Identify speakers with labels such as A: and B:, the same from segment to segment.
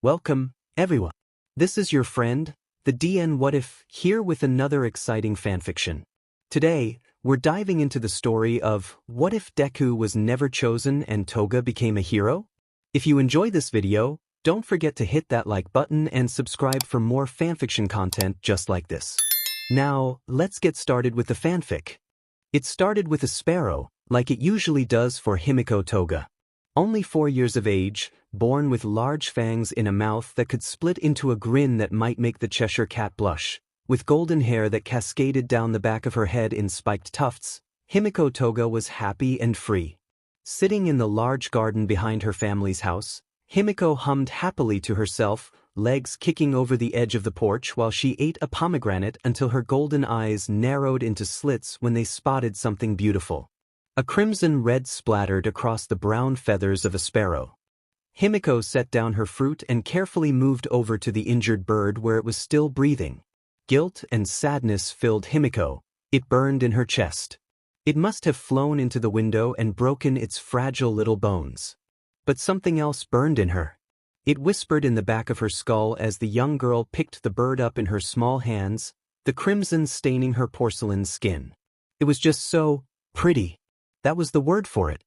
A: Welcome, everyone. This is your friend, the DN What If, here with another exciting fanfiction. Today, we're diving into the story of what if Deku was never chosen and Toga became a hero? If you enjoy this video, don't forget to hit that like button and subscribe for more fanfiction content just like this. Now, let's get started with the fanfic. It started with a sparrow, like it usually does for Himiko Toga. Only 4 years of age, born with large fangs in a mouth that could split into a grin that might make the Cheshire Cat blush, with golden hair that cascaded down the back of her head in spiked tufts, Himiko Toga was happy and free. Sitting in the large garden behind her family's house, Himiko hummed happily to herself, legs kicking over the edge of the porch while she ate a pomegranate until her golden eyes narrowed into slits when they spotted something beautiful. A crimson red splattered across the brown feathers of a sparrow. Himiko set down her fruit and carefully moved over to the injured bird where it was still breathing. Guilt and sadness filled Himiko. It burned in her chest. It must have flown into the window and broken its fragile little bones. But something else burned in her. It whispered in the back of her skull as the young girl picked the bird up in her small hands, the crimson staining her porcelain skin. It was just so pretty. That was the word for it.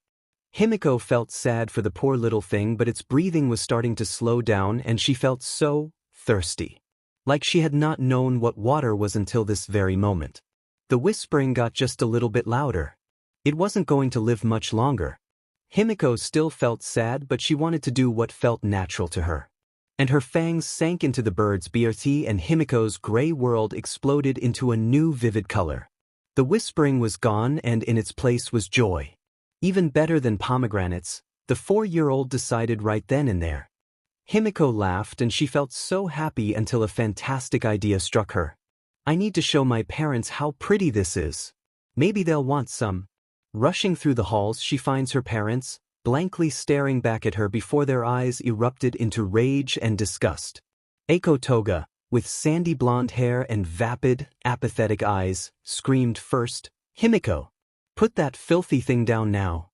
A: Himiko felt sad for the poor little thing, but its breathing was starting to slow down and she felt so thirsty. Like she had not known what water was until this very moment. The whispering got just a little bit louder. It wasn't going to live much longer. Himiko still felt sad, but she wanted to do what felt natural to her. And her fangs sank into the bird's BRT and Himiko's gray world exploded into a new vivid color. The whispering was gone and in its place was joy. Even better than pomegranates, the 4-year-old decided right then and there. Himiko laughed and she felt so happy until a fantastic idea struck her. I need to show my parents how pretty this is. Maybe they'll want some. Rushing through the halls, she finds her parents, blankly staring back at her before their eyes erupted into rage and disgust. Eiko Toga, with sandy blonde hair and vapid, apathetic eyes, screamed first, "Himiko! Put that filthy thing down now."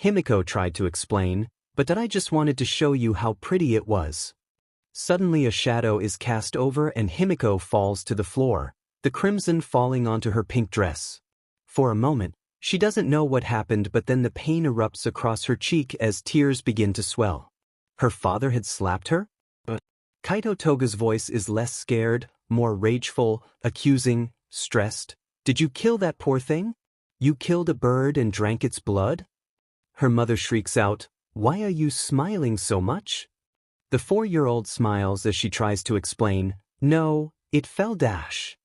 A: Himiko tried to explain, but that I just wanted to show you how pretty it was. Suddenly a shadow is cast over and Himiko falls to the floor, the crimson falling onto her pink dress. For a moment, she doesn't know what happened, but then the pain erupts across her cheek as tears begin to swell. Her father had slapped her? Kaito Toga's voice is less scared, more rageful, accusing, stressed. Did you kill that poor thing? You killed a bird and drank its blood? Her mother shrieks out, "Why are you smiling so much?" The 4-year-old smiles as she tries to explain, "No, it fell dash."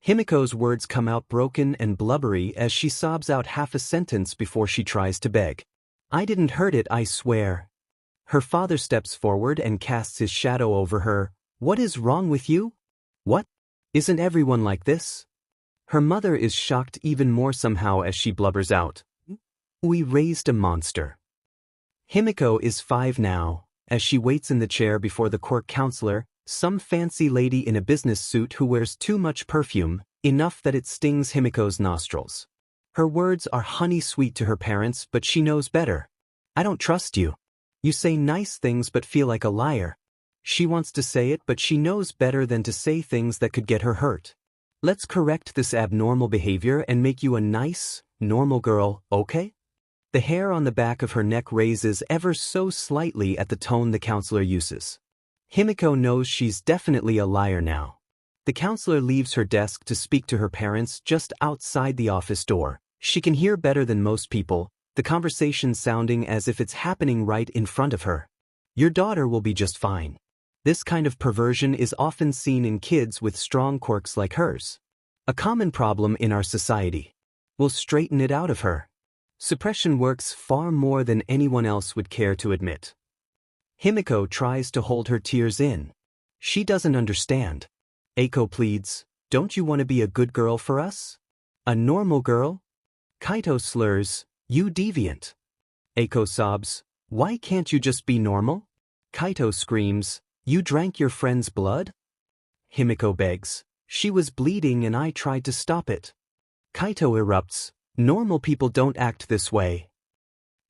A: Himiko's words come out broken and blubbery as she sobs out half a sentence before she tries to beg. "I didn't hurt it, I swear." Her father steps forward and casts his shadow over her. "What is wrong with you? What? Isn't everyone like this?" Her mother is shocked even more somehow as she blubbers out, "We raised a monster." Himiko is 5 now, as she waits in the chair before the court counselor, some fancy lady in a business suit who wears too much perfume, enough that it stings Himiko's nostrils. Her words are honey sweet to her parents, but she knows better. "I don't trust you. You say nice things but feel like a liar." She wants to say it, but she knows better than to say things that could get her hurt. "Let's correct this abnormal behavior and make you a nice, normal girl, okay?" The hair on the back of her neck raises ever so slightly at the tone the counselor uses. Himiko knows she's definitely a liar now. The counselor leaves her desk to speak to her parents just outside the office door. She can hear better than most people, the conversation sounding as if it's happening right in front of her. "Your daughter will be just fine. This kind of perversion is often seen in kids with strong quirks like hers. A common problem in our society. We'll straighten it out of her." Suppression works far more than anyone else would care to admit. Himiko tries to hold her tears in. She doesn't understand. Eiko pleads, "Don't you want to be a good girl for us? A normal girl?" Kaito slurs, "You deviant." Eiko sobs, "Why can't you just be normal?" Kaito screams, "You drank your friend's blood?" Himiko begs, "She was bleeding and I tried to stop it." Kaito erupts, "Normal people don't act this way."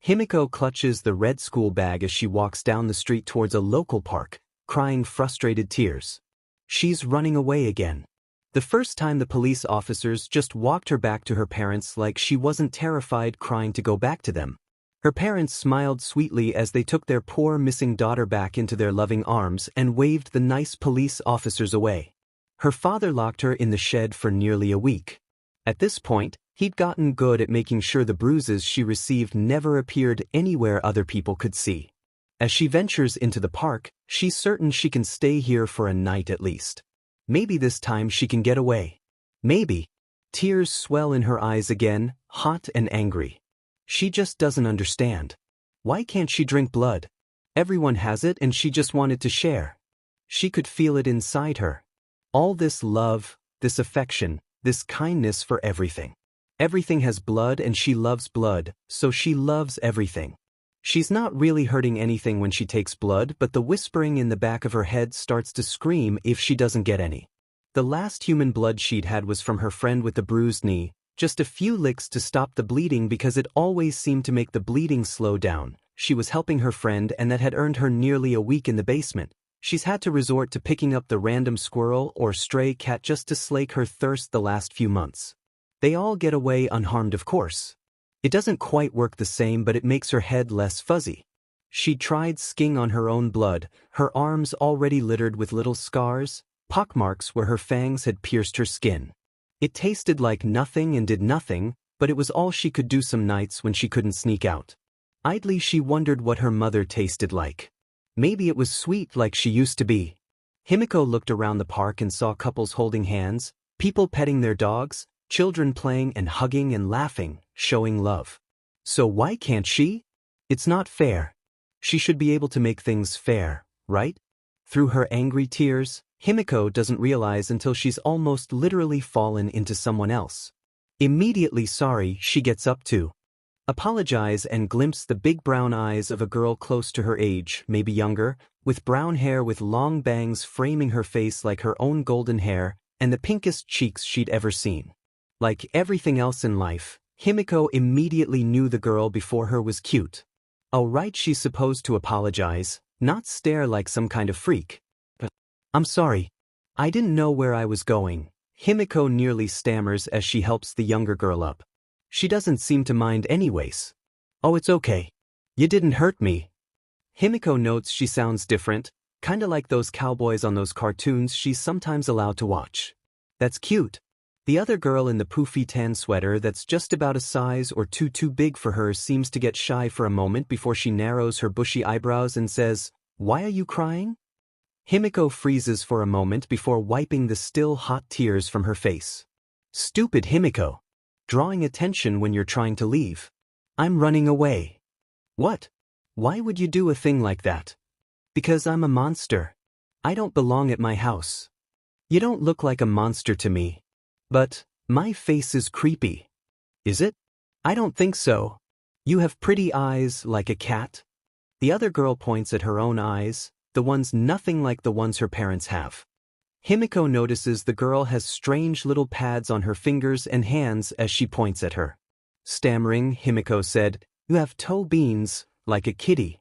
A: Himiko clutches the red school bag as she walks down the street towards a local park, crying frustrated tears. She's running away again. The first time the police officers just walked her back to her parents like she wasn't terrified crying to go back to them. Her parents smiled sweetly as they took their poor missing daughter back into their loving arms and waved the nice police officers away. Her father locked her in the shed for nearly a week. At this point, he'd gotten good at making sure the bruises she received never appeared anywhere other people could see. As she ventures into the park, she's certain she can stay here for a night at least. Maybe this time she can get away. Maybe. Tears swell in her eyes again, hot and angry. She just doesn't understand. Why can't she drink blood? Everyone has it and she just wanted to share. She could feel it inside her. All this love, this affection, this kindness for everything. Everything has blood and she loves blood, so she loves everything. She's not really hurting anything when she takes blood, but the whispering in the back of her head starts to scream if she doesn't get any. The last human blood she'd had was from her friend with the bruised knee, just a few licks to stop the bleeding because it always seemed to make the bleeding slow down. She was helping her friend and that had earned her nearly a week in the basement. She's had to resort to picking up the random squirrel or stray cat just to slake her thirst the last few months. They all get away unharmed, of course. It doesn't quite work the same, but it makes her head less fuzzy. She tried skiing on her own blood, her arms already littered with little scars, pockmarks where her fangs had pierced her skin. It tasted like nothing and did nothing, but it was all she could do some nights when she couldn't sneak out. Idly she wondered what her mother tasted like. Maybe it was sweet like she used to be. Himiko looked around the park and saw couples holding hands, people petting their dogs, children playing and hugging and laughing, showing love. So why can't she? It's not fair. She should be able to make things fair, right? Through her angry tears, Himiko doesn't realize until she's almost literally fallen into someone else. Immediately sorry, she gets up to apologize and glimpse the big brown eyes of a girl close to her age, maybe younger, with brown hair with long bangs framing her face like her own golden hair, and the pinkest cheeks she'd ever seen. Like everything else in life, Himiko immediately knew the girl before her was cute. Oh right, she's supposed to apologize, not stare like some kind of freak. But I'm sorry. I didn't know where I was going. Himiko nearly stammers as she helps the younger girl up. She doesn't seem to mind anyways. Oh, it's okay. You didn't hurt me. Himiko notes she sounds different, kinda like those cowboys on those cartoons she's sometimes allowed to watch. That's cute. The other girl in the poofy tan sweater that's just about a size or two too big for her seems to get shy for a moment before she narrows her bushy eyebrows and says, "Why are you crying?" Himiko freezes for a moment before wiping the still hot tears from her face. Stupid Himiko. Drawing attention when you're trying to leave. I'm running away. What? Why would you do a thing like that? Because I'm a monster. I don't belong at my house. You don't look like a monster to me. But my face is creepy. Is it? I don't think so. You have pretty eyes like a cat. The other girl points at her own eyes, the ones nothing like the ones her parents have. Himiko notices the girl has strange little pads on her fingers and hands as she points at her. Stammering, Himiko said, "You have toe beans, like a kitty."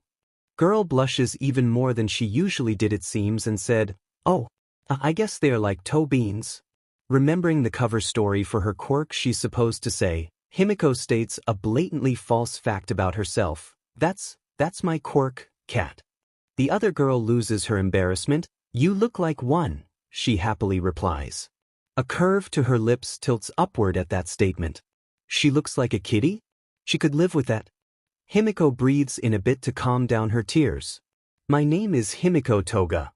A: Girl blushes even more than she usually did it seems and said, "Oh, I guess they're like toe beans." Remembering the cover story for her quirk she's supposed to say, Himiko states a blatantly false fact about herself. That's my quirk, cat." The other girl loses her embarrassment. "You look like one," she happily replies. A curve to her lips tilts upward at that statement. She looks like a kitty? She could live with that. Himiko breathes in a bit to calm down her tears. "My name is Himiko Toga."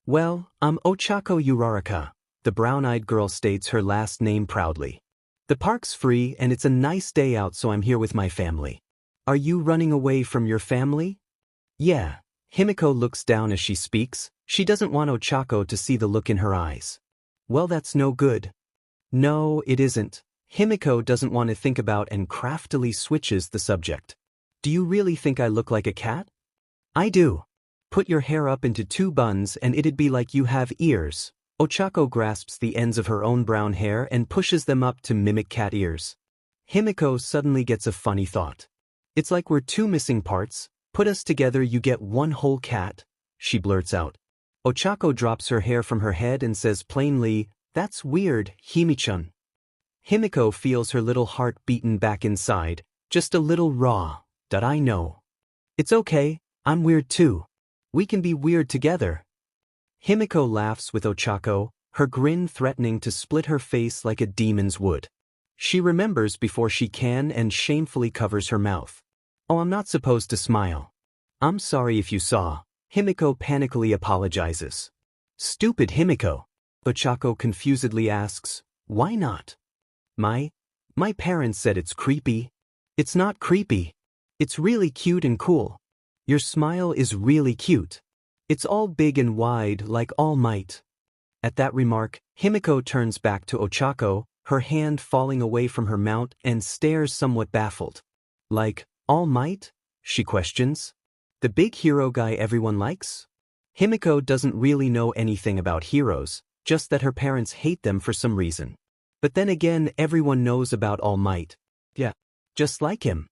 A: "Well, I'm Ochako Uraraka," the brown-eyed girl states her last name proudly. "The park's free and it's a nice day out, so I'm here with my family." "Are you running away from your family?" "Yeah." Himiko looks down as she speaks. She doesn't want Ochako to see the look in her eyes. "Well, that's no good." "No, it isn't." Himiko doesn't want to think about and craftily switches the subject. "Do you really think I look like a cat?" "I do. Put your hair up into two buns and it'd be like you have ears." Ochako grasps the ends of her own brown hair and pushes them up to mimic cat ears. Himiko suddenly gets a funny thought. "It's like we're two missing parts. Put us together, you get one whole cat," she blurts out. Ochako drops her hair from her head and says plainly, "That's weird, Himi-chan." Himiko feels her little heart beaten back inside, just a little raw. "That I know. It's okay, I'm weird too. We can be weird together." Himiko laughs with Ochako, her grin threatening to split her face like a demon's would. She remembers before she can and shamefully covers her mouth. "Oh, I'm not supposed to smile. I'm sorry if you saw." Himiko panically apologizes. "Stupid Himiko." Ochako confusedly asks, "Why not?" My parents said it's creepy." "It's not creepy. It's really cute and cool. Your smile is really cute. It's all big and wide like All Might." At that remark, Himiko turns back to Ochako, her hand falling away from her mount, and stares somewhat baffled. "Like, All Might?" she questions. "The big hero guy everyone likes?" Himiko doesn't really know anything about heroes, just that her parents hate them for some reason. But then again, everyone knows about All Might. Yeah, just like him.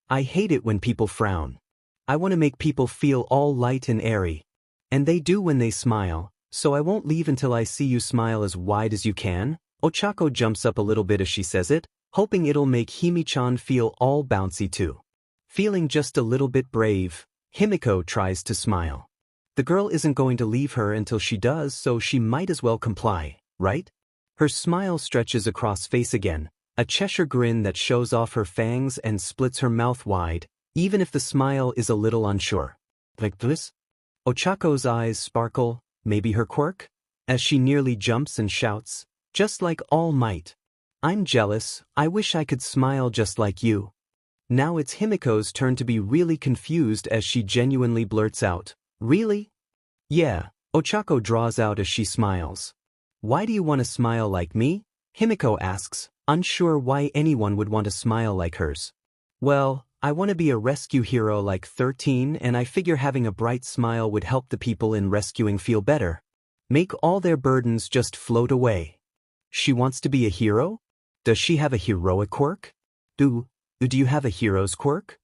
A: "I hate it when people frown. I want to make people feel all light and airy. And they do when they smile, so I won't leave until I see you smile as wide as you can." Ochako jumps up a little bit as she says it, hoping it'll make Himi-chan feel all bouncy too. Feeling just a little bit brave, Himiko tries to smile. The girl isn't going to leave her until she does, so she might as well comply, right? Her smile stretches across face again, a Cheshire grin that shows off her fangs and splits her mouth wide, even if the smile is a little unsure. "Like this?" Ochako's eyes sparkle, maybe her quirk? As she nearly jumps and shouts, "Just like All Might. I'm jealous, I wish I could smile just like you." Now it's Himiko's turn to be really confused as she genuinely blurts out, "Really?" "Yeah," Ochako draws out as she smiles. "Why do you want to smile like me?" Himiko asks, unsure why anyone would want a smile like hers. "Well, I want to be a rescue hero like 13, and I figure having a bright smile would help the people in rescuing feel better. Make all their burdens just float away." She wants to be a hero? Does she have a heroic quirk? Do you have a hero's quirk?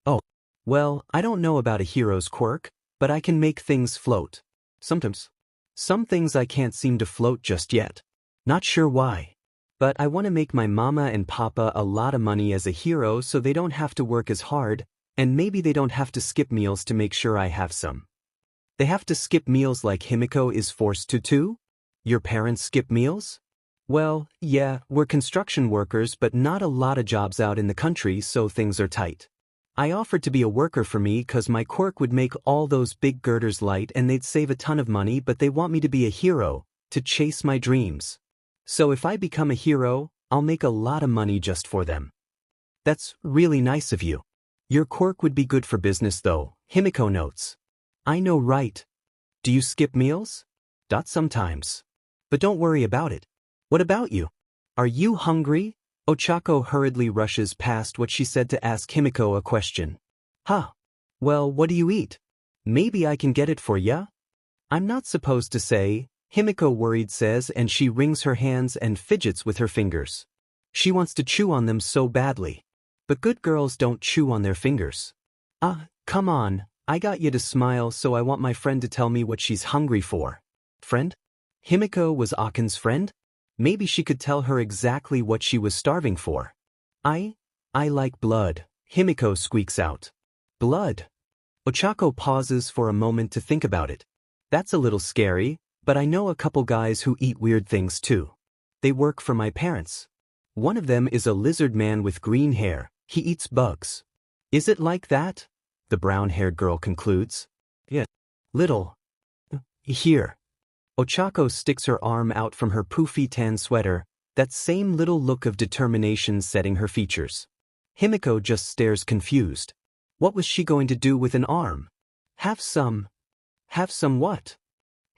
A: "Oh, well, I don't know about a hero's quirk, but I can make things float. Sometimes. Some things I can't seem to float just yet. Not sure why. But I want to make my mama and papa a lot of money as a hero so they don't have to work as hard, and maybe they don't have to skip meals to make sure I have some." They have to skip meals like Himiko is forced to too? Your parents skip meals? "Well, yeah, we're construction workers, but not a lot of jobs out in the country, so things are tight. I offered to be a worker for me 'cause my quirk would make all those big girders light and they'd save a ton of money, but they want me to be a hero, to chase my dreams. So if I become a hero, I'll make a lot of money just for them." "That's really nice of you. Your quirk would be good for business though," Himiko notes. "I know, right? Do you skip meals?" "Sometimes. But don't worry about it. What about you? Are you hungry?" Ochako hurriedly rushes past what she said to ask Himiko a question. "Huh. Well, what do you eat? Maybe I can get it for ya?" "I'm not supposed to say," Himiko worried says, and she wrings her hands and fidgets with her fingers. She wants to chew on them so badly. But good girls don't chew on their fingers. Come on, I got you to smile, so I want my friend to tell me what she's hungry for." Friend? Himiko was Akin's friend? Maybe she could tell her exactly what she was starving for. I like blood," Himiko squeaks out. "Blood?" Ochako pauses for a moment to think about it. "That's a little scary, but I know a couple guys who eat weird things too. They work for my parents. One of them is a lizard man with green hair. He eats bugs." "Is it like that?" the brown-haired girl concludes. "Yeah. Little. Here." Ochako sticks her arm out from her poofy tan sweater, that same little look of determination setting her features. Himiko just stares confused. What was she going to do with an arm? Have some what?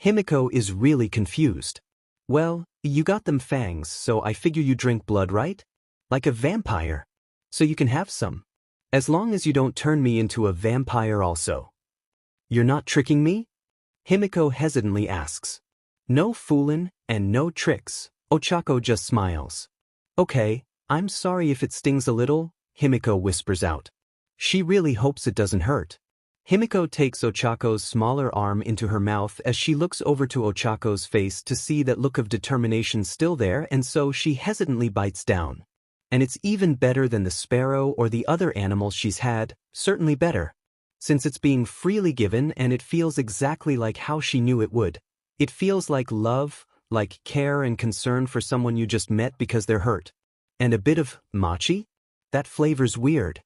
A: Himiko is really confused. "Well, you got them fangs, so I figure you drink blood, right? Like a vampire. So you can have some. As long as you don't turn me into a vampire also." "You're not tricking me?" Himiko hesitantly asks. "No foolin' and no tricks," Ochako just smiles. "Okay, I'm sorry if it stings a little," Himiko whispers out. She really hopes it doesn't hurt. Himiko takes Ochako's smaller arm into her mouth as she looks over to Ochako's face to see that look of determination still there, and so she hesitantly bites down. And it's even better than the sparrow or the other animals she's had, certainly better. Since it's being freely given and it feels exactly like how she knew it would. It feels like love, like care and concern for someone you just met because they're hurt. And a bit of mochi? That flavor's weird.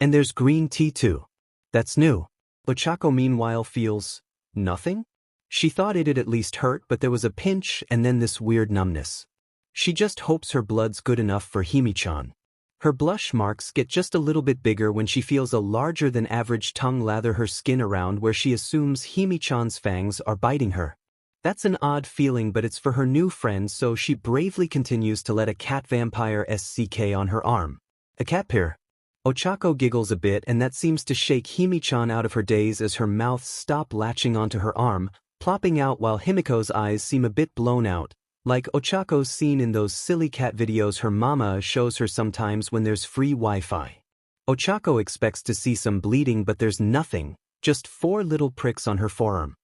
A: And there's green tea too. That's new. Ochako meanwhile feels nothing? She thought it'd at least hurt, but there was a pinch and then this weird numbness. She just hopes her blood's good enough for Himi-chan. Her blush marks get just a little bit bigger when she feels a larger than average tongue lather her skin around where she assumes Himi-chan's fangs are biting her. That's an odd feeling, but it's for her new friend, so she bravely continues to let a cat vampire SCK on her arm. A cat pair. Ochako giggles a bit, and that seems to shake Himi-chan out of her daze as her mouth stops latching onto her arm, plopping out while Himiko's eyes seem a bit blown out, like Ochako's seen in those silly cat videos her mama shows her sometimes when there's free Wi-Fi. Ochako expects to see some bleeding, but there's nothing, just 4 little pricks on her forearm.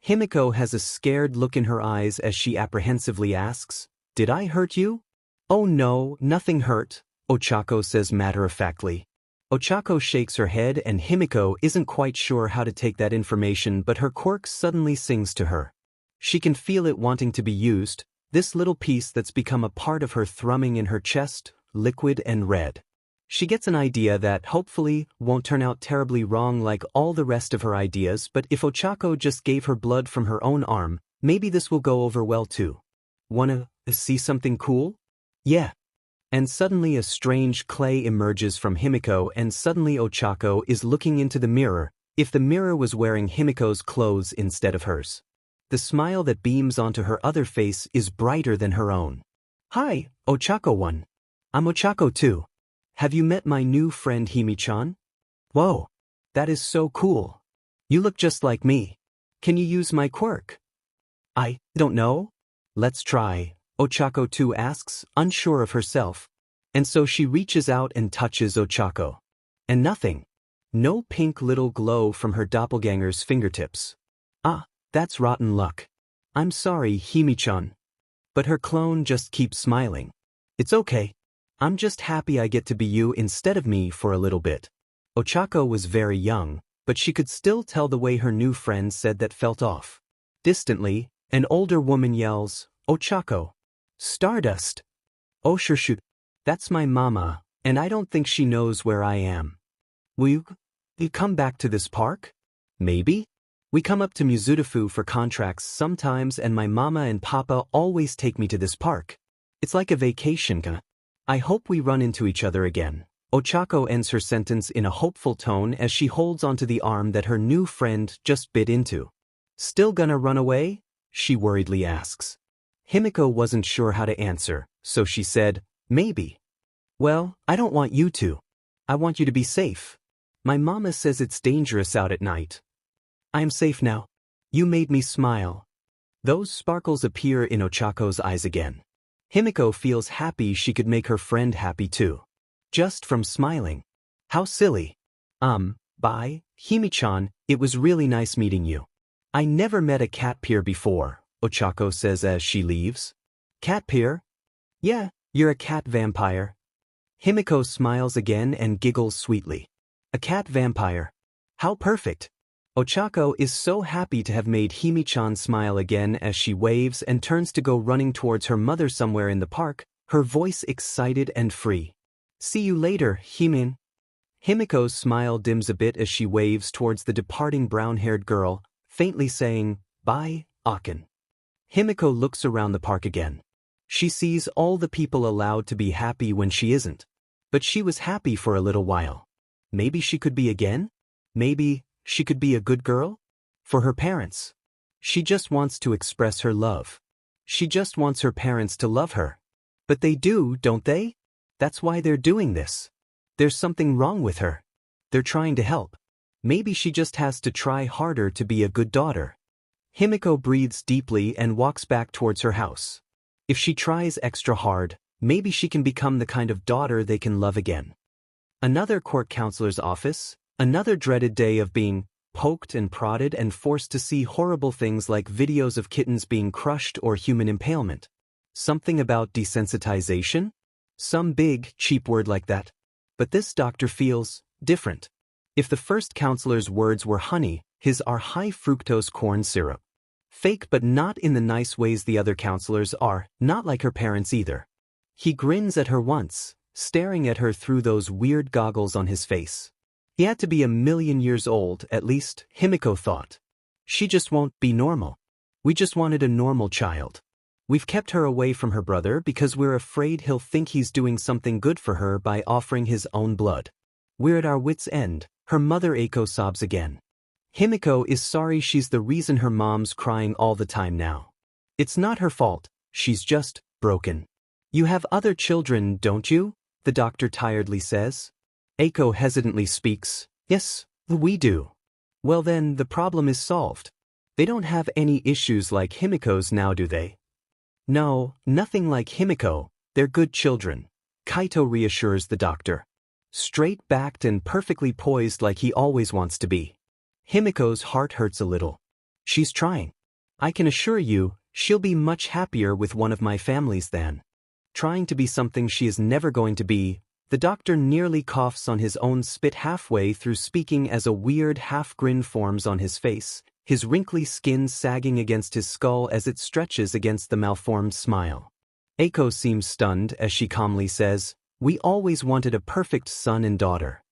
A: Himiko has a scared look in her eyes as she apprehensively asks, "Did I hurt you?" "Oh no, nothing hurt," Ochako says matter-of-factly. Ochako shakes her head and Himiko isn't quite sure how to take that information, but her quirk suddenly sings to her. She can feel it wanting to be used, this little piece that's become a part of her thrumming in her chest, liquid and red. She gets an idea that, hopefully, won't turn out terribly wrong like all the rest of her ideas, but if Ochako just gave her blood from her own arm, maybe this will go over well too. Wanna see something cool? Yeah. And suddenly a strange clay emerges from Himiko, and suddenly Ochako is looking into the mirror, if the mirror was wearing Himiko's clothes instead of hers. The smile that beams onto her other face is brighter than her own. "Hi, Ochako-one. I'm Ochako too. Have you met my new friend Himi-chan?" "Whoa, that is so cool. You look just like me. Can you use my quirk?" "I don't know. Let's try," Ochako too asks, unsure of herself. And so she reaches out and touches Ochako. And nothing. No pink little glow from her doppelganger's fingertips. "Ah, that's rotten luck. I'm sorry, Himi-chan." But her clone just keeps smiling. "It's okay. I'm just happy I get to be you instead of me for a little bit." Ochako was very young, but she could still tell the way her new friend said that felt off. Distantly, an older woman yells, "Ochako. Stardust." "Oh sure shoot. That's my mama, and I don't think she knows where I am. Will you come back to this park? Maybe? We come up to Mizudafu for contracts sometimes, and my mama and papa always take me to this park. It's like a vacation. I hope we run into each other again." Ochako ends her sentence in a hopeful tone as she holds onto the arm that her new friend just bit into. "Still gonna run away?" she worriedly asks. Himiko wasn't sure how to answer, so she said, "Maybe." "Well, I don't want you to. I want you to be safe. My mama says it's dangerous out at night." "I am safe now. You made me smile." Those sparkles appear in Ochako's eyes again. Himiko feels happy she could make her friend happy too. Just from smiling. How silly. Bye, Himi-chan, it was really nice meeting you. I never met a cat peer before, Ochako says as she leaves. Cat peer? Yeah, you're a cat vampire. Himiko smiles again and giggles sweetly. A cat vampire. How perfect. Ochako is so happy to have made Himi-chan smile again as she waves and turns to go running towards her mother somewhere in the park, her voice excited and free. See you later, Himin. Himiko's smile dims a bit as she waves towards the departing brown-haired girl, faintly saying, Bye, Akin. Himiko looks around the park again. She sees all the people allowed to be happy when she isn't. But she was happy for a little while. Maybe she could be again? Maybe she could be a good girl? For her parents. She just wants to express her love. She just wants her parents to love her. But they do, don't they? That's why they're doing this. There's something wrong with her. They're trying to help. Maybe she just has to try harder to be a good daughter. Himiko breathes deeply and walks back towards her house. If she tries extra hard, maybe she can become the kind of daughter they can love again. Another court counselor's office, another dreaded day of being poked and prodded and forced to see horrible things like videos of kittens being crushed or human impalement. Something about desensitization? Some big, cheap word like that. But this doctor feels different. If the first counselor's words were honey, his are high fructose corn syrup. Fake, but not in the nice ways the other counselors are, not like her parents either. He grins at her once, staring at her through those weird goggles on his face. He had to be 1,000,000 years old, at least, Himiko thought. She just won't be normal. We just wanted a normal child. We've kept her away from her brother because we're afraid he'll think he's doing something good for her by offering his own blood. We're at our wits' end, her mother Eiko sobs again. Himiko is sorry she's the reason her mom's crying all the time now. It's not her fault, she's just broken. You have other children, don't you? The doctor tiredly says. Eiko hesitantly speaks. Yes, we do. Well then, the problem is solved. They don't have any issues like Himiko's now, do they? No, nothing like Himiko, they're good children. Kaito reassures the doctor. Straight-backed and perfectly poised like he always wants to be. Himiko's heart hurts a little. She's trying. I can assure you, she'll be much happier with one of my families than trying to be something she is never going to be. The doctor nearly coughs on his own spit halfway through speaking as a weird half-grin forms on his face, his wrinkly skin sagging against his skull as it stretches against the malformed smile. Eiko seems stunned as she calmly says, "We always wanted a perfect son and daughter."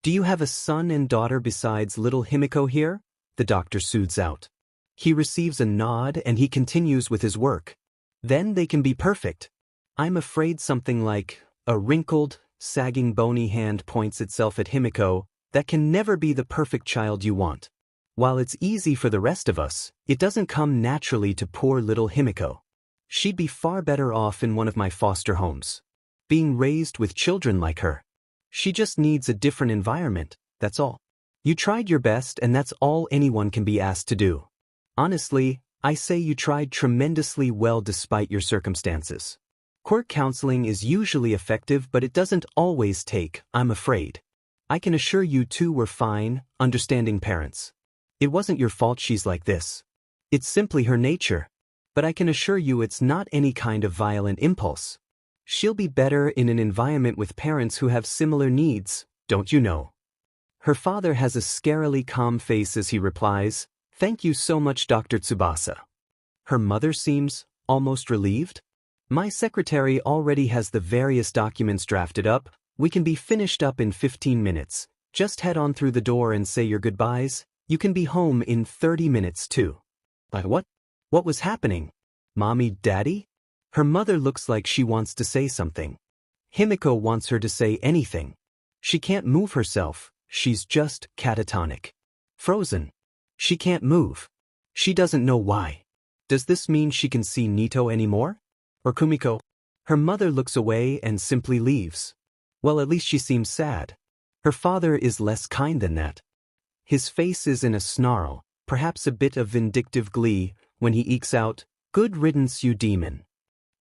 A: "Do you have a son and daughter besides little Himiko here?" the doctor soothes out. He receives a nod and he continues with his work. "Then they can be perfect." I'm afraid something like a wrinkled, sagging bony hand points itself at Himiko. That can never be the perfect child you want. While it's easy for the rest of us, it doesn't come naturally to poor little Himiko. She'd be far better off in one of my foster homes, being raised with children like her. She just needs a different environment, that's all. You tried your best and that's all anyone can be asked to do. Honestly, I say you tried tremendously well despite your circumstances. Court counseling is usually effective, but it doesn't always take, I'm afraid. I can assure you two were fine, understanding parents. It wasn't your fault she's like this. It's simply her nature. But I can assure you it's not any kind of violent impulse. She'll be better in an environment with parents who have similar needs, don't you know? Her father has a scarily calm face as he replies, "Thank you so much, Dr. Tsubasa." Her mother seems almost relieved. "My secretary already has the various documents drafted up. We can be finished up in 15 minutes. Just head on through the door and say your goodbyes. You can be home in 30 minutes too." Like what? What was happening? Mommy, Daddy? Her mother looks like she wants to say something. Himiko wants her to say anything. She can't move herself. She's just catatonic. Frozen. She can't move. She doesn't know why. Does this mean she can see Nito anymore? Or Kumiko? Her mother looks away and simply leaves. Well, at least she seems sad. Her father is less kind than that. His face is in a snarl, perhaps a bit of vindictive glee, when he ekes out, "Good riddance, you demon."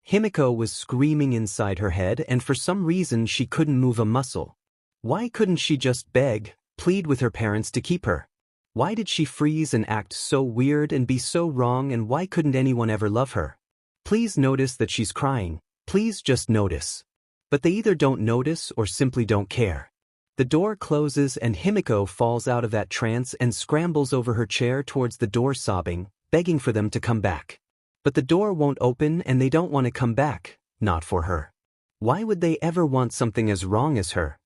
A: Himiko was screaming inside her head and for some reason she couldn't move a muscle. Why couldn't she just beg, plead with her parents to keep her? Why did she freeze and act so weird and be so wrong, and why couldn't anyone ever love her? Please notice that she's crying. Please just notice. But they either don't notice or simply don't care. The door closes and Himiko falls out of that trance and scrambles over her chair towards the door sobbing, begging for them to come back. But the door won't open and they don't want to come back, not for her. Why would they ever want something as wrong as her?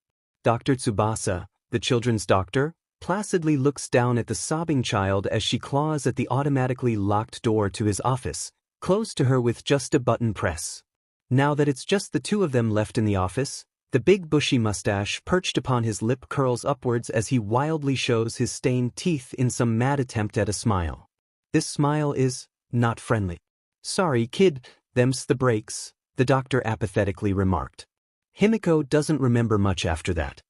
A: Dr. Tsubasa, the children's doctor, placidly looks down at the sobbing child as she claws at the automatically locked door to his office, closed to her with just a button press. Now that it's just the two of them left in the office, the big bushy mustache perched upon his lip curls upwards as he wildly shows his stained teeth in some mad attempt at a smile. This smile is not friendly. "Sorry, kid, them's the breaks," the doctor apathetically remarked. Himiko doesn't remember much after that.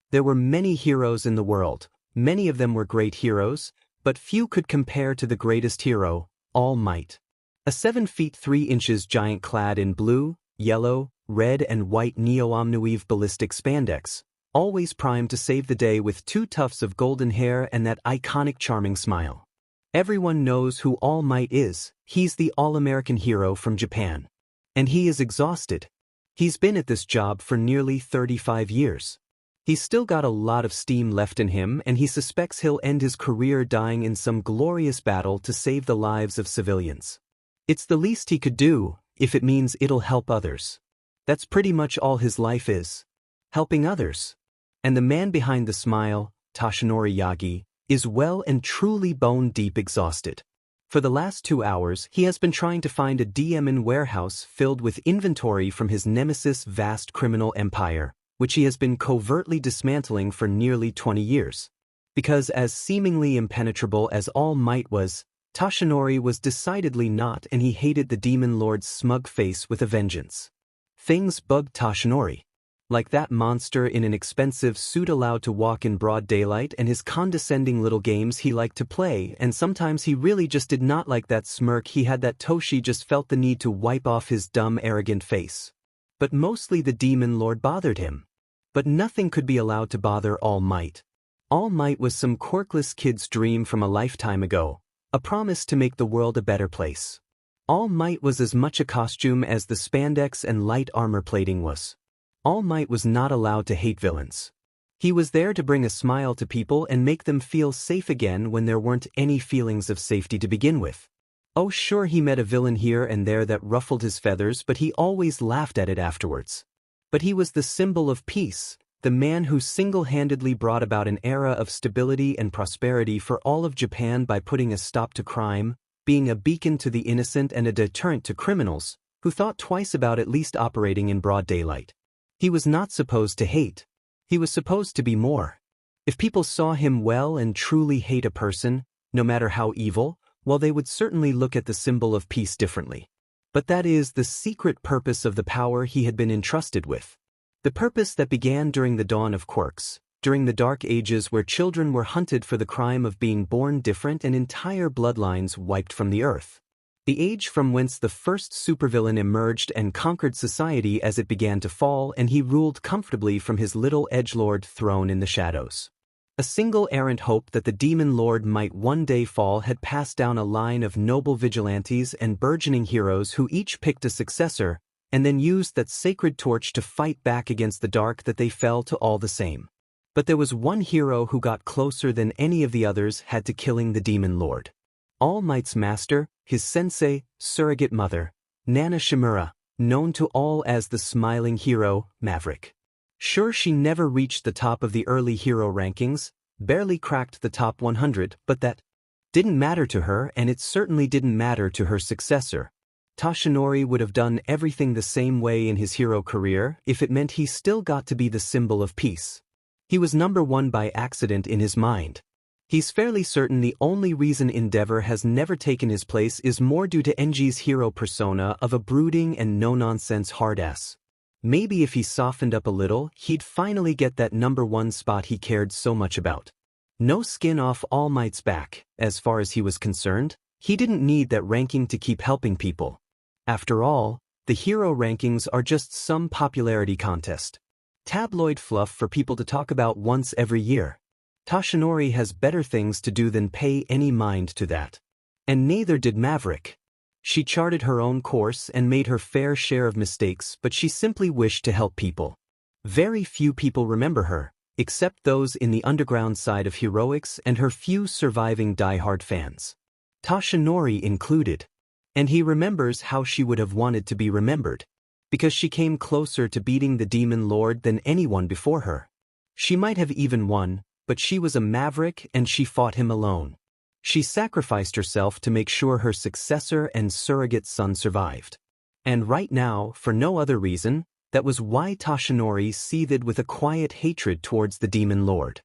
A: There were many heroes in the world, many of them were great heroes, but few could compare to the greatest hero, All Might. A 7 feet 3 inches giant clad in blue, yellow, red and white neo-omnueve ballistic spandex, always primed to save the day with 2 tufts of golden hair and that iconic charming smile. Everyone knows who All Might is. He's the all-American hero from Japan. And he is exhausted. He's been at this job for nearly 35 years. He's still got a lot of steam left in him, and he suspects he'll end his career dying in some glorious battle to save the lives of civilians. It's the least he could do, if it means it'll help others. That's pretty much all his life is. Helping others. And the man behind the smile, Toshinori Yagi, is well and truly bone-deep exhausted. For the last 2 hours, he has been trying to find a diamond warehouse filled with inventory from his nemesis' vast criminal empire, which he has been covertly dismantling for nearly 20 years. Because as seemingly impenetrable as All Might was, Toshinori was decidedly not, and he hated the Demon Lord's smug face with a vengeance. Things bugged Toshinori. Like that monster in an expensive suit allowed to walk in broad daylight and his condescending little games he liked to play, and sometimes he really just did not like that smirk he had that Toshi just felt the need to wipe off his dumb arrogant face. But mostly the Demon Lord bothered him. But nothing could be allowed to bother All Might. All Might was some quirkless kid's dream from a lifetime ago, a promise to make the world a better place. All Might was as much a costume as the spandex and light armor plating was. All Might was not allowed to hate villains. He was there to bring a smile to people and make them feel safe again when there weren't any feelings of safety to begin with. Oh sure, he met a villain here and there that ruffled his feathers, but he always laughed at it afterwards. But he was the symbol of peace, the man who single-handedly brought about an era of stability and prosperity for all of Japan by putting a stop to crime, being a beacon to the innocent and a deterrent to criminals, who thought twice about at least operating in broad daylight. He was not supposed to hate. He was supposed to be more. If people saw him well and truly hate a person, no matter how evil, well, they would certainly look at the symbol of peace differently. But that is the secret purpose of the power he had been entrusted with. The purpose that began during the dawn of quirks, during the dark ages where children were hunted for the crime of being born different and entire bloodlines wiped from the earth. The age from whence the first supervillain emerged and conquered society as it began to fall, and he ruled comfortably from his little edgelord throne in the shadows. A single errant hope that the Demon Lord might one day fall had passed down a line of noble vigilantes and burgeoning heroes who each picked a successor, and then used that sacred torch to fight back against the dark that they fell to all the same. But there was one hero who got closer than any of the others had to killing the Demon Lord. All Might's master, his sensei, surrogate mother, Nana Shimura, known to all as the smiling hero, Maverick. Sure, she never reached the top of the early hero rankings, barely cracked the top 100, but that didn't matter to her, and it certainly didn't matter to her successor. Toshinori would have done everything the same way in his hero career if it meant he still got to be the symbol of peace. He was number 1 by accident in his mind. He's fairly certain the only reason Endeavor has never taken his place is more due to Enji's hero persona of a brooding and no-nonsense hard-ass. Maybe if he softened up a little, he'd finally get that number 1 spot he cared so much about. No skin off All Might's back, as far as he was concerned. He didn't need that ranking to keep helping people. After all, the hero rankings are just some popularity contest. Tabloid fluff for people to talk about once every year. Toshinori has better things to do than pay any mind to that. And neither did Maverick. She charted her own course and made her fair share of mistakes, but she simply wished to help people. Very few people remember her, except those in the underground side of heroics and her few surviving die-hard fans. Toshinori included. And he remembers how she would have wanted to be remembered. Because she came closer to beating the Demon Lord than anyone before her. She might have even won, but she was a maverick and she fought him alone. She sacrificed herself to make sure her successor and surrogate son survived. And right now, for no other reason, that was why Toshinori seethed with a quiet hatred towards the Demon Lord.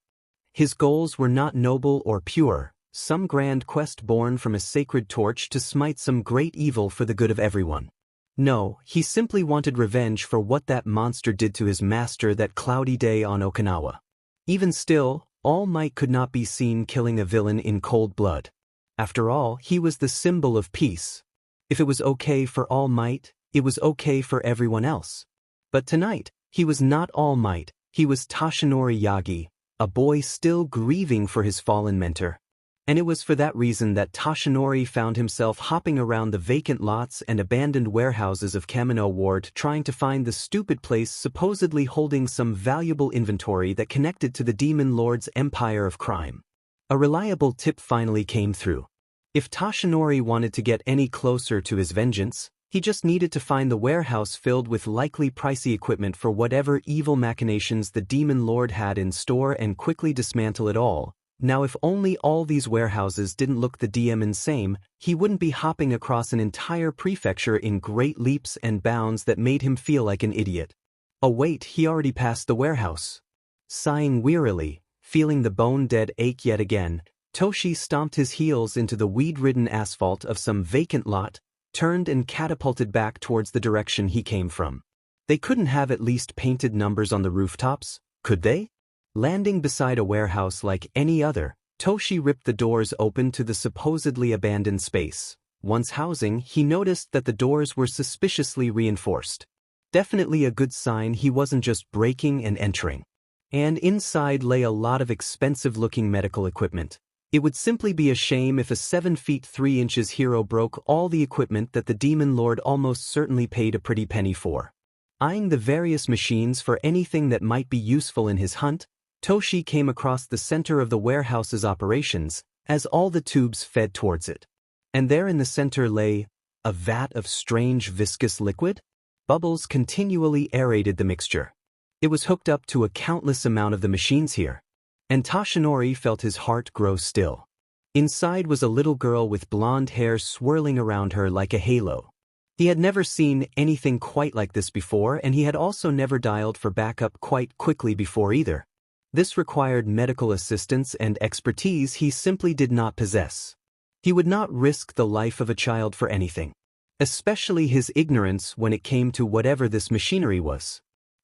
A: His goals were not noble or pure, some grand quest born from a sacred torch to smite some great evil for the good of everyone. No, he simply wanted revenge for what that monster did to his master that cloudy day on Okinawa. Even still, All Might could not be seen killing a villain in cold blood. After all, he was the symbol of peace. If it was okay for All Might, it was okay for everyone else. But tonight, he was not All Might, He was Toshinori Yagi, a boy still grieving for his fallen mentor. And it was for that reason that Toshinori found himself hopping around the vacant lots and abandoned warehouses of Kamino Ward trying to find the stupid place supposedly holding some valuable inventory that connected to the Demon Lord's empire of crime. A reliable tip finally came through. If Toshinori wanted to get any closer to his vengeance, he just needed to find the warehouse filled with likely pricey equipment for whatever evil machinations the Demon Lord had in store and quickly dismantle it all. Now if only all these warehouses didn't look the DM insane, he wouldn't be hopping across an entire prefecture in great leaps and bounds that made him feel like an idiot. Oh wait, he already passed the warehouse. Sighing wearily, feeling the bone-dead ache yet again, Toshi stomped his heels into the weed-ridden asphalt of some vacant lot, turned and catapulted back towards the direction he came from. They couldn't have at least painted numbers on the rooftops, could they? Landing beside a warehouse like any other, Toshi ripped the doors open to the supposedly abandoned space. Once housing, he noticed that the doors were suspiciously reinforced. Definitely a good sign he wasn't just breaking and entering. And inside lay a lot of expensive-looking medical equipment. It would simply be a shame if a 7 feet 3 inches hero broke all the equipment that the Demon Lord almost certainly paid a pretty penny for. Eyeing the various machines for anything that might be useful in his hunt, Toshi came across the center of the warehouse's operations as all the tubes fed towards it. And there in the center lay a vat of strange viscous liquid. Bubbles continually aerated the mixture. It was hooked up to a countless amount of the machines here. And Toshinori felt his heart grow still. Inside was a little girl with blonde hair swirling around her like a halo. He had never seen anything quite like this before, and he had also never dialed for backup quite quickly before either. This required medical assistance and expertise he simply did not possess. He would not risk the life of a child for anything, especially his ignorance when it came to whatever this machinery was.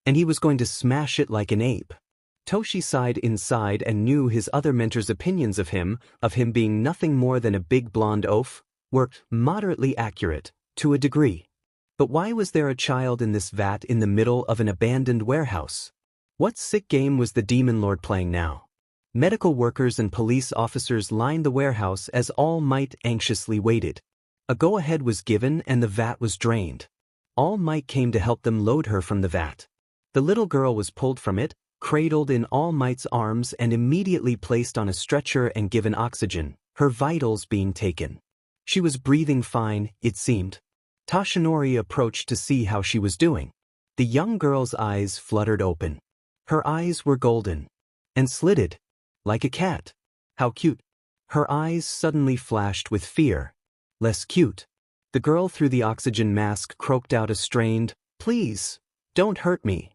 A: And he was going to smash it like an ape. Toshi sighed inside and knew his other mentor's opinions of him being nothing more than a big blonde oaf, were moderately accurate, to a degree. But why was there a child in this vat in the middle of an abandoned warehouse? What sick game was the Demon Lord playing now? Medical workers and police officers lined the warehouse as All Might anxiously waited. A go-ahead was given and the vat was drained. All Might came to help them load her from the vat. The little girl was pulled from it, cradled in All Might's arms and immediately placed on a stretcher and given oxygen, her vitals being taken. She was breathing fine, it seemed. Toshinori approached to see how she was doing. The young girl's eyes fluttered open. Her eyes were golden and slitted, like a cat. How cute. Her eyes suddenly flashed with fear. Less cute. The girl through the oxygen mask croaked out a strained, "Please, don't hurt me."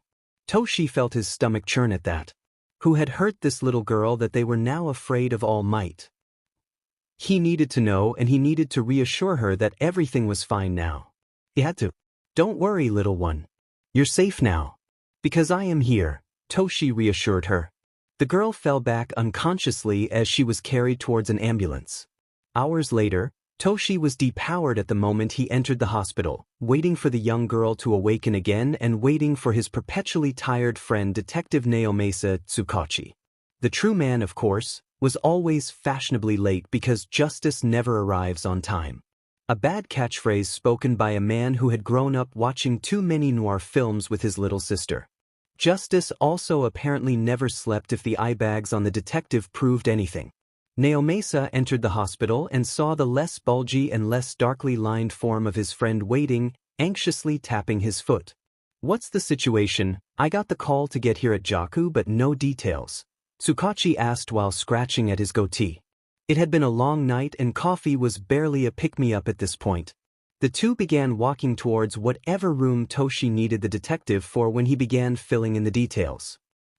A: Toshi felt his stomach churn at that. Who had hurt this little girl that they were now afraid of All Might? He needed to know, and he needed to reassure her that everything was fine now. He had to. "Don't worry, little one. You're safe now. Because I am here," Toshi reassured her. The girl fell back unconsciously as she was carried towards an ambulance. Hours later, Toshi was depowered at the moment he entered the hospital, waiting for the young girl to awaken again and waiting for his perpetually tired friend Detective Naomasa Tsukachi. The true man, of course, was always fashionably late because justice never arrives on time. A bad catchphrase spoken by a man who had grown up watching too many noir films with his little sister. Justice also apparently never slept if the eye bags on the detective proved anything. Naomasa entered the hospital and saw the less bulgy and less darkly lined form of his friend waiting, anxiously tapping his foot. "What's the situation? I got the call to get here at Jaku but no details," Tsukachi asked while scratching at his goatee. It had been a long night and coffee was barely a pick-me-up at this point. The two began walking towards whatever room Toshi needed the detective for when he began filling in the details.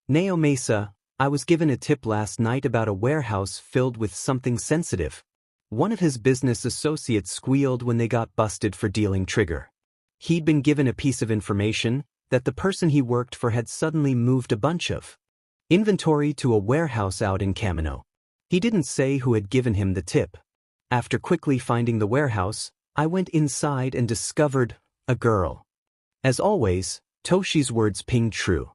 A: "Naomasa, I was given a tip last night about a warehouse filled with something sensitive. One of his business associates squealed when they got busted for dealing trigger. He'd been given a piece of information that the person he worked for had suddenly moved a bunch of inventory to a warehouse out in Kamino. He didn't say who had given him the tip. After quickly finding the warehouse, I went inside and discovered a girl." As always, Toshi's words pinged true.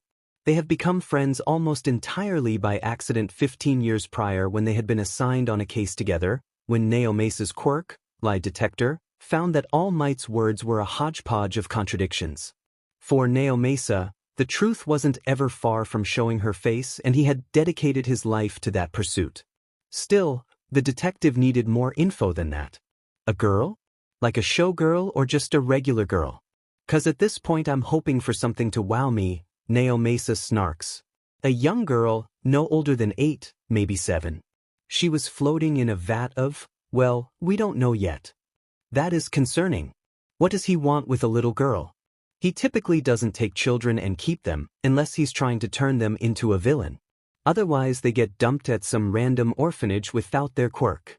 A: They have become friends almost entirely by accident 15 years prior when they had been assigned on a case together, when Naomesa's quirk, lie detector, found that All Might's words were a hodgepodge of contradictions. For Naomesa, the truth wasn't ever far from showing her face, and he had dedicated his life to that pursuit. Still, the detective needed more info than that. A girl? Like a showgirl or just a regular girl? 'Cause at this point I'm hoping for something to wow me, Naomesa snarks. A young girl, no older than 8, maybe 7. She was floating in a vat of, well, we don't know yet. That is concerning. What does he want with a little girl? He typically doesn't take children and keep them, unless he's trying to turn them into a villain. Otherwise they get dumped at some random orphanage without their quirk.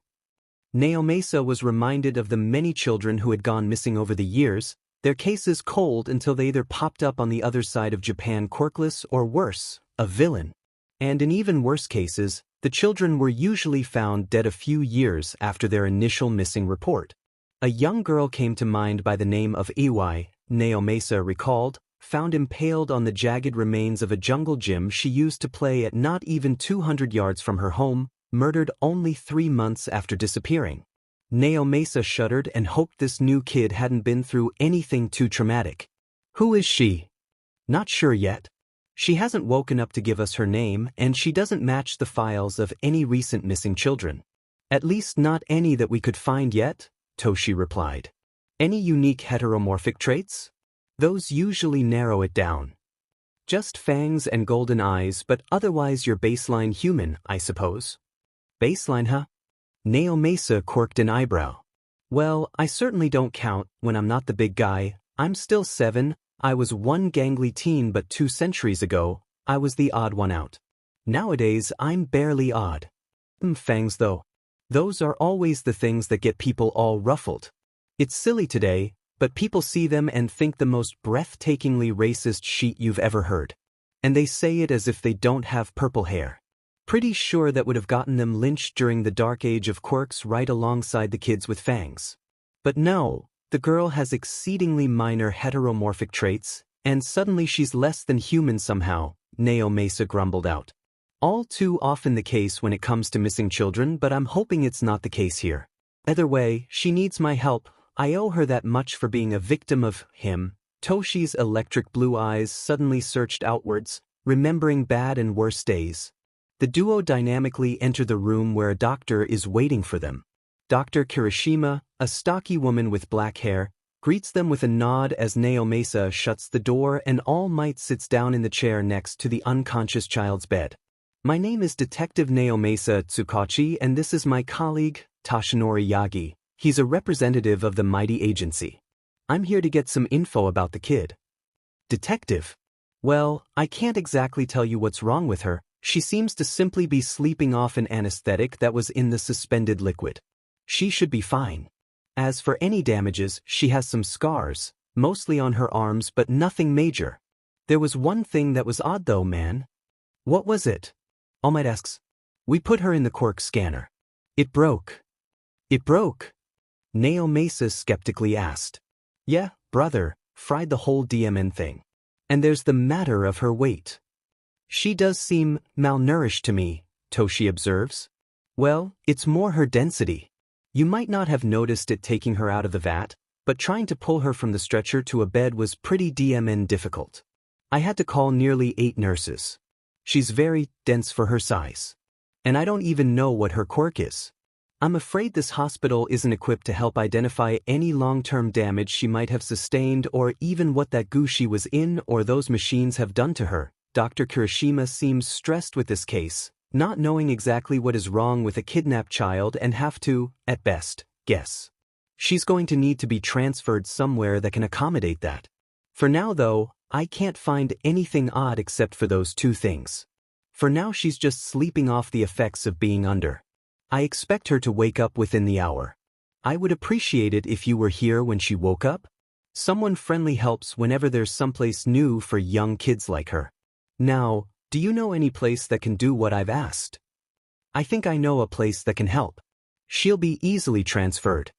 A: Naomesa was reminded of the many children who had gone missing over the years, their cases cold until they either popped up on the other side of Japan quirkless or worse, a villain. And in even worse cases, the children were usually found dead a few years after their initial missing report. A young girl came to mind by the name of Iwai, Naomesa recalled, found impaled on the jagged remains of a jungle gym she used to play at not even 200 yards from her home, murdered only 3 months after disappearing. Naomesa shuddered and hoped this new kid hadn't been through anything too traumatic. Who is she? Not sure yet. She hasn't woken up to give us her name, and she doesn't match the files of any recent missing children. At least not any that we could find yet, Toshi replied. Any unique heteromorphic traits? Those usually narrow it down. Just fangs and golden eyes, but otherwise your baseline human, I suppose. Baseline, huh? Naomesa quirked an eyebrow. Well, I certainly don't count when I'm not the big guy. I'm still 7. I was one gangly teen, but 2 centuries ago, I was the odd one out. Nowadays, I'm barely odd. Fangs though. Those are always the things that get people all ruffled. It's silly today, but people see them and think the most breathtakingly racist shit you've ever heard. And they say it as if they don't have purple hair. Pretty sure that would have gotten them lynched during the dark age of quirks right alongside the kids with fangs. But no, the girl has exceedingly minor heteromorphic traits, and suddenly she's less than human somehow, Naomesa grumbled out. All too often the case when it comes to missing children, but I'm hoping it's not the case here. Either way, she needs my help. I owe her that much for being a victim of him. Toshi's electric blue eyes suddenly searched outwards, remembering bad and worse days. The duo dynamically enter the room where a doctor is waiting for them. Dr. Kirishima, a stocky woman with black hair, greets them with a nod as Naomesa shuts the door and All Might sits down in the chair next to the unconscious child's bed. My name is Detective Naomesa Tsukachi, and this is my colleague, Toshinori Yagi. He's a representative of the mighty agency. I'm here to get some info about the kid. Detective? Well, I can't exactly tell you what's wrong with her. She seems to simply be sleeping off an anesthetic that was in the suspended liquid. She should be fine. As for any damages, she has some scars, mostly on her arms, but nothing major. There was one thing that was odd though, man. What was it? All Might asks. We put her in the quirk scanner. It broke. It broke? Naomesa skeptically asked. Yeah, brother, fried the whole DMN thing. And there's the matter of her weight. She does seem malnourished to me, Toshi observes. Well, it's more her density. You might not have noticed it taking her out of the vat, but trying to pull her from the stretcher to a bed was pretty DMN difficult. I had to call nearly 8 nurses. She's very dense for her size. And I don't even know what her quirk is. I'm afraid this hospital isn't equipped to help identify any long-term damage she might have sustained or even what that goo she was in or those machines have done to her. Dr. Kirishima seems stressed with this case, not knowing exactly what is wrong with a kidnapped child and have to, at best, guess. She's going to need to be transferred somewhere that can accommodate that. For now, though, I can't find anything odd except for those 2 things. For now she's just sleeping off the effects of being under. I expect her to wake up within the hour. I would appreciate it if you were here when she woke up. Someone friendly helps whenever there's someplace new for young kids like her. Now, do you know any place that can do what I've asked? I think I know a place that can help. She'll be easily transferred.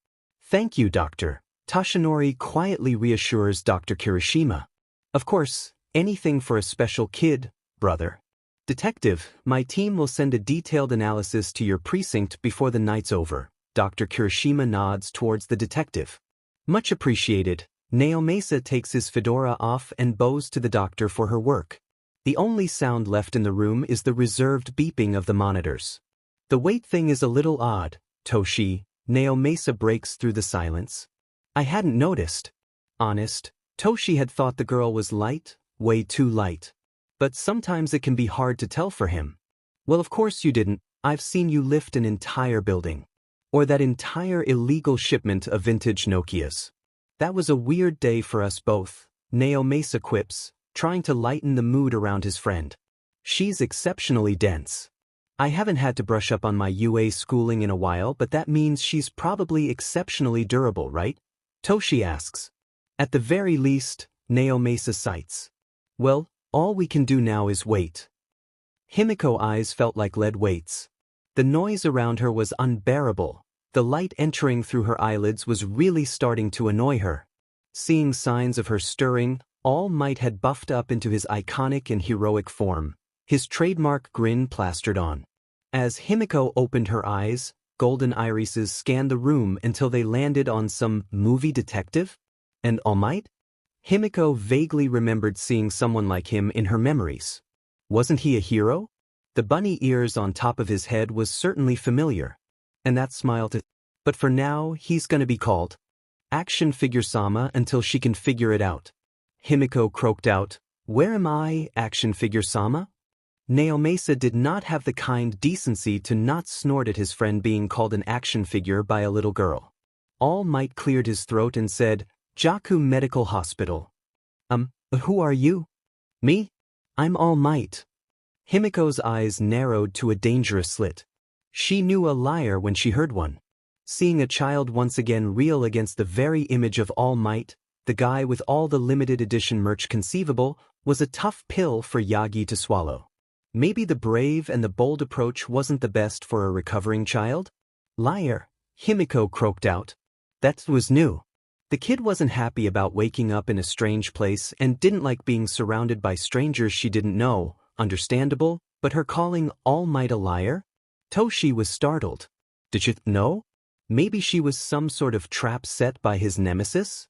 A: Thank you, Doctor. Toshinori quietly reassures Dr. Kirishima. Of course, anything for a special kid, brother. Detective, my team will send a detailed analysis to your precinct before the night's over. Dr. Kirishima nods towards the detective. Much appreciated. Naomasa takes his fedora off and bows to the doctor for her work. The only sound left in the room is the reserved beeping of the monitors. The weight thing is a little odd, Toshi. Naomasa breaks through the silence. I hadn't noticed. Honest, Toshi had thought the girl was light, way too light. But sometimes it can be hard to tell for him. Well, of course you didn't. I've seen you lift an entire building. Or that entire illegal shipment of vintage Nokias. That was a weird day for us both, Naomasa quips, trying to lighten the mood around his friend. She's exceptionally dense. I haven't had to brush up on my UA schooling in a while, but that means she's probably exceptionally durable, right? Toshi asks. At the very least, Naomasa cites. Well, all we can do now is wait. Himiko's eyes felt like lead weights. The noise around her was unbearable. The light entering through her eyelids was really starting to annoy her. Seeing signs of her stirring, All Might had buffed up into his iconic and heroic form, his trademark grin plastered on. As Himiko opened her eyes, golden irises scanned the room until they landed on some movie detective? And All Might? Himiko vaguely remembered seeing someone like him in her memories. Wasn't he a hero? The bunny ears on top of his head was certainly familiar. And that smile too. But for now, he's gonna be called Action Figure Sama until she can figure it out. Himiko croaked out, Where am I, Action Figure Sama? Naomasa did not have the kind decency to not snort at his friend being called an action figure by a little girl. All Might cleared his throat and said, Jaku Medical Hospital. Who are you? Me? I'm All Might. Himiko's eyes narrowed to a dangerous slit. She knew a liar when she heard one. Seeing a child once again reel against the very image of All Might, the guy with all the limited edition merch conceivable, was a tough pill for Yagi to swallow. Maybe the brave and the bold approach wasn't the best for a recovering child? Liar, Himiko croaked out. That was new. The kid wasn't happy about waking up in a strange place and didn't like being surrounded by strangers she didn't know, understandable, but her calling All Might a liar? Toshi was startled. Did you know? Maybe she was some sort of trap set by his nemesis?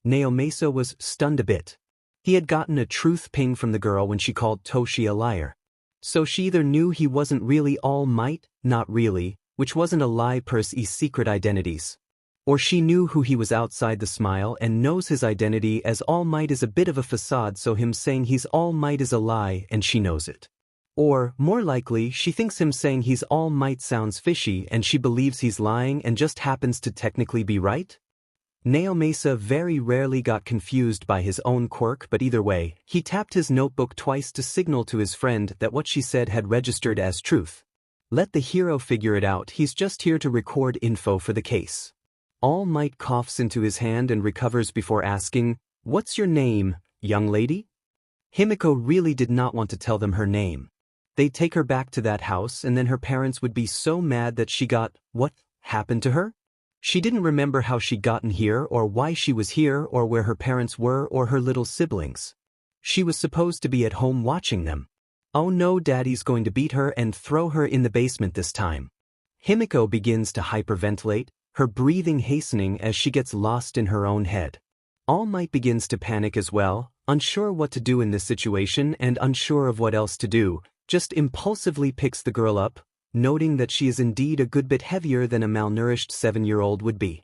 A: Naomasa was stunned a bit. He had gotten a truth ping from the girl when she called Toshi a liar. So she either knew he wasn't really All Might, not really, which wasn't a lie per his secret identities. Or she knew who he was outside the smile and knows his identity as All Might is a bit of a facade, so him saying he's All Might is a lie and she knows it. Or, more likely, she thinks him saying he's All Might sounds fishy and she believes he's lying and just happens to technically be right? Naomasa very rarely got confused by his own quirk, but either way, he tapped his notebook twice to signal to his friend that what she said had registered as truth. Let the hero figure it out, he's just here to record info for the case. All Might coughs into his hand and recovers before asking, What's your name, young lady? Himiko really did not want to tell them her name. They'd take her back to that house and then her parents would be so mad that she got, what happened to her? She didn't remember how she'd gotten here or why she was here or where her parents were or her little siblings. She was supposed to be at home watching them. Oh no, daddy's going to beat her and throw her in the basement this time. Himiko begins to hyperventilate, her breathing hastening as she gets lost in her own head. All Might begins to panic as well, unsure what to do in this situation and unsure of what else to do, just impulsively picks the girl up, noting that she is indeed a good bit heavier than a malnourished 7-year-old would be.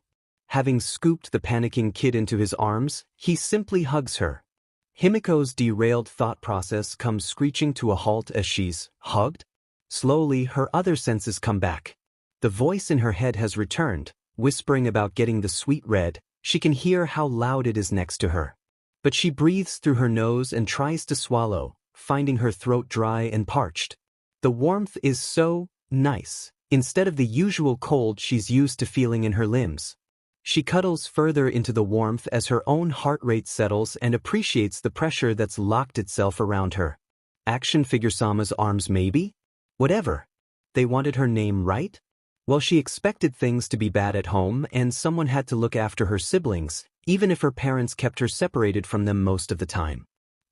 A: Having scooped the panicking kid into his arms, he simply hugs her. Himiko's derailed thought process comes screeching to a halt as she's hugged. Slowly, her other senses come back. The voice in her head has returned, whispering about getting the sweet red. She can hear how loud it is next to her. But she breathes through her nose and tries to swallow, finding her throat dry and parched. The warmth is so nice, instead of the usual cold she's used to feeling in her limbs. She cuddles further into the warmth as her own heart rate settles and appreciates the pressure that's locked itself around her. Action Figure Sama's arms maybe? Whatever. They wanted her name right? Well, she expected things to be bad at home and someone had to look after her siblings, even if her parents kept her separated from them most of the time.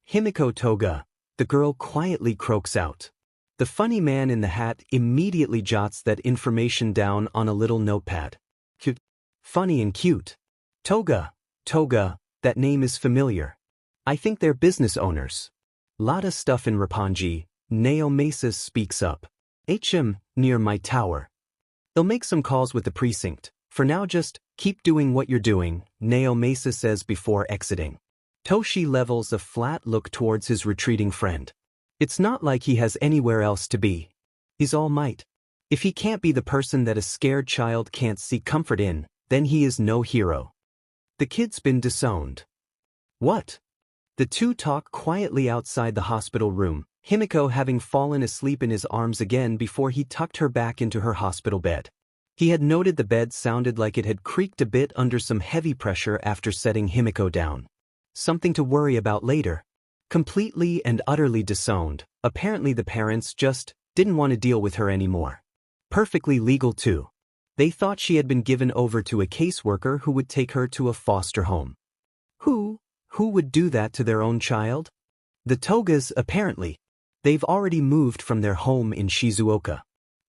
A: Himiko Toga. The girl quietly croaks out. The funny man in the hat immediately jots that information down on a little notepad. Cute. Funny and cute. Toga, that name is familiar. I think they're business owners. Lotta stuff in Roppongi. Neomesis speaks up. Near my tower. They'll make some calls with the precinct. For now just keep doing what you're doing, Neomesis says before exiting. Toshi levels a flat look towards his retreating friend. It's not like he has anywhere else to be. He's All Might. If he can't be the person that a scared child can't seek comfort in, then he is no hero. The kid's been disowned. What? The two talk quietly outside the hospital room, Himiko having fallen asleep in his arms again before he tucked her back into her hospital bed. He had noted the bed sounded like it had creaked a bit under some heavy pressure after setting Himiko down. Something to worry about later. Completely and utterly disowned, apparently the parents just didn't want to deal with her anymore. Perfectly legal too. They thought she had been given over to a caseworker who would take her to a foster home. Who would do that to their own child? The Togas, apparently. They've already moved from their home in Shizuoka.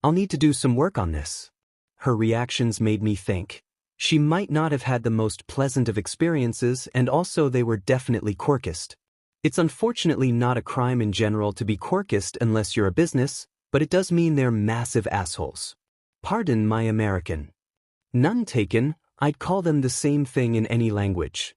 A: I'll need to do some work on this. Her reactions made me think. She might not have had the most pleasant of experiences, and also they were definitely quirkist. It's unfortunately not a crime in general to be quirkist unless you're a business, but it does mean they're massive assholes. Pardon my American. None taken, I'd call them the same thing in any language.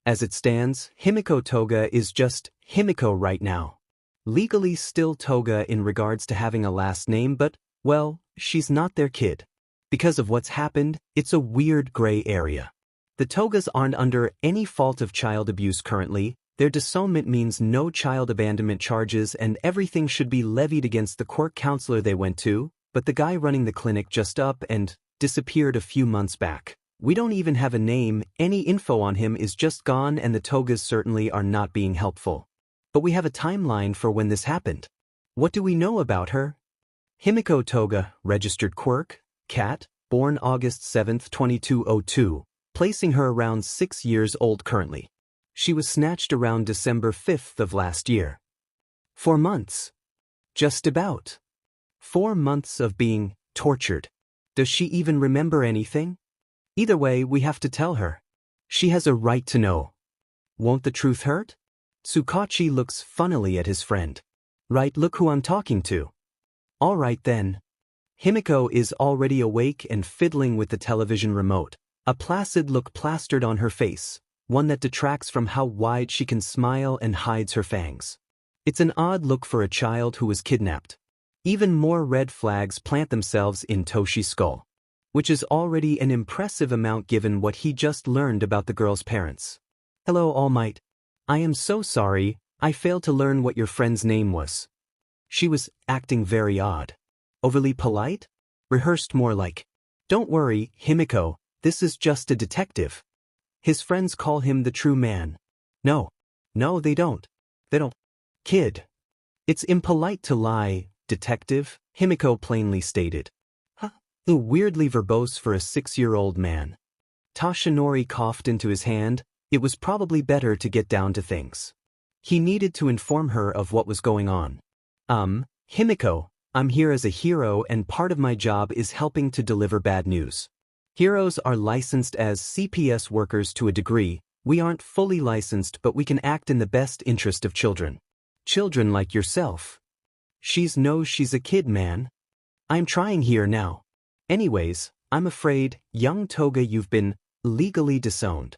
A: As it stands, Himiko Toga is just Himiko right now. Legally still Toga in regards to having a last name, but, well, she's not their kid. Because of what's happened, it's a weird gray area. The Togas aren't under any fault of child abuse currently. Their disownment means no child abandonment charges and everything should be levied against the court counselor they went to, but the guy running the clinic just up and disappeared a few months back. We don't even have a name, any info on him is just gone, and the Togas certainly are not being helpful. But we have a timeline for when this happened. What do we know about her? Himiko Toga, registered quirk, cat, born August 7, 2202, placing her around 6 years old currently. She was snatched around December 5th of last year. 4 months. Just about. 4 months of being tortured. Does she even remember anything? Either way, we have to tell her. She has a right to know. Won't the truth hurt? Tsukachi looks funnily at his friend. Right, look who I'm talking to. All right then. Himiko is already awake and fiddling with the television remote, a placid look plastered on her face, one that detracts from how wide she can smile and hides her fangs. It's an odd look for a child who was kidnapped. Even more red flags plant themselves in Toshi's skull, which is already an impressive amount given what he just learned about the girl's parents. Hello, All Might. I am so sorry, I failed to learn what your friend's name was. She was acting very odd. Overly polite? Rehearsed more like. Don't worry, Himiko, this is just a detective. His friends call him the true man. No, they don't. They don't. Kid. It's impolite to lie, detective, Himiko plainly stated. Huh? Weirdly verbose for a 6-year-old man. Toshinori coughed into his hand. It was probably better to get down to things. He needed to inform her of what was going on. Himiko, I'm here as a hero and part of my job is helping to deliver bad news. Heroes are licensed as CPS workers to a degree. We aren't fully licensed, but we can act in the best interest of children. Children like yourself. She's a kid, man. I'm trying here now. Anyways, I'm afraid, young Toga, you've been legally disowned.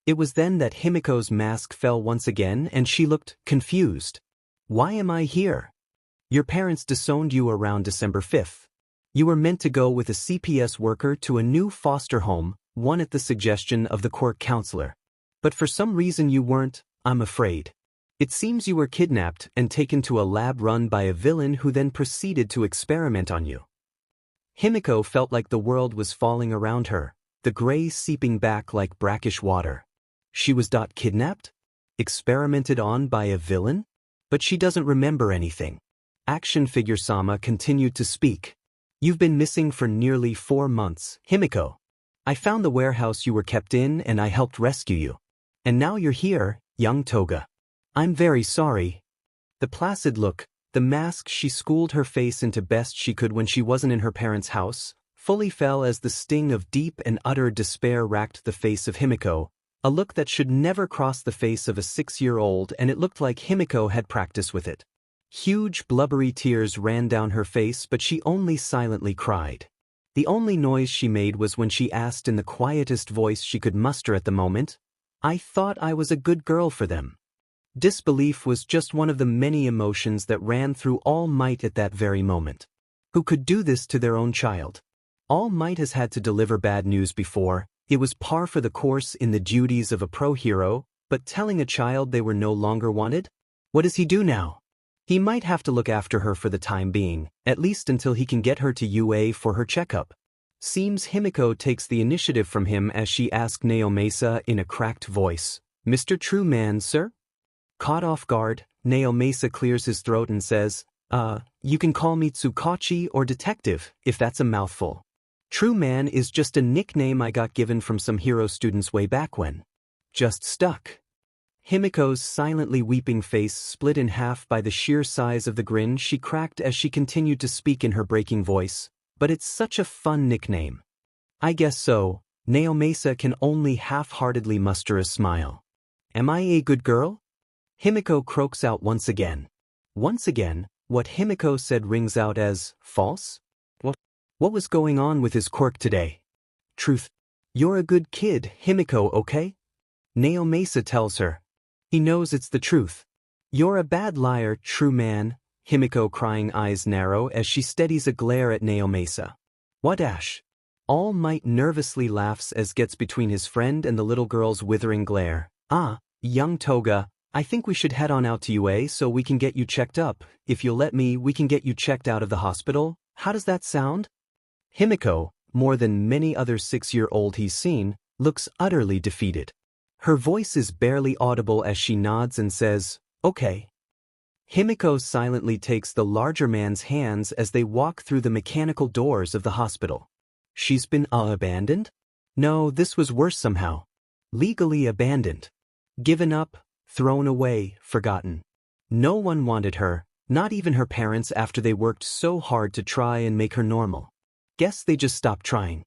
A: It was then that Himiko's mask fell once again and she looked confused. Why am I here? Your parents disowned you around December 5th. You were meant to go with a CPS worker to a new foster home, one at the suggestion of the court counselor. But for some reason you weren't, I'm afraid. It seems you were kidnapped and taken to a lab run by a villain who then proceeded to experiment on you. Himiko felt like the world was falling around her, the gray seeping back like brackish water. She was kidnapped? Experimented on by a villain? But she doesn't remember anything. Action figure Sama continued to speak. You've been missing for nearly 4 months, Himiko. I found the warehouse you were kept in and I helped rescue you. And now you're here, young Toga. I'm very sorry. The placid look, the mask she schooled her face into best she could when she wasn't in her parents' house, fully fell as the sting of deep and utter despair racked the face of Himiko, a look that should never cross the face of a 6-year-old, and it looked like Himiko had practice with it. Huge blubbery tears ran down her face, but she only silently cried. The only noise she made was when she asked in the quietest voice she could muster at the moment, "I thought I was a good girl for them." Disbelief was just one of the many emotions that ran through All Might at that very moment. Who could do this to their own child? All Might has had to deliver bad news before. It was par for the course in the duties of a pro-hero, but telling a child they were no longer wanted? What does he do now? He might have to look after her for the time being, at least until he can get her to UA for her checkup. Seems Himiko takes the initiative from him as she asks Naomasa in a cracked voice, "Mr. True Man, sir?" Caught off guard, Naomasa clears his throat and says, You can call me Tsukachi or Detective, if that's a mouthful. True Man is just a nickname I got given from some hero students way back when. Just stuck." Himiko's silently weeping face split in half by the sheer size of the grin she cracked as she continued to speak in her breaking voice, "But it's such a fun nickname." "I guess so." Naomasa can only half-heartedly muster a smile. "Am I a good girl?" Himiko croaks out once again. Once again, what Himiko said rings out as false? What was going on with his quirk today? Truth. "You're a good kid, Himiko, okay?" Naomasa tells her. He knows it's the truth. "You're a bad liar, True Man." Himiko crying eyes narrow as she steadies a glare at Naomasa. "What Ash?" All Might nervously laughs as gets between his friend and the little girl's withering glare. Young Toga, I think we should head on out to UA so we can get you checked up. If you'll let me, we can get you checked out of the hospital. How does that sound?" Himiko, more than many other 6-year-old he's seen, looks utterly defeated. Her voice is barely audible as she nods and says, "Okay." Himiko silently takes the larger man's hands as they walk through the mechanical doors of the hospital. She's been abandoned? No, this was worse somehow. Legally abandoned. Given up, thrown away, forgotten. No one wanted her, not even her parents after they worked so hard to try and make her normal. Guess they just stopped trying.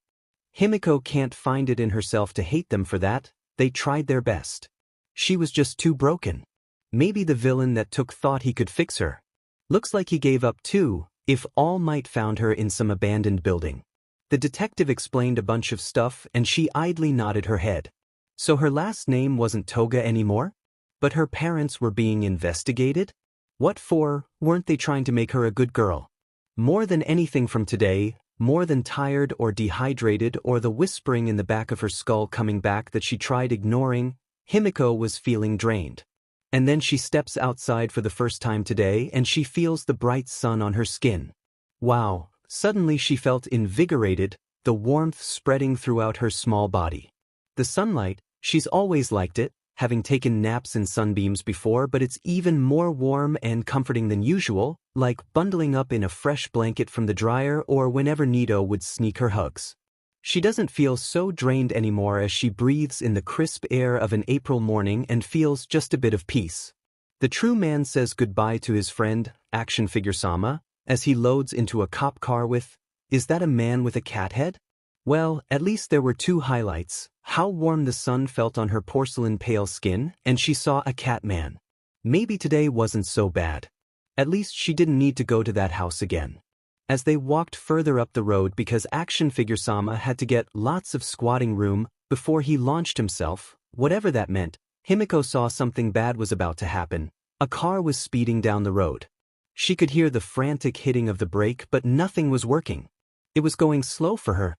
A: Himiko can't find it in herself to hate them for that. They tried their best. She was just too broken. Maybe the villain that took thought he could fix her. Looks like he gave up too, if All Might found her in some abandoned building. The detective explained a bunch of stuff and she idly nodded her head. So her last name wasn't Toga anymore? But her parents were being investigated? What for? Weren't they trying to make her a good girl? More than anything from today, more than tired or dehydrated or the whispering in the back of her skull coming back that she tried ignoring, Himiko was feeling drained. And then she steps outside for the first time today and she feels the bright sun on her skin. Wow, suddenly she felt invigorated, the warmth spreading throughout her small body. The sunlight, she's always liked it, having taken naps in sunbeams before, but it's even more warm and comforting than usual, like bundling up in a fresh blanket from the dryer or whenever Nito would sneak her hugs. She doesn't feel so drained anymore as she breathes in the crisp air of an April morning and feels just a bit of peace. The True Man says goodbye to his friend, Action Figure Sama, as he loads into a cop car with, "Is that a man with a cat head?" Well, at least there were two highlights, how warm the sun felt on her porcelain pale skin, and she saw a cat man. Maybe today wasn't so bad. At least she didn't need to go to that house again. As they walked further up the road because Action Figure Sama had to get lots of squatting room before he launched himself, whatever that meant, Himiko saw something bad was about to happen. A car was speeding down the road. She could hear the frantic hitting of the brake, but nothing was working. It was going slow for her.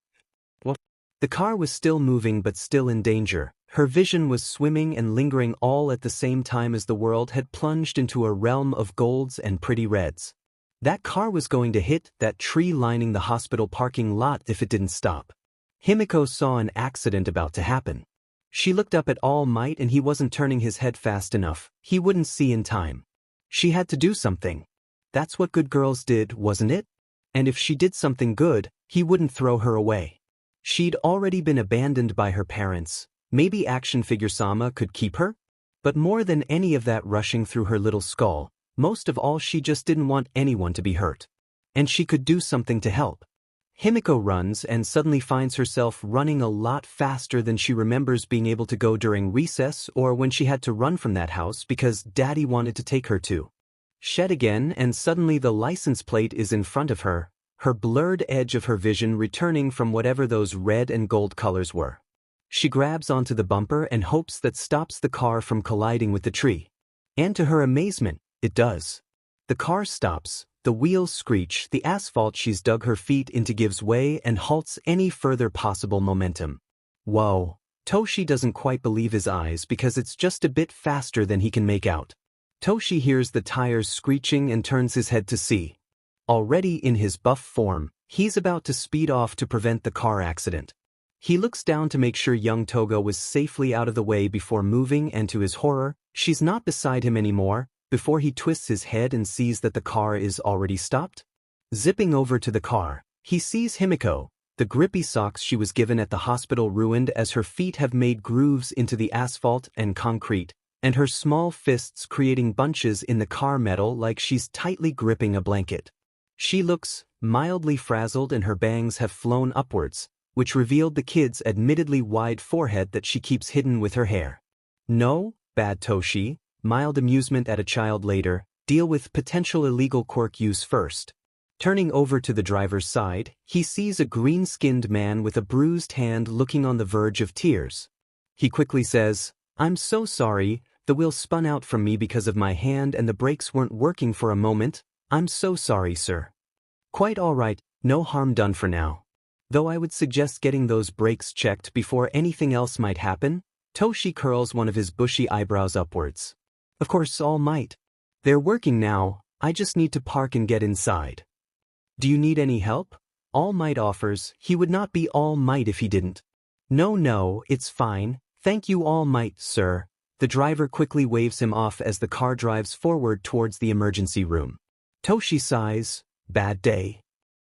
A: The car was still moving but still in danger. Her vision was swimming and lingering all at the same time as the world had plunged into a realm of golds and pretty reds. That car was going to hit that tree lining the hospital parking lot if it didn't stop. Himiko saw an accident about to happen. She looked up at All Might and he wasn't turning his head fast enough. He wouldn't see in time. She had to do something. That's what good girls did, wasn't it? And if she did something good, he wouldn't throw her away. She'd already been abandoned by her parents. Maybe Action Figure Sama could keep her? But more than any of that rushing through her little skull, Most of all, she just didn't want anyone to be hurt. And she could do something to help. Himiko runs and suddenly finds herself running a lot faster than she remembers being able to go during recess or when she had to run from that house because Daddy wanted to take her to. Shed again, and suddenly the license plate is in front of her, her blurred edge of her vision returning from whatever those red and gold colors were. She grabs onto the bumper and hopes that stops the car from colliding with the tree. And to her amazement, it does. The car stops. The wheels screech, the asphalt she's dug her feet into gives way and halts any further possible momentum. Whoa. Toshi doesn't quite believe his eyes because it's just a bit faster than he can make out. Toshi hears the tires screeching and turns his head to see. Already in his buff form, he's about to speed off to prevent the car accident. He looks down to make sure young Toga was safely out of the way before moving, and to his horror, she's not beside him anymore. Before he twists his head and sees that the car is already stopped. Zipping over to the car, he sees Himiko, the grippy socks she was given at the hospital ruined as her feet have made grooves into the asphalt and concrete, and her small fists creating bunches in the car metal like she's tightly gripping a blanket. She looks mildly frazzled and her bangs have flown upwards, which revealed the kid's admittedly wide forehead that she keeps hidden with her hair. No, bad Toshi. Mild amusement at a child later, deal with potential illegal quirk use first. Turning over to the driver's side, he sees a green-skinned man with a bruised hand looking on the verge of tears. He quickly says, "I'm so sorry, the wheel spun out from me because of my hand and the brakes weren't working for a moment. I'm so sorry, sir." "Quite all right, no harm done for now. Though I would suggest getting those brakes checked before anything else might happen." Toshi curls one of his bushy eyebrows upwards. "Of course, All Might. They're working now, I just need to park and get inside." "Do you need any help?" All Might offers. He would not be All Might if he didn't. No, it's fine, thank you All Might, sir." The driver quickly waves him off as the car drives forward towards the emergency room. Toshi sighs, "Bad day."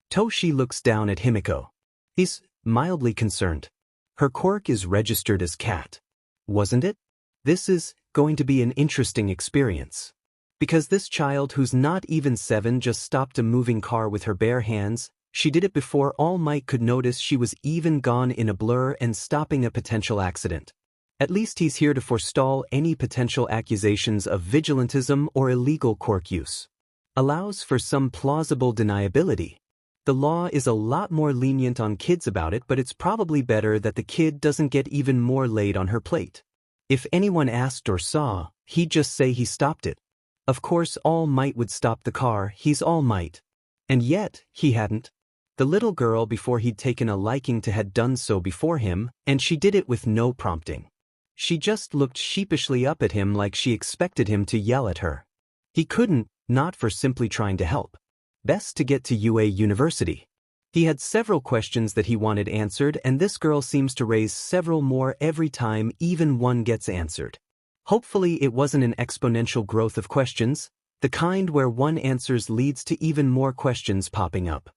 A: Toshi looks down at Himiko. He's mildly concerned. Her quirk is registered as cat. Wasn't it? This is going to be an interesting experience. Because this child who's not even 7 just stopped a moving car with her bare hands. She did it before All Might could notice she was even gone in a blur and stopping a potential accident. At least he's here to forestall any potential accusations of vigilantism or illegal quirk use. Allows for some plausible deniability. The law is a lot more lenient on kids about it, but it's probably better that the kid doesn't get even more laid on her plate. If anyone asked or saw, he'd just say he stopped it. Of course All Might would stop the car, he's All Might. And yet, he hadn't. The little girl before he'd taken a liking to had done so before him, and she did it with no prompting. She just looked sheepishly up at him like she expected him to yell at her. He couldn't, not for simply trying to help. Best to get to UA University. He had several questions that he wanted answered, and this girl seems to raise several more every time even one gets answered. Hopefully it wasn't an exponential growth of questions, the kind where one answers leads to even more questions popping up.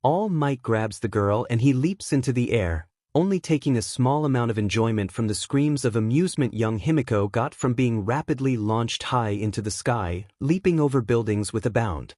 A: All Might grabs the girl and he leaps into the air, only taking a small amount of enjoyment from the screams of amusement young Himiko got from being rapidly launched high into the sky, leaping over buildings with a bound.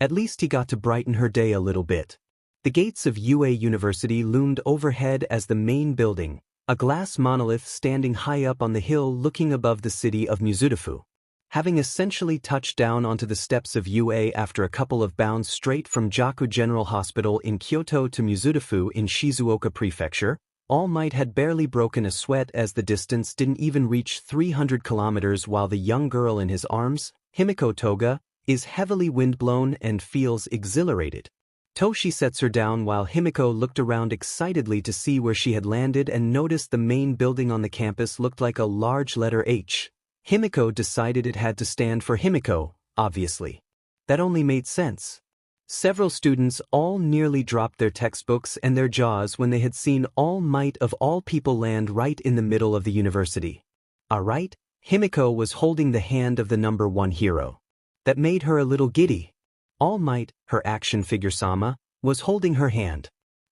A: At least he got to brighten her day a little bit. The gates of UA University loomed overhead as the main building, a glass monolith standing high up on the hill looking above the city of Mizudafu. Having essentially touched down onto the steps of UA after a couple of bounds straight from Jaku General Hospital in Kyoto to Mizudafu in Shizuoka Prefecture, All Might had barely broken a sweat as the distance didn't even reach 300 kilometers while the young girl in his arms, Himiko Toga, is heavily windblown and feels exhilarated. Toshi sets her down while Himiko looked around excitedly to see where she had landed and noticed the main building on the campus looked like a large letter H. Himiko decided it had to stand for Himiko, obviously. That only made sense. Several students all nearly dropped their textbooks and their jaws when they had seen All Might of all people land right in the middle of the university. Alright, Himiko was holding the hand of the number 1 hero. That made her a little giddy. All Might, her action figure Sama, was holding her hand.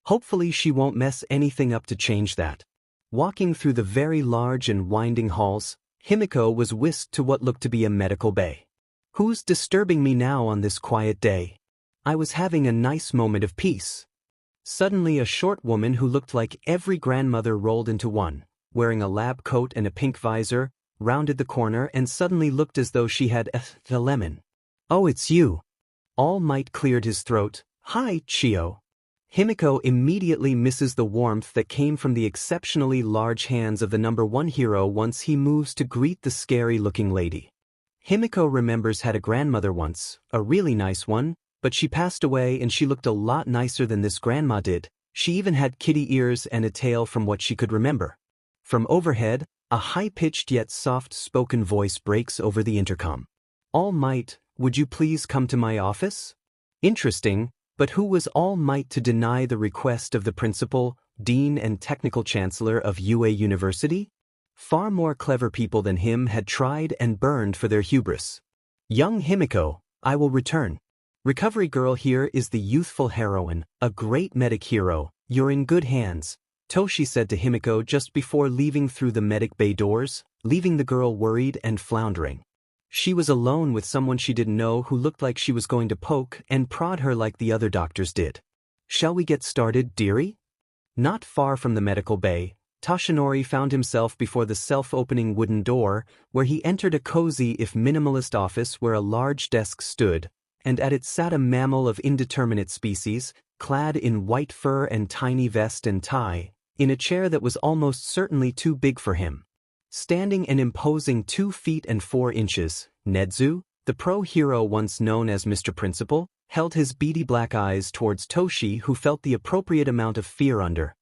A: Hopefully she won't mess anything up to change that. Walking through the very large and winding halls, Himiko was whisked to what looked to be a medical bay. Who's disturbing me now on this quiet day? I was having a nice moment of peace. Suddenly a short woman who looked like every grandmother rolled into one, wearing a lab coat and a pink visor, rounded the corner and suddenly looked as though she had the lemon. "Oh, it's you." All Might cleared his throat. "Hi, Chio." Himiko immediately misses the warmth that came from the exceptionally large hands of the #1 hero once he moves to greet the scary-looking lady. Himiko remembers had a grandmother once, a really nice one, but she passed away and she looked a lot nicer than this grandma did. She even had kitty ears and a tail from what she could remember. From overhead, a high-pitched yet soft-spoken voice breaks over the intercom. "All Might, would you please come to my office?" Interesting, but who was All Might to deny the request of the principal, dean and technical chancellor of UA University? Far more clever people than him had tried and burned for their hubris. "Young Himiko, I will return. Recovery Girl here is the youthful heroine, a great medic hero. You're in good hands," Toshi said to Himiko just before leaving through the medic bay doors, leaving the girl worried and floundering. She was alone with someone she didn't know who looked like she was going to poke and prod her like the other doctors did. "Shall we get started, dearie?" Not far from the medical bay, Toshinori found himself before the self-opening wooden door, where he entered a cozy if minimalist office where a large desk stood, and at it sat a mammal of indeterminate species, clad in white fur and tiny vest and tie, in a chair that was almost certainly too big for him. Standing an imposing 2 feet and 4 inches, Nedzu, the pro-hero once known as Mr. Principal, held his beady black eyes towards Toshi, who felt the appropriate amount of fear under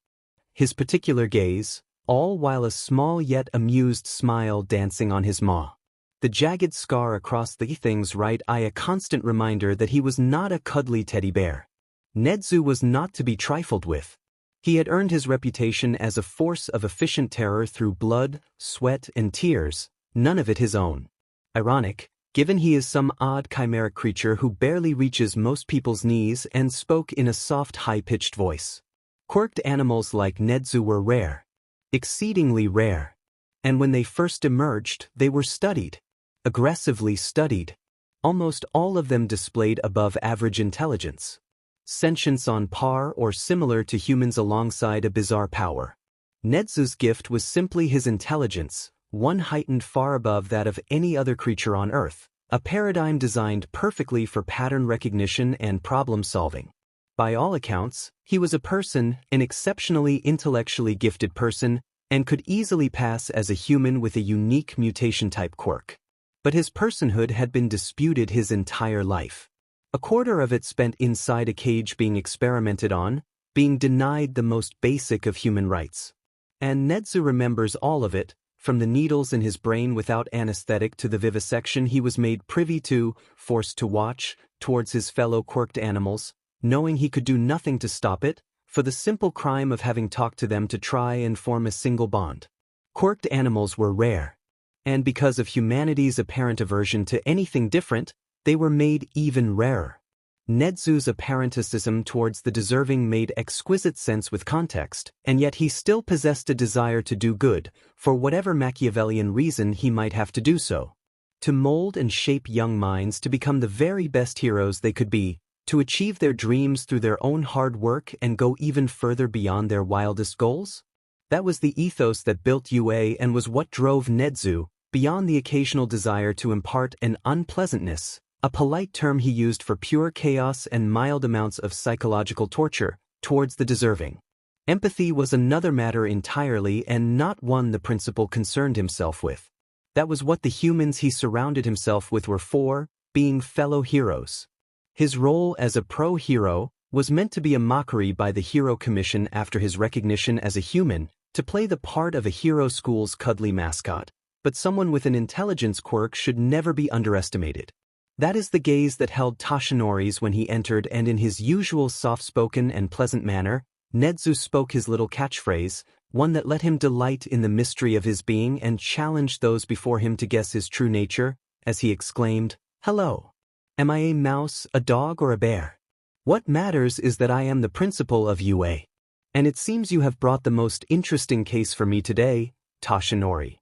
A: his particular gaze, all while a small yet amused smile dancing on his maw. The jagged scar across the thing's right eye a constant reminder that he was not a cuddly teddy bear. Nedzu was not to be trifled with. He had earned his reputation as a force of efficient terror through blood, sweat, and tears, none of it his own. Ironic, given he is some odd chimeric creature who barely reaches most people's knees and spoke in a soft high-pitched voice. Quirked animals like Nedzu were rare. Exceedingly rare. And when they first emerged, they were studied. Aggressively studied. Almost all of them displayed above-average intelligence. Sentience on par or similar to humans alongside a bizarre power. Nedzu's gift was simply his intelligence, one heightened far above that of any other creature on Earth, a paradigm designed perfectly for pattern recognition and problem-solving. By all accounts, he was a person, an exceptionally intellectually gifted person, and could easily pass as a human with a unique mutation-type quirk. But his personhood had been disputed his entire life. A quarter of it spent inside a cage being experimented on, being denied the most basic of human rights. And Nedzu remembers all of it, from the needles in his brain without anesthetic to the vivisection he was made privy to, forced to watch, towards his fellow quirked animals, knowing he could do nothing to stop it, for the simple crime of having talked to them to try and form a single bond. Quirked animals were rare. And because of humanity's apparent aversion to anything different, they were made even rarer. Nedzu's apparentism towards the deserving made exquisite sense with context, and yet he still possessed a desire to do good, for whatever Machiavellian reason he might have to do so. To mold and shape young minds to become the very best heroes they could be, to achieve their dreams through their own hard work and go even further beyond their wildest goals? That was the ethos that built UA and was what drove Nedzu, beyond the occasional desire to impart an unpleasantness, a polite term he used for pure chaos and mild amounts of psychological torture, towards the deserving. Empathy was another matter entirely and not one the principal concerned himself with. That was what the humans he surrounded himself with were for, being fellow heroes. His role as a pro-hero was meant to be a mockery by the Hero Commission after his recognition as a human, to play the part of a hero school's cuddly mascot, but someone with an intelligence quirk should never be underestimated. That is the gaze that held Toshinori's when he entered, and in his usual soft-spoken and pleasant manner, Nedzu spoke his little catchphrase, one that let him delight in the mystery of his being and challenged those before him to guess his true nature, as he exclaimed, "Hello. Am I a mouse, a dog, or a bear? What matters is that I am the principal of UA. And it seems you have brought the most interesting case for me today, Toshinori."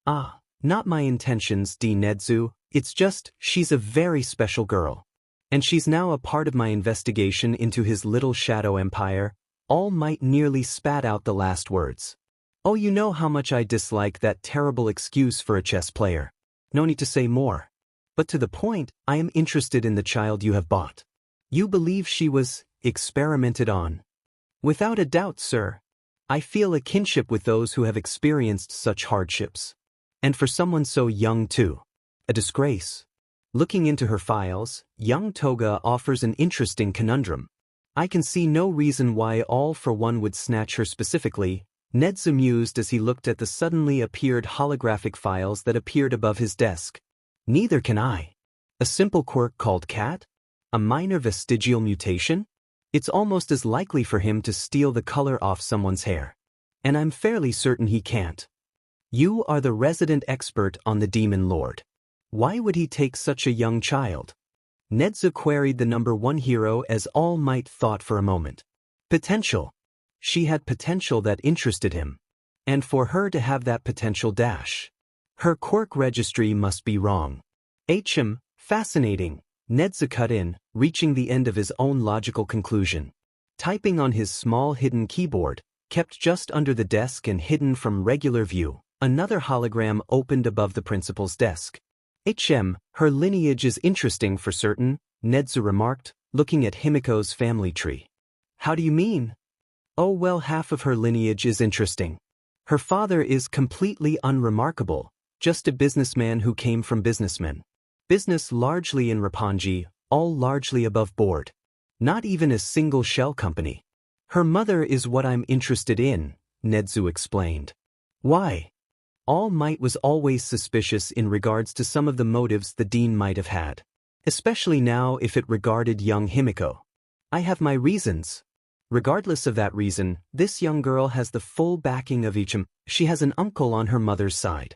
A: "Ah, Not my intentions, Nezu, it's just, she's a very special girl. And she's now a part of my investigation into his little shadow empire. All Might nearly spat out the last words. Oh, you know how much I dislike that terrible excuse for a chess player. No need to say more. But to the point, I am interested in the child you have bought. You believe she was experimented on? Without a doubt, sir. I feel a kinship with those who have experienced such hardships. And for someone so young too. A disgrace. Looking into her files, young Toga offers an interesting conundrum. I can see no reason why All for One would snatch her specifically. Ned's mused as he looked at the suddenly appeared holographic files that appeared above his desk. Neither can I. A simple quirk called Cat? A minor vestigial mutation? It's almost as likely for him to steal the color off someone's hair. And I'm fairly certain he can't. You are the resident expert on the Demon Lord. Why would he take such a young child? Nedza queried the number one hero as All Might thought for a moment. Potential. She had potential that interested him. And for her to have that potential dash. Her quirk registry must be wrong. Fascinating. Nedza cut in, reaching the end of his own logical conclusion. Typing on his small hidden keyboard, kept just under the desk and hidden from regular view, another hologram opened above the principal's desk. Her lineage is interesting for certain, Nedza remarked, looking at Himiko's family tree. How do you mean? Oh well, half of her lineage is interesting. Her father is completely unremarkable, just a businessman who came from businessmen. Business largely in Roppongi, all largely above board. Not even a single shell company. Her mother is what I'm interested in, Nedzu explained. Why? All Might was always suspicious in regards to some of the motives the dean might have had. Especially now if it regarded young Himiko. I have my reasons. Regardless of that reason, this young girl has the full backing of Ichem. She has an uncle on her mother's side.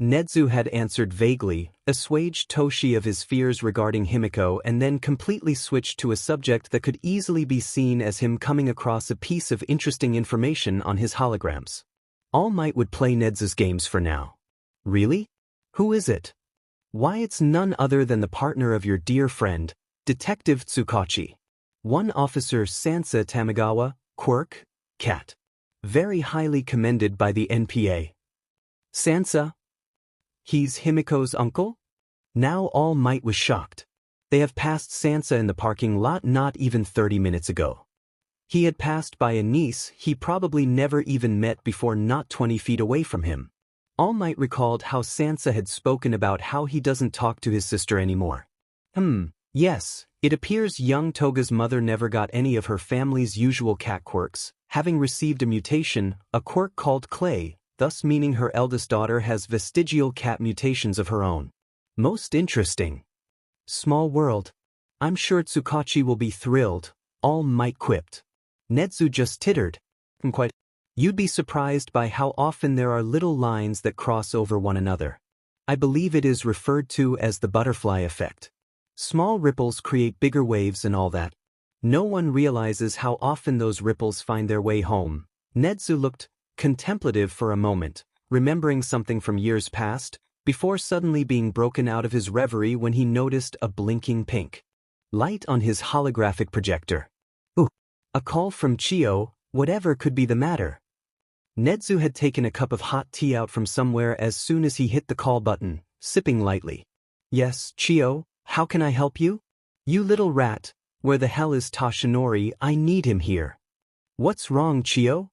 A: Nedzu had answered vaguely, assuaged Toshi of his fears regarding Himiko and then completely switched to a subject that could easily be seen as him coming across a piece of interesting information on his holograms. All Might would play Nedzu's games for now. Really? Who is it? Why, it's none other than the partner of your dear friend, Detective Tsukachi. One officer Sansa Tamagawa, quirk, Cat. Very highly commended by the NPA. Sansa? He's Himiko's uncle? Now All Might was shocked. They have passed Sansa in the parking lot not even 30 minutes ago. He had passed by a niece he probably never even met before not 20 feet away from him. All Might recalled how Sansa had spoken about how he doesn't talk to his sister anymore. Yes, it appears young Toga's mother never got any of her family's usual cat quirks, having received a mutation, a quirk called Clay, thus meaning her eldest daughter has vestigial cat mutations of her own. Most interesting. Small world. I'm sure Tsukachi will be thrilled, All Might quipped. Nedzu just tittered. Quite. You'd be surprised by how often there are little lines that cross over one another. I believe it is referred to as the butterfly effect. Small ripples create bigger waves and all that. No one realizes how often those ripples find their way home. Nedzu looked contemplative for a moment, remembering something from years past, before suddenly being broken out of his reverie when he noticed a blinking pink light on his holographic projector. Ooh! A call from Chio, whatever could be the matter. Nedzu had taken a cup of hot tea out from somewhere as soon as he hit the call button, sipping lightly. Yes, Chio, how can I help you? You little rat, where the hell is Toshinori? I need him here. What's wrong, Chio?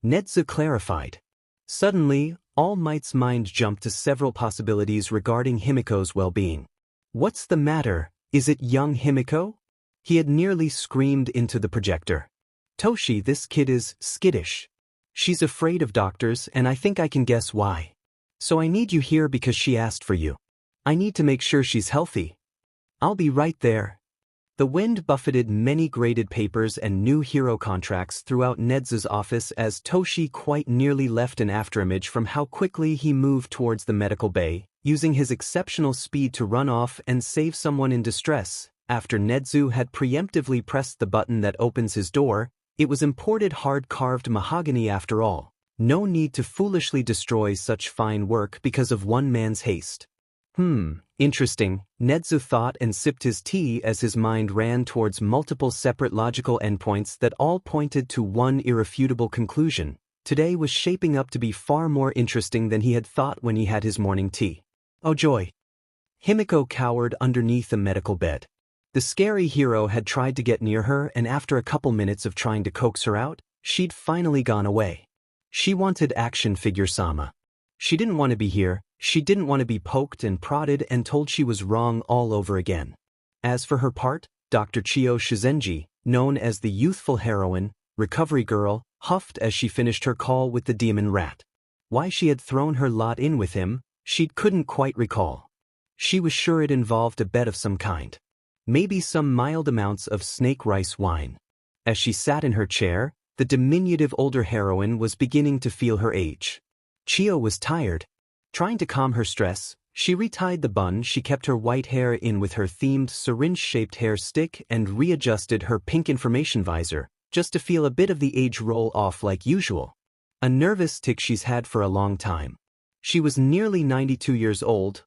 A: Nedzu clarified. Suddenly, All Might's mind jumped to several possibilities regarding Himiko's well-being. What's the matter? Is it young Himiko? He had nearly screamed into the projector. Toshi, this kid is skittish. She's afraid of doctors and I think I can guess why. So I need you here because she asked for you. I need to make sure she's healthy. I'll be right there. The wind buffeted many graded papers and new hero contracts throughout Nedzu's office as Toshi quite nearly left an afterimage from how quickly he moved towards the medical bay, using his exceptional speed to run off and save someone in distress. After Nedzu had preemptively pressed the button that opens his door, it was imported hard-carved mahogany after all. No need to foolishly destroy such fine work because of one man's haste. Interesting, Netsu thought and sipped his tea as his mind ran towards multiple separate logical endpoints that all pointed to one irrefutable conclusion. Today was shaping up to be far more interesting than he had thought when he had his morning tea. Oh joy! Himiko cowered underneath the medical bed. The scary hero had tried to get near her, and after a couple minutes of trying to coax her out, she'd finally gone away. She wanted action figure-sama. She didn't want to be here. She didn't want to be poked and prodded and told she was wrong all over again. As for her part, Dr. Chio Shizenji, known as the youthful heroine, recovery girl, huffed as she finished her call with the demon rat. Why she had thrown her lot in with him, she couldn't quite recall. She was sure it involved a bet of some kind. Maybe some mild amounts of snake rice wine. As she sat in her chair, the diminutive older heroine was beginning to feel her age. Chio was tired. Trying to calm her stress, she retied the bun she kept her white hair in with her themed syringe-shaped hair stick and readjusted her pink information visor, just to feel a bit of the age roll off like usual. A nervous tic she's had for a long time. She was nearly 92 years old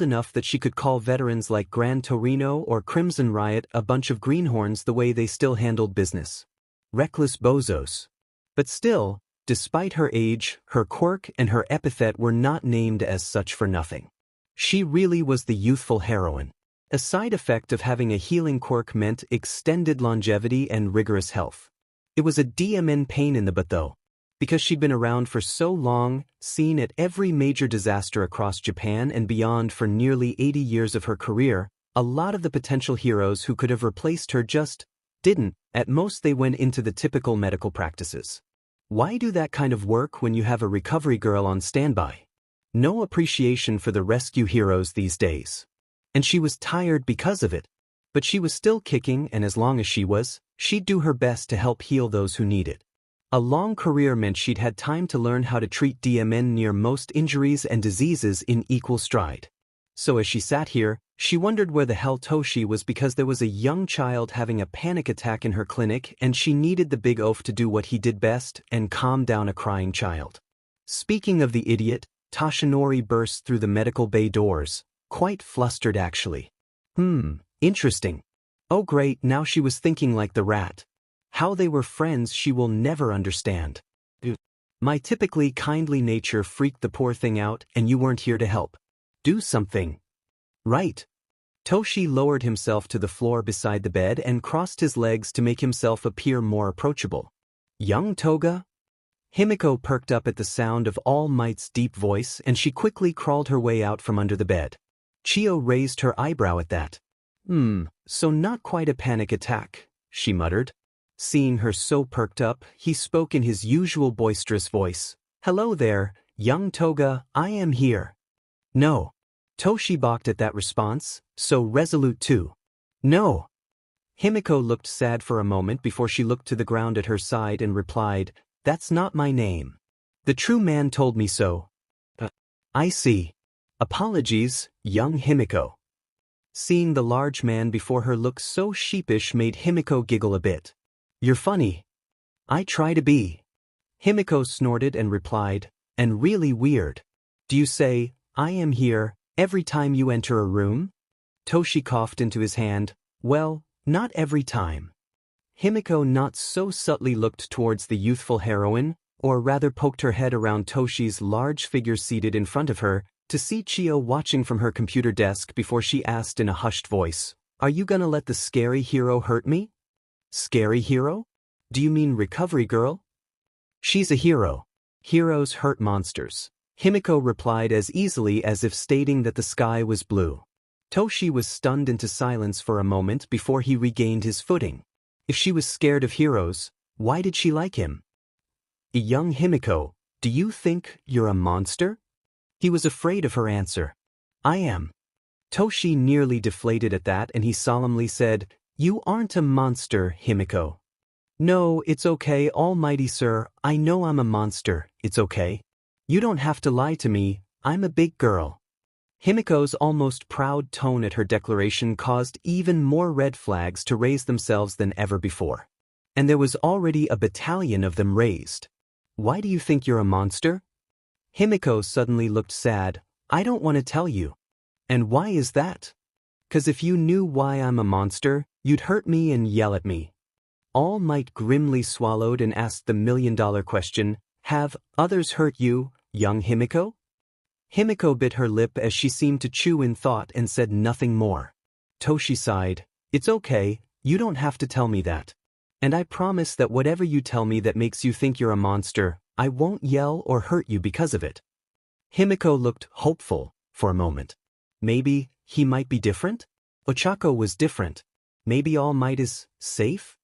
A: enough that she could call veterans like Gran Torino or Crimson Riot a bunch of greenhorns the way they still handled business. Reckless bozos. But still, despite her age, her quirk and her epithet were not named as such for nothing. She really was the youthful heroine. A side effect of having a healing quirk meant extended longevity and rigorous health. It was a DMN pain in the butt though. Because she'd been around for so long, seen at every major disaster across Japan and beyond for nearly 80 years of her career, a lot of the potential heroes who could have replaced her just didn't. At most they went into the typical medical practices. Why do that kind of work when you have a recovery girl on standby? No appreciation for the rescue heroes these days. And she was tired because of it. But she was still kicking, and as long as she was, she'd do her best to help heal those who need it. A long career meant she'd had time to learn how to treat DMN near most injuries and diseases in equal stride. So as she sat here, she wondered where the hell Toshi was because there was a young child having a panic attack in her clinic and she needed the big oaf to do what he did best and calm down a crying child. Speaking of the idiot, Toshinori burst through the medical bay doors, quite flustered actually. Interesting. Oh great, now she was thinking like the rat. How they were friends she will never understand. My typically kindly nature freaked the poor thing out and you weren't here to help. Do something. Right. Toshi lowered himself to the floor beside the bed and crossed his legs to make himself appear more approachable. Young Toga? Himiko perked up at the sound of All Might's deep voice and she quickly crawled her way out from under the bed. Chio raised her eyebrow at that. So not quite a panic attack, she muttered. Seeing her so perked up, he spoke in his usual boisterous voice. Hello there, young Toga, I am here. No. Toshi balked at that response, so resolute too. No. Himiko looked sad for a moment before she looked to the ground at her side and replied, That's not my name. The true man told me so. I see. Apologies, young Himiko. Seeing the large man before her look so sheepish made Himiko giggle a bit. You're funny. I try to be. Himiko snorted and replied, and really weird. Do you say, I am here, every time you enter a room? Toshi coughed into his hand. Well, not every time. Himiko not so subtly looked towards the youthful heroine, or rather poked her head around Toshi's large figure seated in front of her, to see Chio watching from her computer desk before she asked in a hushed voice, Are you gonna let the scary hero hurt me? Scary hero? Do you mean recovery girl? She's a hero. Heroes hurt monsters. Himiko replied as easily as if stating that the sky was blue. Toshi was stunned into silence for a moment before he regained his footing. If she was scared of heroes, why did she like him? Young Himiko, do you think you're a monster? He was afraid of her answer. I am. Toshi nearly deflated at that and he solemnly said, You aren't a monster, Himiko. No, it's okay, almighty sir, I know I'm a monster, it's okay. You don't have to lie to me, I'm a big girl. Himiko's almost proud tone at her declaration caused even more red flags to raise themselves than ever before. And there was already a battalion of them raised. Why do you think you're a monster? Himiko suddenly looked sad. I don't want to tell you. And why is that? 'Cause if you knew why I'm a monster, you'd hurt me and yell at me. All Might grimly swallowed and asked the million-dollar question, have others hurt you, young Himiko? Himiko bit her lip as she seemed to chew in thought and said nothing more. Toshi sighed. It's okay, you don't have to tell me that. And I promise that whatever you tell me that makes you think you're a monster, I won't yell or hurt you because of it. Himiko looked hopeful for a moment. Maybe he might be different? Ochako was different. Maybe All Might is safe?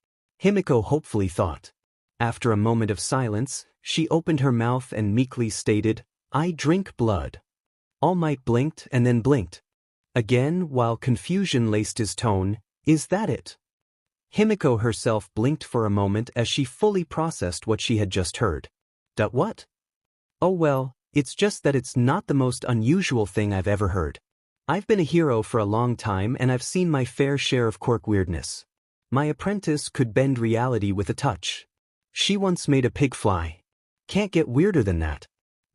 A: Himiko hopefully thought. After a moment of silence, she opened her mouth and meekly stated, I drink blood. All Might blinked and then blinked. Again, while confusion laced his tone, is that it? Himiko herself blinked for a moment as she fully processed what she had just heard. What? Oh well, it's just that it's not the most unusual thing I've ever heard. I've been a hero for a long time and I've seen my fair share of quirk weirdness. My apprentice could bend reality with a touch. She once made a pig fly. Can't get weirder than that.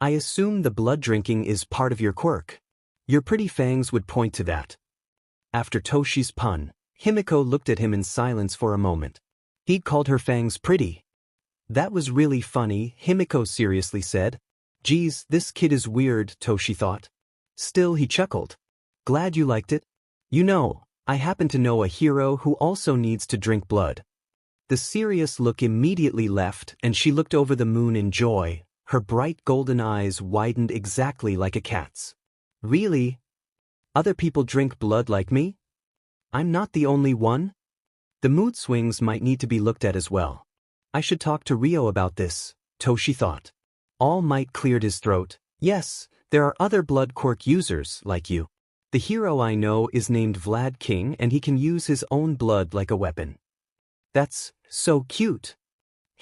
A: I assume the blood drinking is part of your quirk. Your pretty fangs would point to that. After Toshi's pun, Himiko looked at him in silence for a moment. He'd called her fangs pretty. That was really funny, Himiko seriously said. Geez, this kid is weird, Toshi thought. Still, he chuckled. Glad you liked it. You know, I happen to know a hero who also needs to drink blood. The serious look immediately left and she looked over the moon in joy. Her bright golden eyes widened exactly like a cat's. Really? Other people drink blood like me? I'm not the only one? The mood swings might need to be looked at as well. I should talk to Rio about this, Toshi thought. All Might cleared his throat. Yes, there are other blood quirk users like you. The hero I know is named Vlad King and he can use his own blood like a weapon. That's so cute.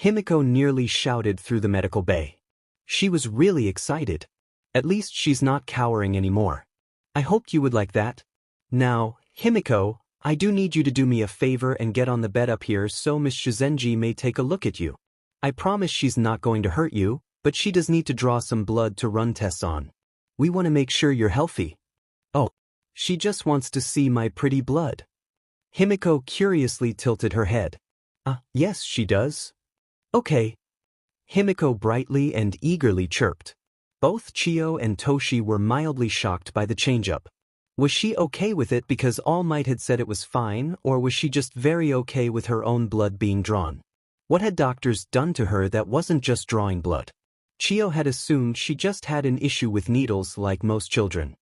A: Himiko nearly shouted through the medical bay. She was really excited. At least she's not cowering anymore. I hoped you would like that. Now, Himiko, I do need you to do me a favor and get on the bed up here so Miss Shizenji may take a look at you. I promise she's not going to hurt you, but she does need to draw some blood to run tests on. We want to make sure you're healthy. Oh, she just wants to see my pretty blood. Himiko curiously tilted her head. Yes, she does. Okay. Himiko brightly and eagerly chirped. Both Chio and Toshi were mildly shocked by the change-up. Was she okay with it because All Might had said it was fine, or was she just very okay with her own blood being drawn? What had doctors done to her that wasn't just drawing blood? Chio had assumed she just had an issue with needles like most children.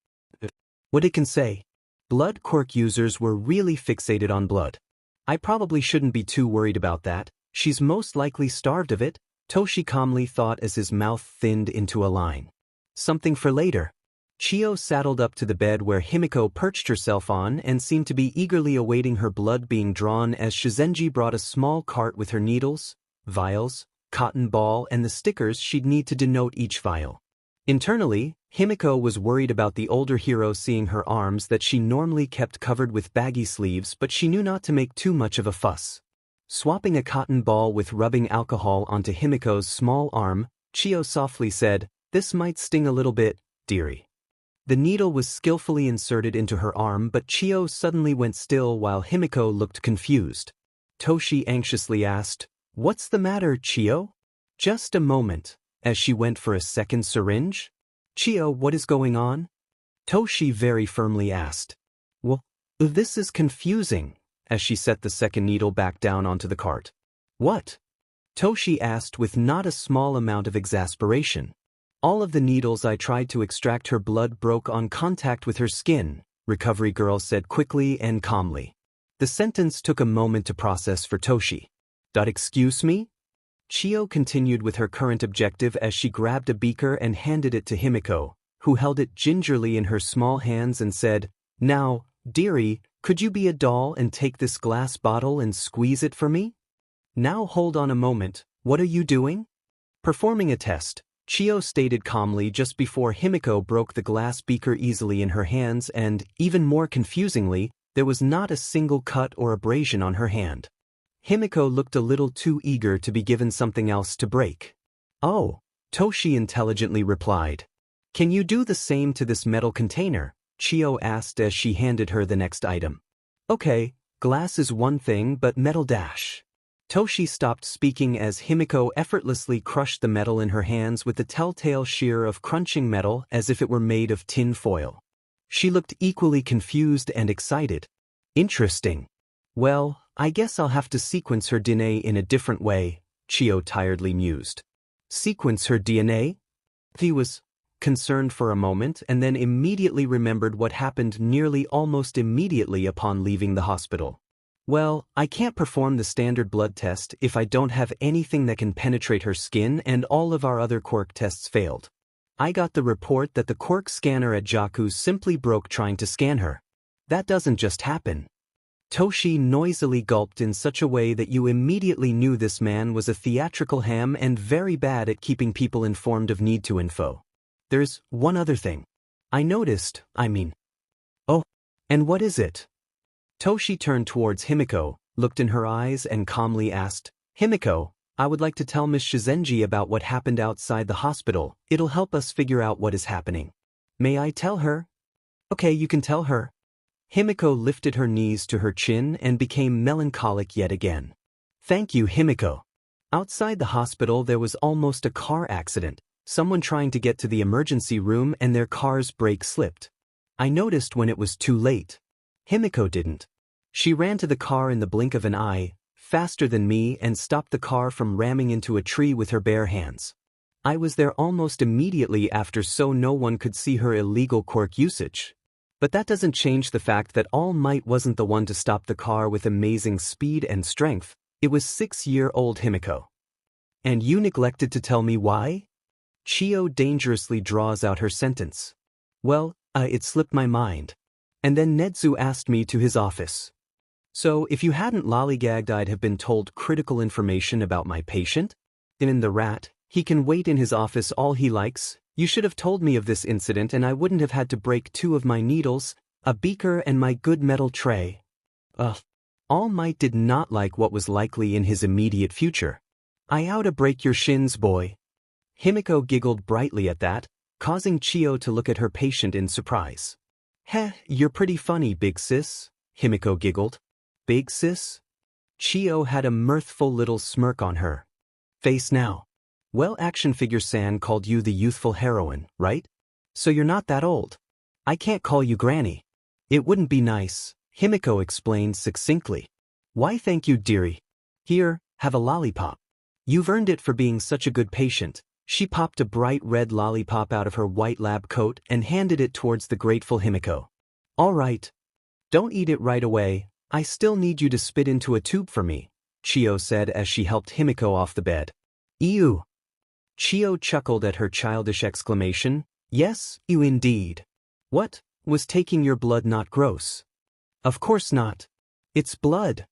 A: What it can say? Blood quirk users were really fixated on blood. I probably shouldn't be too worried about that. She's most likely starved of it, Toshi calmly thought as his mouth thinned into a line. Something for later. Chio saddled up to the bed where Himiko perched herself on and seemed to be eagerly awaiting her blood being drawn as Shizenji brought a small cart with her needles, vials, cotton ball and the stickers she'd need to denote each vial. Internally, Himiko was worried about the older hero seeing her arms that she normally kept covered with baggy sleeves, but she knew not to make too much of a fuss. Swapping a cotton ball with rubbing alcohol onto Himiko's small arm, Chio softly said, "This might sting a little bit, dearie." The needle was skillfully inserted into her arm, but Chio suddenly went still while Himiko looked confused. Toshi anxiously asked, "What's the matter, Chio?" "Just a moment," as she went for a second syringe. "Chio, what is going on?" Toshi very firmly asked. "Well, this is confusing," as she set the second needle back down onto the cart. "What?" Toshi asked with not a small amount of exasperation. "All of the needles I tried to extract her blood broke on contact with her skin," Recovery Girl said quickly and calmly. The sentence took a moment to process for Toshi. "Excuse me?" Chio continued with her current objective as she grabbed a beaker and handed it to Himiko, who held it gingerly in her small hands and said, "Now, dearie, could you be a doll and take this glass bottle and squeeze it for me?" "Now hold on a moment, what are you doing?" "Performing a test," Chio stated calmly just before Himiko broke the glass beaker easily in her hands and, even more confusingly, there was not a single cut or abrasion on her hand. Himiko looked a little too eager to be given something else to break. Oh, Toshi intelligently replied. Can you do the same to this metal container? Chio asked as she handed her the next item. Okay, glass is one thing but metal dash. Toshi stopped speaking as Himiko effortlessly crushed the metal in her hands with the telltale sheer of crunching metal as if it were made of tin foil. She looked equally confused and excited. Interesting. Well, I guess I'll have to sequence her DNA in a different way, Chio tiredly mused. Sequence her DNA? He was concerned for a moment and then immediately remembered what happened nearly almost immediately upon leaving the hospital. Well, I can't perform the standard blood test if I don't have anything that can penetrate her skin, and all of our other quirk tests failed. I got the report that the quirk scanner at Jakku simply broke trying to scan her. That doesn't just happen. Toshi noisily gulped in such a way that you immediately knew this man was a theatrical ham and very bad at keeping people informed of need-to info. There's one other thing. I noticed, Oh, and what is it? Toshi turned towards Himiko, looked in her eyes and calmly asked, Himiko, I would like to tell Miss Shizenji about what happened outside the hospital. It'll help us figure out what is happening. May I tell her? Okay, you can tell her. Himiko lifted her knees to her chin and became melancholic yet again. Thank you, Himiko. Outside the hospital there was almost a car accident, someone trying to get to the emergency room and their car's brake slipped. I noticed when it was too late. Himiko didn't. She ran to the car in the blink of an eye, faster than me, and stopped the car from ramming into a tree with her bare hands. I was there almost immediately after so no one could see her illegal quirk usage. But that doesn't change the fact that All Might wasn't the one to stop the car with amazing speed and strength. It was 6-year-old Himiko. And you neglected to tell me why? Chio dangerously draws out her sentence. Well, it slipped my mind. And then Nedzu asked me to his office. So if you hadn't lollygagged, I'd have been told critical information about my patient? In the rat, he can wait in his office all he likes. You should have told me of this incident and I wouldn't have had to break 2 of my needles, a beaker and my good metal tray. All Might did not like what was likely in his immediate future. I oughta break your shins, boy. Himiko giggled brightly at that, causing Chio to look at her patient in surprise. Heh, you're pretty funny, big sis, Himiko giggled. Big sis? Chio had a mirthful little smirk on her face now. Well, action figure San called you the youthful heroine, right? So you're not that old. I can't call you Granny. It wouldn't be nice, Himiko explained succinctly. Why thank you, dearie. Here, have a lollipop. You've earned it for being such a good patient. She popped a bright red lollipop out of her white lab coat and handed it towards the grateful Himiko. All right. Don't eat it right away. I still need you to spit into a tube for me, Chio said as she helped Himiko off the bed. Ew. Chio chuckled at her childish exclamation. Yes, you indeed. What, was taking your blood not gross? Of course not. It's blood.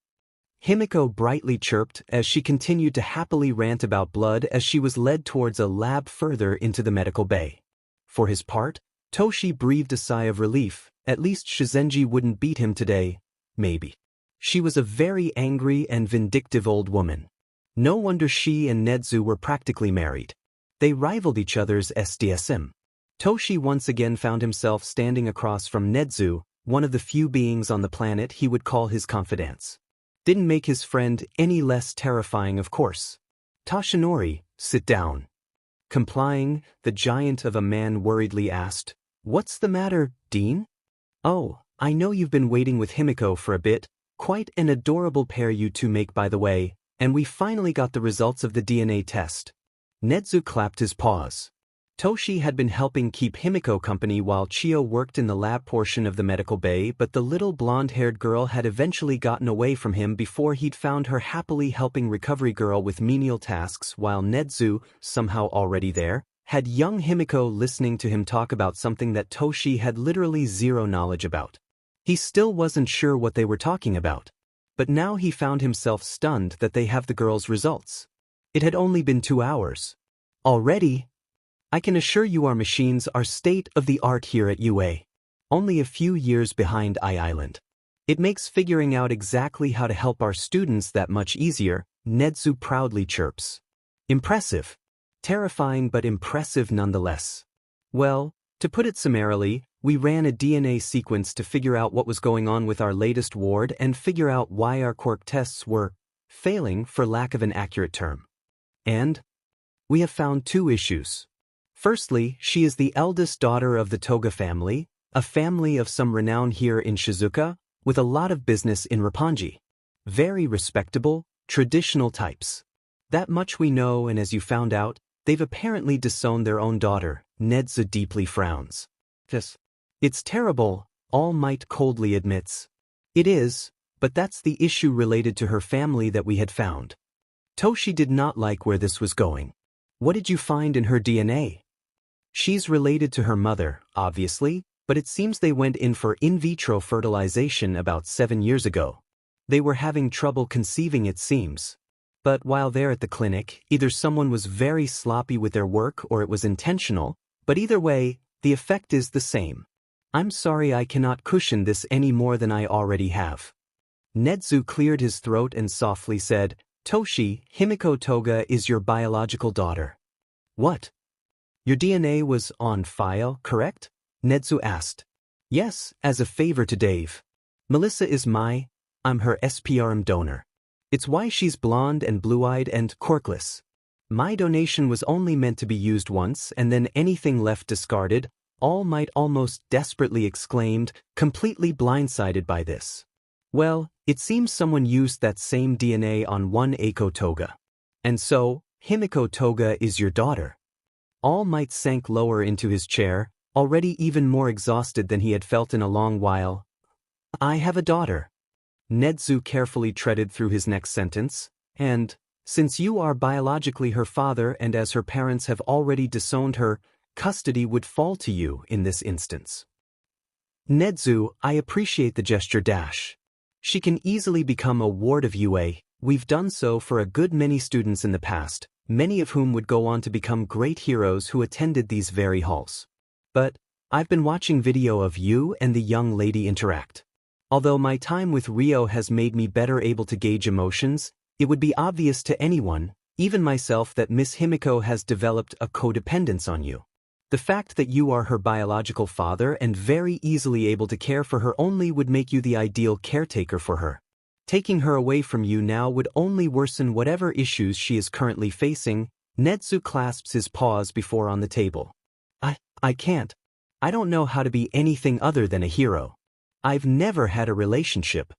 A: Himiko brightly chirped as she continued to happily rant about blood as she was led towards a lab further into the medical bay. For his part, Toshi breathed a sigh of relief. At least Shizenji wouldn't beat him today, maybe. She was a very angry and vindictive old woman. No wonder she and Nedzu were practically married. They rivaled each other's SDSM. Toshi once again found himself standing across from Nedzu, one of the few beings on the planet he would call his confidants. Didn't make his friend any less terrifying, of course. Toshinori, sit down. Complying, the giant of a man worriedly asked, What's the matter, Dean? Oh, I know you've been waiting with Himiko for a bit. Quite an adorable pair you two make, by the way, and we finally got the results of the DNA test. Nedzu clapped his paws. Toshi had been helping keep Himiko company while Chio worked in the lab portion of the medical bay, but the little blonde-haired girl had eventually gotten away from him before he'd found her happily helping recovery girl with menial tasks, while Nedzu, somehow already there, had young Himiko listening to him talk about something that Toshi had literally zero knowledge about. He still wasn't sure what they were talking about. But now he found himself stunned that they have the girl's results. It had only been 2 hours. Already? I can assure you our machines are state-of-the-art here at UA. Only a few years behind I-Island. It makes figuring out exactly how to help our students that much easier, Nedzu proudly chirps. Impressive. Terrifying but impressive nonetheless. Well, to put it summarily, we ran a DNA sequence to figure out what was going on with our latest ward and figure out why our quirk tests were failing, for lack of an accurate term. And we have found two issues. Firstly, she is the eldest daughter of the Toga family, a family of some renown here in Shizuoka, with a lot of business in Roppongi. Very respectable, traditional types. That much we know, and as you found out, they've apparently disowned their own daughter. Nedzu deeply frowns. It's terrible, All Might coldly admits. It is, but that's the issue related to her family that we had found. Toshi did not like where this was going. What did you find in her DNA? She's related to her mother, obviously, but it seems they went in for in vitro fertilization about 7 years ago. They were having trouble conceiving, it seems. But while there at the clinic, either someone was very sloppy with their work or it was intentional, but either way, the effect is the same. I'm sorry, I cannot cushion this any more than I already have. Nedzu cleared his throat and softly said, Toshi, Himiko Toga is your biological daughter. What? Your DNA was on file, correct? Nedzu asked. Yes, as a favor to Dave. Melissa is I'm her SPRM donor. It's why she's blonde and blue-eyed and quirkless. My donation was only meant to be used once and then anything left discarded, All Might almost desperately exclaimed, completely blindsided by this. Well, it seems someone used that same DNA on one Eiko Toga. And so, Himiko Toga is your daughter. All Might sank lower into his chair, already even more exhausted than he had felt in a long while. I have a daughter. Nedzu carefully treaded through his next sentence, and, since you are biologically her father and as her parents have already disowned her, custody would fall to you in this instance. Nedzu, I appreciate the gesture dash. She can easily become a ward of UA. We've done so for a good many students in the past, many of whom would go on to become great heroes who attended these very halls. But I've been watching video of you and the young lady interact. Although my time with Rio has made me better able to gauge emotions, it would be obvious to anyone, even myself, that Miss Himiko has developed a codependence on you. The fact that you are her biological father and very easily able to care for her only would make you the ideal caretaker for her. Taking her away from you now would only worsen whatever issues she is currently facing. Nedzu clasps his paws before on the table. I can't. I don't know how to be anything other than a hero. I've never had a relationship.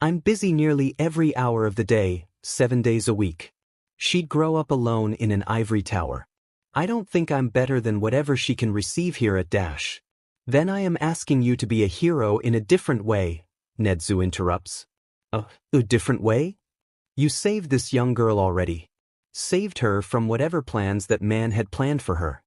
A: I'm busy nearly every hour of the day, 7 days a week. She'd grow up alone in an ivory tower. I don't think I'm better than whatever she can receive here at Dash. Then I am asking you to be a hero in a different way, Nedzu interrupts. A different way? You saved this young girl already. Saved her from whatever plans that man had planned for her.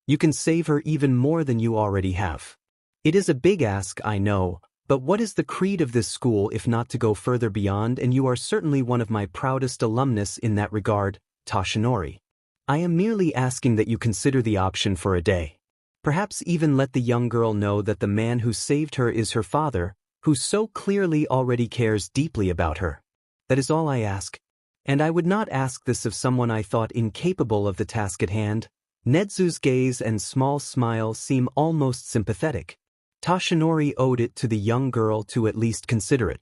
A: You can save her even more than you already have. It is a big ask, I know, but what is the creed of this school if not to go further beyond, and you are certainly one of my proudest alumnus in that regard, Toshinori. I am merely asking that you consider the option for a day. Perhaps even let the young girl know that the man who saved her is her father, who so clearly already cares deeply about her. That is all I ask. And I would not ask this of someone I thought incapable of the task at hand. Nedzu's gaze and small smile seem almost sympathetic. Toshinori owed it to the young girl to at least consider it.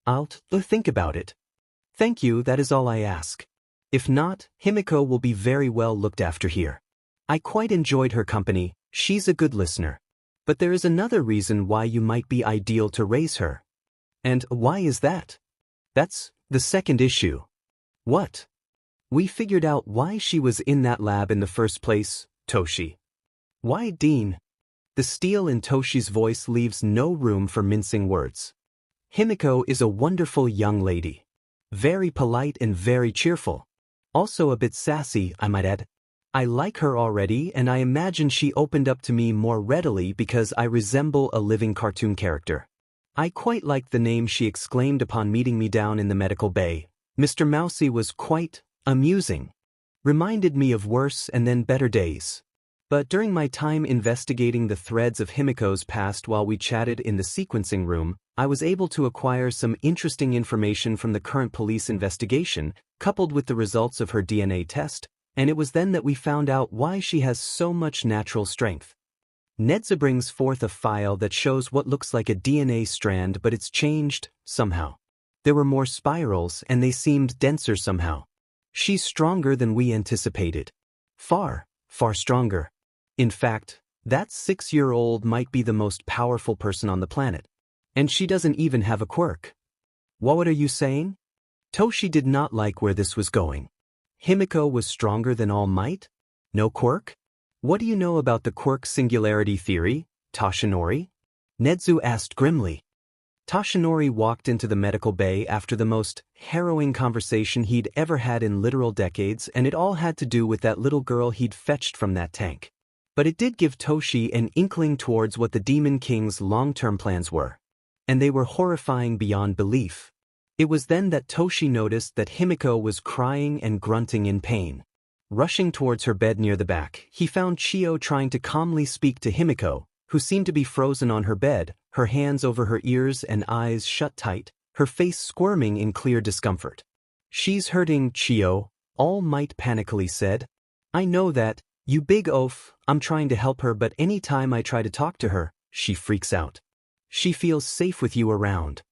A: I'll think about it. Thank you, that is all I ask. If not, Himiko will be very well looked after here. I quite enjoyed her company, she's a good listener. But there is another reason why you might be ideal to raise her. And why is that? That's the second issue. What? We figured out why she was in that lab in the first place, Toshi. Why, Dean? The steel in Toshi's voice leaves no room for mincing words. Himiko is a wonderful young lady. Very polite and very cheerful. Also a bit sassy, I might add. I like her already, and I imagine she opened up to me more readily because I resemble a living cartoon character. I quite liked the name she exclaimed upon meeting me down in the medical bay. Mr. Mousy was quite amusing. Reminded me of worse and then better days. But during my time investigating the threads of Himiko's past while we chatted in the sequencing room, I was able to acquire some interesting information from the current police investigation, coupled with the results of her DNA test. And it was then that we found out why she has so much natural strength. Nedza brings forth a file that shows what looks like a DNA strand, but it's changed, somehow. There were more spirals, and they seemed denser somehow. She's stronger than we anticipated. Far, far stronger. In fact, that 6-year-old might be the most powerful person on the planet. And she doesn't even have a quirk. What are you saying? Toshi did not like where this was going. Himiko was stronger than All Might? No quirk? What do you know about the quirk singularity theory, Toshinori? Nedzu asked grimly. Toshinori walked into the medical bay after the most harrowing conversation he'd ever had in literal decades, and it all had to do with that little girl he'd fetched from that tank. But it did give Toshi an inkling towards what the Demon King's long-term plans were. And they were horrifying beyond belief. It was then that Toshi noticed that Himiko was crying and grunting in pain. Rushing towards her bed near the back, he found Chio trying to calmly speak to Himiko, who seemed to be frozen on her bed, her hands over her ears and eyes shut tight, her face squirming in clear discomfort. "She's hurting, Chio," All Might panically said. "I know that, you big oaf, I'm trying to help her, but any time I try to talk to her, she freaks out. She feels safe with you around."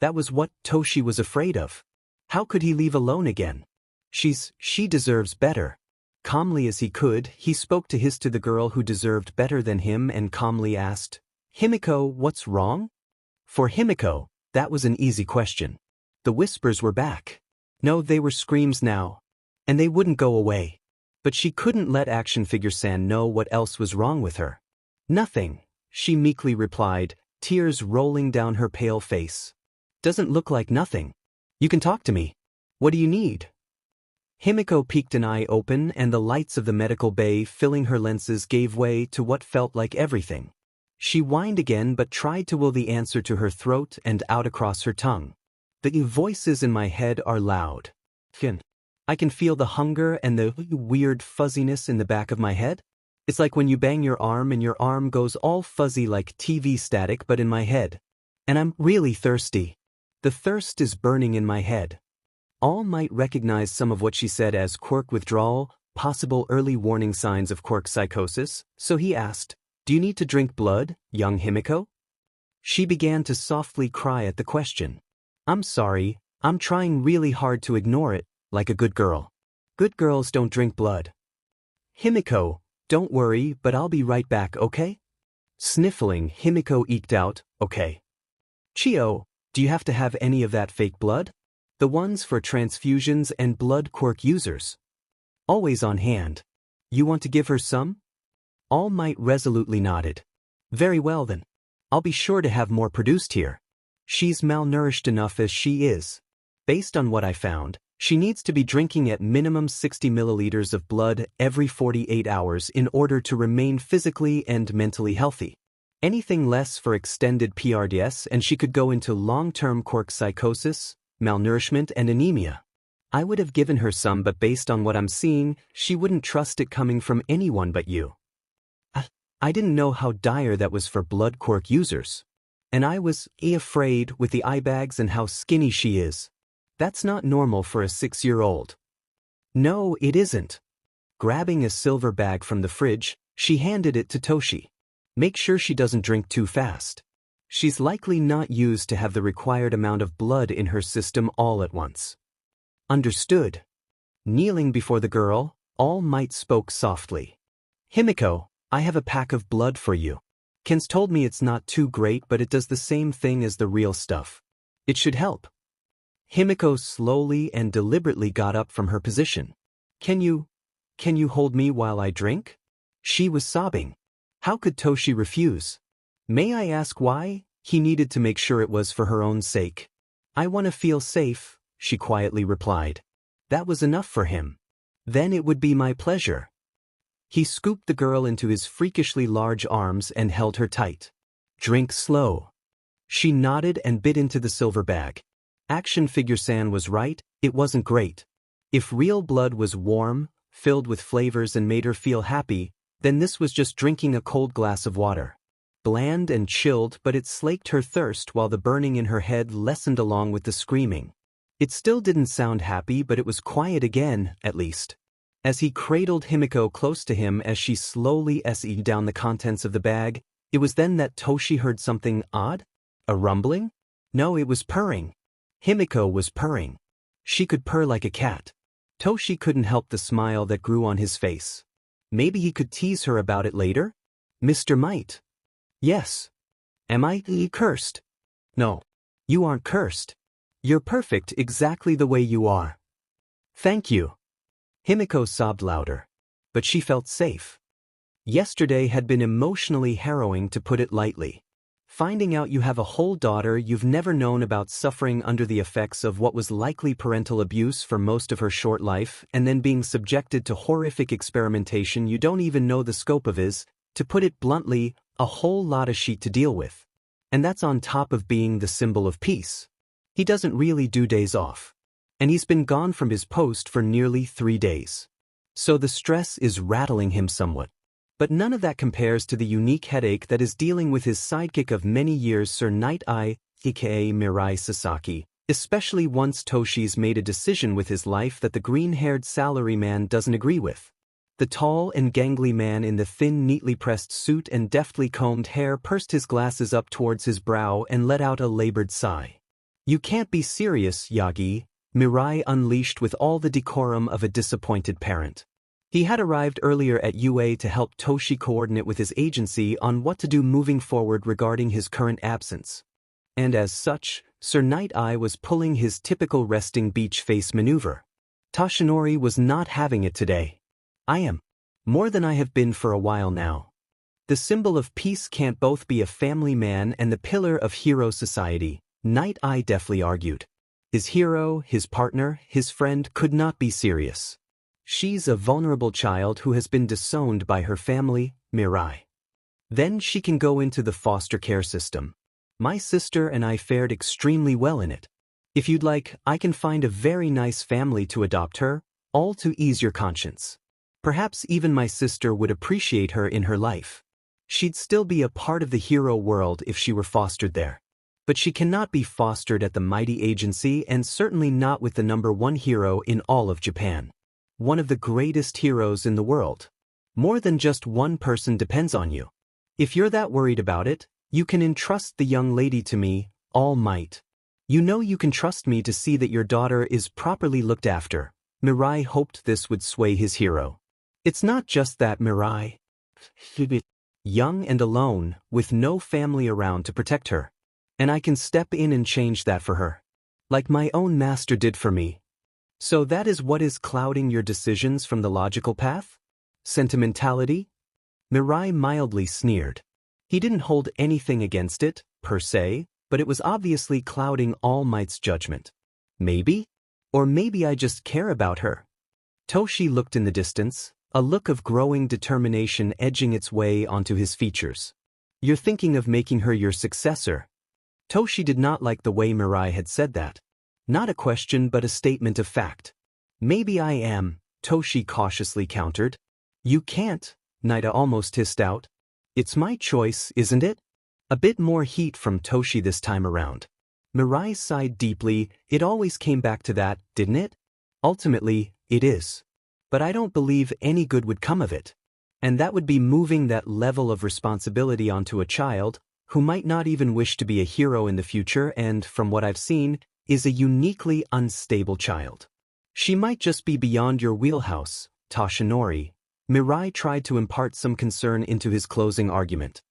A: That was what Toshi was afraid of. How could he leave alone again? She deserves better. Calmly as he could, he spoke to the girl who deserved better than him and calmly asked, "Himiko, what's wrong?" For Himiko, that was an easy question. The whispers were back. No, they were screams now. And they wouldn't go away. But she couldn't let Action Figure-san know what else was wrong with her. "Nothing," she meekly replied, tears rolling down her pale face. "Doesn't look like nothing. You can talk to me. What do you need?" Himiko peeked an eye open, and the lights of the medical bay filling her lenses gave way to what felt like everything. She whined again but tried to will the answer to her throat and out across her tongue. "The voices in my head are loud. I can feel the hunger and the weird fuzziness in the back of my head. It's like when you bang your arm and your arm goes all fuzzy like TV static, but in my head. And I'm really thirsty. The thirst is burning in my head." All Might recognize some of what she said as quirk withdrawal, possible early warning signs of quirk psychosis, so he asked, "Do you need to drink blood, young Himiko?" She began to softly cry at the question. "I'm sorry, I'm trying really hard to ignore it, like a good girl. Good girls don't drink blood." "Himiko, don't worry, but I'll be right back, okay?" Sniffling, Himiko eked out, "Okay." "Chio, do you have to have any of that fake blood? The ones for transfusions and blood quirk users. Always on hand. You want to give her some?" All Might resolutely nodded. "Very well then. I'll be sure to have more produced here. She's malnourished enough as she is. Based on what I found, she needs to be drinking at minimum 60 milliliters of blood every 48 hours in order to remain physically and mentally healthy. Anything less for extended PRDS and she could go into long-term quirk psychosis, malnourishment and anemia. I would have given her some, but based on what I'm seeing, she wouldn't trust it coming from anyone but you." I didn't know how dire that was for blood quirk users. And I was afraid with the eye bags and how skinny she is. That's not normal for a 6-year-old. "No, it isn't." Grabbing a silver bag from the fridge, she handed it to Toshi. "Make sure she doesn't drink too fast. She's likely not used to have the required amount of blood in her system all at once." "Understood." Kneeling before the girl, All Might spoke softly. "Himiko, I have a pack of blood for you. Ken's told me it's not too great, but it does the same thing as the real stuff. It should help." Himiko slowly and deliberately got up from her position. Can you hold me while I drink?" She was sobbing. How could Toshi refuse? "May I ask why?" He needed to make sure it was for her own sake. "I want to feel safe," she quietly replied. That was enough for him. "Then it would be my pleasure." He scooped the girl into his freakishly large arms and held her tight. "Drink slow." She nodded and bit into the silver bag. Action Figure-san was right, it wasn't great. If real blood was warm, filled with flavors and made her feel happy, then this was just drinking a cold glass of water. Bland and chilled, but it slaked her thirst while the burning in her head lessened along with the screaming. It still didn't sound happy, but it was quiet again, at least. As he cradled Himiko close to him as she slowly SE'd down the contents of the bag, it was then that Toshi heard something odd? A rumbling? No, it was purring. Himiko was purring. She could purr like a cat. Toshi couldn't help the smile that grew on his face. Maybe he could tease her about it later? Mr. Might. Yes. Am I cursed? No. You aren't cursed. You're perfect exactly the way you are. Thank you. Himiko sobbed louder. But she felt safe. Yesterday had been emotionally harrowing, to put it lightly. Finding out you have a whole daughter you've never known about suffering under the effects of what was likely parental abuse for most of her short life, and then being subjected to horrific experimentation you don't even know the scope of is, to put it bluntly, a whole lot of shit to deal with. And that's on top of being the symbol of peace. He doesn't really do days off. And he's been gone from his post for nearly 3 days. So the stress is rattling him somewhat. But none of that compares to the unique headache that is dealing with his sidekick of many years, Sir Night-Eye, aka Mirai Sasaki, especially once Toshi's made a decision with his life that the green-haired salaryman doesn't agree with. The tall and gangly man in the thin, neatly pressed suit and deftly combed hair pursed his glasses up towards his brow and let out a labored sigh. You can't be serious, Yagi, Mirai unleashed with all the decorum of a disappointed parent. He had arrived earlier at UA to help Toshi coordinate with his agency on what to do moving forward regarding his current absence. And as such, Sir Night-Eye was pulling his typical resting beach face maneuver. Toshinori was not having it today. I am. More than I have been for a while now. The symbol of peace can't both be a family man and the pillar of hero society, Night-Eye deftly argued. His hero, his partner, his friend could not be serious. She's a vulnerable child who has been disowned by her family, Mirai. Then she can go into the foster care system. My sister and I fared extremely well in it. If you'd like, I can find a very nice family to adopt her, all to ease your conscience. Perhaps even my sister would appreciate her in her life. She'd still be a part of the hero world if she were fostered there. But she cannot be fostered at the mighty agency, and certainly not with the #1 hero in all of Japan. One of the greatest heroes in the world. More than just one person depends on you. If you're that worried about it, you can entrust the young lady to me, All Might. You know you can trust me to see that your daughter is properly looked after. Mirai hoped this would sway his hero. It's not just that, Mirai. Young and alone, with no family around to protect her. And I can step in and change that for her. Like my own master did for me. So that is what is clouding your decisions from the logical path? Sentimentality? Mirai mildly sneered. He didn't hold anything against it, per se, but it was obviously clouding All Might's judgment. Maybe? Or maybe I just care about her. Toshi looked in the distance, a look of growing determination edging its way onto his features. You're thinking of making her your successor. Toshi did not like the way Mirai had said that. Not a question but a statement of fact. Maybe I am, Toshi cautiously countered. You can't, Naida almost hissed out. It's my choice, isn't it? A bit more heat from Toshi this time around. Mirai sighed deeply. It always came back to that, didn't it? Ultimately, it is. But I don't believe any good would come of it. And that would be moving that level of responsibility onto a child, who might not even wish to be a hero in the future and, from what I've seen, is a uniquely unstable child. She might just be beyond your wheelhouse, Toshinori. Mirai tried to impart some concern into his closing argument.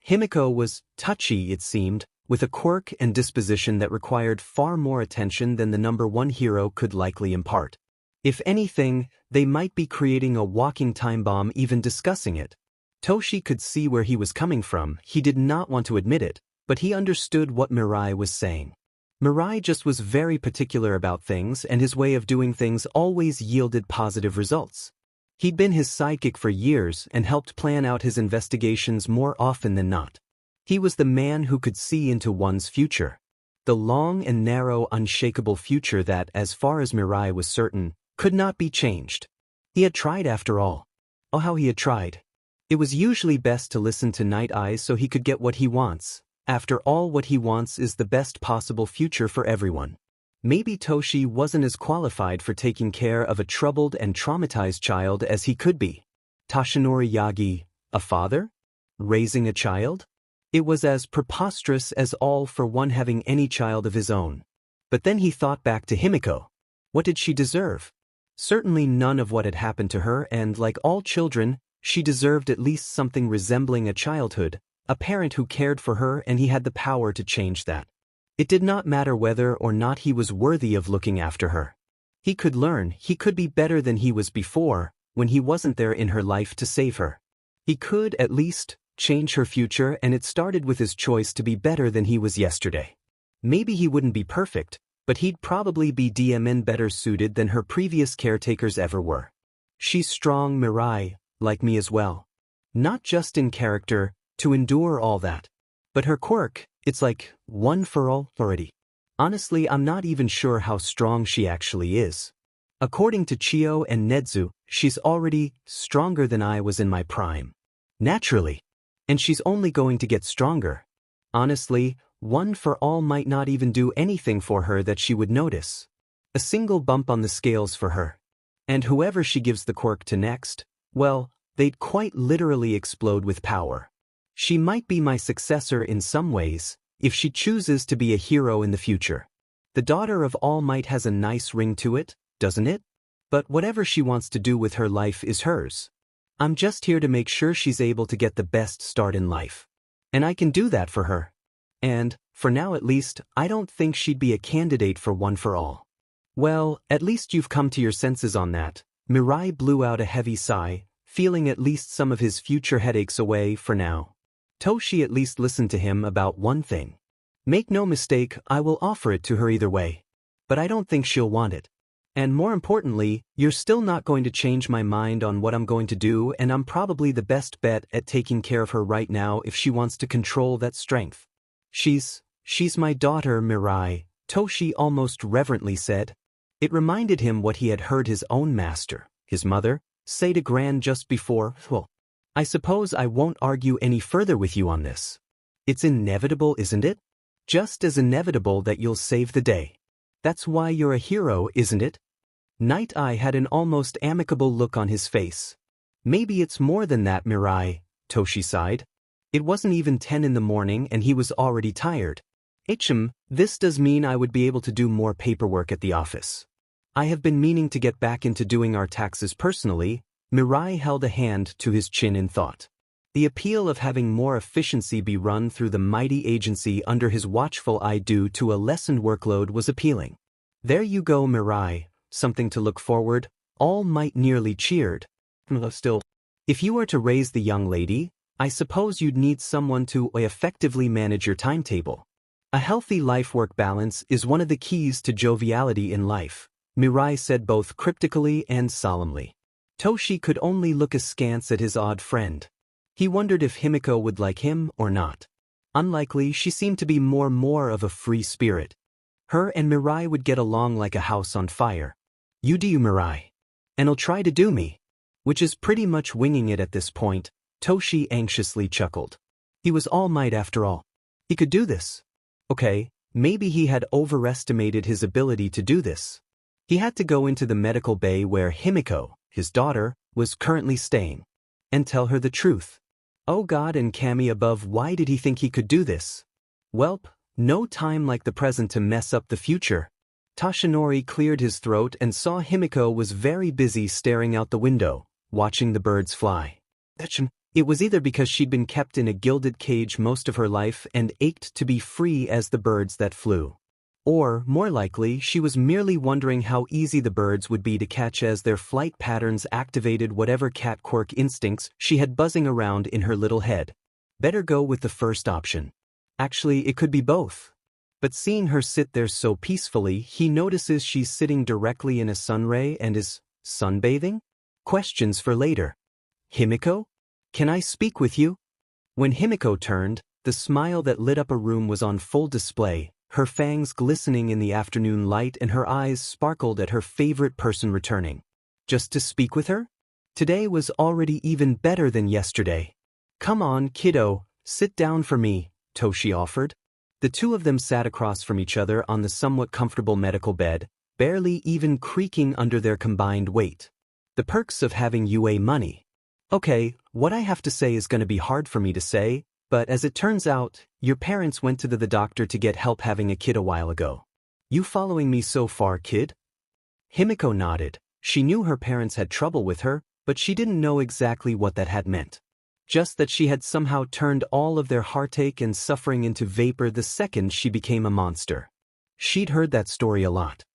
A: Himiko was touchy, it seemed, with a quirk and disposition that required far more attention than the #1 hero could likely impart. If anything, they might be creating a walking time bomb even discussing it. Toshi could see where he was coming from. He did not want to admit it, but he understood what Mirai was saying. Mirai just was very particular about things, and his way of doing things always yielded positive results. He'd been his sidekick for years and helped plan out his investigations more often than not. He was the man who could see into one's future. The long and narrow, unshakable future that, as far as Mirai was certain, could not be changed. He had tried after all. Oh, how he had tried. It was usually best to listen to Night-Eye so he could get what he wants. After all, what he wants is the best possible future for everyone. Maybe Toshi wasn't as qualified for taking care of a troubled and traumatized child as he could be. Toshinori Yagi, a father? Raising a child? It was as preposterous as All for One having any child of his own. But then he thought back to Himiko. What did she deserve? Certainly none of what had happened to her, and like all children, she deserved at least something resembling a childhood, a parent who cared for her, and he had the power to change that. It did not matter whether or not he was worthy of looking after her. He could learn, he could be better than he was before, when he wasn't there in her life to save her. He could, at least, change her future, and it started with his choice to be better than he was yesterday. Maybe he wouldn't be perfect, but he'd probably be DMN better suited than her previous caretakers ever were. She's strong, Mirai, like me as well. Not just in character, to endure all that. But her quirk, it's like, one for all already. Honestly, I'm not even sure how strong she actually is. According to Chio and Nedzu, she's already stronger than I was in my prime. Naturally. And she's only going to get stronger. Honestly, one for all might not even do anything for her that she would notice. A single bump on the scales for her. And whoever she gives the quirk to next, well, they'd quite literally explode with power. She might be my successor in some ways, if she chooses to be a hero in the future. The Daughter of All Might has a nice ring to it, doesn't it? But whatever she wants to do with her life is hers. I'm just here to make sure she's able to get the best start in life. And I can do that for her. And, for now at least, I don't think she'd be a candidate for One for All. Well, at least you've come to your senses on that. Mirai blew out a heavy sigh, feeling at least some of his future headaches away for now. Toshi at least listened to him about one thing. Make no mistake, I will offer it to her either way. But I don't think she'll want it. And more importantly, you're still not going to change my mind on what I'm going to do, and I'm probably the best bet at taking care of her right now if she wants to control that strength. She's my daughter, Mirai, Toshi almost reverently said. It reminded him what he had heard his own master, his mother, say to Gran just before. Well, I suppose I won't argue any further with you on this. It's inevitable, isn't it? Just as inevitable that you'll save the day. That's why you're a hero, isn't it? Night Eye had an almost amicable look on his face. Maybe it's more than that, Mirai, Toshi sighed. It wasn't even 10 in the morning and he was already tired. This does mean I would be able to do more paperwork at the office. I have been meaning to get back into doing our taxes personally. Mirai held a hand to his chin in thought. The appeal of having more efficiency be run through the mighty agency under his watchful eye due to a lessened workload was appealing. There you go, Mirai, something to look forward. All Might nearly cheered. Still, if you were to raise the young lady, I suppose you'd need someone to effectively manage your timetable. A healthy life-work balance is one of the keys to joviality in life, Mirai said both cryptically and solemnly. Toshi could only look askance at his odd friend. He wondered if Himiko would like him or not. Unlikely, she seemed to be more of a free spirit. Her and Mirai would get along like a house on fire. You do you, Mirai. And I'll try to do me. Which is pretty much winging it at this point, Toshi anxiously chuckled. He was All Might after all. He could do this. Okay, maybe he had overestimated his ability to do this. He had to go into the medical bay where Himiko, his daughter, was currently staying, and tell her the truth. Oh God and Kami above, why did he think he could do this? Welp, no time like the present to mess up the future. Toshinori cleared his throat and saw Himiko was very busy staring out the window, watching the birds fly. It was either because she'd been kept in a gilded cage most of her life and ached to be free as the birds that flew. Or, more likely, she was merely wondering how easy the birds would be to catch as their flight patterns activated whatever cat quirk instincts she had buzzing around in her little head. Better go with the first option. Actually, it could be both. But seeing her sit there so peacefully, he notices she's sitting directly in a sunray and is sunbathing? Questions for later. Himiko? Can I speak with you? When Himiko turned, the smile that lit up a room was on full display, her fangs glistening in the afternoon light and her eyes sparkled at her favorite person returning. Just to speak with her? Today was already even better than yesterday. Come on, kiddo, sit down for me, Toshi offered. The two of them sat across from each other on the somewhat comfortable medical bed, barely even creaking under their combined weight. The perks of having UA money. Okay, what I have to say is going to be hard for me to say, but as it turns out, your parents went to the doctor to get help having a kid a while ago. You following me so far, kid? Himiko nodded. She knew her parents had trouble with her, but she didn't know exactly what that had meant. Just that she had somehow turned all of their heartache and suffering into vapor the second she became a monster. She'd heard that story a lot.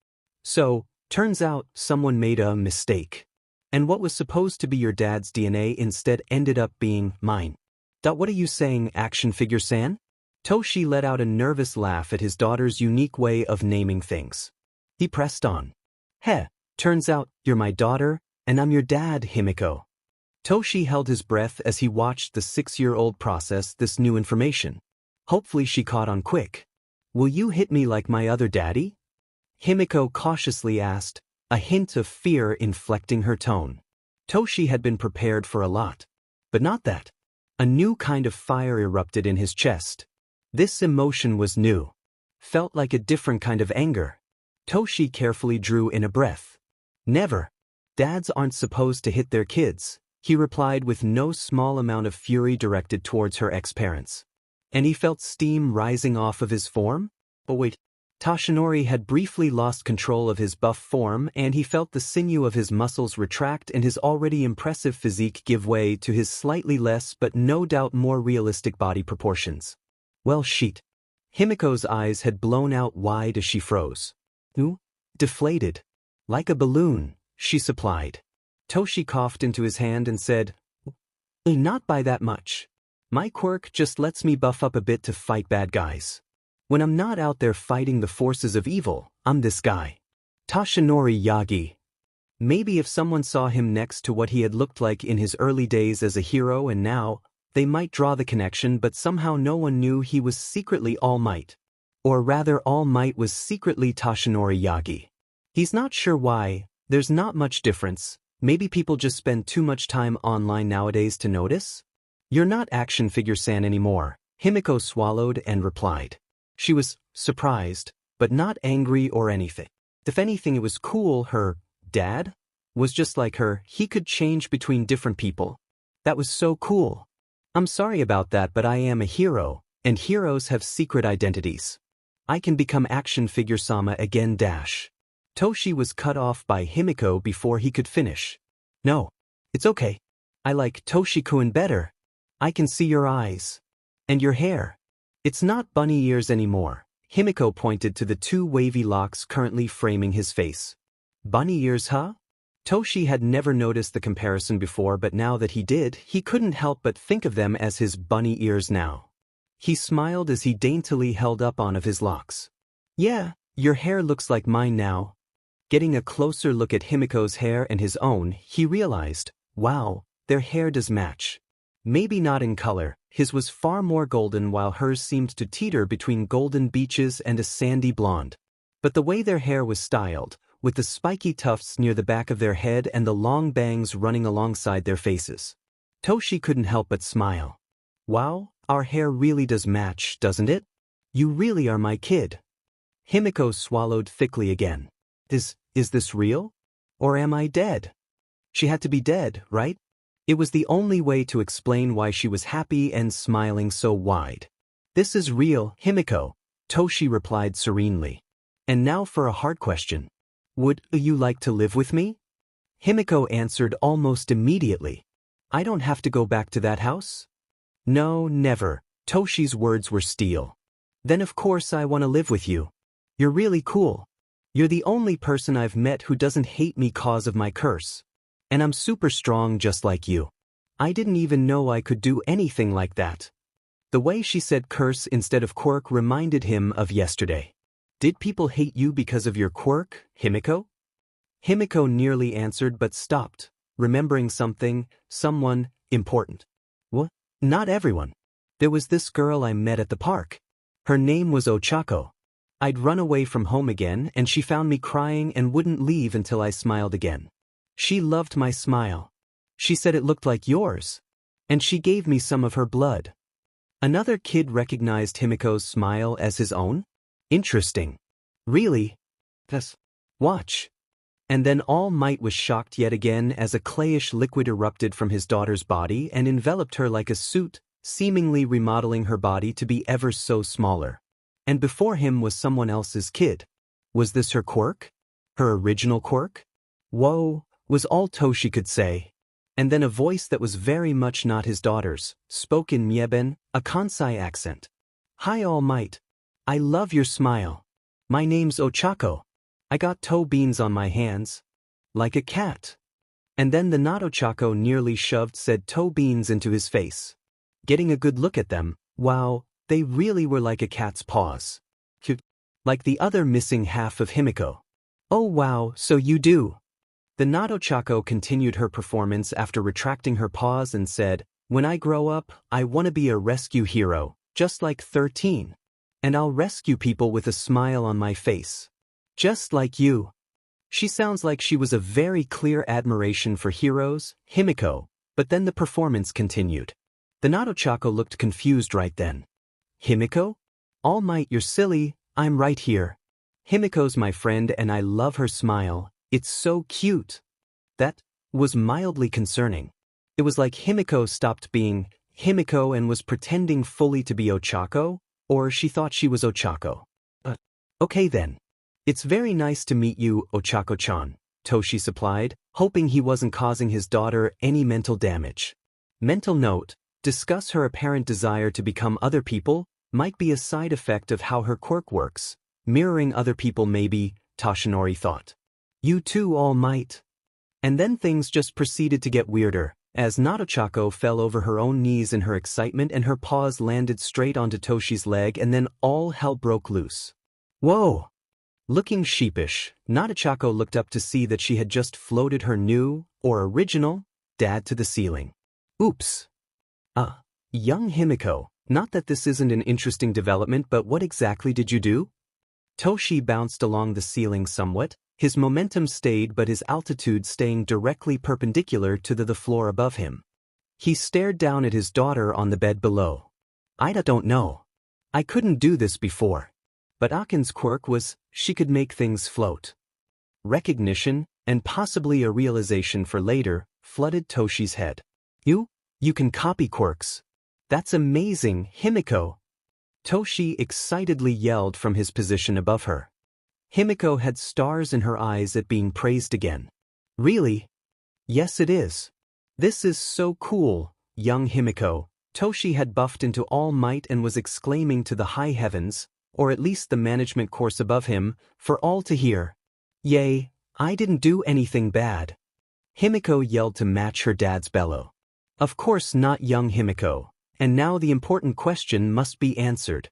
A: So, turns out, someone made a mistake. And what was supposed to be your dad's DNA instead ended up being mine. What are you saying, action figure-san? Toshi let out a nervous laugh at his daughter's unique way of naming things. He pressed on. Heh, turns out, you're my daughter, and I'm your dad, Himiko. Toshi held his breath as he watched the 6-year-old process this new information. Hopefully she caught on quick. Will you hit me like my other daddy? Himiko cautiously asked, a hint of fear inflecting her tone. Toshi had been prepared for a lot. But not that. A new kind of fire erupted in his chest. This emotion was new. Felt like a different kind of anger. Toshi carefully drew in a breath. Never. Dads aren't supposed to hit their kids, he replied with no small amount of fury directed towards her ex-parents. And he felt steam rising off of his form? But wait. Toshinori had briefly lost control of his buff form and he felt the sinew of his muscles retract and his already impressive physique give way to his slightly less but no doubt more realistic body proportions. Well shit. Himiko's eyes had blown out wide as she froze. Ooh? Deflated. Like a balloon, she supplied. Toshi coughed into his hand and said, not by that much. My quirk just lets me buff up a bit to fight bad guys. When I'm not out there fighting the forces of evil, I'm this guy. Toshinori Yagi. Maybe if someone saw him next to what he had looked like in his early days as a hero and now, they might draw the connection, but somehow no one knew he was secretly All Might. Or rather All Might was secretly Toshinori Yagi. He's not sure why, there's not much difference, maybe people just spend too much time online nowadays to notice? You're not action figure-san anymore, Himiko swallowed and replied. She was surprised, but not angry or anything. If anything, it was cool her dad was just like her, he could change between different people. That was so cool. I'm sorry about that, but I am a hero, and heroes have secret identities. I can become action figure-sama again dash. Toshi was cut off by Himiko before he could finish. No, it's okay. I like Toshi-kun better. I can see your eyes. And your hair. It's not bunny ears anymore. Himiko pointed to the two wavy locks currently framing his face. Bunny ears, huh? Toshi had never noticed the comparison before, but now that he did, he couldn't help but think of them as his bunny ears now. He smiled as he daintily held up one of his locks. Yeah, your hair looks like mine now. Getting a closer look at Himiko's hair and his own, he realized, wow, their hair does match. Maybe not in color, his was far more golden while hers seemed to teeter between golden beaches and a sandy blonde. But the way their hair was styled, with the spiky tufts near the back of their head and the long bangs running alongside their faces. Toshi couldn't help but smile. Wow, our hair really does match, doesn't it? You really are my kid. Himiko swallowed thickly again. Is this real? Or am I dead? She had to be dead, right? It was the only way to explain why she was happy and smiling so wide. This is real, Himiko, Toshi replied serenely. And now for a hard question. Would you like to live with me? Himiko answered almost immediately. I don't have to go back to that house? No, never. Toshi's words were steel. Then of course I want to live with you. You're really cool. You're the only person I've met who doesn't hate me cause of my curse. And I'm super strong just like you. I didn't even know I could do anything like that. The way she said curse instead of quirk reminded him of yesterday. Did people hate you because of your quirk, Himiko? Himiko nearly answered but stopped, remembering someone important. What? Not everyone. There was this girl I met at the park. Her name was Ochako. I'd run away from home again and she found me crying and wouldn't leave until I smiled again. She loved my smile. She said it looked like yours. And she gave me some of her blood. Another kid recognized Himiko's smile as his own? Interesting. Really? Yes. Watch. And then All Might was shocked yet again as a clayish liquid erupted from his daughter's body and enveloped her like a suit, seemingly remodeling her body to be ever so smaller. And before him was someone else's kid. Was this her quirk? Her original quirk? Whoa, was all Toshi could say. And then a voice that was very much not his daughter's, spoke in Mieben, a Kansai accent. Hi All Might. I love your smile. My name's Ochako. I got toe beans on my hands. Like a cat. And then the not Ochako nearly shoved said toe beans into his face. Getting a good look at them, wow, they really were like a cat's paws. Cute. Like the other missing half of Himiko. Oh wow, so you do. The not Ochako continued her performance after retracting her paws and said, when I grow up, I want to be a rescue hero, just like 13. And I'll rescue people with a smile on my face. Just like you. She sounds like she was a very clear admiration for heroes, Himiko, but then the performance continued. The not Ochako looked confused right then. Himiko? All Might, you're silly, I'm right here. Himiko's my friend and I love her smile, it's so cute. That was mildly concerning. It was like Himiko stopped being Himiko and was pretending fully to be Ochako, or she thought she was Ochako. Okay then. It's very nice to meet you, Ochako-chan, Toshi supplied, hoping he wasn't causing his daughter any mental damage. Mental note, discuss her apparent desire to become other people, might be a side effect of how her quirk works. Mirroring other people maybe, Toshinori thought. You too All Might. And then things just proceeded to get weirder, as Ochako fell over her own knees in her excitement and her paws landed straight onto Toshi's leg and then all hell broke loose. Whoa! Looking sheepish, Ochako looked up to see that she had just floated her new, or original, dad to the ceiling. Oops. Young Himiko, not that this isn't an interesting development but what exactly did you do? Toshi bounced along the ceiling somewhat, his momentum stayed but his altitude staying directly perpendicular to the floor above him. He stared down at his daughter on the bed below. I don't know. I couldn't do this before. But Akin's quirk was, she could make things float. Recognition, and possibly a realization for later, flooded Toshi's head. You can copy quirks. That's amazing, Himiko. Toshi excitedly yelled from his position above her. Himiko had stars in her eyes at being praised again. Really? Yes it is. This is so cool, young Himiko. Toshi had buffed into All Might and was exclaiming to the high heavens, or at least the management course above him, for all to hear. Yay, I didn't do anything bad. Himiko yelled to match her dad's bellow. Of course not young Himiko, and now the important question must be answered.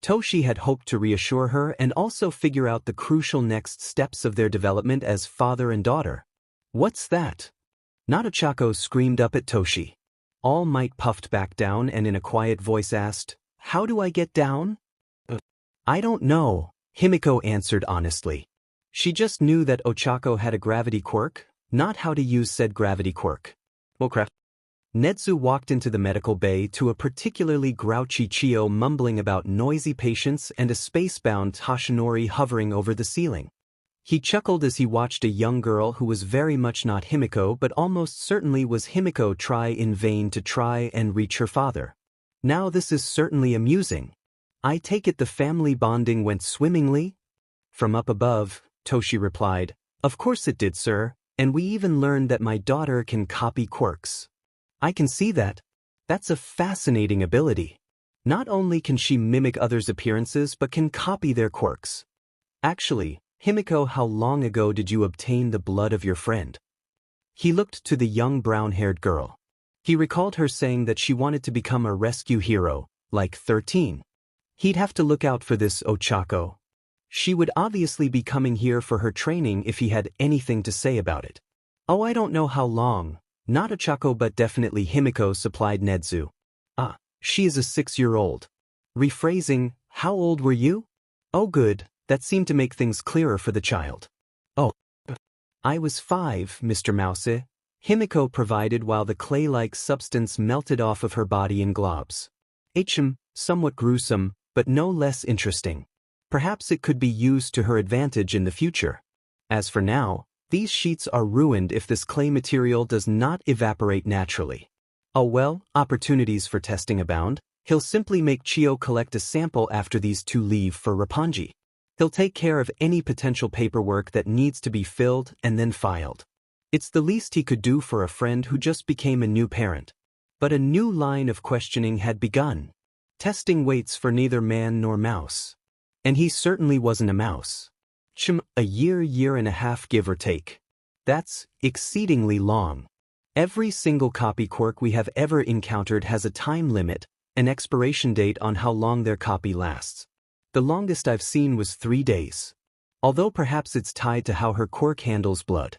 A: Toshi had hoped to reassure her and also figure out the crucial next steps of their development as father and daughter. What's that? Ochako screamed up at Toshi. All Might puffed back down and in a quiet voice asked, how do I get down? I don't know, Himiko answered honestly. She just knew that Ochako had a gravity quirk, not how to use said gravity quirk. Well, crap. Netsu walked into the medical bay to a particularly grouchy Chio mumbling about noisy patients and a spacebound Toshinori hovering over the ceiling. He chuckled as he watched a young girl who was very much not Himiko but almost certainly was Himiko try in vain to try and reach her father. Now this is certainly amusing. I take it the family bonding went swimmingly? From up above, Toshi replied, of course it did, sir, and we even learned that my daughter can copy quirks. I can see that. That's a fascinating ability. Not only can she mimic others' appearances but can copy their quirks. Actually, Himiko, how long ago did you obtain the blood of your friend? He looked to the young brown-haired girl. He recalled her saying that she wanted to become a rescue hero, like 13. He'd have to look out for this Ochako. She would obviously be coming here for her training if he had anything to say about it. Oh, I don't know how long. Not Ochako but definitely Himiko supplied Netsu. She is a 6-year-old. Rephrasing, how old were you? Oh good, that seemed to make things clearer for the child. Oh. I was 5, Mr. Mouse. Himiko provided while the clay-like substance melted off of her body in globs. Somewhat gruesome, but no less interesting. Perhaps it could be used to her advantage in the future. As for now, these sheets are ruined if this clay material does not evaporate naturally. Oh well, opportunities for testing abound. He'll simply make Chio collect a sample after these two leave for Roppongi. He'll take care of any potential paperwork that needs to be filled and then filed. It's the least he could do for a friend who just became a new parent. But a new line of questioning had begun. Testing waits for neither man nor mouse. And he certainly wasn't a mouse. A year and a half give or take. That's exceedingly long. Every single copy quirk we have ever encountered has a time limit, an expiration date on how long their copy lasts. The longest I've seen was 3 days. Although perhaps it's tied to how her quirk handles blood.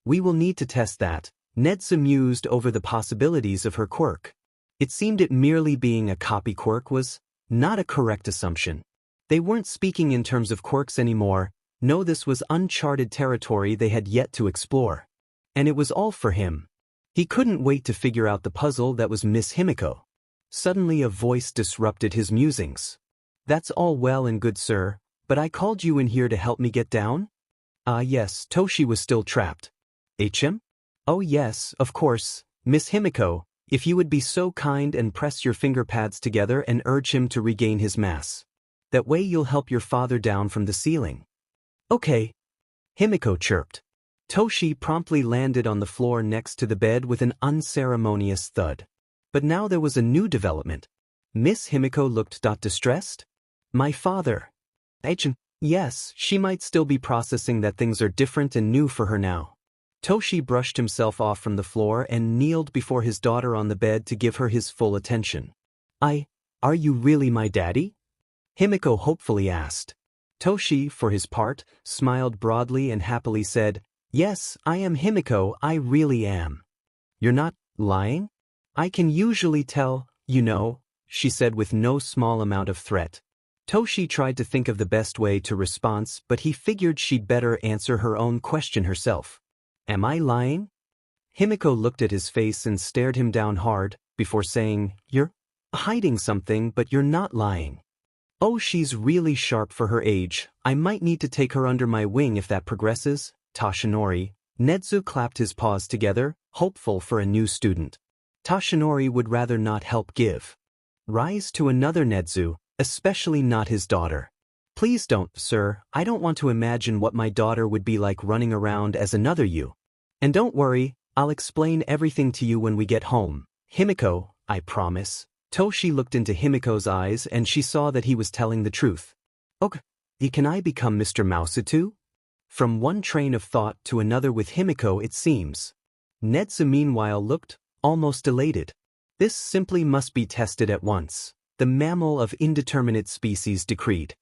A: We will need to test that. Nedzu mused over the possibilities of her quirk. It seemed it merely being a copy quirk was not a correct assumption. They weren't speaking in terms of quirks anymore. No, this was uncharted territory they had yet to explore. And it was all for him. He couldn't wait to figure out the puzzle that was Miss Himiko. Suddenly a voice disrupted his musings. That's all well and good, sir, but I called you in here to help me get down? Yes, Toshi was still trapped. Oh yes, of course, Miss Himiko, if you would be so kind and press your finger pads together and urge him to regain his mass. That way you'll help your father down from the ceiling. Okay. Himiko chirped. Toshi promptly landed on the floor next to the bed with an unceremonious thud. But now there was a new development. Miss Himiko looked distressed. My father. Yes, she might still be processing that things are different and new for her now. Toshi brushed himself off from the floor and kneeled before his daughter on the bed to give her his full attention. Are you really my daddy? Himiko hopefully asked. Toshi, for his part, smiled broadly and happily said, Yes, I am Himiko, I really am. You're not lying? I can usually tell, you know, she said with no small amount of threat. Toshi tried to think of the best way to respond, but he figured she'd better answer her own question herself. Am I lying? Himiko looked at his face and stared him down hard, before saying, You're hiding something, but you're not lying. Oh, she's really sharp for her age. I might need to take her under my wing if that progresses. Toshinori. Nedzu clapped his paws together, hopeful for a new student. Toshinori would rather not help give rise to another Nedzu, especially not his daughter. Please don't, sir, I don't want to imagine what my daughter would be like running around as another you. And don't worry, I'll explain everything to you when we get home. Himiko, I promise. Toshi looked into Himiko's eyes and she saw that he was telling the truth. Okay, can I become Mr. Mousetu? From one train of thought to another with Himiko it seems. Nedzu meanwhile looked almost elated. This simply must be tested at once. The mammal of indeterminate species decreed.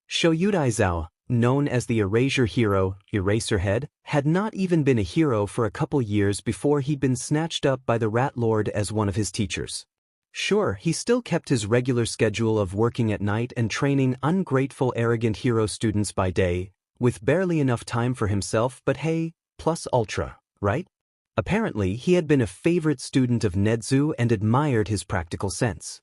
A: Shoyuda Aizawa, known as the Erasure Hero, Eraserhead, had not even been a hero for a couple years before he'd been snatched up by the Rat Lord as one of his teachers. Sure, he still kept his regular schedule of working at night and training ungrateful arrogant hero students by day, with barely enough time for himself, but hey, plus ultra, right? Apparently, he had been a favorite student of Nedzu and admired his practical sense.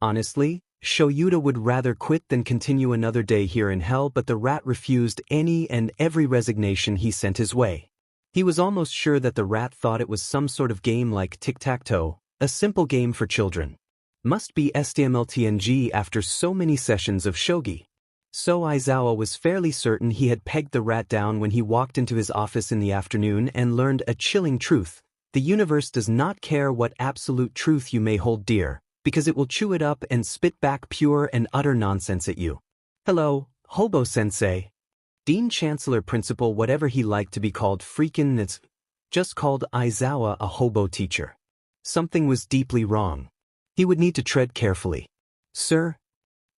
A: Honestly, Shoyuda would rather quit than continue another day here in hell, but the rat refused any and every resignation he sent his way. He was almost sure that the rat thought it was some sort of game like tic-tac-toe, a simple game for children. Must be STMLTNG after so many sessions of shogi. So Aizawa was fairly certain he had pegged the rat down when he walked into his office in the afternoon and learned a chilling truth. The universe does not care what absolute truth you may hold dear, because it will chew it up and spit back pure and utter nonsense at you. Hello, Hobo-sensei. Dean Chancellor Principal whatever he liked to be called freakin' it's just called Aizawa a hobo teacher. Something was deeply wrong. He would need to tread carefully. Sir?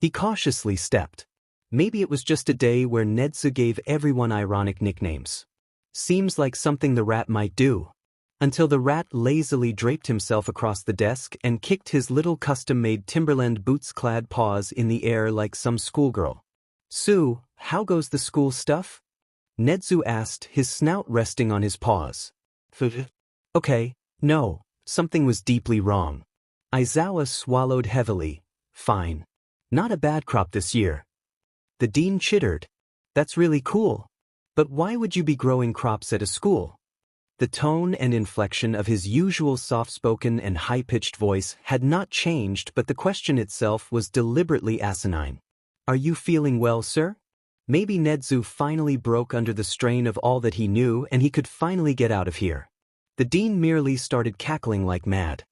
A: He cautiously stepped. Maybe it was just a day where Nedzu gave everyone ironic nicknames. Seems like something the rat might do. Until the rat lazily draped himself across the desk and kicked his little custom-made Timberland boots-clad paws in the air like some schoolgirl. Sue, how goes the school stuff? Nedzu asked, his snout resting on his paws. Okay, no, something was deeply wrong. Aizawa swallowed heavily. Fine. Not a bad crop this year. The dean chittered. That's really cool. But why would you be growing crops at a school? The tone and inflection of his usual soft-spoken and high-pitched voice had not changed, but the question itself was deliberately asinine. Are you feeling well, sir? Maybe Nedzu finally broke under the strain of all that he knew and he could finally get out of here. The dean merely started cackling like mad.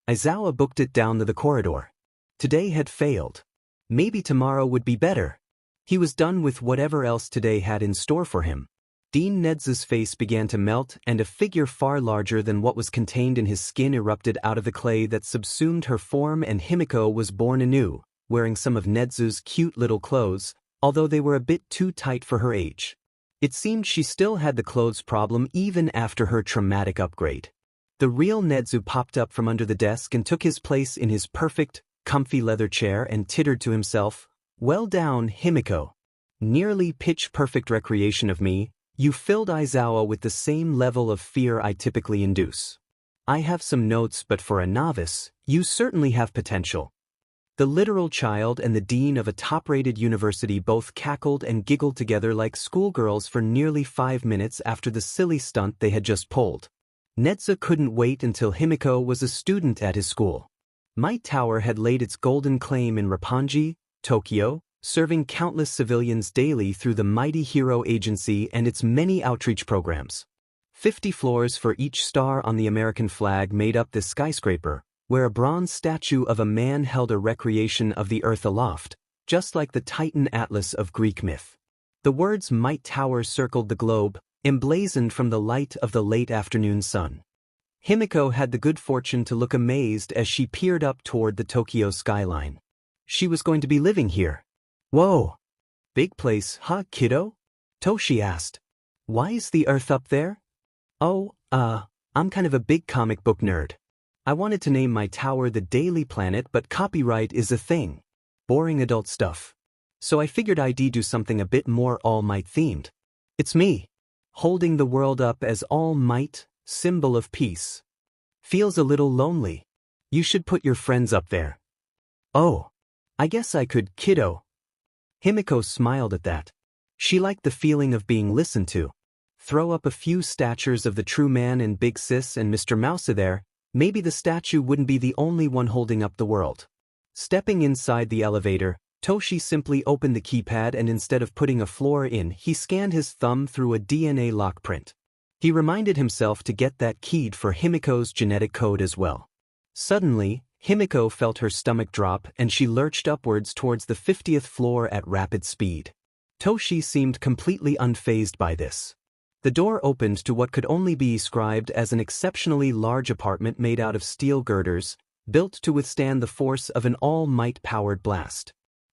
A: Aizawa booked it down to the corridor. Today had failed. Maybe tomorrow would be better. He was done with whatever else today had in store for him. Dean Nedzu's face began to melt and a figure far larger than what was contained in his skin erupted out of the clay that subsumed her form, and Himiko was born anew, wearing some of Nedzu's cute little clothes, although they were a bit too tight for her age. It seemed she still had the clothes problem even after her traumatic upgrade. The real Nedzu popped up from under the desk and took his place in his perfect, comfy leather chair and tittered to himself, "Well down, Himiko. Nearly pitch-perfect recreation of me. You filled Aizawa with the same level of fear I typically induce. I have some notes, but for a novice, you certainly have potential." The literal child and the dean of a top-rated university both cackled and giggled together like schoolgirls for nearly 5 minutes after the silly stunt they had just pulled. Nedzu couldn't wait until Himiko was a student at his school. Might Tower had laid its golden claim in Roppongi, Tokyo, serving countless civilians daily through the mighty Hero Agency and its many outreach programs. 50 floors for each star on the American flag made up this skyscraper, where a bronze statue of a man held a recreation of the earth aloft, just like the Titan Atlas of Greek myth. The words Might Tower circled the globe, emblazoned from the light of the late afternoon sun. Himiko had the good fortune to look amazed as she peered up toward the Tokyo skyline. She was going to be living here. Whoa! Big place, huh, kiddo? Toshi asked. Why is the Earth up there? Oh, I'm kind of a big comic book nerd. I wanted to name my tower the Daily Planet, but copyright is a thing. Boring adult stuff. So I figured I'd do something a bit more All Might themed. It's me. Holding the world up as All Might, symbol of peace. Feels a little lonely. You should put your friends up there. Oh. I guess I could, kiddo. Himiko smiled at that. She liked the feeling of being listened to. Throw up a few statues of the True Man and Big Sis and Mr. Mouse there, maybe the statue wouldn't be the only one holding up the world. Stepping inside the elevator, Toshi simply opened the keypad and instead of putting a floor in, he scanned his thumb through a DNA lock print. He reminded himself to get that keyed for Himiko's genetic code as well. Suddenly, Himiko felt her stomach drop and she lurched upwards towards the 50th floor at rapid speed. Toshi seemed completely unfazed by this. The door opened to what could only be described as an exceptionally large apartment made out of steel girders, built to withstand the force of an all-might-powered blast.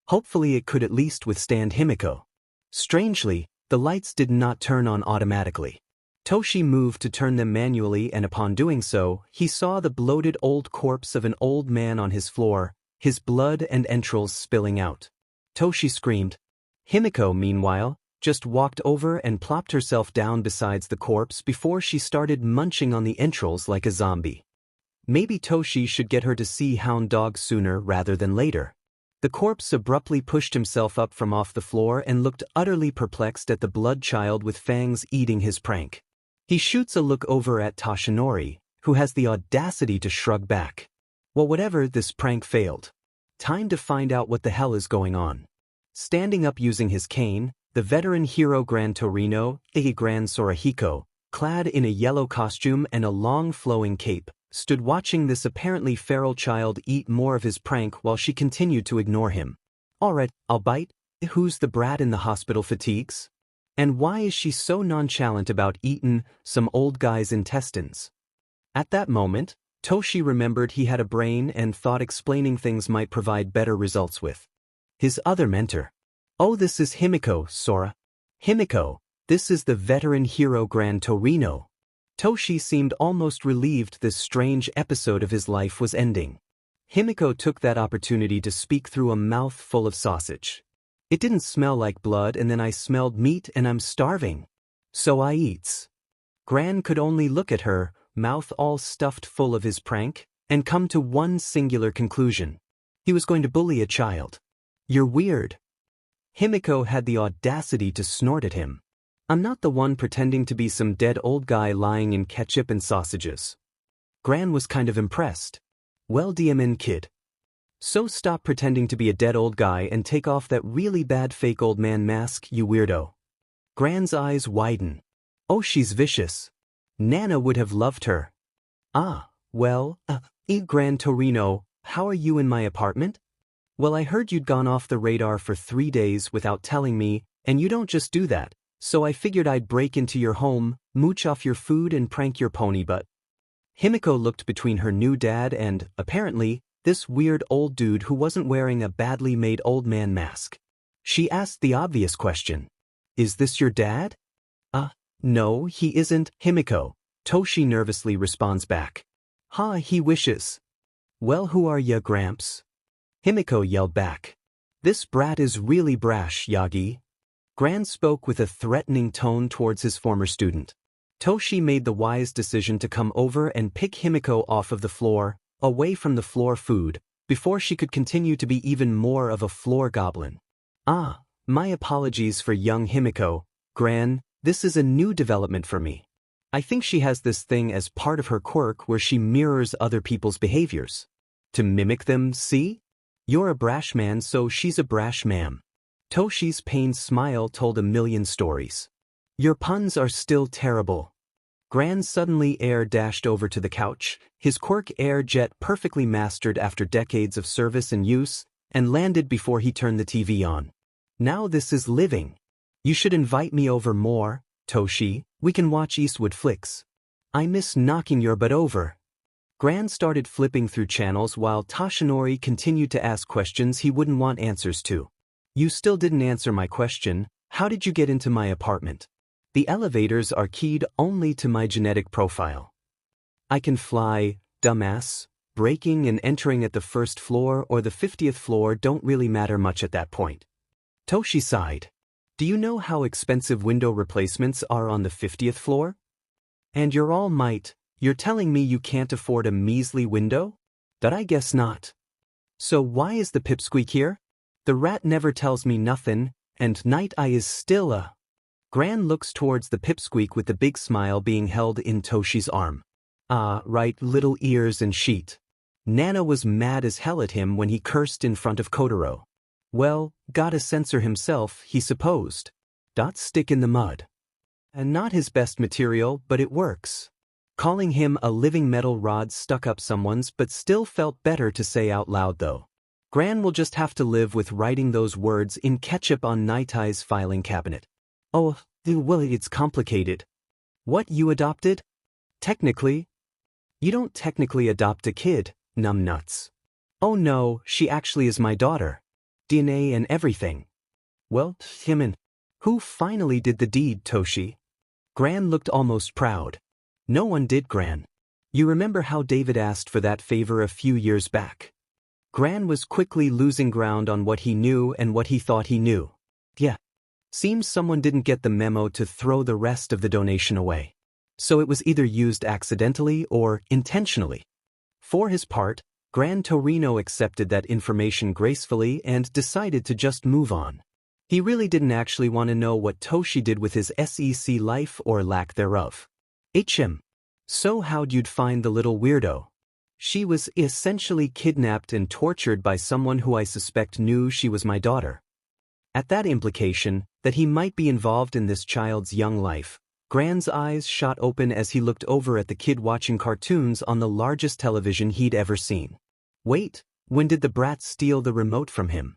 A: Hopefully it could at least withstand Himiko. Strangely, the lights did not turn on automatically. Toshi moved to turn them manually, and upon doing so, he saw the bloated old corpse of an old man on his floor, his blood and entrails spilling out. Toshi screamed. Himiko, meanwhile, just walked over and plopped herself down beside the corpse before she started munching on the entrails like a zombie. Maybe Toshi should get her to see Hound Dog sooner rather than later. The corpse abruptly pushed himself up from off the floor and looked utterly perplexed at the blood child with fangs eating his prank. He shoots a look over at Toshinori, who has the audacity to shrug back. Well, whatever, this prank failed. Time to find out what the hell is going on. Standing up using his cane, the veteran hero Gran Torino, Gran Sorahiko, clad in a yellow costume and a long flowing cape, stood watching this apparently feral child eat more of his prank while she continued to ignore him. Alright, I'll bite. Who's the brat in the hospital fatigues? And why is she so nonchalant about eating some old guy's intestines? At that moment, Toshi remembered he had a brain and thought explaining things might provide better results with his other mentor. Oh, this is Himiko, Sora. Himiko, this is the veteran hero Gran Torino. Toshi seemed almost relieved this strange episode of his life was ending. Himiko took that opportunity to speak through a mouth full of sausage. It didn't smell like blood, and then I smelled meat and I'm starving. So I eats. Gran could only look at her, mouth all stuffed full of his prank, and come to one singular conclusion. He was going to bully a child. You're weird. Himiko had the audacity to snort at him. I'm not the one pretending to be some dead old guy lying in ketchup and sausages. Gran was kind of impressed. Well, DMN kid. So stop pretending to be a dead old guy and take off that really bad fake old man mask, you weirdo. Gran's eyes widen. Oh, she's vicious. Nana would have loved her. Ah, well, Gran Torino, how are you in my apartment? Well, I heard you'd gone off the radar for 3 days without telling me, and you don't just do that, so I figured I'd break into your home, mooch off your food and prank your pony butt. Himiko looked between her new dad and, apparently, this weird old dude who wasn't wearing a badly made old man mask. She asked the obvious question. Is this your dad? No, he isn't, Himiko. Toshi nervously responds back. He wishes. Well, who are ya, Gramps? Himiko yelled back. This brat is really brash, Yagi. Gran spoke with a threatening tone towards his former student. Toshi made the wise decision to come over and pick Himiko off of the floor, away from the floor food, before she could continue to be even more of a floor goblin. My apologies for young Himiko, Gran, this is a new development for me. I think she has this thing as part of her quirk where she mirrors other people's behaviors. To mimic them, see? You're a brash man, so she's a brash ma'am. Toshi's pained smile told a million stories. Your puns are still terrible. Gran suddenly air dashed over to the couch, his quirk air jet perfectly mastered after decades of service and use, and landed before he turned the TV on. Now this is living. You should invite me over more, Toshi, we can watch Eastwood flicks. I miss knocking your butt over. Gran started flipping through channels while Toshinori continued to ask questions he wouldn't want answers to. You still didn't answer my question, how did you get into my apartment? The elevators are keyed only to my genetic profile. I can fly, dumbass. Breaking and entering at the first floor or the 50th floor don't really matter much at that point. Toshi sighed. Do you know how expensive window replacements are on the 50th floor? And you're all might, you're telling me you can't afford a measly window? That I guess not. So why is the pipsqueak here? The rat never tells me nothin', and Night Eye is still a... Gran looks towards the pipsqueak with the big smile being held in Toshi's arm. Right, little ears and sheet. Nana was mad as hell at him when he cursed in front of Kotaro. Well, gotta censor himself, he supposed. Stick in the mud. And not his best material, but it works. Calling him a living metal rod stuck up someone's but still felt better to say out loud though. Gran will just have to live with writing those words in ketchup on Night Eye's filing cabinet. Oh, well, it's complicated. What, you adopted? Technically. You don't technically adopt a kid, numbnuts. Oh no, she actually is my daughter. DNA and everything. Well, Himin. Who finally did the deed, Toshi? Gran looked almost proud. No one did, Gran. You remember how David asked for that favor a few years back? Gran was quickly losing ground on what he knew and what he thought he knew. Yeah. Seems someone didn't get the memo to throw the rest of the donation away. So it was either used accidentally or intentionally. For his part, Gran Torino accepted that information gracefully and decided to just move on. He really didn't actually want to know what Toshi did with his SEC life or lack thereof. So how'd you'd find the little weirdo? She was essentially kidnapped and tortured by someone who I suspect knew she was my daughter. At that implication, that he might be involved in this child's young life, Gran's eyes shot open as he looked over at the kid watching cartoons on the largest television he'd ever seen. Wait, when did the brat steal the remote from him?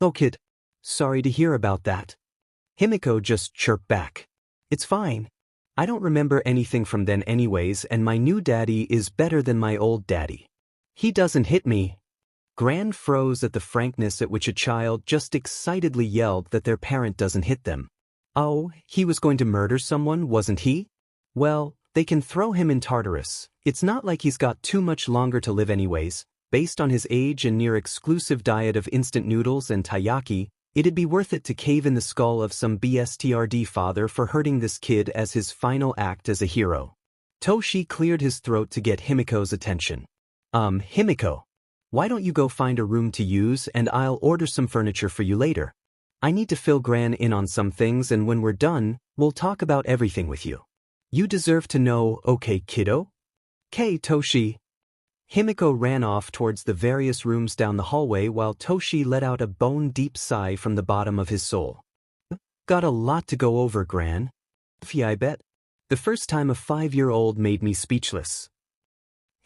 A: Oh kid. Sorry to hear about that. Himiko just chirped back. It's fine. I don't remember anything from then anyways, and my new daddy is better than my old daddy. He doesn't hit me. Gran froze at the frankness at which a child just excitedly yelled that their parent doesn't hit them. Oh, he was going to murder someone, wasn't he? Well, they can throw him in Tartarus. It's not like he's got too much longer to live anyways. Based on his age and near-exclusive diet of instant noodles and taiyaki, it'd be worth it to cave in the skull of some BSTRD father for hurting this kid as his final act as a hero. Toshi cleared his throat to get Himiko's attention. Himiko. Why don't you go find a room to use and I'll order some furniture for you later. I need to fill Gran in on some things and when we're done, we'll talk about everything with you. You deserve to know, okay kiddo? K Toshi. Himiko ran off towards the various rooms down the hallway while Toshi let out a bone-deep sigh from the bottom of his soul. Got a lot to go over, Gran. Yeah, I bet. The first time a 5-year-old made me speechless.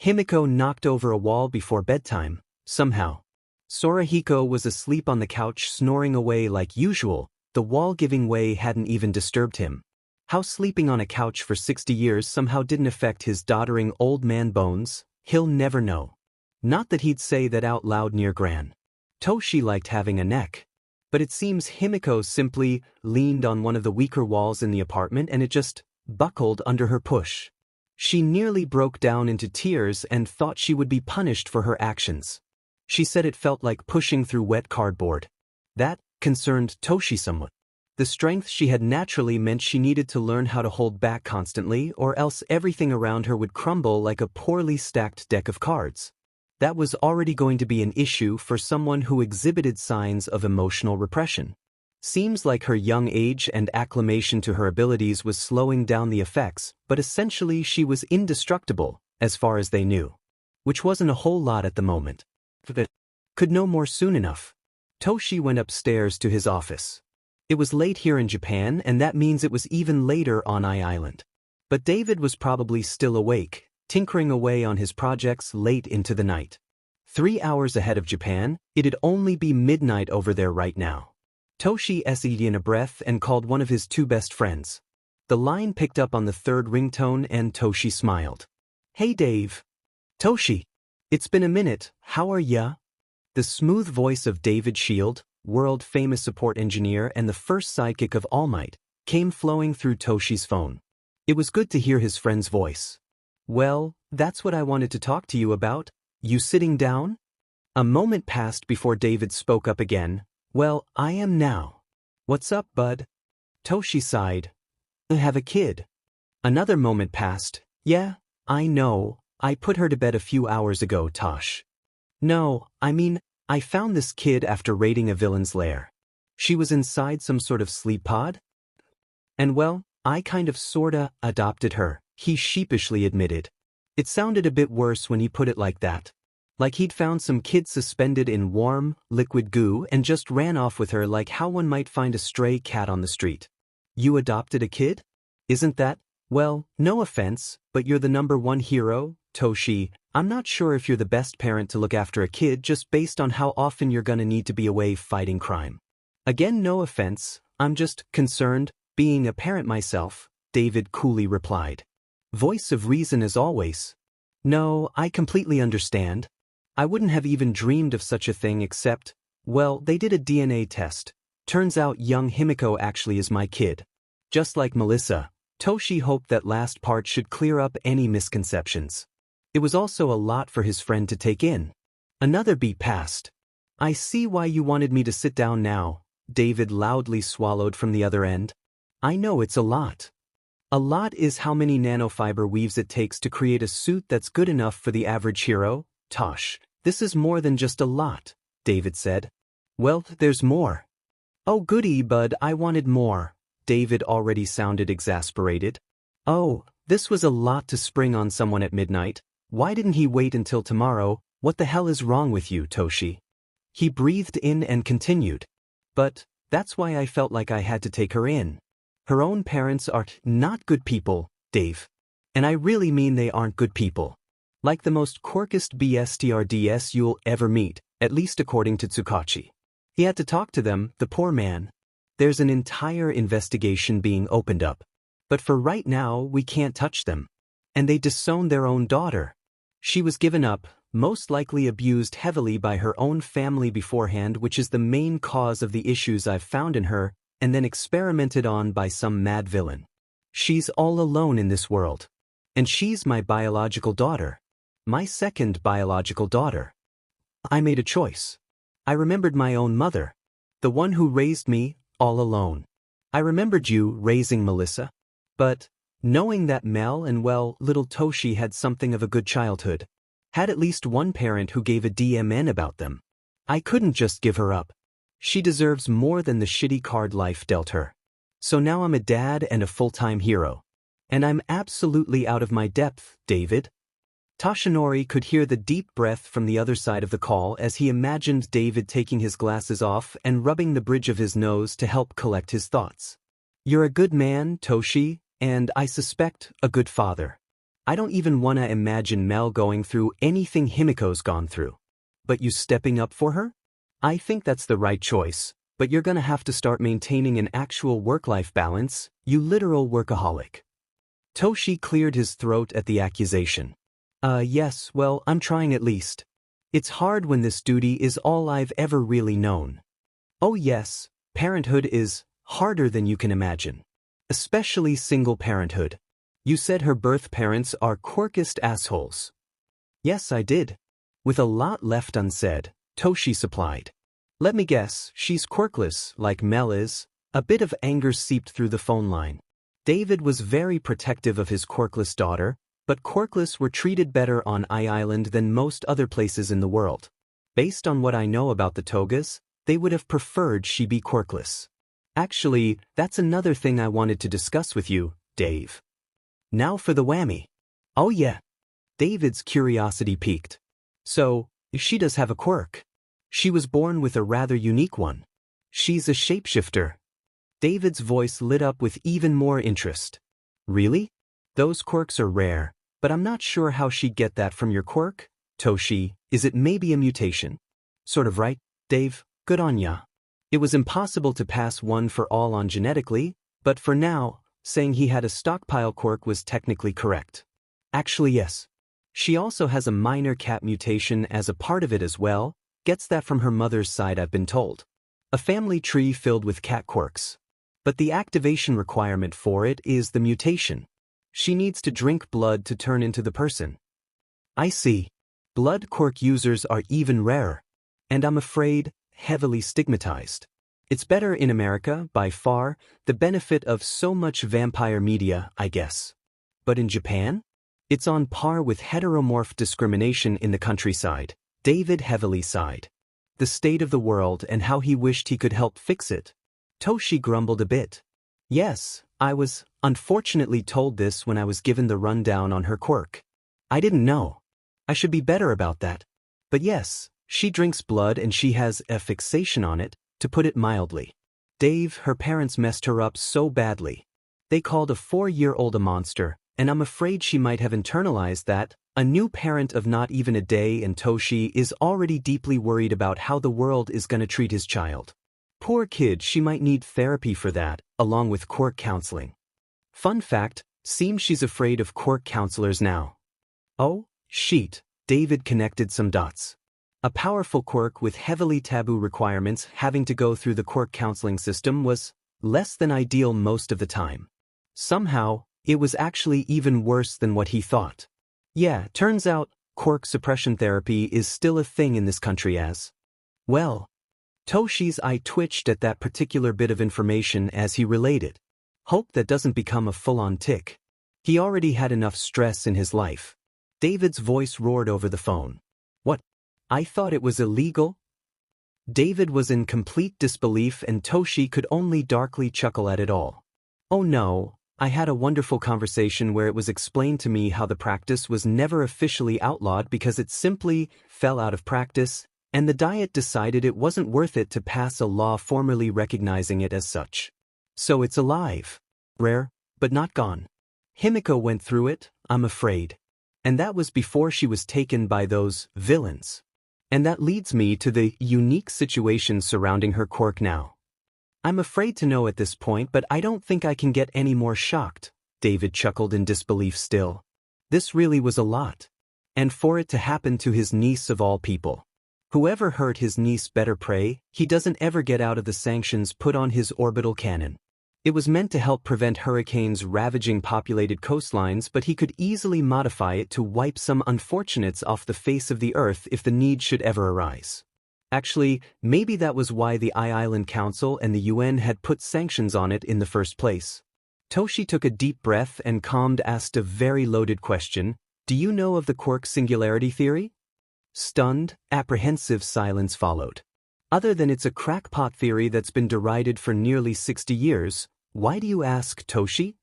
A: Himiko knocked over a wall before bedtime, somehow. Sorahiko was asleep on the couch snoring away like usual, the wall giving way hadn't even disturbed him. How sleeping on a couch for 60 years somehow didn't affect his doddering old man bones, he'll never know. Not that he'd say that out loud near Gran. Toshi liked having a neck. But it seems Himiko simply leaned on one of the weaker walls in the apartment and it just buckled under her push. She nearly broke down into tears and thought she would be punished for her actions. She said it felt like pushing through wet cardboard. That concerned Toshi somewhat. The strength she had naturally meant she needed to learn how to hold back constantly or else everything around her would crumble like a poorly stacked deck of cards. That was already going to be an issue for someone who exhibited signs of emotional repression. Seems like her young age and acclimation to her abilities was slowing down the effects, but essentially she was indestructible, as far as they knew. Which wasn't a whole lot at the moment. Could know more soon enough. Toshi went upstairs to his office. It was late here in Japan and that means it was even later on Island. But David was probably still awake, tinkering away on his projects late into the night. 3 hours ahead of Japan, it'd only be midnight over there right now. Toshi essayed in a breath and called one of his 2 best friends. The line picked up on the 3rd ringtone and Toshi smiled. Hey Dave. Toshi. It's been a minute, how are ya? The smooth voice of David Shield, world-famous support engineer and the first sidekick of All Might, came flowing through Toshi's phone. It was good to hear his friend's voice. Well, that's what I wanted to talk to you about. You sitting down? A moment passed before David spoke up again. Well, I am now. What's up, bud? Toshi sighed. I have a kid. Another moment passed. Yeah, I know. I put her to bed a few hours ago, Tosh. No, I mean, I found this kid after raiding a villain's lair. She was inside some sort of sleep pod? And well, I kind of sorta adopted her, he sheepishly admitted. It sounded a bit worse when he put it like that. Like he'd found some kid suspended in warm, liquid goo and just ran off with her like how one might find a stray cat on the street. You adopted a kid? Isn't that? Well, no offense, but you're the #1 hero, Toshi. I'm not sure if you're the best parent to look after a kid just based on how often you're gonna need to be away fighting crime. Again, no offense, I'm just concerned, being a parent myself, David coolly replied. Voice of reason as always. No, I completely understand. I wouldn't have even dreamed of such a thing except, well, they did a DNA test. Turns out young Himiko actually is my kid. Just like Melissa, Toshi hoped that last part should clear up any misconceptions. It was also a lot for his friend to take in. Another beat passed. I see why you wanted me to sit down now, David loudly swallowed from the other end. I know it's a lot. A lot is how many nanofiber weaves it takes to create a suit that's good enough for the average hero, Tosh. This is more than just a lot, David said. Well, there's more. Oh goody, bud, I wanted more. David already sounded exasperated. Oh, this was a lot to spring on someone at midnight. Why didn't he wait until tomorrow? What the hell is wrong with you, Toshi? He breathed in and continued. But, that's why I felt like I had to take her in. Her own parents are not good people, Dave. And I really mean they aren't good people. Like the most quirkest BSTRDS you'll ever meet, at least according to Tsukachi. He had to talk to them, the poor man. There's an entire investigation being opened up. But for right now, we can't touch them. And they disowned their own daughter. She was given up, most likely abused heavily by her own family beforehand, which is the main cause of the issues I've found in her, and then experimented on by some mad villain. She's all alone in this world. And she's my biological daughter. My second biological daughter. I made a choice. I remembered my own mother. The one who raised me, all alone. I remembered you raising Melissa. But, knowing that Mel and well, little Toshi had something of a good childhood. Had at least one parent who gave a DMN about them. I couldn't just give her up. She deserves more than the shitty card life dealt her. So now I'm a dad and a full-time hero. And I'm absolutely out of my depth, David. Toshinori could hear the deep breath from the other side of the call as he imagined David taking his glasses off and rubbing the bridge of his nose to help collect his thoughts. You're a good man, Toshi, and I suspect a good father. I don't even want to imagine Mel going through anything Himiko's gone through. But you stepping up for her? I think that's the right choice, but you're gonna have to start maintaining an actual work-life balance, you literal workaholic. Toshi cleared his throat at the accusation. Yes, well, I'm trying at least. It's hard when this duty is all I've ever really known. Oh yes, parenthood is harder than you can imagine. Especially single parenthood. You said her birth parents are quirkest assholes. Yes, I did. With a lot left unsaid, Toshi supplied. Let me guess, she's quirkless, like Mel is. A bit of anger seeped through the phone line. David was very protective of his quirkless daughter, but quirkless were treated better on Island than most other places in the world. Based on what I know about the Togas, they would have preferred she be quirkless. Actually, that's another thing I wanted to discuss with you, Dave. Now for the whammy. Oh yeah. David's curiosity piqued. So, she does have a quirk. She was born with a rather unique one. She's a shapeshifter. David's voice lit up with even more interest. Really? Those quirks are rare, but I'm not sure how she'd get that from your quirk. Toshi, is it maybe a mutation? Sort of right, Dave, good on ya. It was impossible to pass one for all on genetically, but for now, saying he had a stockpile quirk was technically correct. Actually yes. She also has a minor cat mutation as a part of it as well, gets that from her mother's side I've been told. A family tree filled with cat quirks. But the activation requirement for it is the mutation. She needs to drink blood to turn into the person. I see. Blood quirk users are even rarer. And I'm afraid, heavily stigmatized. It's better in America, by far, the benefit of so much vampire media, I guess. But in Japan? It's on par with heteromorph discrimination in the countryside. David heavily sighed. The state of the world and how he wished he could help fix it. Toshi grumbled a bit. Yes, I was unfortunately told this when I was given the rundown on her quirk. I didn't know. I should be better about that. But yes, she drinks blood and she has a fixation on it, to put it mildly. Dave, her parents messed her up so badly. They called a 4-year-old a monster, and I'm afraid she might have internalized that. A new parent of not even a day, and Toshi is already deeply worried about how the world is gonna treat his child. Poor kid, she might need therapy for that, along with quirk counseling. Fun fact, seems she's afraid of quirk counselors now. Oh, sheet, David connected some dots. A powerful quirk with heavily taboo requirements having to go through the quirk counseling system was less than ideal most of the time. Somehow, it was actually even worse than what he thought. Yeah, turns out, quirk suppression therapy is still a thing in this country as well. Toshi's eye twitched at that particular bit of information as he related. Hope that doesn't become a full-on tic. He already had enough stress in his life. David's voice roared over the phone. What? I thought it was illegal? David was in complete disbelief and Toshi could only darkly chuckle at it all. Oh no. I had a wonderful conversation where it was explained to me how the practice was never officially outlawed because it simply fell out of practice, and the Diet decided it wasn't worth it to pass a law formally recognizing it as such. So it's alive. Rare, but not gone. Himiko went through it, I'm afraid. And that was before she was taken by those villains. And that leads me to the unique situation surrounding her quirk now. I'm afraid to know at this point, but I don't think I can get any more shocked. David chuckled in disbelief still. This really was a lot. And for it to happen to his niece of all people. Whoever hurt his niece better pray he doesn't ever get out of the sanctions put on his orbital cannon. It was meant to help prevent hurricanes ravaging populated coastlines, but he could easily modify it to wipe some unfortunates off the face of the earth if the need should ever arise. Actually, maybe that was why the Island Council and the UN had put sanctions on it in the first place. Toshi took a deep breath and calmed asked a very loaded question. Do you know of the quark singularity theory? Stunned, apprehensive silence followed. Other than it's a crackpot theory that's been derided for nearly 60 years, why do you ask, Toshi?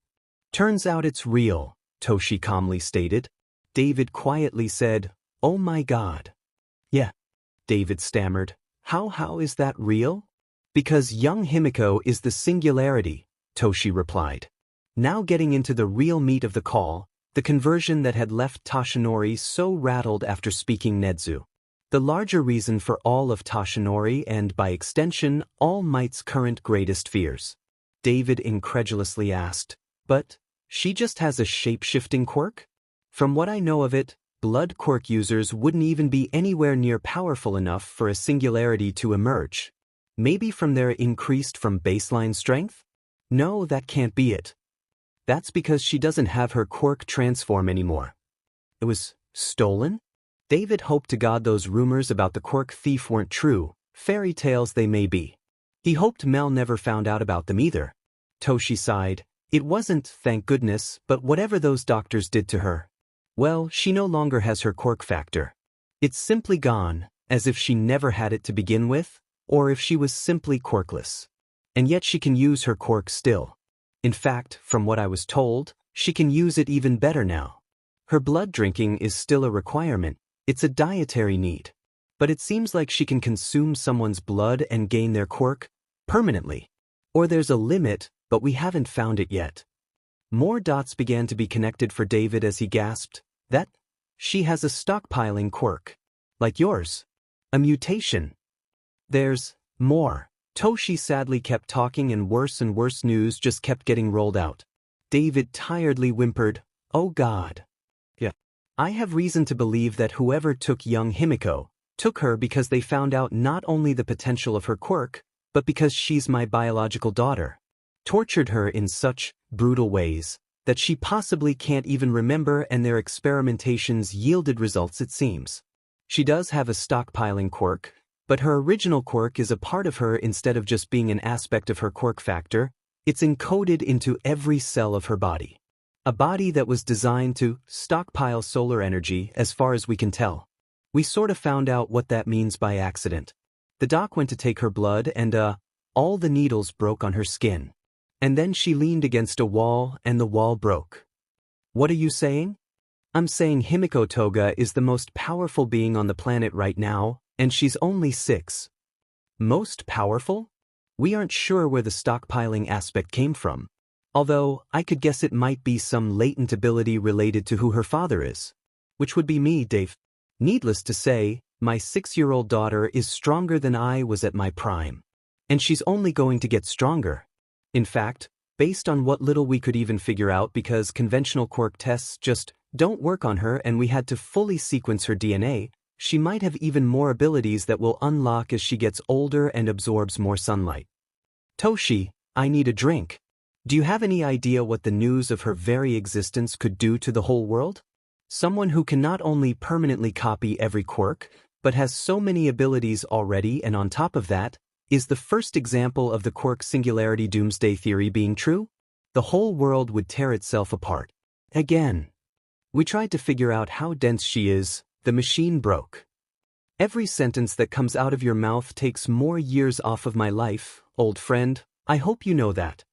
A: Turns out it's real, Toshi calmly stated. David quietly said, "Oh my God." "Yeah," David stammered. How is that real?" "Because young Himiko is the singularity," Toshi replied. Now getting into the real meat of the call, the conversion that had left Toshinori so rattled after speaking Nedzu. The larger reason for all of Toshinori and, by extension, All Might's current greatest fears. David incredulously asked, "But she just has a shape-shifting quirk? From what I know of it, blood quirk users wouldn't even be anywhere near powerful enough for a singularity to emerge. Maybe from their increased from baseline strength? No, that can't be it. That's because she doesn't have her quirk transform anymore." It was stolen? David hoped to God those rumors about the quirk thief weren't true, fairy tales they may be. He hoped Mel never found out about them either. Toshi sighed. It wasn't, thank goodness, but whatever those doctors did to her. Well, she no longer has her quirk factor. It's simply gone, as if she never had it to begin with, or if she was simply quirkless. And yet she can use her quirk still. In fact, from what I was told, she can use it even better now. Her blood drinking is still a requirement. It's a dietary need. But it seems like she can consume someone's blood and gain their quirk permanently. Or there's a limit, but we haven't found it yet. More dots began to be connected for David as he gasped, "That? She has a stockpiling quirk. Like yours. A mutation." "There's more." Toshi sadly kept talking and worse news just kept getting rolled out. David tiredly whimpered, "Oh God. Yeah. I have reason to believe that whoever took young Himiko took her because they found out not only the potential of her quirk, but because she's my biological daughter. Tortured her in such brutal ways that she possibly can't even remember, and their experimentations yielded results, it seems. She does have a stockpiling quirk, but her original quirk is a part of her instead of just being an aspect of her quirk factor. It's encoded into every cell of her body. A body that was designed to stockpile solar energy, as far as we can tell. We sort of found out what that means by accident. The doc went to take her blood and, all the needles broke on her skin. And then she leaned against a wall and the wall broke." "What are you saying?" "I'm saying Himiko Toga is the most powerful being on the planet right now, and she's only 6. Most powerful? We aren't sure where the stockpiling aspect came from. Although, I could guess it might be some latent ability related to who her father is. Which would be me, Dave. Needless to say, my 6-year-old daughter is stronger than I was at my prime. And she's only going to get stronger. In fact, based on what little we could even figure out, because conventional quirk tests just don't work on her and we had to fully sequence her DNA, she might have even more abilities that will unlock as she gets older and absorbs more sunlight." "Toshi, I need a drink. Do you have any idea what the news of her very existence could do to the whole world? Someone who can not only permanently copy every quirk, but has so many abilities already, and on top of that, is the first example of the quirk singularity doomsday theory being true? The whole world would tear itself apart. Again. We tried to figure out how dense she is. The machine broke. Every sentence that comes out of your mouth takes more years off of my life, old friend. I hope you know that.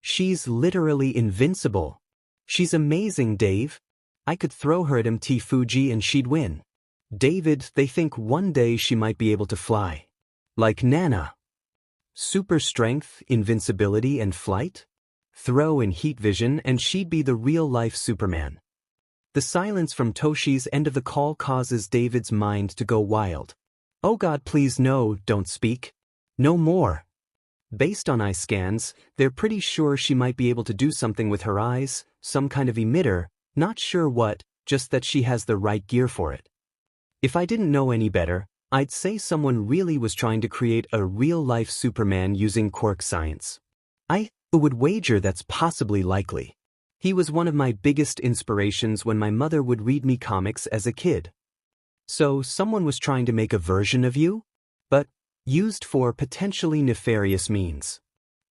A: She's literally invincible. She's amazing, Dave. I could throw her at MT Fuji and she'd win. David, they think one day she might be able to fly. Like Nana. Super strength, invincibility, and flight? Throw in heat vision and she'd be the real-life Superman." The silence from Toshi's end of the call causes David's mind to go wild. "Oh God, please no, don't speak. No more." Based on eye scans, they're pretty sure she might be able to do something with her eyes, some kind of emitter, not sure what, just that she has the right gear for it. If I didn't know any better, I'd say someone really was trying to create a real-life Superman using quirk science. I would wager that's possibly likely. He was one of my biggest inspirations when my mother would read me comics as a kid. So someone was trying to make a version of you? But used for potentially nefarious means.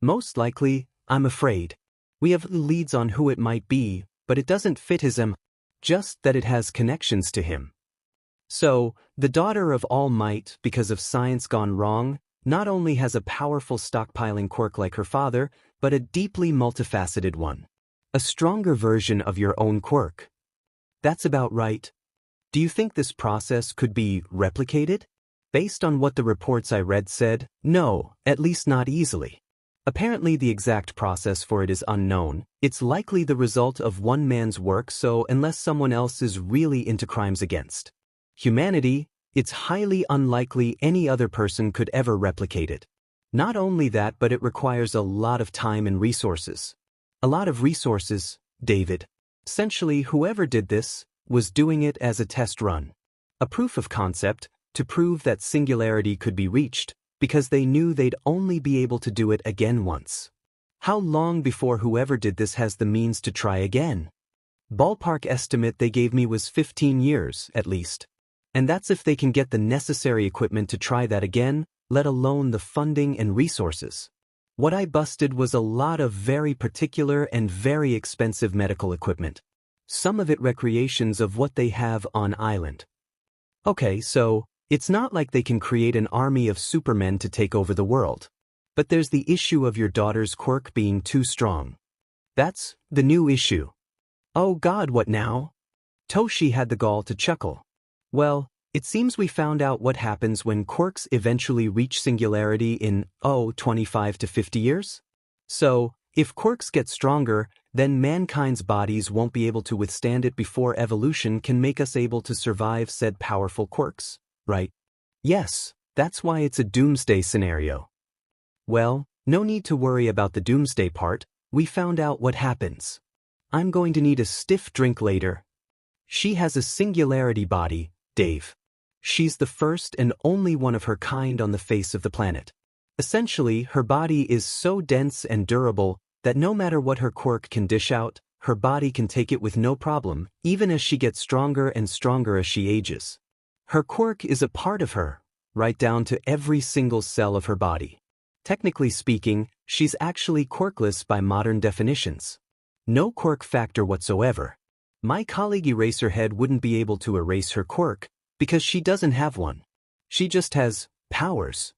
A: Most likely, I'm afraid. We have leads on who it might be, but it doesn't fit his just that it has connections to him. So, the daughter of All Might, because of science gone wrong, not only has a powerful stockpiling quirk like her father, but a deeply multifaceted one. A stronger version of your own quirk. That's about right. Do you think this process could be replicated? Based on what the reports I read said, no, at least not easily. Apparently the exact process for it is unknown. It's likely the result of one man's work, so unless someone else is really into crimes against humanity, it's highly unlikely any other person could ever replicate it. Not only that, but it requires a lot of time and resources. A lot of resources, David. Essentially, whoever did this was doing it as a test run. A proof of concept to prove that singularity could be reached, because they knew they'd only be able to do it again once. How long before whoever did this has the means to try again? Ballpark estimate they gave me was 15 years, at least. And that's if they can get the necessary equipment to try that again, let alone the funding and resources. What I busted was a lot of very particular and very expensive medical equipment. Some of it recreations of what they have on island. Okay, so it's not like they can create an army of supermen to take over the world. But there's the issue of your daughter's quirk being too strong. That's the new issue. Oh God, what now? Toshi had the gall to chuckle. Well, it seems we found out what happens when quirks eventually reach singularity in, 25 to 50 years? So, if quirks get stronger, then mankind's bodies won't be able to withstand it before evolution can make us able to survive said powerful quirks, right? Yes, that's why it's a doomsday scenario. Well, no need to worry about the doomsday part, we found out what happens. I'm going to need a stiff drink later. She has a singularity body, Dave. She's the first and only one of her kind on the face of the planet. Essentially, her body is so dense and durable that no matter what her quirk can dish out, her body can take it with no problem, even as she gets stronger and stronger as she ages. Her quirk is a part of her, right down to every single cell of her body. Technically speaking, she's actually quirkless by modern definitions. No quirk factor whatsoever. My colleague Eraserhead wouldn't be able to erase her quirk, because she doesn't have one. She just has powers.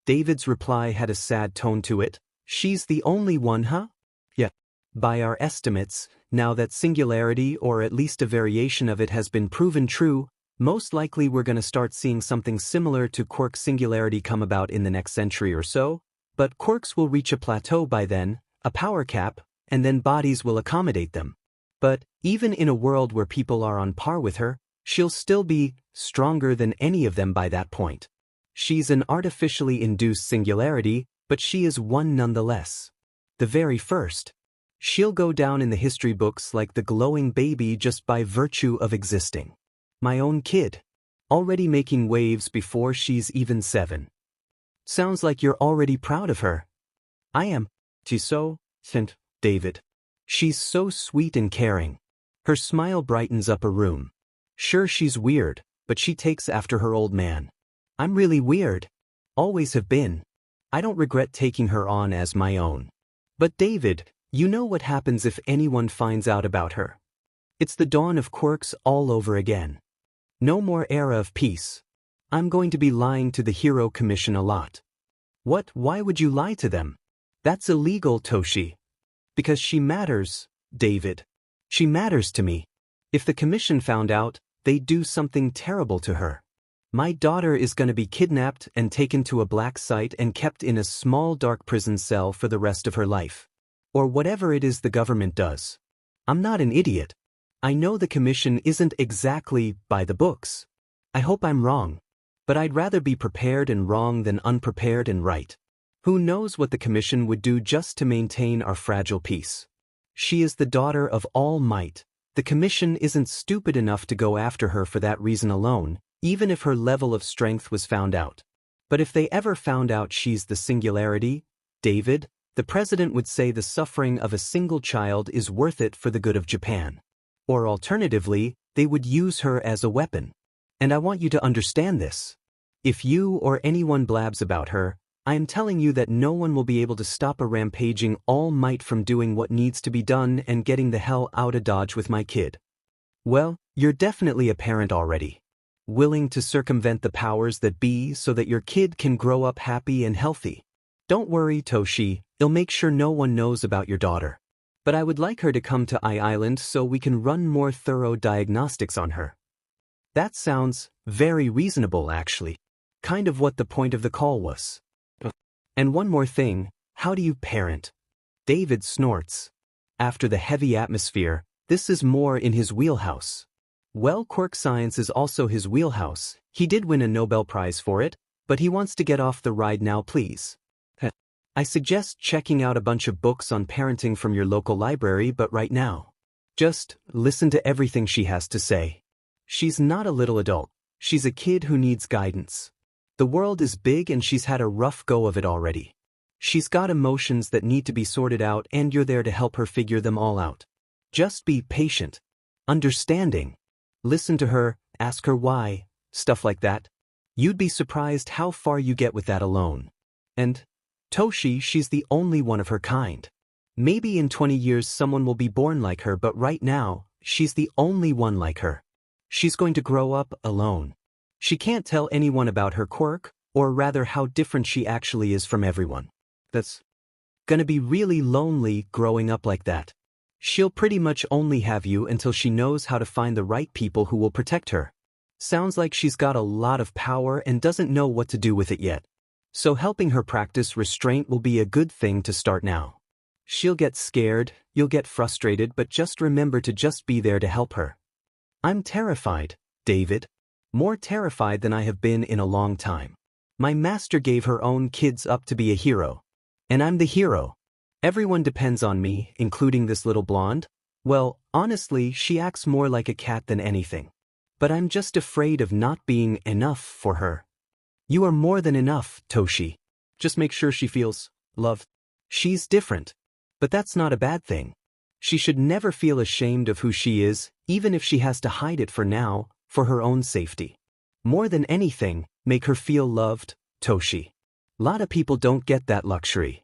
A: David's reply had a sad tone to it. She's the only one, huh? Yeah. By our estimates, now that singularity, or at least a variation of it, has been proven true, most likely we're going to start seeing something similar to quirk singularity come about in the next century or so, but quirks will reach a plateau by then, a power cap, and then bodies will accommodate them. But even in a world where people are on par with her, she'll still be stronger than any of them by that point. She's an artificially induced singularity, but she is one nonetheless. The very first. She'll go down in the history books like the glowing baby just by virtue of existing. My own kid. Already making waves before she's even 7. Sounds like you're already proud of her. I am. She's so, David. She's so sweet and caring. Her smile brightens up a room. Sure, she's weird, but she takes after her old man. I'm really weird. Always have been. I don't regret taking her on as my own. But David, you know what happens if anyone finds out about her. It's the dawn of quirks all over again. No more era of peace. I'm going to be lying to the Hero Commission a lot. What? Why would you lie to them? That's illegal, Toshi. Because she matters, David. She matters to me. If the Commission found out, they'd do something terrible to her. My daughter is going to be kidnapped and taken to a black site and kept in a small dark prison cell for the rest of her life. Or whatever it is the government does. I'm not an idiot. I know the Commission isn't exactly by the books. I hope I'm wrong. But I'd rather be prepared and wrong than unprepared and right. Who knows what the Commission would do just to maintain our fragile peace? She is the daughter of All Might. The Commission isn't stupid enough to go after her for that reason alone, even if her level of strength was found out. But if they ever found out she's the singularity, David, the president would say the suffering of a single child is worth it for the good of Japan. Or alternatively, they would use her as a weapon. And I want you to understand this. If you or anyone blabs about her, I am telling you that no one will be able to stop a rampaging All Might from doing what needs to be done and getting the hell out of Dodge with my kid. Well, you're definitely a parent already. Willing to circumvent the powers that be so that your kid can grow up happy and healthy. Don't worry, Toshi, I'll make sure no one knows about your daughter. But I would like her to come to Island so we can run more thorough diagnostics on her. That sounds very reasonable, actually. Kind of what the point of the call was. And one more thing, how do you parent? David snorts. After the heavy atmosphere, this is more in his wheelhouse. Well, quirk science is also his wheelhouse. He did win a Nobel Prize for it, but he wants to get off the ride now, please. I suggest checking out a bunch of books on parenting from your local library, but right now, just listen to everything she has to say. She's not a little adult. She's a kid who needs guidance. The world is big and she's had a rough go of it already. She's got emotions that need to be sorted out and you're there to help her figure them all out. Just be patient. Understanding. Listen to her, ask her why, stuff like that. You'd be surprised how far you get with that alone. And Toshi, she's the only one of her kind. Maybe in 20 years someone will be born like her, but right now, she's the only one like her. She's going to grow up alone. She can't tell anyone about her quirk, or rather how different she actually is from everyone. That's gonna be really lonely growing up like that. She'll pretty much only have you until she knows how to find the right people who will protect her. Sounds like she's got a lot of power and doesn't know what to do with it yet. So helping her practice restraint will be a good thing to start now. She'll get scared, you'll get frustrated, but just remember to just be there to help her. I'm terrified, David. More terrified than I have been in a long time. My master gave her own kids up to be a hero. And I'm the hero. Everyone depends on me, including this little blonde. Well, honestly, she acts more like a cat than anything. But I'm just afraid of not being enough for her. You are more than enough, Toshi. Just make sure she feels loved. She's different. But that's not a bad thing. She should never feel ashamed of who she is, even if she has to hide it for now, for her own safety. More than anything, make her feel loved, Toshi. Lot of people don't get that luxury.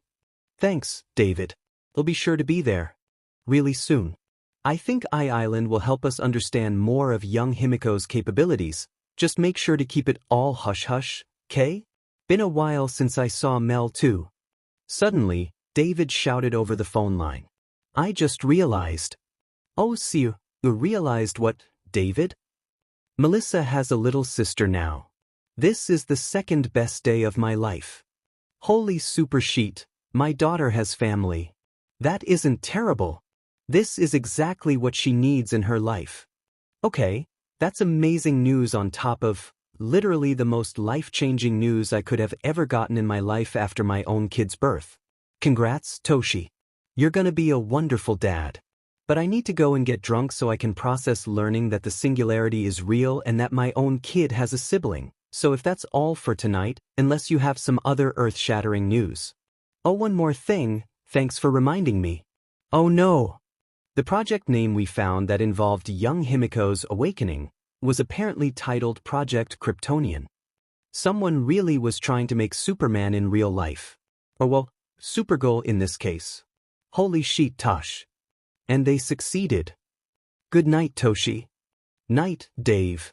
A: Thanks, David. I'll be sure to be there. Really soon. I think Island will help us understand more of young Himiko's capabilities. Just make sure to keep it all hush-hush, 'kay? Been a while since I saw Mel too. Suddenly, David shouted over the phone line. I just realized. Oh, see, you realized what, David? Melissa has a little sister now. This is the second best day of my life. Holy super sheet, my daughter has family. That isn't terrible. This is exactly what she needs in her life. Okay, that's amazing news on top of, literally the most life-changing news I could have ever gotten in my life after my own kid's birth. Congrats, Toshi. You're gonna be a wonderful dad. But I need to go and get drunk so I can process learning that the singularity is real and that my own kid has a sibling. So if that's all for tonight, unless you have some other earth-shattering news. Oh, one more thing, thanks for reminding me. Oh no. The project name we found that involved young Himiko's awakening was apparently titled Project Kryptonian. Someone really was trying to make Superman in real life. Or well, Supergirl in this case. Holy shit, Tosh. And they succeeded. Good night, Toshi. Night, Dave.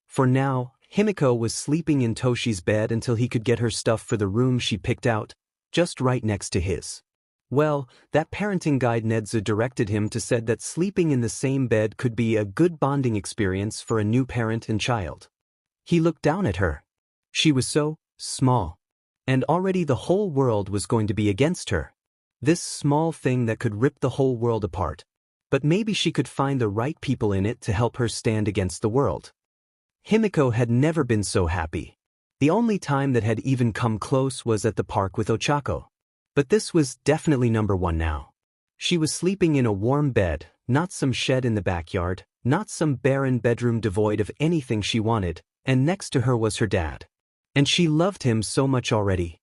A: For now, Himiko was sleeping in Toshi's bed until he could get her stuff for the room she picked out, just right next to his. Well, that parenting guide Nedza directed him to said that sleeping in the same bed could be a good bonding experience for a new parent and child. He looked down at her. She was so small. And already the whole world was going to be against her. This small thing that could rip the whole world apart. But maybe she could find the right people in it to help her stand against the world. Himiko had never been so happy. The only time that had even come close was at the park with Ochako. But this was definitely number one now. She was sleeping in a warm bed, not some shed in the backyard, not some barren bedroom devoid of anything she wanted, and next to her was her dad. And she loved him so much already.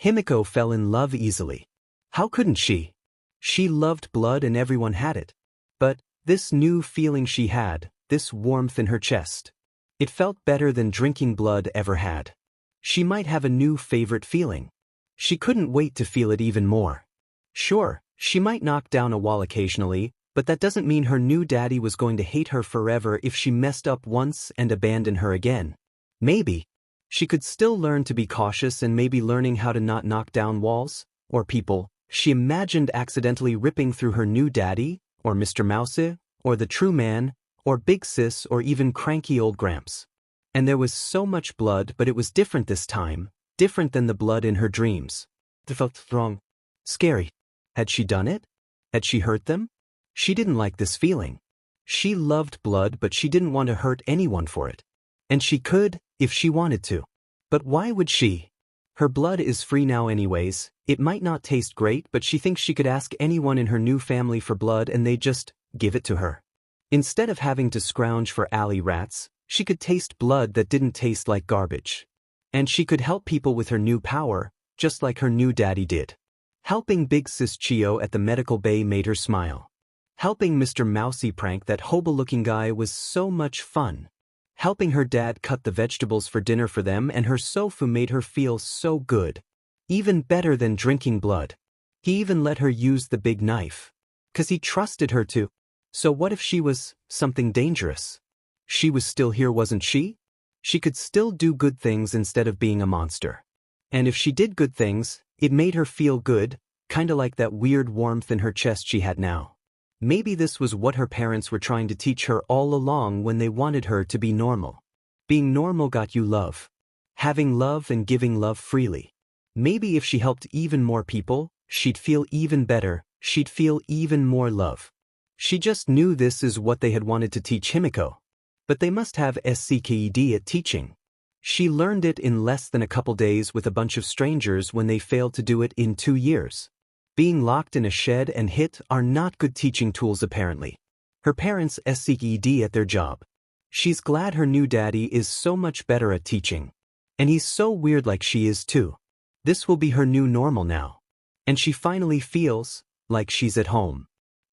A: Himiko fell in love easily. How couldn't she? She loved blood and everyone had it. But this new feeling she had, this warmth in her chest, it felt better than drinking blood ever had. She might have a new favorite feeling. She couldn't wait to feel it even more. Sure, she might knock down a wall occasionally, But that doesn't mean her new daddy was going to hate her forever if she messed up once and abandon her again. Maybe she could still learn to be cautious and maybe learning how to not knock down walls, or people she imagined accidentally ripping through her new daddy, or Mr. Mouse, or the true man, or Big Sis, or even cranky old Gramps. And there was so much blood, but it was different this time, different than the blood in her dreams. It felt wrong. Scary. Had she done it? Had she hurt them? She didn't like this feeling. She loved blood, but she didn't want to hurt anyone for it. And she could, if she wanted to. But why would she? Her blood is free now anyways. It might not taste great, but she thinks she could ask anyone in her new family for blood and they'd just give it to her. Instead of having to scrounge for alley rats, she could taste blood that didn't taste like garbage. And she could help people with her new power, just like her new daddy did. Helping Big Sis Chio at the medical bay made her smile. Helping Mr. Mousy prank that hobo-looking guy was so much fun. Helping her dad cut the vegetables for dinner for them and her sofu made her feel so good. Even better than drinking blood. He even let her use the big knife. 'Cause he trusted her to. So what if she was something dangerous? She was still here, wasn't she? She could still do good things instead of being a monster. And if she did good things, it made her feel good, kinda like that weird warmth in her chest she had now. Maybe this was what her parents were trying to teach her all along when they wanted her to be normal. Being normal got you love. Having love and giving love freely. Maybe if she helped even more people, she'd feel even better, she'd feel even more love. She just knew this is what they had wanted to teach Himiko. But they must have SCKED at teaching. She learned it in less than a couple days with a bunch of strangers when they failed to do it in 2 years. Being locked in a shed and hit are not good teaching tools apparently. Her parents SCKED at their job. She's glad her new daddy is so much better at teaching. And he's so weird like she is too. This will be her new normal now. And she finally feels like she's at home.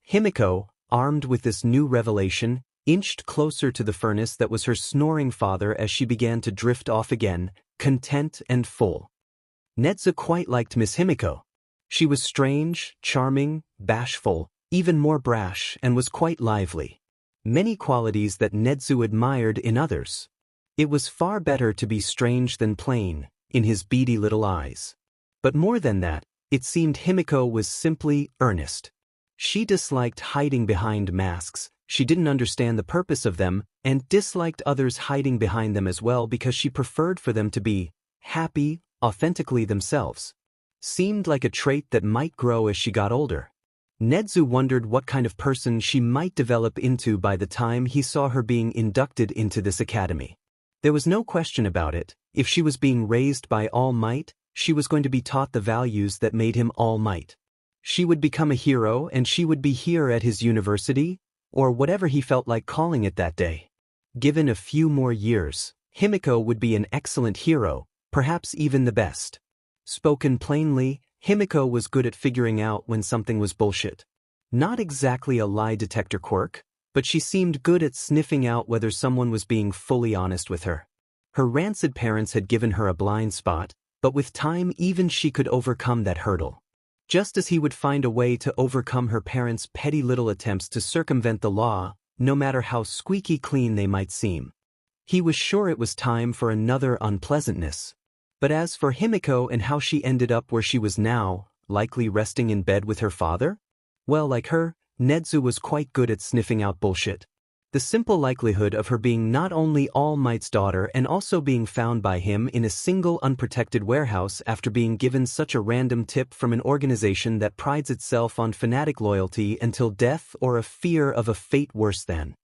A: Himiko, armed with this new revelation, inched closer to the furnace that was her snoring father as she began to drift off again, content and full. Nedzu quite liked Miss Himiko. She was strange, charming, bashful, even more brash, and was quite lively. Many qualities that Nedzu admired in others. It was far better to be strange than plain, in his beady little eyes. But more than that, it seemed Himiko was simply earnest. She disliked hiding behind masks, she didn't understand the purpose of them, and disliked others hiding behind them as well because she preferred for them to be happy, authentically themselves. Seemed like a trait that might grow as she got older. Nedzu wondered what kind of person she might develop into by the time he saw her being inducted into this academy. There was no question about it. If she was being raised by All Might, she was going to be taught the values that made him All Might. She would become a hero and she would be here at his university, or whatever he felt like calling it that day. Given a few more years, Himiko would be an excellent hero, perhaps even the best. Spoken plainly, Himiko was good at figuring out when something was bullshit. Not exactly a lie detector quirk, but she seemed good at sniffing out whether someone was being fully honest with her. Her rancid parents had given her a blind spot, but with time even she could overcome that hurdle. Just as he would find a way to overcome her parents' petty little attempts to circumvent the law, no matter how squeaky clean they might seem. He was sure it was time for another unpleasantness. But as for Himiko and how she ended up where she was now, likely resting in bed with her father? Well, like her, Nedzu was quite good at sniffing out bullshit. The simple likelihood of her being not only All Might's daughter and also being found by him in a single unprotected warehouse after being given such a random tip from an organization that prides itself on fanatic loyalty until death or a fear of a fate worse than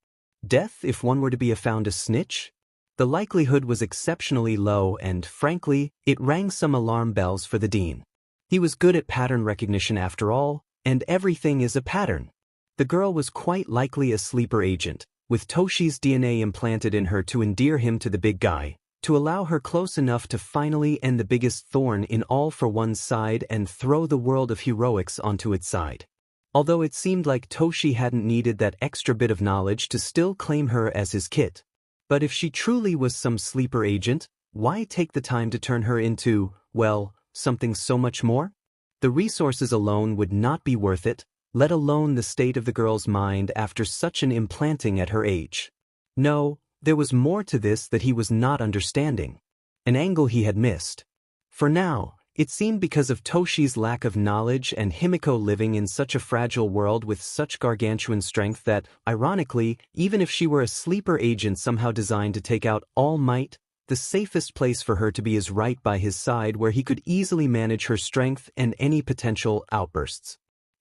A: death if one were to be found a snitch? The likelihood was exceptionally low and, frankly, it rang some alarm bells for the dean. He was good at pattern recognition after all, and everything is a pattern. The girl was quite likely a sleeper agent, with Toshi's DNA implanted in her to endear him to the big guy, to allow her close enough to finally end the biggest thorn in all for one's side and throw the world of heroics onto its side. Although it seemed like Toshi hadn't needed that extra bit of knowledge to still claim her as his kit. But if she truly was some sleeper agent, why take the time to turn her into, well, something so much more? The resources alone would not be worth it, let alone the state of the girl's mind after such an implanting at her age. No, there was more to this that he was not understanding. An angle he had missed. For now, it seemed because of Toshi's lack of knowledge and Himiko living in such a fragile world with such gargantuan strength that, ironically, even if she were a sleeper agent somehow designed to take out All Might, the safest place for her to be is right by his side where he could easily manage her strength and any potential outbursts.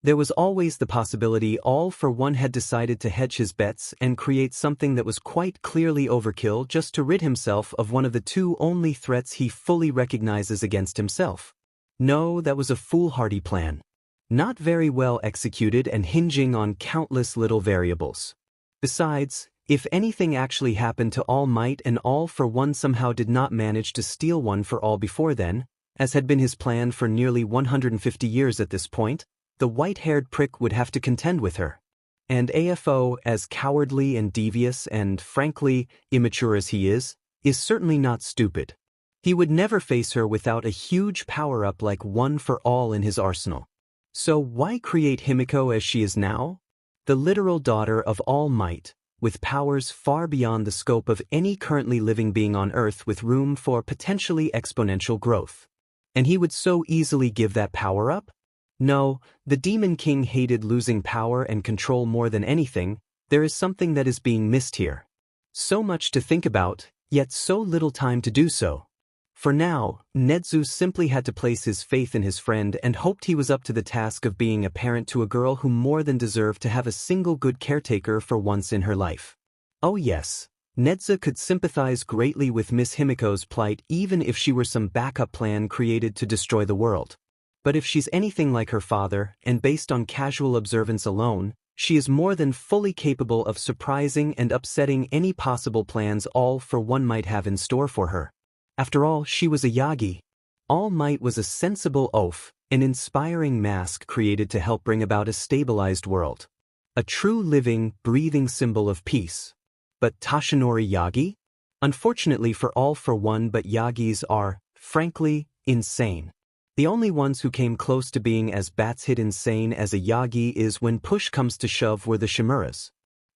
A: There was always the possibility All for One had decided to hedge his bets and create something that was quite clearly overkill just to rid himself of one of the two only threats he fully recognizes against himself. No, that was a foolhardy plan. Not very well executed and hinging on countless little variables. Besides, if anything actually happened to All Might and All for One somehow did not manage to steal One for All before then, as had been his plan for nearly 150 years at this point, the white-haired prick would have to contend with her. And AFO, as cowardly and devious and, frankly, immature as he is certainly not stupid. He would never face her without a huge power-up like One for All in his arsenal. So why create Himiko as she is now? The literal daughter of All Might, with powers far beyond the scope of any currently living being on Earth with room for potentially exponential growth. And he would so easily give that power up? No, the Demon King hated losing power and control more than anything. There is something that is being missed here. So much to think about, yet so little time to do so. For now, Netsu simply had to place his faith in his friend and hoped he was up to the task of being a parent to a girl who more than deserved to have a single good caretaker for once in her life. Oh yes, Netsu could sympathize greatly with Miss Himiko's plight even if she were some backup plan created to destroy the world. But if she's anything like her father, and based on casual observance alone, she is more than fully capable of surprising and upsetting any possible plans All for One might have in store for her. After all, she was a Yagi. All Might was a sensible oaf, an inspiring mask created to help bring about a stabilized world. A true living, breathing symbol of peace. But Toshinori Yagi? Unfortunately for All for One, but Yagis are, frankly, insane. The only ones who came close to being as bats-hit insane as a Yagi is when push comes to shove were the Shimuras.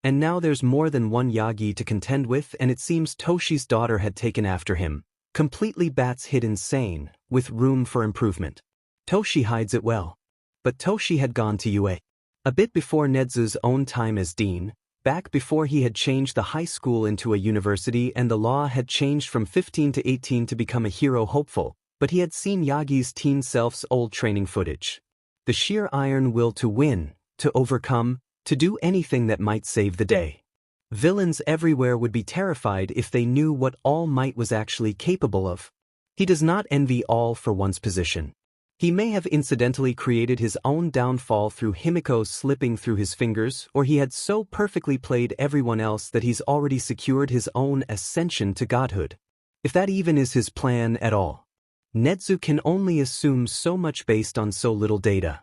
A: And now there's more than one Yagi to contend with, and it seems Toshi's daughter had taken after him. Completely bats-hit insane, with room for improvement. Toshi hides it well. But Toshi had gone to UA. A bit before Netsu's own time as dean, back before he had changed the high school into a university and the law had changed from 15 to 18 to become a hero hopeful. But he had seen Yagi's teen self's old training footage. The sheer iron will to win, to overcome, to do anything that might save the day. Villains everywhere would be terrified if they knew what All Might was actually capable of. He does not envy All for One's position. He may have incidentally created his own downfall through Himiko slipping through his fingers, or he had so perfectly played everyone else that he's already secured his own ascension to godhood. If that even is his plan at all. Netsu can only assume so much based on so little data.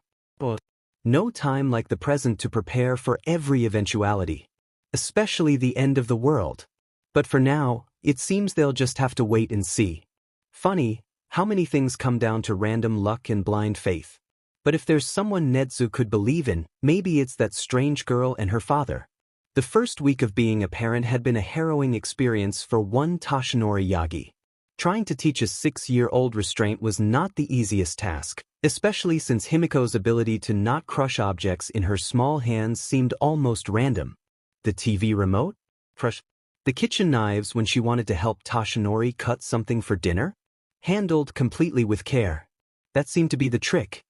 A: No time like the present to prepare for every eventuality. Especially the end of the world. But for now, it seems they'll just have to wait and see. Funny, how many things come down to random luck and blind faith. But if there's someone Netsu could believe in, maybe it's that strange girl and her father. The first week of being a parent had been a harrowing experience for one Toshinori Yagi. Trying to teach a 6-year-old restraint was not the easiest task, especially since Himiko's ability to not crush objects in her small hands seemed almost random. The TV remote? Crush. The kitchen knives when she wanted to help Toshinori cut something for dinner? Handled completely with care. That seemed to be the trick.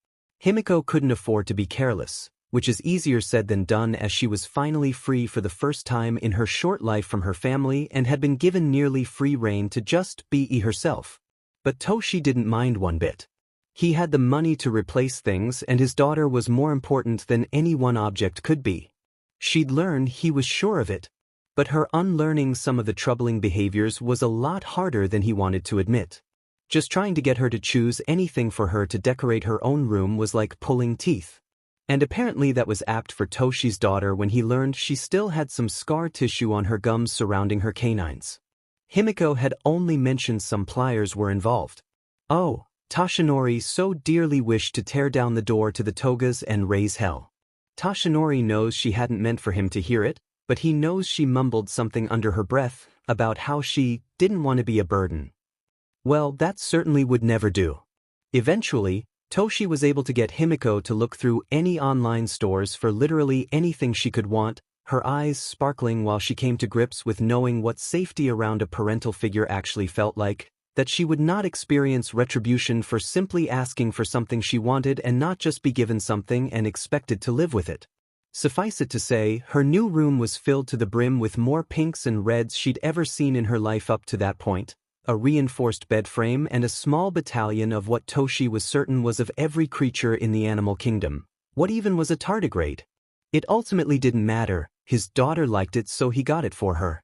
A: Himiko couldn't afford to be careless, which is easier said than done as she was finally free for the first time in her short life from her family and had been given nearly free rein to just be herself. But Toshi didn't mind one bit. He had the money to replace things and his daughter was more important than any one object could be. She'd learn, he was sure of it. But her unlearning some of the troubling behaviors was a lot harder than he wanted to admit. Just trying to get her to choose anything for her to decorate her own room was like pulling teeth. And apparently that was apt for Toshi's daughter when he learned she still had some scar tissue on her gums surrounding her canines. Himiko had only mentioned some pliers were involved. Oh, Toshinori so dearly wished to tear down the door to the Togas and raise hell. Tashinori knows she hadn't meant for him to hear it, but he knows she mumbled something under her breath about how she didn't want to be a burden. Well, that certainly would never do. Eventually, Toshi was able to get Himiko to look through any online stores for literally anything she could want, her eyes sparkling while she came to grips with knowing what safety around a parental figure actually felt like, that she would not experience retribution for simply asking for something she wanted and not just be given something and expected to live with it. Suffice it to say, her new room was filled to the brim with more pinks and reds she'd ever seen in her life up to that point, a reinforced bed frame and a small battalion of what Toshi was certain was of every creature in the animal kingdom. What even was a tardigrade? It ultimately didn't matter, his daughter liked it so he got it for her.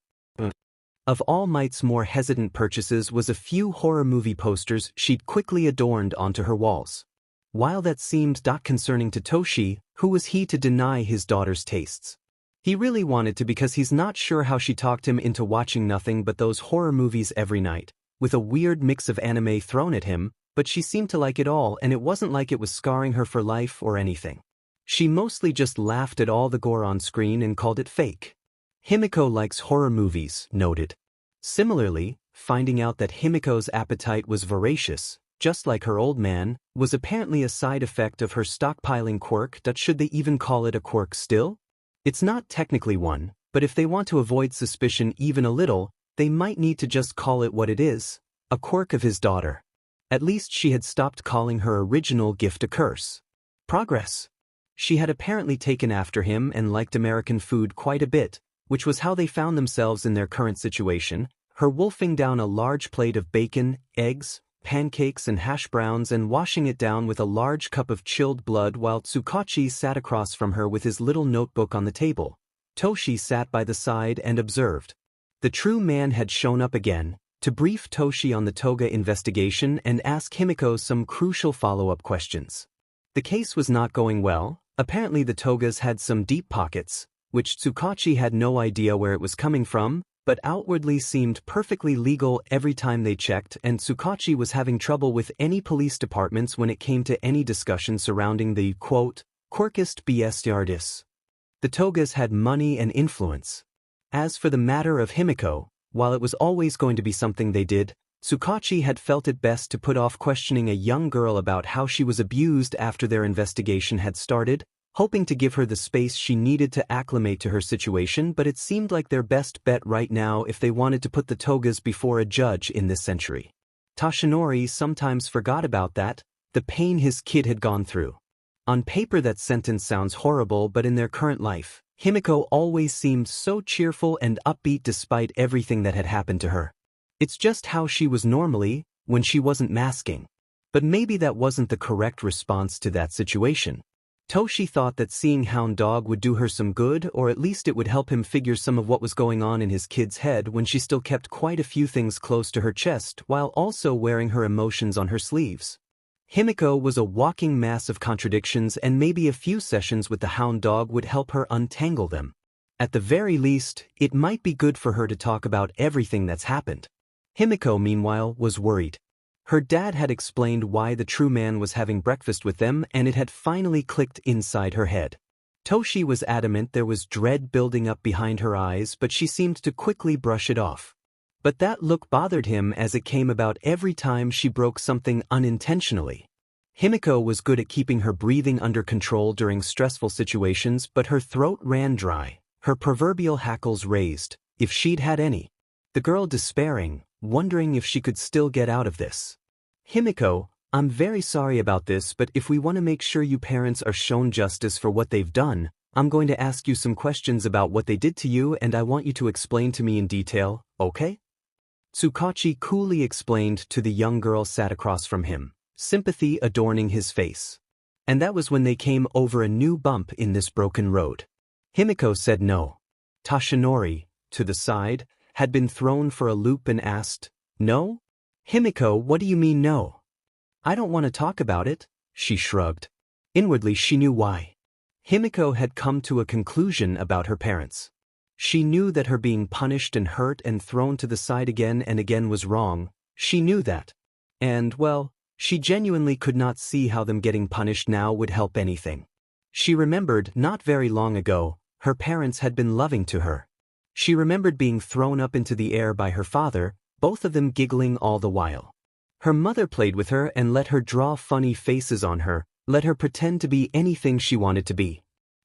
A: Of All Might's more hesitant purchases was a few horror movie posters she'd quickly adorned onto her walls. While that seemed concerning to Toshi, who was he to deny his daughter's tastes? He really wanted to because he's not sure how she talked him into watching nothing but those horror movies every night, with a weird mix of anime thrown at him, but she seemed to like it all and it wasn't like it was scarring her for life or anything. She mostly just laughed at all the gore on screen and called it fake. Himiko likes horror movies, noted. Similarly, finding out that Himiko's appetite was voracious, just like her old man, was apparently a side effect of her stockpiling quirk. That should they even call it a quirk still? It's not technically one, but if they want to avoid suspicion even a little, they might need to just call it what it is, a quirk of his daughter. At least she had stopped calling her original gift a curse. Progress. She had apparently taken after him and liked American food quite a bit, which was how they found themselves in their current situation, her wolfing down a large plate of bacon, eggs, pancakes and hash browns and washing it down with a large cup of chilled blood while Tsukachi sat across from her with his little notebook on the table. Toshi sat by the side and observed. The true man had shown up again, to brief Toshi on the Toga investigation and ask Himiko some crucial follow-up questions. The case was not going well. Apparently the Togas had some deep pockets, which Tsukachi had no idea where it was coming from, but outwardly seemed perfectly legal every time they checked, and Tsukachi was having trouble with any police departments when it came to any discussion surrounding the, quote, quirkist bestiardis. The Togas had money and influence. As for the matter of Himiko, while it was always going to be something they did, Tsukachi had felt it best to put off questioning a young girl about how she was abused after their investigation had started, hoping to give her the space she needed to acclimate to her situation, but it seemed like their best bet right now if they wanted to put the Togas before a judge in this century. Tashinori sometimes forgot about that, the pain his kid had gone through. On paper that sentence sounds horrible, but in their current life, Himiko always seemed so cheerful and upbeat despite everything that had happened to her. It's just how she was normally, when she wasn't masking. But maybe that wasn't the correct response to that situation. Toshi thought that seeing Hound Dog would do her some good, or at least it would help him figure some of what was going on in his kid's head when she still kept quite a few things close to her chest while also wearing her emotions on her sleeves. Himiko was a walking mass of contradictions, and maybe a few sessions with the Hound Dog would help her untangle them. At the very least, it might be good for her to talk about everything that's happened. Himiko, meanwhile, was worried. Her dad had explained why the true man was having breakfast with them, and it had finally clicked inside her head. Toshi was adamant there was dread building up behind her eyes, but she seemed to quickly brush it off. But that look bothered him as it came about every time she broke something unintentionally. Himiko was good at keeping her breathing under control during stressful situations, but her throat ran dry, her proverbial hackles raised, if she'd had any. The girl despairing, wondering if she could still get out of this. Himiko, I'm very sorry about this, but if we want to make sure you parents are shown justice for what they've done, I'm going to ask you some questions about what they did to you, and I want you to explain to me in detail, okay? Tsukachi coolly explained to the young girl sat across from him, sympathy adorning his face. And that was when they came over a new bump in this broken road. Himiko said no. Tashinori, to the side, had been thrown for a loop and asked, "No? Himiko, what do you mean no?" "I don't want to talk about it," she shrugged. Inwardly she knew why. Himiko had come to a conclusion about her parents. She knew that her being punished and hurt and thrown to the side again and again was wrong. She knew that. And, well, she genuinely could not see how them getting punished now would help anything. She remembered, not very long ago, her parents had been loving to her. She remembered being thrown up into the air by her father, both of them giggling all the while. Her mother played with her and let her draw funny faces on her, let her pretend to be anything she wanted to be.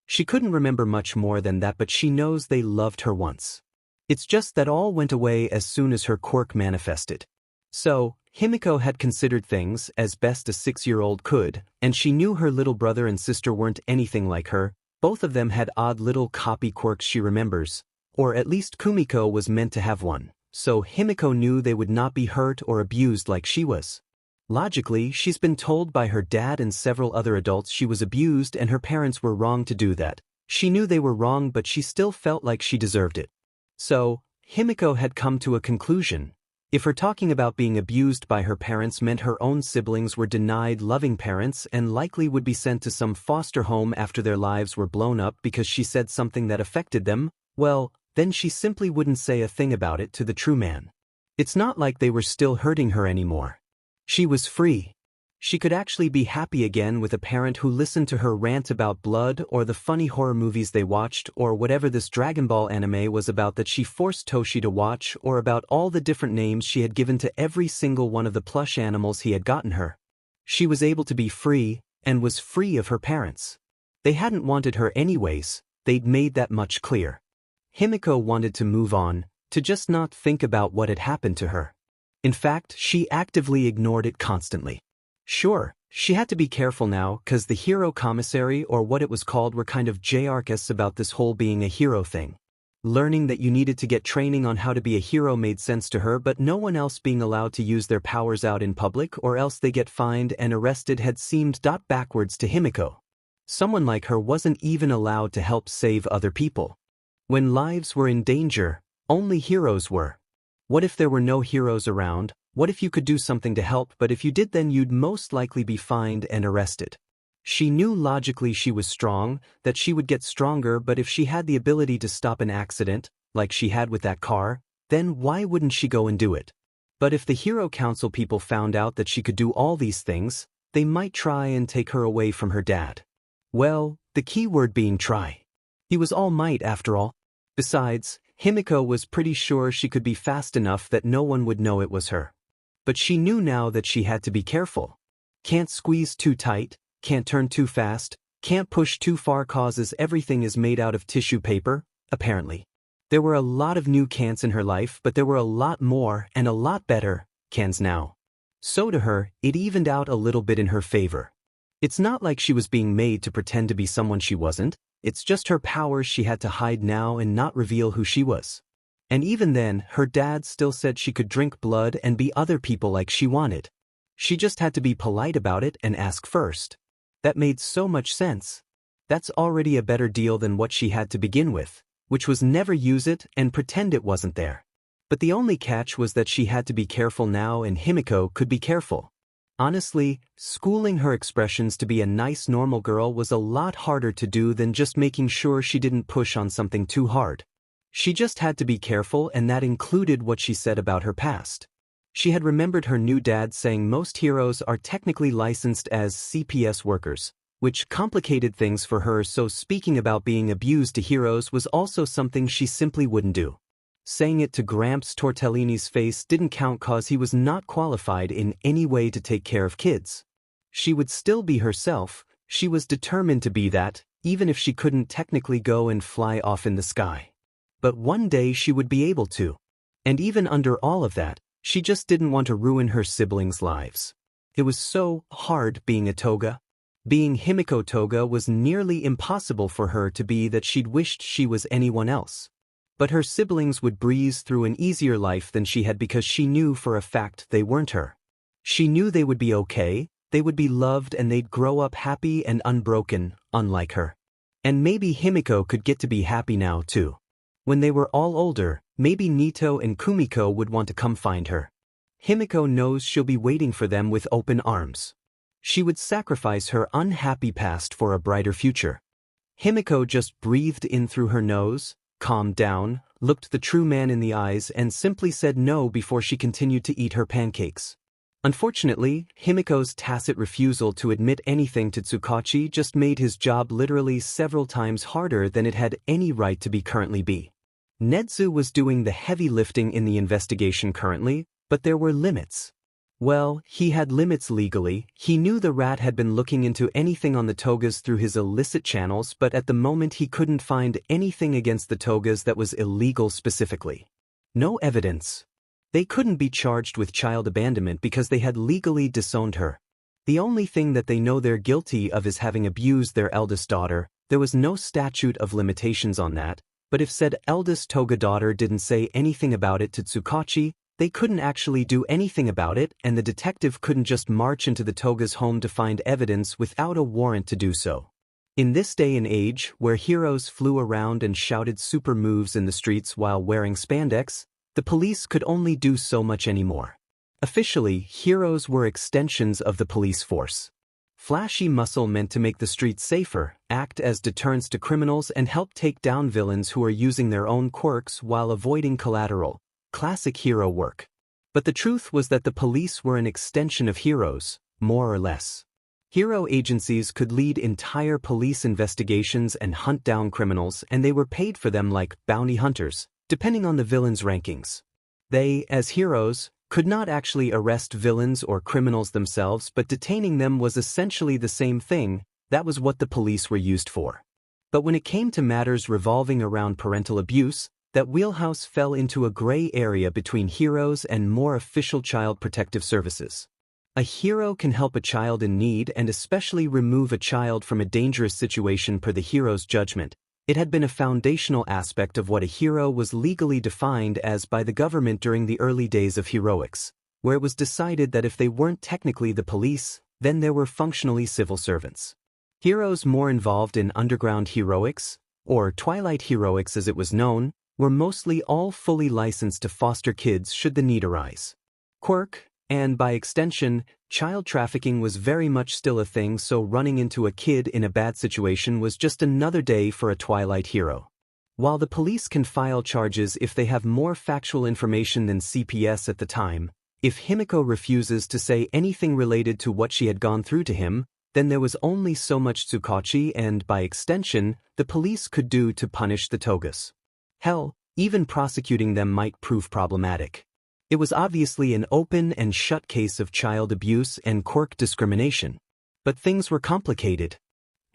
A: She couldn't remember much more than that, but she knows they loved her once. It's just that all went away as soon as her quirk manifested. So, Himiko had considered things as best a 6-year-old could, and she knew her little brother and sister weren't anything like her. Both of them had odd little copy quirks she remembers, or at least Kumiko was meant to have one, so Himiko knew they would not be hurt or abused like she was. Logically, she's been told by her dad and several other adults she was abused and her parents were wrong to do that. She knew they were wrong, but she still felt like she deserved it. So, Himiko had come to a conclusion. If her talking about being abused by her parents meant her own siblings were denied loving parents and likely would be sent to some foster home after their lives were blown up because she said something that affected them, well, then she simply wouldn't say a thing about it to the true man. It's not like they were still hurting her anymore. She was free. She could actually be happy again with a parent who listened to her rant about blood or the funny horror movies they watched or whatever this Dragon Ball anime was about that she forced Toshi to watch, or about all the different names she had given to every single one of the plush animals he had gotten her. She was able to be free, and was free of her parents. They hadn't wanted her anyways, they'd made that much clear. Himiko wanted to move on, to just not think about what had happened to her. In fact, she actively ignored it constantly. Sure, she had to be careful now, 'cause the hero commissary or what it was called were kind of jarkus about this whole being a hero thing. Learning that you needed to get training on how to be a hero made sense to her, but no one else being allowed to use their powers out in public or else they get fined and arrested had seemed backwards to Himiko. Someone like her wasn't even allowed to help save other people. When lives were in danger, only heroes were. What if there were no heroes around? What if you could do something to help, but if you did then you'd most likely be fined and arrested? She knew logically she was strong, that she would get stronger, but if she had the ability to stop an accident, like she had with that car, then why wouldn't she go and do it? But if the Hero Council people found out that she could do all these things, they might try and take her away from her dad. Well, the key word being try. He was All Might after all. Besides, Himiko was pretty sure she could be fast enough that no one would know it was her. But she knew now that she had to be careful. Can't squeeze too tight, can't turn too fast, can't push too far causes everything is made out of tissue paper, apparently. There were a lot of new cans in her life, but there were a lot more and a lot better cans now. So to her, it evened out a little bit in her favor. It's not like she was being made to pretend to be someone she wasn't, it's just her powers she had to hide now and not reveal who she was. And even then, her dad still said she could drink blood and be other people like she wanted. She just had to be polite about it and ask first. That made so much sense. That's already a better deal than what she had to begin with, which was never use it and pretend it wasn't there. But the only catch was that she had to be careful now, and Himiko could be careful. Honestly, schooling her expressions to be a nice normal girl was a lot harder to do than just making sure she didn't push on something too hard. She just had to be careful, and that included what she said about her past. She had remembered her new dad saying most heroes are technically licensed as CPS workers, which complicated things for her, so speaking about being abused to heroes was also something she simply wouldn't do. Saying it to Gramps Tortellini's face didn't count cause he was not qualified in any way to take care of kids. She would still be herself, she was determined to be that, even if she couldn't technically go and fly off in the sky. But one day she would be able to. And even under all of that, she just didn't want to ruin her siblings' lives. It was so hard being a Toga. Being Himiko Toga was nearly impossible for her to be that she'd wished she was anyone else. But her siblings would breeze through an easier life than she had because she knew for a fact they weren't her. She knew they would be okay, they would be loved, and they'd grow up happy and unbroken, unlike her. And maybe Himiko could get to be happy now too. When they were all older, maybe Nito and Kumiko would want to come find her. Himiko knows she'll be waiting for them with open arms. She would sacrifice her unhappy past for a brighter future. Himiko just breathed in through her nose, calmed down, looked the true man in the eyes, and simply said no before she continued to eat her pancakes. Unfortunately, Himiko's tacit refusal to admit anything to Tsukachi just made his job literally several times harder than it had any right to be currently be. Nedzu was doing the heavy lifting in the investigation currently, but there were limits. Well, he had limits legally. He knew the rat had been looking into anything on the Togas through his illicit channels, but at the moment he couldn't find anything against the Togas that was illegal specifically. No evidence. They couldn't be charged with child abandonment because they had legally disowned her. The only thing that they know they're guilty of is having abused their eldest daughter. There was no statute of limitations on that, but if said eldest Toga daughter didn't say anything about it to Tsukachi, they couldn't actually do anything about it, and the detective couldn't just march into the Toga's home to find evidence without a warrant to do so. In this day and age, where heroes flew around and shouted super moves in the streets while wearing spandex, the police could only do so much anymore. Officially, heroes were extensions of the police force. Flashy muscle meant to make the streets safer, act as deterrents to criminals, and help take down villains who are using their own quirks while avoiding collateral. Classic hero work. But the truth was that the police were an extension of heroes, more or less. Hero agencies could lead entire police investigations and hunt down criminals, and they were paid for them like bounty hunters, depending on the villain's rankings. They, as heroes, could not actually arrest villains or criminals themselves, but detaining them was essentially the same thing. That was what the police were used for. But when it came to matters revolving around parental abuse, that wheelhouse fell into a gray area between heroes and more official child protective services. A hero can help a child in need and especially remove a child from a dangerous situation per the hero's judgment. It had been a foundational aspect of what a hero was legally defined as by the government during the early days of heroics, where it was decided that if they weren't technically the police, then they were functionally civil servants. Heroes more involved in underground heroics, or twilight heroics as it was known, were mostly all fully licensed to foster kids should the need arise. Quirk, and by extension, child trafficking was very much still a thing, so running into a kid in a bad situation was just another day for a twilight hero. While the police can file charges if they have more factual information than CPS at the time, if Himiko refuses to say anything related to what she had gone through to him, then there was only so much Tsukachi and, by extension, the police could do to punish the Togas. Hell, even prosecuting them might prove problematic. It was obviously an open and shut case of child abuse and quirk discrimination. But things were complicated.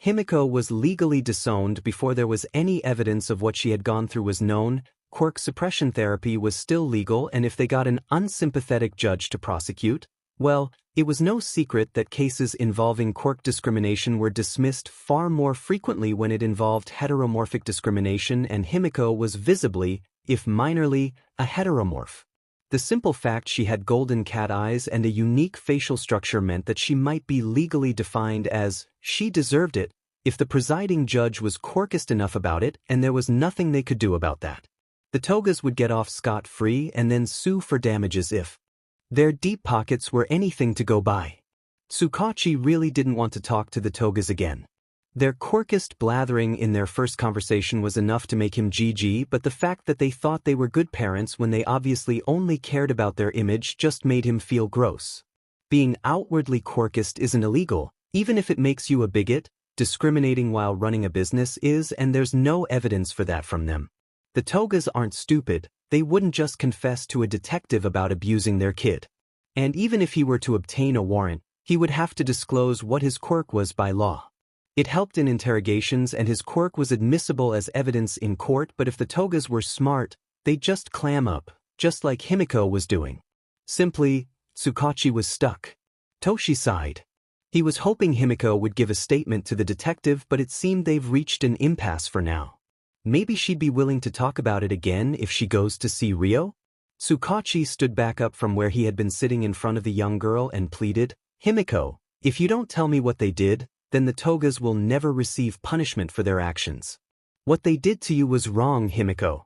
A: Himiko was legally disowned before there was any evidence of what she had gone through was known. Quirk suppression therapy was still legal, and if they got an unsympathetic judge to prosecute, well, it was no secret that cases involving quirk discrimination were dismissed far more frequently when it involved heteromorphic discrimination, and Himiko was visibly, if minorly, a heteromorph. The simple fact she had golden cat eyes and a unique facial structure meant that she might be legally defined as she deserved it if the presiding judge was quirkist enough about it, and there was nothing they could do about that. The Togas would get off scot-free and then sue for damages if their deep pockets were anything to go by. Tsukachi really didn't want to talk to the Togas again. Their quirkist blathering in their first conversation was enough to make him GG, but the fact that they thought they were good parents when they obviously only cared about their image just made him feel gross. Being outwardly quirkist isn't illegal, even if it makes you a bigot. Discriminating while running a business is, and there's no evidence for that from them. The Togas aren't stupid. They wouldn't just confess to a detective about abusing their kid. And even if he were to obtain a warrant, he would have to disclose what his quirk was by law. It helped in interrogations, and his quirk was admissible as evidence in court, but if the Togas were smart, they'd just clam up, just like Himiko was doing. Simply, Tsukachi was stuck. Toshi sighed. He was hoping Himiko would give a statement to the detective, but it seemed they've reached an impasse for now. Maybe she'd be willing to talk about it again if she goes to see Ryo? Tsukachi stood back up from where he had been sitting in front of the young girl and pleaded, "Himiko, if you don't tell me what they did, then the Togas will never receive punishment for their actions. What they did to you was wrong, Himiko."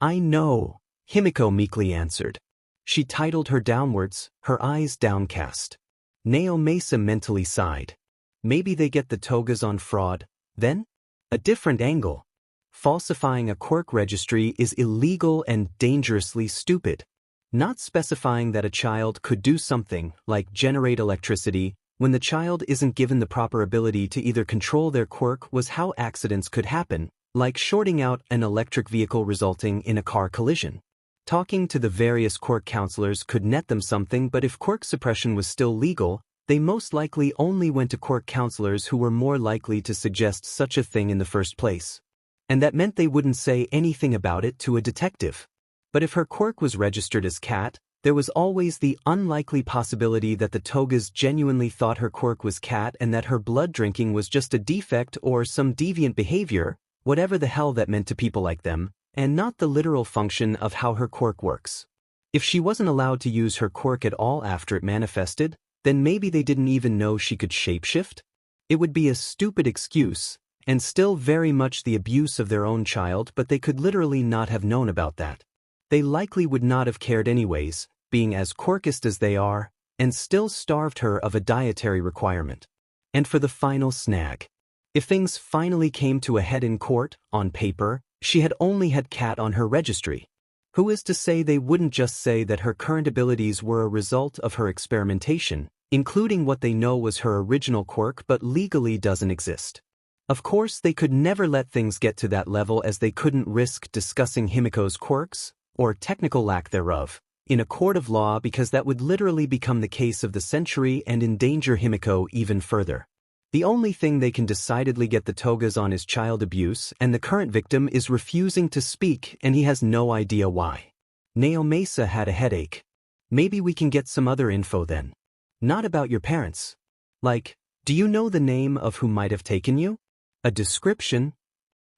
A: "I know," Himiko meekly answered. She titled her downwards, her eyes downcast. Nao Mesa mentally sighed. Maybe they get the Togas on fraud, then? A different angle. Falsifying a quirk registry is illegal and dangerously stupid. not specifying that a child could do something, like generate electricity, when the child isn't given the proper ability to either control their quirk was how accidents could happen, like shorting out an electric vehicle resulting in a car collision. Talking to the various quirk counselors could net them something, but if quirk suppression was still legal, they most likely only went to quirk counselors who were more likely to suggest such a thing in the first place. And that meant they wouldn't say anything about it to a detective. But if her quirk was registered as cat, there was always the unlikely possibility that the Togas genuinely thought her quirk was cat and that her blood drinking was just a defect or some deviant behavior, whatever the hell that meant to people like them, and not the literal function of how her quirk works. If she wasn't allowed to use her quirk at all after it manifested, then maybe they didn't even know she could shapeshift? It would be a stupid excuse, and still very much the abuse of their own child, but they could literally not have known about that. They likely would not have cared anyways, being as quirkist as they are, and still starved her of a dietary requirement. And for the final snag. If things finally came to a head in court, on paper, she had only had cat on her registry. Who is to say they wouldn't just say that her current abilities were a result of her experimentation, including what they know was her original quirk but legally doesn't exist? Of course, they could never let things get to that level, as they couldn't risk discussing Himiko's quirks, or technical lack thereof, in a court of law, because that would literally become the case of the century and endanger Himiko even further. The only thing they can decidedly get the Togas on is child abuse, and the current victim is refusing to speak and he has no idea why. Naomasa had a headache. Maybe we can get some other info then. Not about your parents. Like, do you know the name of who might have taken you? A description?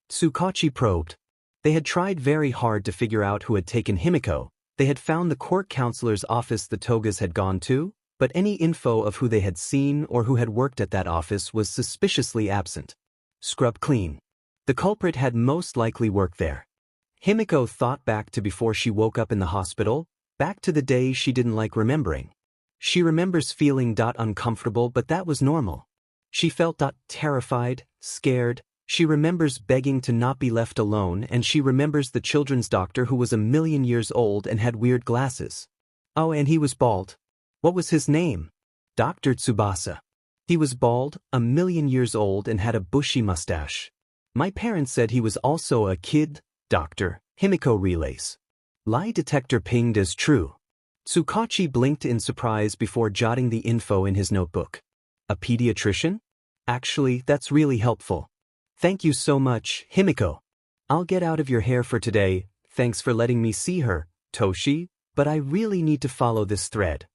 A: Tsukachi probed. They had tried very hard to figure out who had taken Himiko. They had found the court counselor's office the Togas had gone to, but any info of who they had seen or who had worked at that office was suspiciously absent. Scrub clean. The culprit had most likely worked there. Himiko thought back to before she woke up in the hospital, back to the day she didn't like remembering. She remembers feeling uncomfortable, but that was normal. She felt terrified, scared. She remembers begging to not be left alone, and she remembers the children's doctor who was 1,000,000 years old and had weird glasses. Oh, and he was bald. What was his name? Dr. Tsubasa. He was bald, 1,000,000 years old, and had a bushy mustache. My parents said he was also a kid doctor, Himiko relays. Lie detector pinged as true. Tsukachi blinked in surprise before jotting the info in his notebook. A pediatrician? Actually, that's really helpful. Thank you so much, Himiko. I'll get out of your hair for today. Thanks for letting me see her, Toshi, but I really need to follow this thread.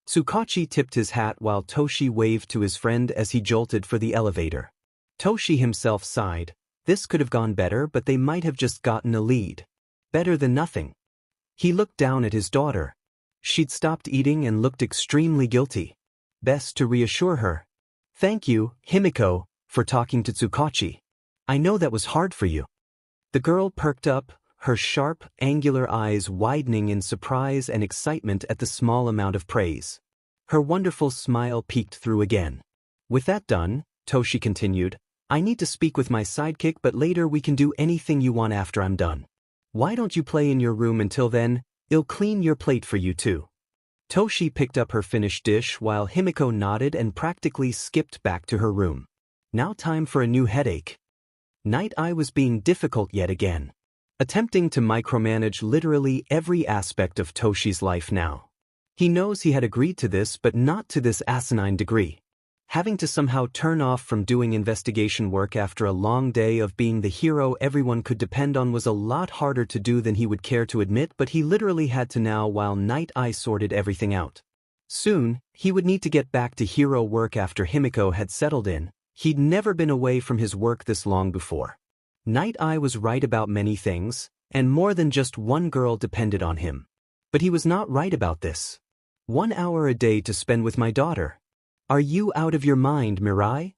A: Tsukachi tipped his hat while Toshi waved to his friend as he jolted for the elevator. Toshi himself sighed. This could have gone better, but they might have just gotten a lead. Better than nothing. He looked down at his daughter. She'd stopped eating and looked extremely guilty. Best to reassure her. Thank you, Himiko, for talking to Tsukachi. I know that was hard for you. The girl perked up, her sharp, angular eyes widening in surprise and excitement at the small amount of praise. Her wonderful smile peeked through again. With that done, Toshi continued, I need to speak with my sidekick, but later we can do anything you want after I'm done. Why don't you play in your room until then? I'll clean your plate for you too. Toshi picked up her finished dish while Himiko nodded and practically skipped back to her room. Now time for a new headache. Night Eye was being difficult yet again. Attempting to micromanage literally every aspect of Toshi's life now. He knows he had agreed to this, but not to this asinine degree. Having to somehow turn off from doing investigation work after a long day of being the hero everyone could depend on was a lot harder to do than he would care to admit, but he literally had to now while Night Eye sorted everything out. Soon, he would need to get back to hero work after Himiko had settled in. He'd never been away from his work this long before. Night Eye was right about many things, and more than just one girl depended on him. But he was not right about this. 1 hour a day to spend with my daughter. Are you out of your mind, Mirai?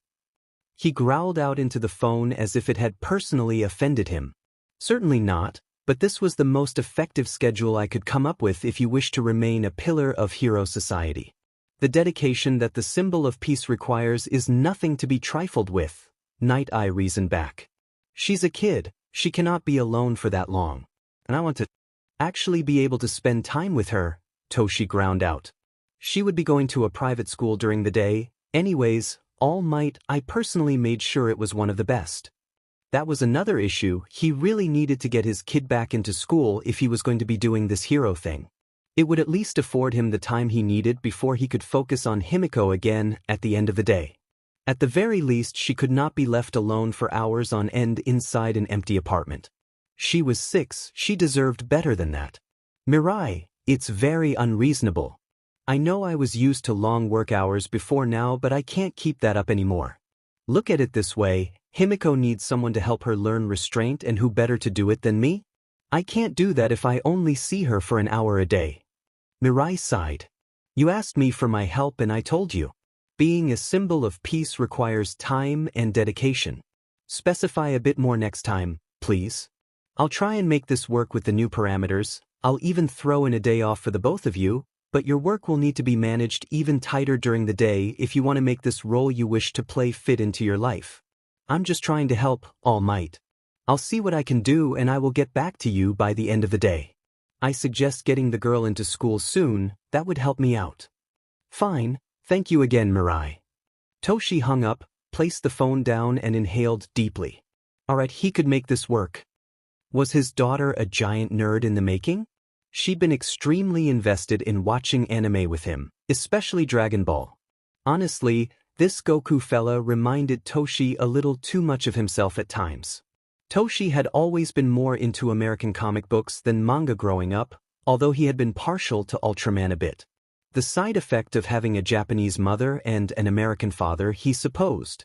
A: He growled out into the phone as if it had personally offended him. Certainly not, but this was the most effective schedule I could come up with if you wish to remain a pillar of hero society. The dedication that the symbol of peace requires is nothing to be trifled with, Night Eye reasoned back. She's a kid, she cannot be alone for that long. And I want to... actually be able to spend time with her, Toshi ground out. She would be going to a private school during the day. Anyways, All Might, I personally made sure it was one of the best. That was another issue. He really needed to get his kid back into school if he was going to be doing this hero thing. It would at least afford him the time he needed before he could focus on Himiko again at the end of the day. At the very least, she could not be left alone for hours on end inside an empty apartment. She was 6, she deserved better than that. Mirai, it's very unreasonable. I know I was used to long work hours before now, but I can't keep that up anymore. Look at it this way, Himiko needs someone to help her learn restraint, and who better to do it than me? I can't do that if I only see her for an hour a day. Mirai sighed. You asked me for my help and I told you. Being a symbol of peace requires time and dedication. Specify a bit more next time, please. I'll try and make this work with the new parameters. I'll even throw in a day off for the both of you, but your work will need to be managed even tighter during the day if you want to make this role you wish to play fit into your life. I'm just trying to help, All Might. I'll see what I can do and I will get back to you by the end of the day. I suggest getting the girl into school soon, that would help me out. Fine, thank you again, Mirai. Toshi hung up, placed the phone down and inhaled deeply. Alright, he could make this work. Was his daughter a giant nerd in the making? She'd been extremely invested in watching anime with him, especially Dragon Ball. Honestly, this Goku fella reminded Toshi a little too much of himself at times. Toshi had always been more into American comic books than manga growing up, although he had been partial to Ultraman a bit. The side effect of having a Japanese mother and an American father, he supposed.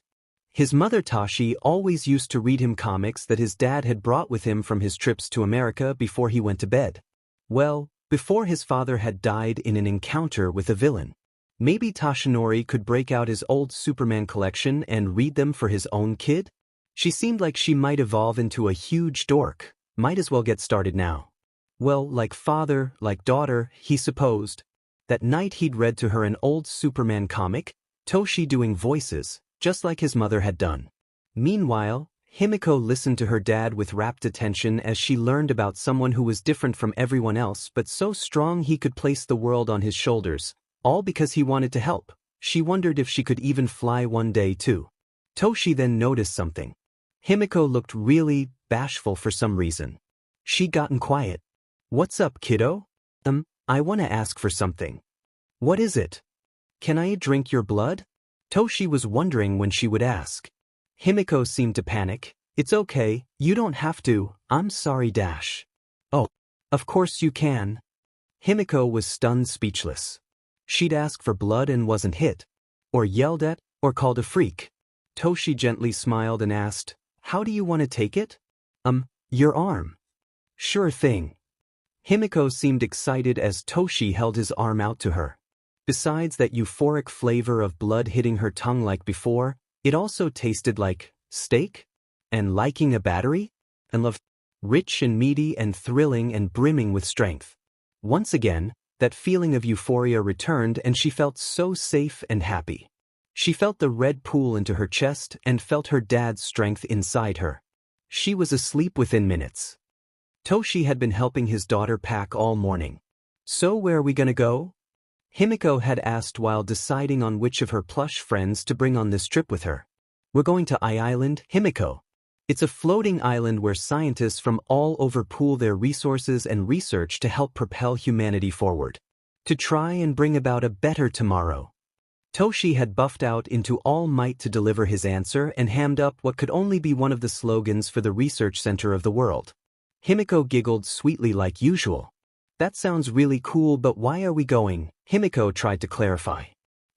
A: His mother Tashi always used to read him comics that his dad had brought with him from his trips to America before he went to bed. Well, before his father had died in an encounter with a villain. Maybe Tashinori could break out his old Superman collection and read them for his own kid? She seemed like she might evolve into a huge dork. Might as well get started now. Well, like father, like daughter, he supposed. That night he'd read to her an old Superman comic, Toshi doing voices, just like his mother had done. Meanwhile, Himiko listened to her dad with rapt attention as she learned about someone who was different from everyone else but so strong he could place the world on his shoulders, all because he wanted to help. She wondered if she could even fly one day too. Toshi then noticed something. Himiko looked really bashful for some reason. She'd gotten quiet. What's up, kiddo? I want to ask for something. What is it? Can I drink your blood? Toshi was wondering when she would ask. Himiko seemed to panic. It's okay, you don't have to, I'm sorry dash. Oh, of course you can. Himiko was stunned speechless. She'd asked for blood and wasn't hit, or yelled at, or called a freak. Toshi gently smiled and asked, how do you want to take it? Your arm. Sure thing. Himiko seemed excited as Toshi held his arm out to her. Besides that euphoric flavor of blood hitting her tongue like before, it also tasted like steak and liking a battery and love, rich and meaty and thrilling and brimming with strength. Once again, that feeling of euphoria returned and she felt so safe and happy. She felt the red pool into her chest and felt her dad's strength inside her. She was asleep within minutes. Toshi had been helping his daughter pack all morning. So where are we gonna go? Himiko had asked while deciding on which of her plush friends to bring on this trip with her. We're going to Island, Himiko. It's a floating island where scientists from all over pool their resources and research to help propel humanity forward. To try and bring about a better tomorrow. Toshi had buffed out into all might to deliver his answer and hammed up what could only be one of the slogans for the research center of the world. Himiko giggled sweetly like usual. That sounds really cool, but why are we going? Himiko tried to clarify.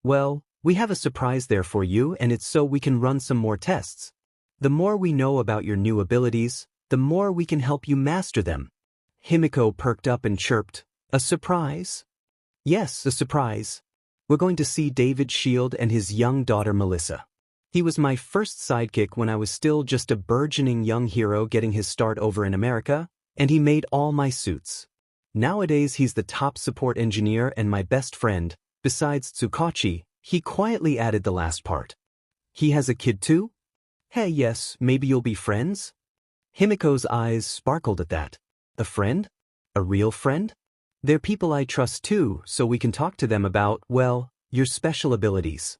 A: Well, we have a surprise there for you and it's so we can run some more tests. The more we know about your new abilities, the more we can help you master them. Himiko perked up and chirped, a surprise? Yes, a surprise. We're going to see David Shield and his young daughter Melissa. He was my first sidekick when I was still just a burgeoning young hero getting his start over in America, and he made all my suits. Nowadays he's the top support engineer and my best friend. Besides Tsukachi, he quietly added the last part. He has a kid too? Hey, yes, maybe you'll be friends? Himiko's eyes sparkled at that. A friend? A real friend? They're people I trust too, so we can talk to them about, well, your special abilities.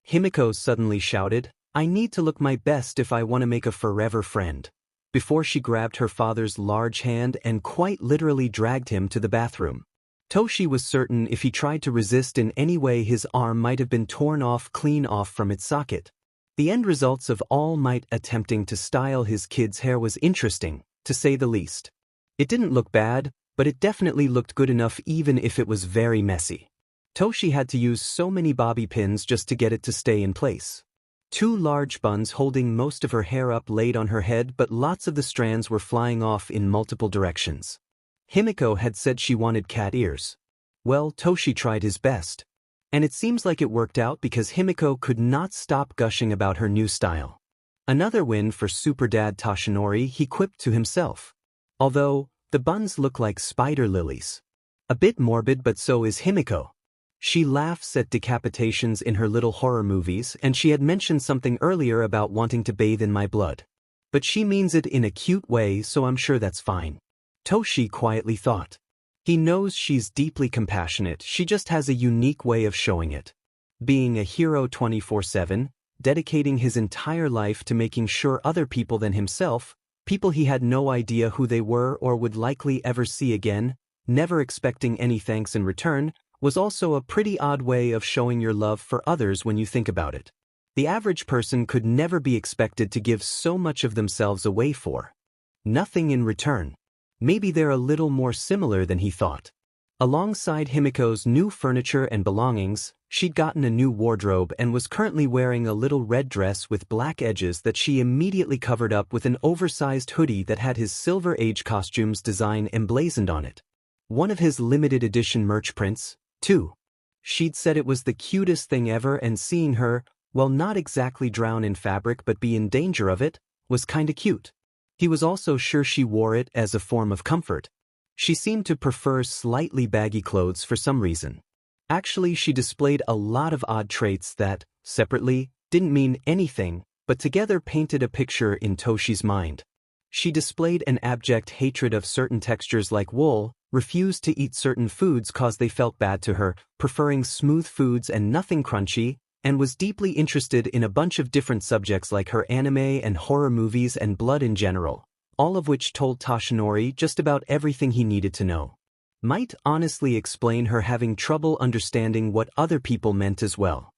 A: Himiko suddenly shouted, I need to look my best if I want to make a forever friend. Before she grabbed her father's large hand and quite literally dragged him to the bathroom. Toshi was certain if he tried to resist in any way his arm might have been torn clean off from its socket. The end results of All Might attempting to style his kid's hair was interesting, to say the least. It didn't look bad, but it definitely looked good enough even if it was very messy. Toshi had to use so many bobby pins just to get it to stay in place. 2 large buns holding most of her hair up laid on her head, but lots of the strands were flying off in multiple directions. Himiko had said she wanted cat ears. Well, Toshi tried his best. And it seems like it worked out because Himiko could not stop gushing about her new style. Another win for Super Dad Toshinori, he quipped to himself. Although, the buns look like spider lilies. A bit morbid, but so is Himiko. She laughs at decapitations in her little horror movies, and she had mentioned something earlier about wanting to bathe in my blood. But she means it in a cute way, so I'm sure that's fine. Toshi quietly thought. He knows she's deeply compassionate, she just has a unique way of showing it. Being a hero 24/7, dedicating his entire life to making sure other people than himself, people he had no idea who they were or would likely ever see again, never expecting any thanks in return, was also a pretty odd way of showing your love for others when you think about it. The average person could never be expected to give so much of themselves away for nothing in return. Maybe they're a little more similar than he thought. Alongside Himiko's new furniture and belongings, she'd gotten a new wardrobe and was currently wearing a little red dress with black edges that she immediately covered up with an oversized hoodie that had his Silver Age costumes design emblazoned on it. One of his limited edition merch prints, too. She'd said it was the cutest thing ever, and seeing her, well, not exactly drown in fabric but be in danger of it, was kinda cute. He was also sure she wore it as a form of comfort. She seemed to prefer slightly baggy clothes for some reason. Actually, she displayed a lot of odd traits that, separately, didn't mean anything, but together painted a picture in Toshi's mind. She displayed an abject hatred of certain textures like wool, refused to eat certain foods cause they felt bad to her, preferring smooth foods and nothing crunchy, and was deeply interested in a bunch of different subjects like her anime and horror movies and blood in general, all of which told Toshinori just about everything he needed to know. Might honestly explain her having trouble understanding what other people meant as well.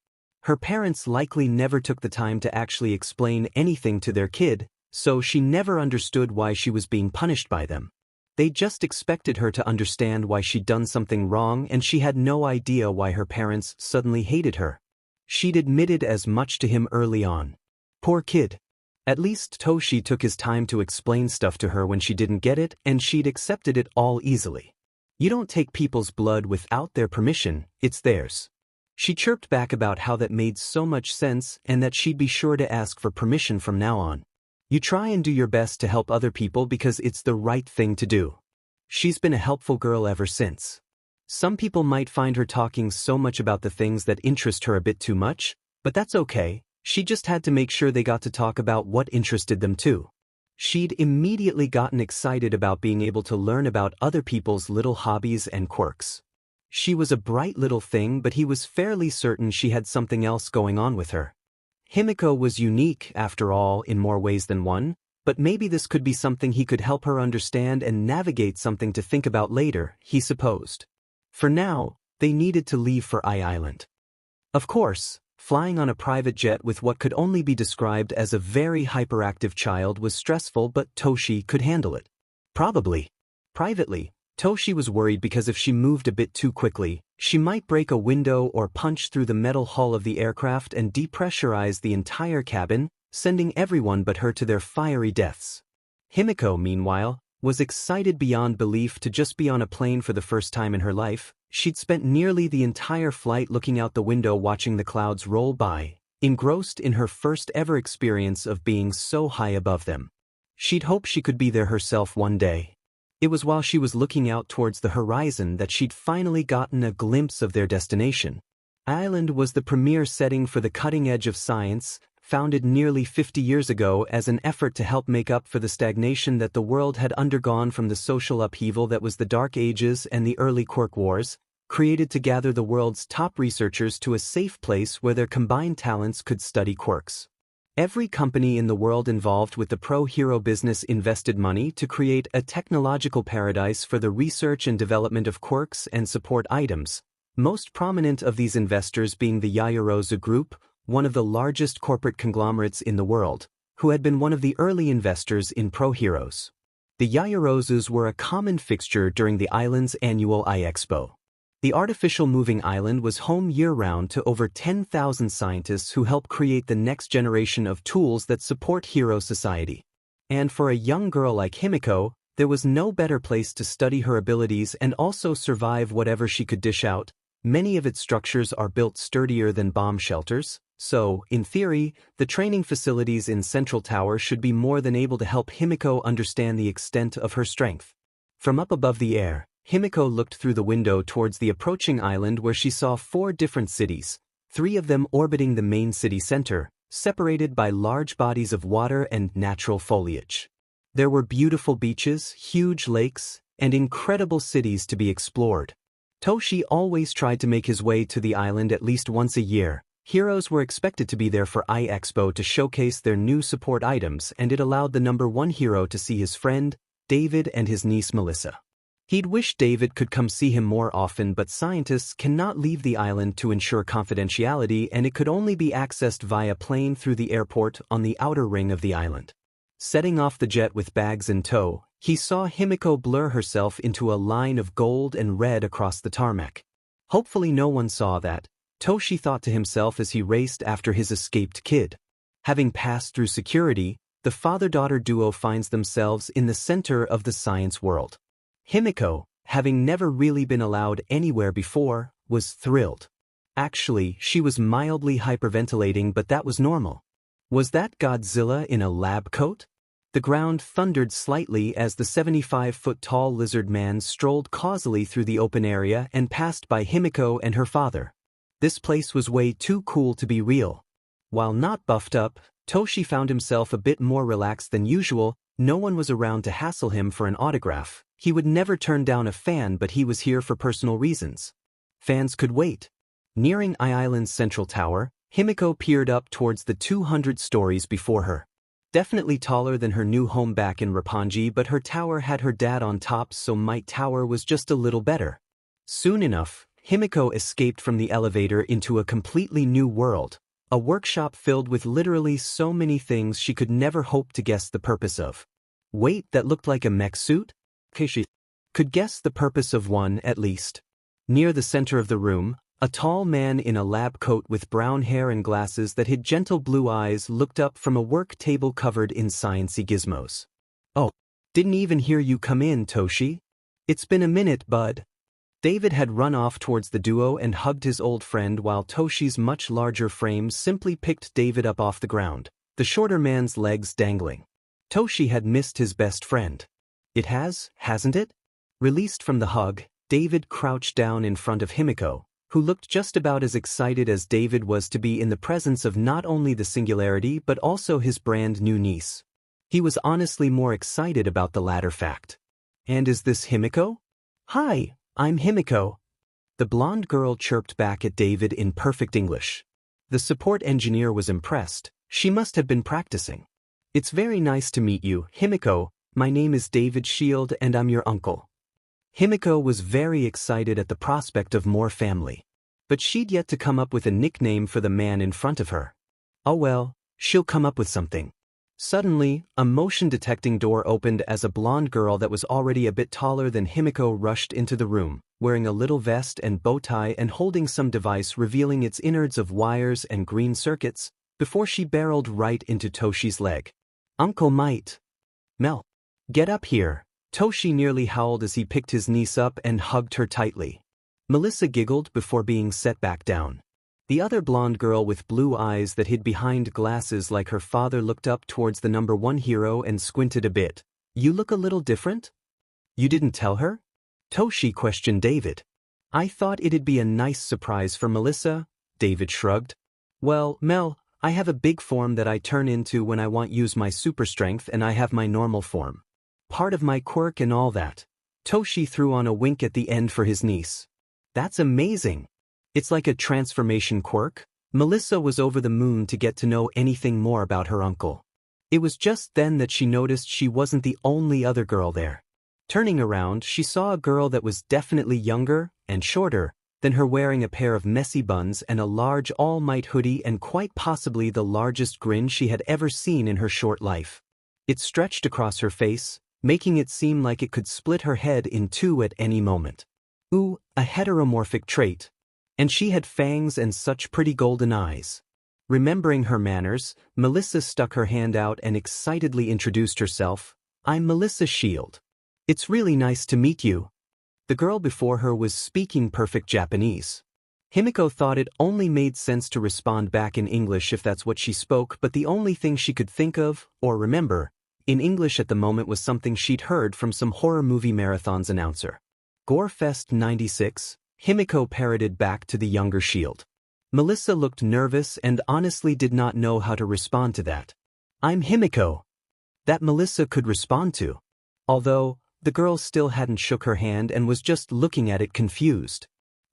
A: Her parents likely never took the time to actually explain anything to their kid, so she never understood why she was being punished by them. They just expected her to understand why she'd done something wrong, and she had no idea why her parents suddenly hated her. She'd admitted as much to him early on. Poor kid. At least Toshi took his time to explain stuff to her when she didn't get it, and she'd accepted it all easily. You don't take people's blood without their permission, it's theirs. She chirped back about how that made so much sense and that she'd be sure to ask for permission from now on. You try and do your best to help other people because it's the right thing to do. She's been a helpful girl ever since. Some people might find her talking so much about the things that interest her a bit too much, but that's okay. She just had to make sure they got to talk about what interested them too. She'd immediately gotten excited about being able to learn about other people's little hobbies and quirks. She was a bright little thing, but he was fairly certain she had something else going on with her. Himiko was unique, after all, in more ways than one, but maybe this could be something he could help her understand and navigate, something to think about later, he supposed. For now, they needed to leave for Island. Of course, flying on a private jet with what could only be described as a very hyperactive child was stressful, but Toshi could handle it. Probably. Privately, Toshi was worried because if she moved a bit too quickly, she might break a window or punch through the metal hull of the aircraft and depressurize the entire cabin, sending everyone but her to their fiery deaths. Himiko, meanwhile, was excited beyond belief to just be on a plane for the first time in her life. She'd spent nearly the entire flight looking out the window watching the clouds roll by, engrossed in her first ever experience of being so high above them. She'd hoped she could be there herself one day. It was while she was looking out towards the horizon that she'd finally gotten a glimpse of their destination. Island was the premier setting for the cutting edge of science, founded nearly 50 years ago as an effort to help make up for the stagnation that the world had undergone from the social upheaval that was the Dark Ages and the early Quirk Wars, created to gather the world's top researchers to a safe place where their combined talents could study quirks. Every company in the world involved with the pro-hero business invested money to create a technological paradise for the research and development of quirks and support items, most prominent of these investors being the Yaoyorozu Group, one of the largest corporate conglomerates in the world, who had been one of the early investors in pro-heroes. The Yaoyorozus were a common fixture during the island's annual iExpo. The artificial moving island was home year-round to over 10,000 scientists who help create the next generation of tools that support hero society. And for a young girl like Himiko, there was no better place to study her abilities and also survive whatever she could dish out. Many of its structures are built sturdier than bomb shelters, so, in theory, the training facilities in Central Tower should be more than able to help Himiko understand the extent of her strength. From up above the air, Himiko looked through the window towards the approaching island where she saw 4 different cities, 3 of them orbiting the main city center, separated by large bodies of water and natural foliage. There were beautiful beaches, huge lakes, and incredible cities to be explored. Toshi always tried to make his way to the island at least once a year. Heroes were expected to be there for iExpo to showcase their new support items, and it allowed the #1 hero to see his friend, David, and his niece Melissa. He'd wished David could come see him more often, but scientists cannot leave the island to ensure confidentiality, and it could only be accessed via plane through the airport on the outer ring of the island. Setting off the jet with bags in tow, he saw Himiko blur herself into a line of gold and red across the tarmac. Hopefully no one saw that, Toshi thought to himself as he raced after his escaped kid. Having passed through security, the father-daughter duo finds themselves in the center of the science world. Himiko, having never really been allowed anywhere before, was thrilled. Actually, she was mildly hyperventilating, but that was normal. Was that Godzilla in a lab coat? The ground thundered slightly as the 75-foot-tall lizard man strolled causally through the open area and passed by Himiko and her father. This place was way too cool to be real. While not buffed up, Toshi found himself a bit more relaxed than usual. No one was around to hassle him for an autograph. He would never turn down a fan, but he was here for personal reasons. Fans could wait. Nearing Island's central tower, Himiko peered up towards the 200 stories before her. Definitely taller than her new home back in Roppongi, but her tower had her dad on top, so Might Tower was just a little better. Soon enough, Himiko escaped from the elevator into a completely new world, a workshop filled with literally so many things she could never hope to guess the purpose of. Wait, that looked like a mech suit? She could guess the purpose of one, at least. Near the center of the room, a tall man in a lab coat with brown hair and glasses that hid gentle blue eyes looked up from a work table covered in sciencey gizmos. "Oh, didn't even hear you come in, Toshi. It's been a minute, bud." David had run off towards the duo and hugged his old friend while Toshi's much larger frame simply picked David up off the ground, the shorter man's legs dangling. Toshi had missed his best friend. It has, hasn't it? Released from the hug, David crouched down in front of Himiko, who looked just about as excited as David was to be in the presence of not only the singularity but also his brand new niece. He was honestly more excited about the latter fact. "And is this Himiko?" "Hi, I'm Himiko." The blonde girl chirped back at David in perfect English. The support engineer was impressed. She must have been practicing. "It's very nice to meet you, Himiko. My name is David Shield and I'm your uncle." Himiko was very excited at the prospect of more family. But she'd yet to come up with a nickname for the man in front of her. Oh well, she'll come up with something. Suddenly, a motion-detecting door opened as a blonde girl that was already a bit taller than Himiko rushed into the room, wearing a little vest and bow tie and holding some device revealing its innards of wires and green circuits, before she barreled right into Toshi's leg. "Uncle Might. Mel. Get up here." Toshi nearly howled as he picked his niece up and hugged her tightly. Melissa giggled before being set back down. The other blonde girl with blue eyes that hid behind glasses like her father looked up towards the #1 hero and squinted a bit. "You look a little different?" "You didn't tell her?" Toshi questioned David. "I thought it'd be a nice surprise for Melissa." David shrugged. "Well, Mel, I have a big form that I turn into when I want use my super strength, and I have my normal form. Part of my quirk and all that. Toshi threw on a wink at the end for his niece. That's amazing. It's like a transformation quirk. Melissa was over the moon to get to know anything more about her uncle. It was just then that she noticed she wasn't the only other girl there. Turning around, she saw a girl that was definitely younger and shorter than her, wearing a pair of messy buns and a large All Might hoodie, and quite possibly the largest grin she had ever seen in her short life. It stretched across her face, making it seem like it could split her head in two at any moment. Ooh, a heteromorphic trait. And she had fangs and such pretty golden eyes. Remembering her manners, Melissa stuck her hand out and excitedly introduced herself. I'm Melissa Shield. It's really nice to meet you. The girl before her was speaking perfect Japanese. Himiko thought it only made sense to respond back in English if that's what she spoke, but the only thing she could think of, or remember, in English at the moment was something she'd heard from some horror movie marathon's announcer. Gorefest 96, Himiko parroted back to the younger Shield. Melissa looked nervous and honestly did not know how to respond to that. I'm Himiko. That Melissa could respond to. Although, the girl still hadn't shook her hand and was just looking at it confused.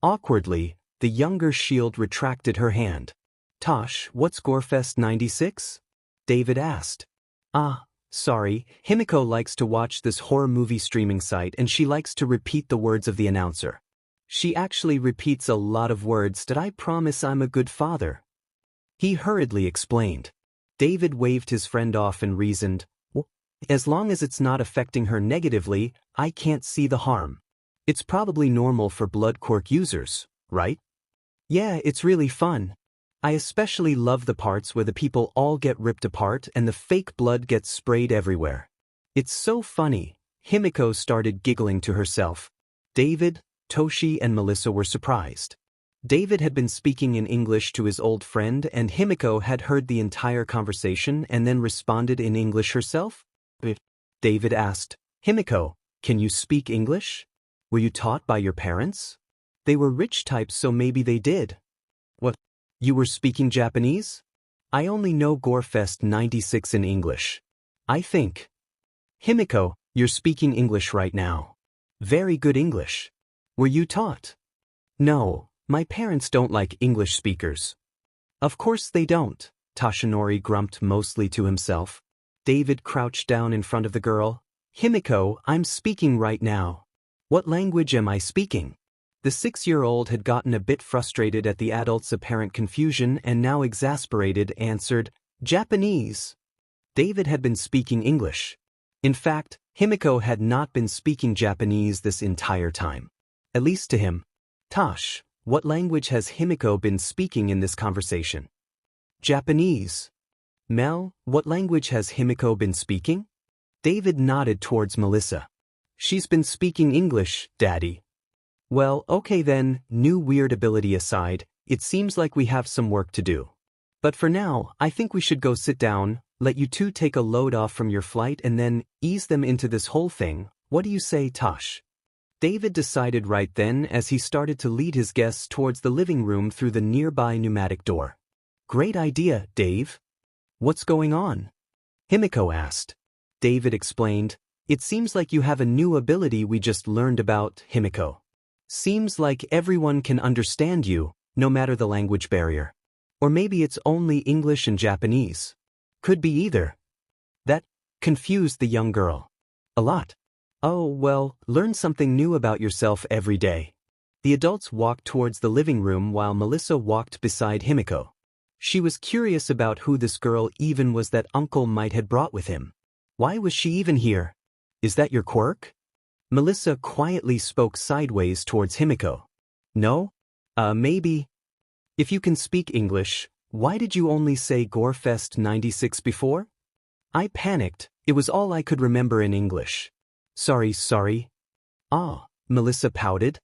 A: Awkwardly, the younger Shield retracted her hand. Tosh, what's Gorefest 96? David asked. Sorry, Himiko likes to watch this horror movie streaming site and she likes to repeat the words of the announcer. She actually repeats a lot of words that I promise I'm a good father. He hurriedly explained. David waved his friend off and reasoned, well, as long as it's not affecting her negatively, I can't see the harm. It's probably normal for blood quirk users, right? Yeah, it's really fun. I especially love the parts where the people all get ripped apart and the fake blood gets sprayed everywhere. It's so funny. Himiko started giggling to herself. David, Toshi and Melissa were surprised. David had been speaking in English to his old friend and Himiko had heard the entire conversation and then responded in English herself. David asked, Himiko, can you speak English? Were you taught by your parents? They were rich types, so maybe they did. What? You were speaking Japanese? I only know Gorefest 96 in English. I think. Himiko, you're speaking English right now. Very good English. Were you taught? No, my parents don't like English speakers. Of course they don't, Toshinori grumped mostly to himself. David crouched down in front of the girl. Himiko, I'm speaking right now. What language am I speaking? The 6-year-old had gotten a bit frustrated at the adult's apparent confusion and now exasperated answered, Japanese. David had been speaking English. In fact, Himiko had not been speaking Japanese this entire time. At least to him. Tosh, what language has Himiko been speaking in this conversation? Japanese. Mel, what language has Himiko been speaking? David nodded towards Melissa. She's been speaking English, Daddy. Well, okay then, new weird ability aside, it seems like we have some work to do. But for now, I think we should go sit down, let you two take a load off from your flight and then ease them into this whole thing. What do you say, Tosh? David decided right then as he started to lead his guests towards the living room through the nearby pneumatic door. Great idea, Dave. What's going on? Himiko asked. David explained, it seems like you have a new ability we just learned about, Himiko. Seems like everyone can understand you, no matter the language barrier. Or maybe it's only English and Japanese. Could be either. That confused the young girl. A lot. Oh, well, learn something new about yourself every day. The adults walked towards the living room while Melissa walked beside Himiko. She was curious about who this girl even was that uncle might had brought with him. Why was she even here? Is that your quirk? Melissa quietly spoke sideways towards Himiko. No? Maybe. If you can speak English, why did you only say Gorefest 96 before? I panicked, it was all I could remember in English. Sorry. Ah, Melissa pouted.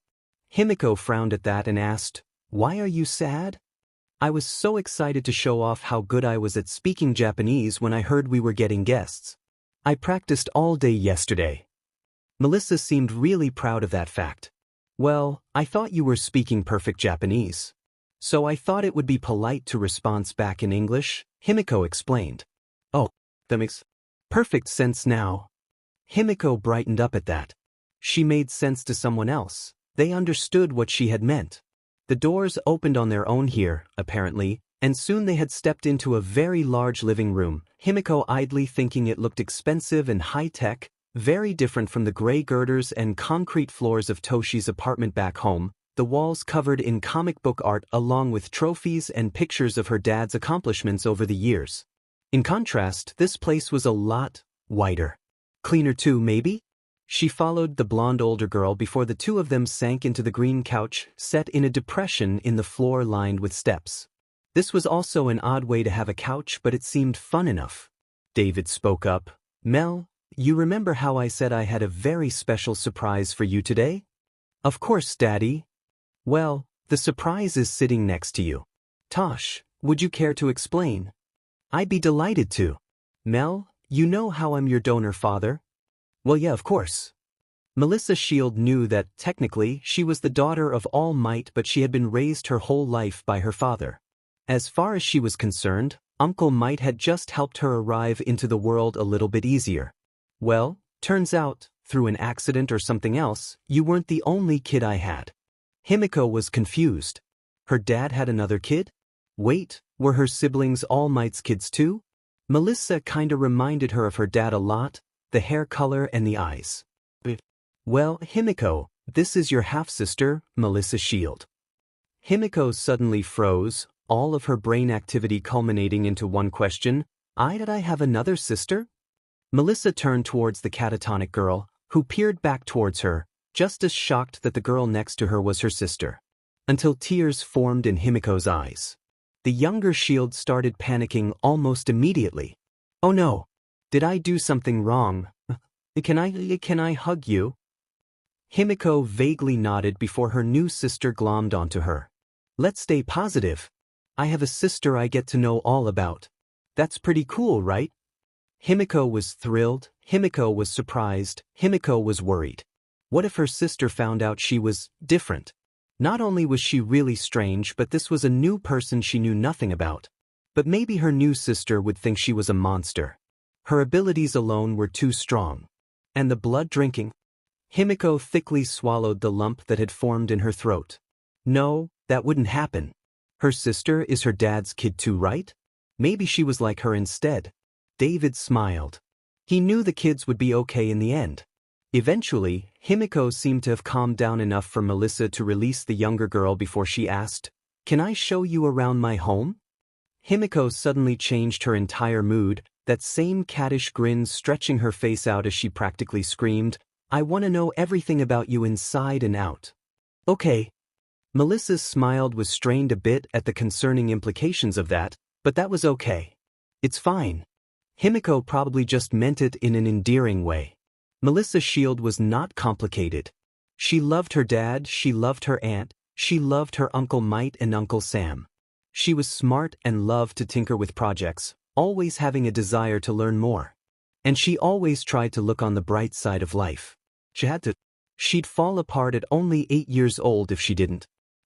A: Himiko frowned at that and asked, why are you sad? I was so excited to show off how good I was at speaking Japanese when I heard we were getting guests. I practiced all day yesterday. Melissa seemed really proud of that fact. Well, I thought you were speaking perfect Japanese. So I thought it would be polite to respond back in English, Himiko explained. Oh, that makes perfect sense now. Himiko brightened up at that. She made sense to someone else. They understood what she had meant. The doors opened on their own here, apparently, and soon they had stepped into a very large living room, Himiko idly thinking it looked expensive and high-tech, very different from the gray girders and concrete floors of Toshi's apartment back home, the walls covered in comic book art along with trophies and pictures of her dad's accomplishments over the years. In contrast, this place was a lot whiter. Cleaner too, maybe? She followed the blonde older girl before the two of them sank into the green couch, set in a depression in the floor lined with steps. This was also an odd way to have a couch, but it seemed fun enough. David spoke up. Mel, you remember how I said I had a very special surprise for you today? Of course, Daddy. Well, the surprise is sitting next to you. Tosh, would you care to explain? I'd be delighted to. Mel, you know how I'm your donor father? Well, yeah, of course. Melissa Shield knew that, technically, she was the daughter of All Might, but she had been raised her whole life by her father. As far as she was concerned, Uncle Might had just helped her arrive into the world a little bit easier. Well, turns out, through an accident or something else, you weren't the only kid I had. Himiko was confused. Her dad had another kid? Wait, were her siblings All Might's kids too? Melissa kinda reminded her of her dad a lot, the hair color and the eyes. Well, Himiko, this is your half-sister, Melissa Shield. Himiko suddenly froze, all of her brain activity culminating into one question, did I have another sister? Melissa turned towards the catatonic girl, who peered back towards her, just as shocked that the girl next to her was her sister. Until tears formed in Himiko's eyes. The younger Shield started panicking almost immediately. Oh no! Did I do something wrong? Can I hug you? Himiko vaguely nodded before her new sister glommed onto her. Let's stay positive. I have a sister I get to know all about. That's pretty cool, right? Himiko was thrilled, Himiko was surprised, Himiko was worried. What if her sister found out she was different? Not only was she really strange, but this was a new person she knew nothing about. But maybe her new sister would think she was a monster. Her abilities alone were too strong. And the blood drinking? Himiko thickly swallowed the lump that had formed in her throat. No, that wouldn't happen. Her sister is her dad's kid too, right? Maybe she was like her instead. David smiled. He knew the kids would be okay in the end. Eventually, Himiko seemed to have calmed down enough for Melissa to release the younger girl before she asked, "Can I show you around my home?" Himiko suddenly changed her entire mood, that same caddish grin stretching her face out as she practically screamed, "I want to know everything about you inside and out." Okay. Melissa's smile was strained a bit at the concerning implications of that, but that was okay. It's fine. Himiko probably just meant it in an endearing way. Melissa Shield was not complicated. She loved her dad, she loved her aunt, she loved her Uncle Might and Uncle Sam. She was smart and loved to tinker with projects, always having a desire to learn more. And she always tried to look on the bright side of life. She'd fall apart at only 8 years old if she didn't.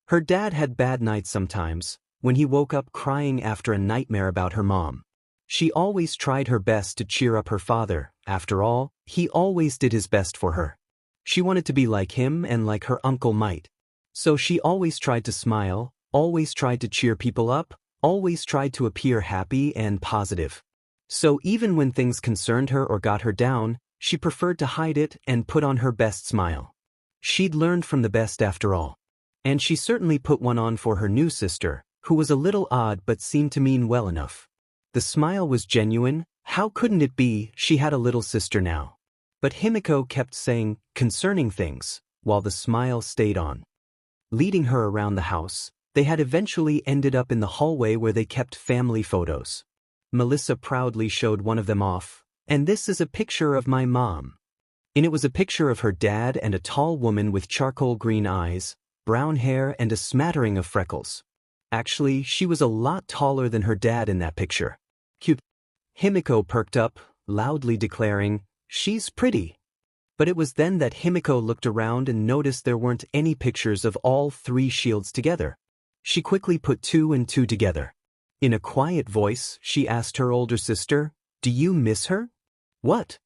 A: Her dad had bad nights sometimes, when he woke up crying after a nightmare about her mom. She always tried her best to cheer up her father. After all, he always did his best for her. She wanted to be like him and like her Uncle Might. So she always tried to smile, always tried to cheer people up, always tried to appear happy and positive. So even when things concerned her or got her down, she preferred to hide it and put on her best smile. She'd learned from the best after all. And she certainly put one on for her new sister, who was a little odd but seemed to mean well enough. The smile was genuine. How couldn't it be? She had a little sister now. But Himiko kept saying concerning things, while the smile stayed on. Leading her around the house, they had eventually ended up in the hallway where they kept family photos. Melissa proudly showed one of them off. And this is a picture of my mom. And it was a picture of her dad and a tall woman with charcoal green eyes, brown hair and a smattering of freckles. Actually, she was a lot taller than her dad in that picture. Cute. Himiko perked up, loudly declaring, "She's pretty." But it was then that Himiko looked around and noticed there weren't any pictures of all three Shields together. She quickly put two and two together. In a quiet voice, she asked her older sister, "Do you miss her?" "What?"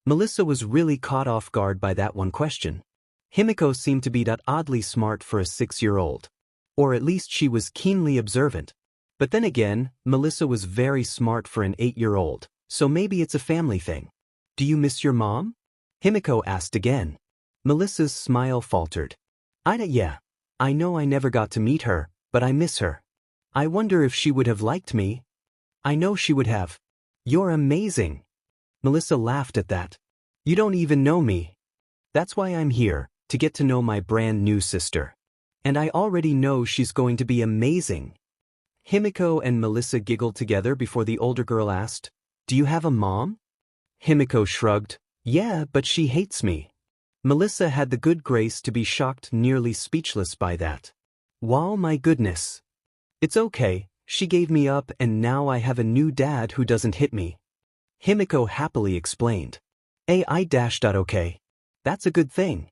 A: Melissa was really caught off guard by that one question. Himiko seemed to be that oddly smart for a 6-year-old. Or at least she was keenly observant. But then again, Melissa was very smart for an 8-year-old, so maybe it's a family thing. "Do you miss your mom?" Himiko asked again. Melissa's smile faltered. Yeah. I know I never got to meet her, but I miss her. I wonder if she would have liked me." "I know she would have." "You're amazing." Melissa laughed at that. "You don't even know me." "That's why I'm here, to get to know my brand new sister. And I already know she's going to be amazing." Himiko and Melissa giggled together before the older girl asked, "Do you have a mom?" Himiko shrugged. "Yeah, but she hates me." Melissa had the good grace to be shocked, nearly speechless by that. "Wow, my goodness." "It's okay, she gave me up and now I have a new dad who doesn't hit me." Himiko happily explained. Okay. That's a good thing.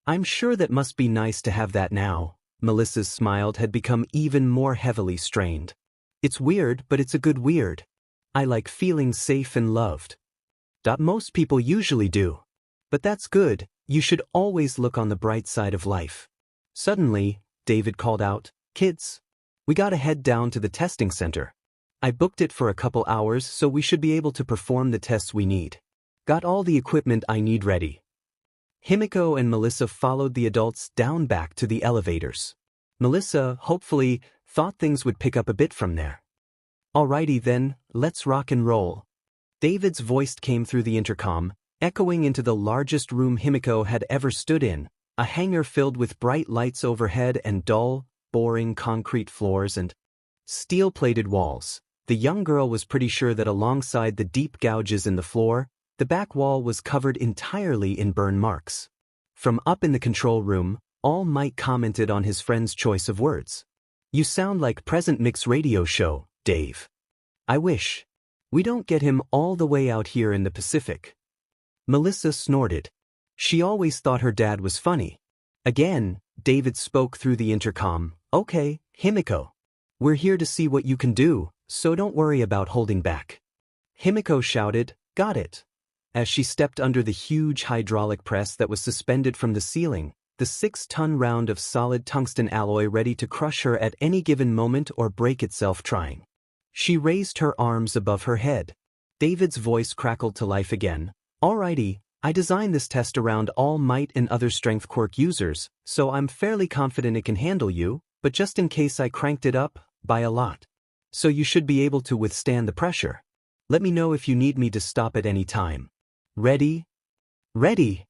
A: I'm sure that must be nice to have that now." Melissa's smile had become even more heavily strained. "It's weird, but it's a good weird. I like feeling safe and loved." Most people usually do. But that's good, you should always look on the bright side of life. Suddenly, David called out, "Kids, we gotta head down to the testing center. I booked it for a couple hours so we should be able to perform the tests we need. Got all the equipment I need ready." Himiko and Melissa followed the adults down back to the elevators. Melissa, hopefully, thought things would pick up a bit from there. "Alrighty then, let's rock and roll." David's voice came through the intercom, echoing into the largest room Himiko had ever stood in, a hangar filled with bright lights overhead and dull, boring concrete floors and steel-plated walls. The young girl was pretty sure that alongside the deep gouges in the floor, the back wall was covered entirely in burn marks. From up in the control room, All Might commented on his friend's choice of words. "You sound like present mix radio show, Dave." "I wish. We don't get him all the way out here in the Pacific." Melissa snorted. She always thought her dad was funny. Again, David spoke through the intercom. "Okay, Himiko. We're here to see what you can do, so don't worry about holding back." Himiko shouted, "Got it." As she stepped under the huge hydraulic press that was suspended from the ceiling, the 6-ton round of solid tungsten alloy ready to crush her at any given moment or break itself trying. She raised her arms above her head. David's voice crackled to life again. "Alrighty, I designed this test around All Might and other strength quirk users, so I'm fairly confident it can handle you, but just in case I cranked it up, by a lot. So you should be able to withstand the pressure. Let me know if you need me to stop at any time. Ready?" "Ready."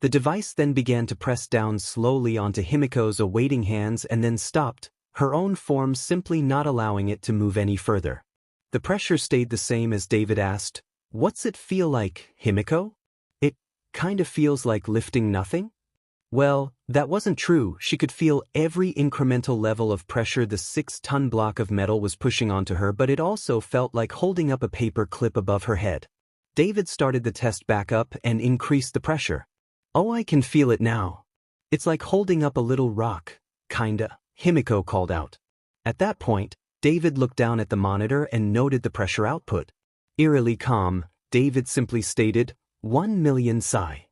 A: The device then began to press down slowly onto Himiko's awaiting hands and then stopped, her own form simply not allowing it to move any further. The pressure stayed the same as David asked, "What's it feel like, Himiko?" "It kind of feels like lifting nothing?" Well, that wasn't true. She could feel every incremental level of pressure the 6-ton block of metal was pushing onto her, but it also felt like holding up a paper clip above her head. David started the test back up and increased the pressure. "Oh, I can feel it now. It's like holding up a little rock, kinda," Himiko called out. At that point, David looked down at the monitor and noted the pressure output. Eerily calm, David simply stated, 1 million psi.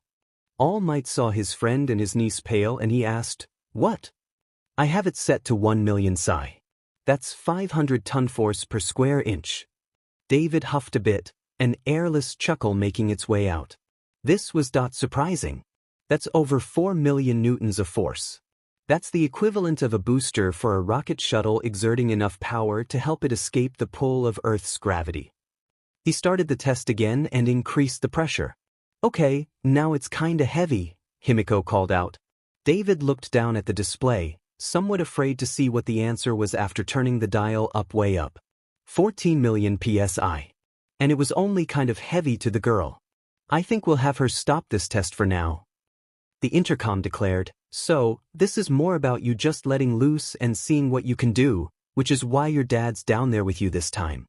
A: All Might saw his friend and his niece pale and he asked, "What?" "I have it set to 1 million psi. That's 500 ton force per square inch." David huffed a bit, an airless chuckle making its way out. This was surprising. That's over 4 million newtons of force. That's the equivalent of a booster for a rocket shuttle exerting enough power to help it escape the pull of Earth's gravity. He started the test again and increased the pressure. "Okay, now it's kinda heavy," Himiko called out. David looked down at the display, somewhat afraid to see what the answer was after turning the dial way up. 14 million psi. And it was only kind of heavy to the girl. "I think we'll have her stop this test for now." The intercom declared, "So, this is more about you just letting loose and seeing what you can do, which is why your dad's down there with you this time."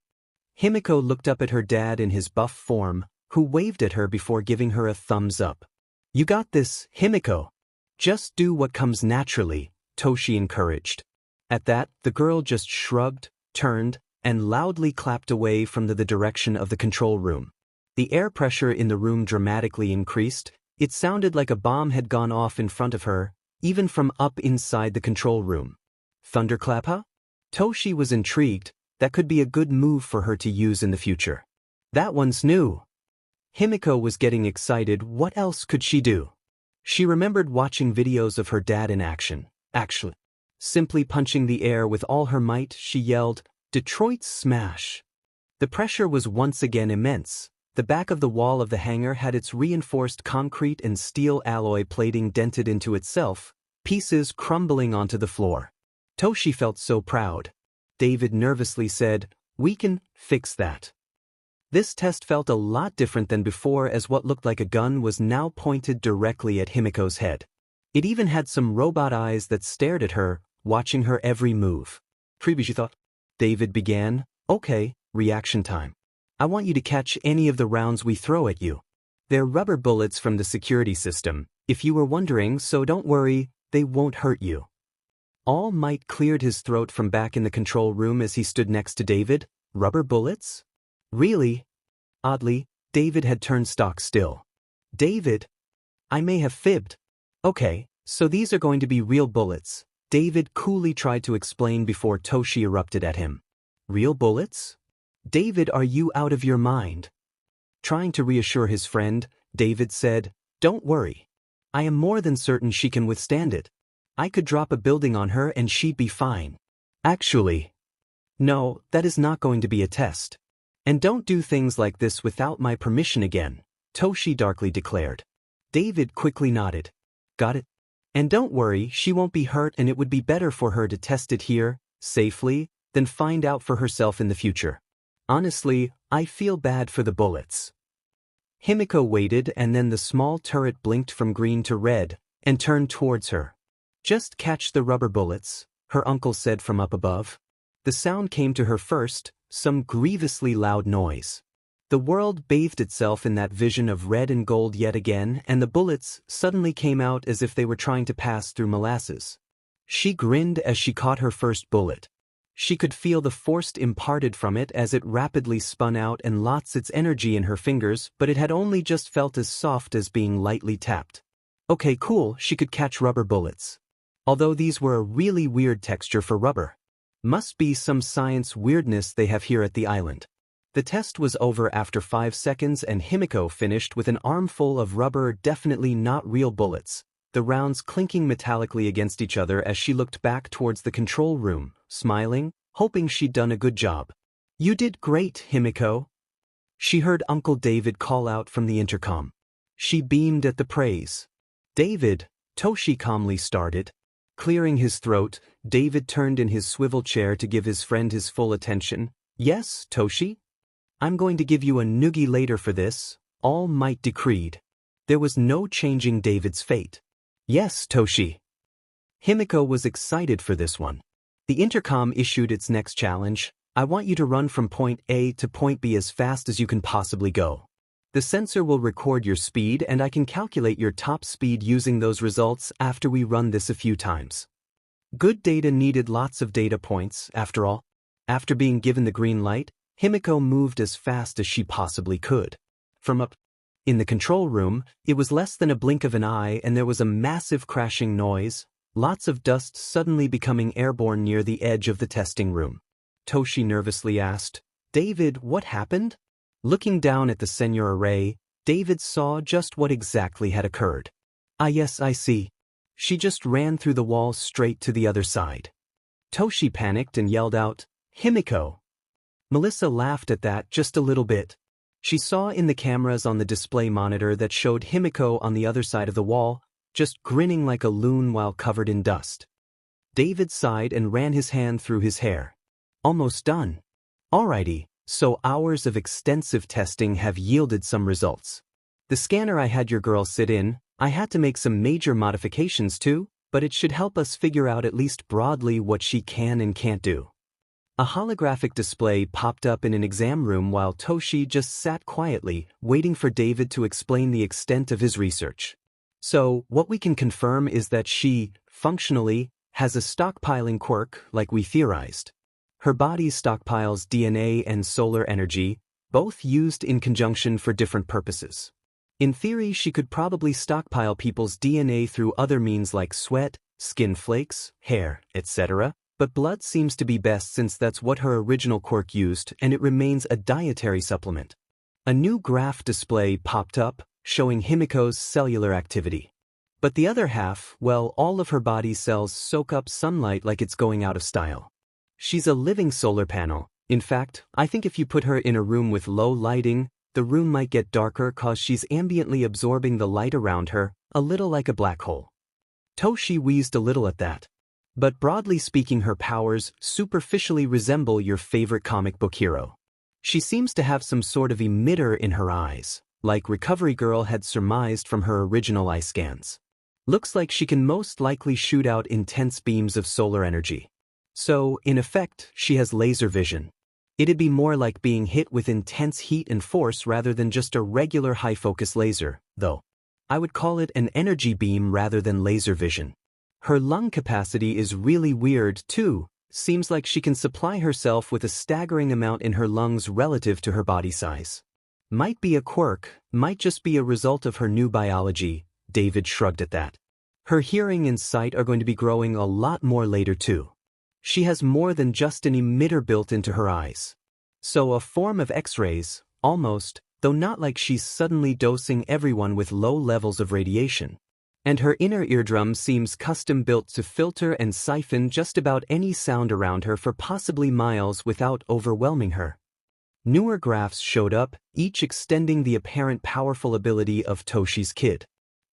A: Himiko looked up at her dad in his buff form, who waved at her before giving her a thumbs up. "You got this, Himiko. Just do what comes naturally," Toshi encouraged. At that, the girl just shrugged, turned, and loudly clapped away from the direction of the control room. The air pressure in the room dramatically increased. It sounded like a bomb had gone off in front of her, even from up inside the control room. Thunderclap, huh? Toshi was intrigued. That could be a good move for her to use in the future. That one's new. Himiko was getting excited. What else could she do? She remembered watching videos of her dad in action. Actually, simply punching the air with all her might, she yelled, "Detroit smash!" The pressure was once again immense. The back of the wall of the hangar had its reinforced concrete and steel alloy plating dented into itself, pieces crumbling onto the floor. Toshi felt so proud. David nervously said, "We can fix that." This test felt a lot different than before, as what looked like a gun was now pointed directly at Himiko's head. It even had some robot eyes that stared at her, watching her every move. "Previously thought," David began. "Okay, reaction time. I want you to catch any of the rounds we throw at you. They're rubber bullets from the security system, if you were wondering, so don't worry, they won't hurt you." All Might cleared his throat from back in the control room as he stood next to David. Rubber bullets? Really? Oddly, David had turned stock still. "David? I may have fibbed." "Okay, so these are going to be real bullets," David coolly tried to explain before Toshi erupted at him. "Real bullets? David, are you out of your mind?" Trying to reassure his friend, David said, "Don't worry. I am more than certain she can withstand it. I could drop a building on her and she'd be fine." "Actually, no, that is not going to be a test. And don't do things like this without my permission again," Toshi darkly declared. David quickly nodded. "Got it? And don't worry, she won't be hurt, and it would be better for her to test it here, safely, than find out for herself in the future. Honestly, I feel bad for the bullets." Himiko waited, and then the small turret blinked from green to red, and turned towards her. "Just catch the rubber bullets," her uncle said from up above. The sound came to her first, some grievously loud noise. The world bathed itself in that vision of red and gold yet again, and the bullets suddenly came out as if they were trying to pass through molasses. She grinned as she caught her first bullet. She could feel the force imparted from it as it rapidly spun out and lost its energy in her fingers, but it had only just felt as soft as being lightly tapped. Okay, cool, she could catch rubber bullets. Although these were a really weird texture for rubber. Must be some science weirdness they have here at the island. The test was over after 5 seconds, and Himiko finished with an armful of rubber, definitely not real bullets, the rounds clinking metallically against each other as she looked back towards the control room, smiling, hoping she'd done a good job. "You did great, Himiko," she heard Uncle David call out from the intercom. She beamed at the praise. "David," Toshi calmly started. Clearing his throat, David turned in his swivel chair to give his friend his full attention. "Yes, Toshi? I'm going to give you a noogie later for this," All Might decreed. There was no changing David's fate. "Yes, Toshi." Himiko was excited for this one. The intercom issued its next challenge. "I want you to run from point A to point B as fast as you can possibly go. The sensor will record your speed, and I can calculate your top speed using those results after we run this a few times." Good data needed lots of data points, after all. After being given the green light, Himiko moved as fast as she possibly could. From up in the control room, it was less than a blink of an eye, and there was a massive crashing noise, lots of dust suddenly becoming airborne near the edge of the testing room. Toshi nervously asked, "David, what happened?" Looking down at the senior array, David saw just what exactly had occurred. "Ah yes, I see. She just ran through the wall straight to the other side." Toshi panicked and yelled out, "Himiko!" Melissa laughed at that just a little bit. She saw in the cameras on the display monitor that showed Himiko on the other side of the wall, just grinning like a loon while covered in dust. David sighed and ran his hand through his hair. "Almost done. Alrighty, so hours of extensive testing have yielded some results. The scanner I had your girl sit in, I had to make some major modifications to, but it should help us figure out at least broadly what she can and can't do." A holographic display popped up in an exam room while Toshi just sat quietly, waiting for David to explain the extent of his research. "So, what we can confirm is that she, functionally, has a stockpiling quirk like we theorized. Her body stockpiles DNA and solar energy, both used in conjunction for different purposes. In theory, she could probably stockpile people's DNA through other means like sweat, skin flakes, hair, etc., but blood seems to be best since that's what her original quirk used and it remains a dietary supplement. A new graph display popped up, showing Himiko's cellular activity. But the other half, well, all of her body cells soak up sunlight like it's going out of style. She's a living solar panel. In fact, I think if you put her in a room with low lighting, the room might get darker cause she's ambiently absorbing the light around her, a little like a black hole. Toshi wheezed a little at that. But broadly speaking, her powers superficially resemble your favorite comic book hero. She seems to have some sort of emitter in her eyes, like Recovery Girl had surmised from her original eye scans. Looks like she can most likely shoot out intense beams of solar energy. So, in effect, she has laser vision. It'd be more like being hit with intense heat and force rather than just a regular high-focus laser, though. I would call it an energy beam rather than laser vision. Her lung capacity is really weird, too. Seems like she can supply herself with a staggering amount in her lungs relative to her body size. Might be a quirk, might just be a result of her new biology. David shrugged at that. Her hearing and sight are going to be growing a lot more later, too. She has more than just an emitter built into her eyes. So a form of X-rays, almost, though not like she's suddenly dosing everyone with low levels of radiation. And her inner eardrum seems custom-built to filter and siphon just about any sound around her for possibly miles without overwhelming her. Newer graphs showed up, each extending the apparent powerful ability of Toshi's kid.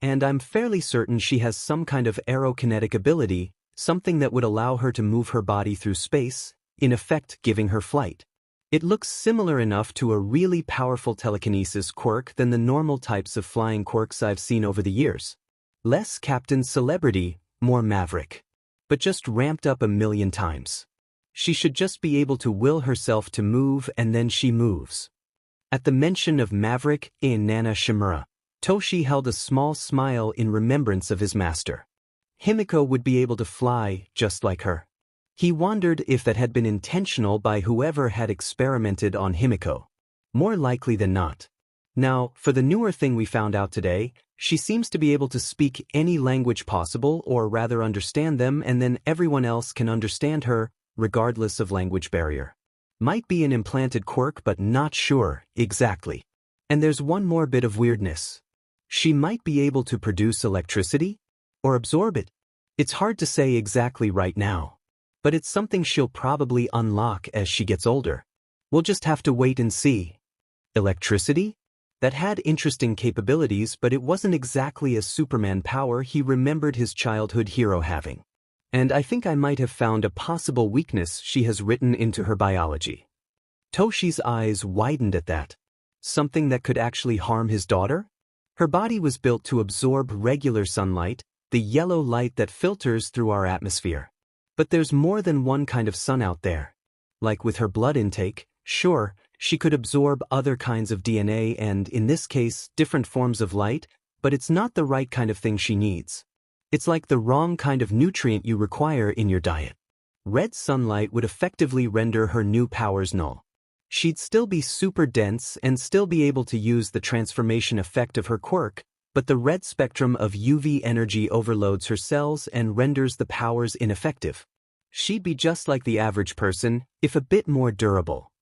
A: And I'm fairly certain she has some kind of aerokinetic ability, something that would allow her to move her body through space, in effect giving her flight. It looks similar enough to a really powerful telekinesis quirk than the normal types of flying quirks I've seen over the years. Less Captain Celebrity, more Maverick. But just ramped up a million times. She should just be able to will herself to move and then she moves. At the mention of Maverick in Nana Shimura, Toshi held a small smile in remembrance of his master. Himiko would be able to fly just like her. He wondered if that had been intentional by whoever had experimented on Himiko. More likely than not. Now, for the newer thing we found out today, she seems to be able to speak any language possible or rather understand them and then everyone else can understand her, regardless of language barrier. Might be an implanted quirk but not sure, exactly. And there's one more bit of weirdness. She might be able to produce electricity? Or absorb it? It's hard to say exactly right now. But it's something she'll probably unlock as she gets older. We'll just have to wait and see. Electricity? That had interesting capabilities, but it wasn't exactly a Superman power he remembered his childhood hero having. And I think I might have found a possible weakness she has written into her biology. Toshi's eyes widened at that. Something that could actually harm his daughter? Her body was built to absorb regular sunlight, the yellow light that filters through our atmosphere. But there's more than one kind of sun out there. Like with her blood intake, sure, she could absorb other kinds of DNA and, in this case, different forms of light, but it's not the right kind of thing she needs. It's like the wrong kind of nutrient you require in your diet. Red sunlight would effectively render her new powers null. She'd still be super dense and still be able to use the transformation effect of her quirk, but the red spectrum of UV energy overloads her cells and renders the powers ineffective. She'd be just like the average person, if a bit more durable.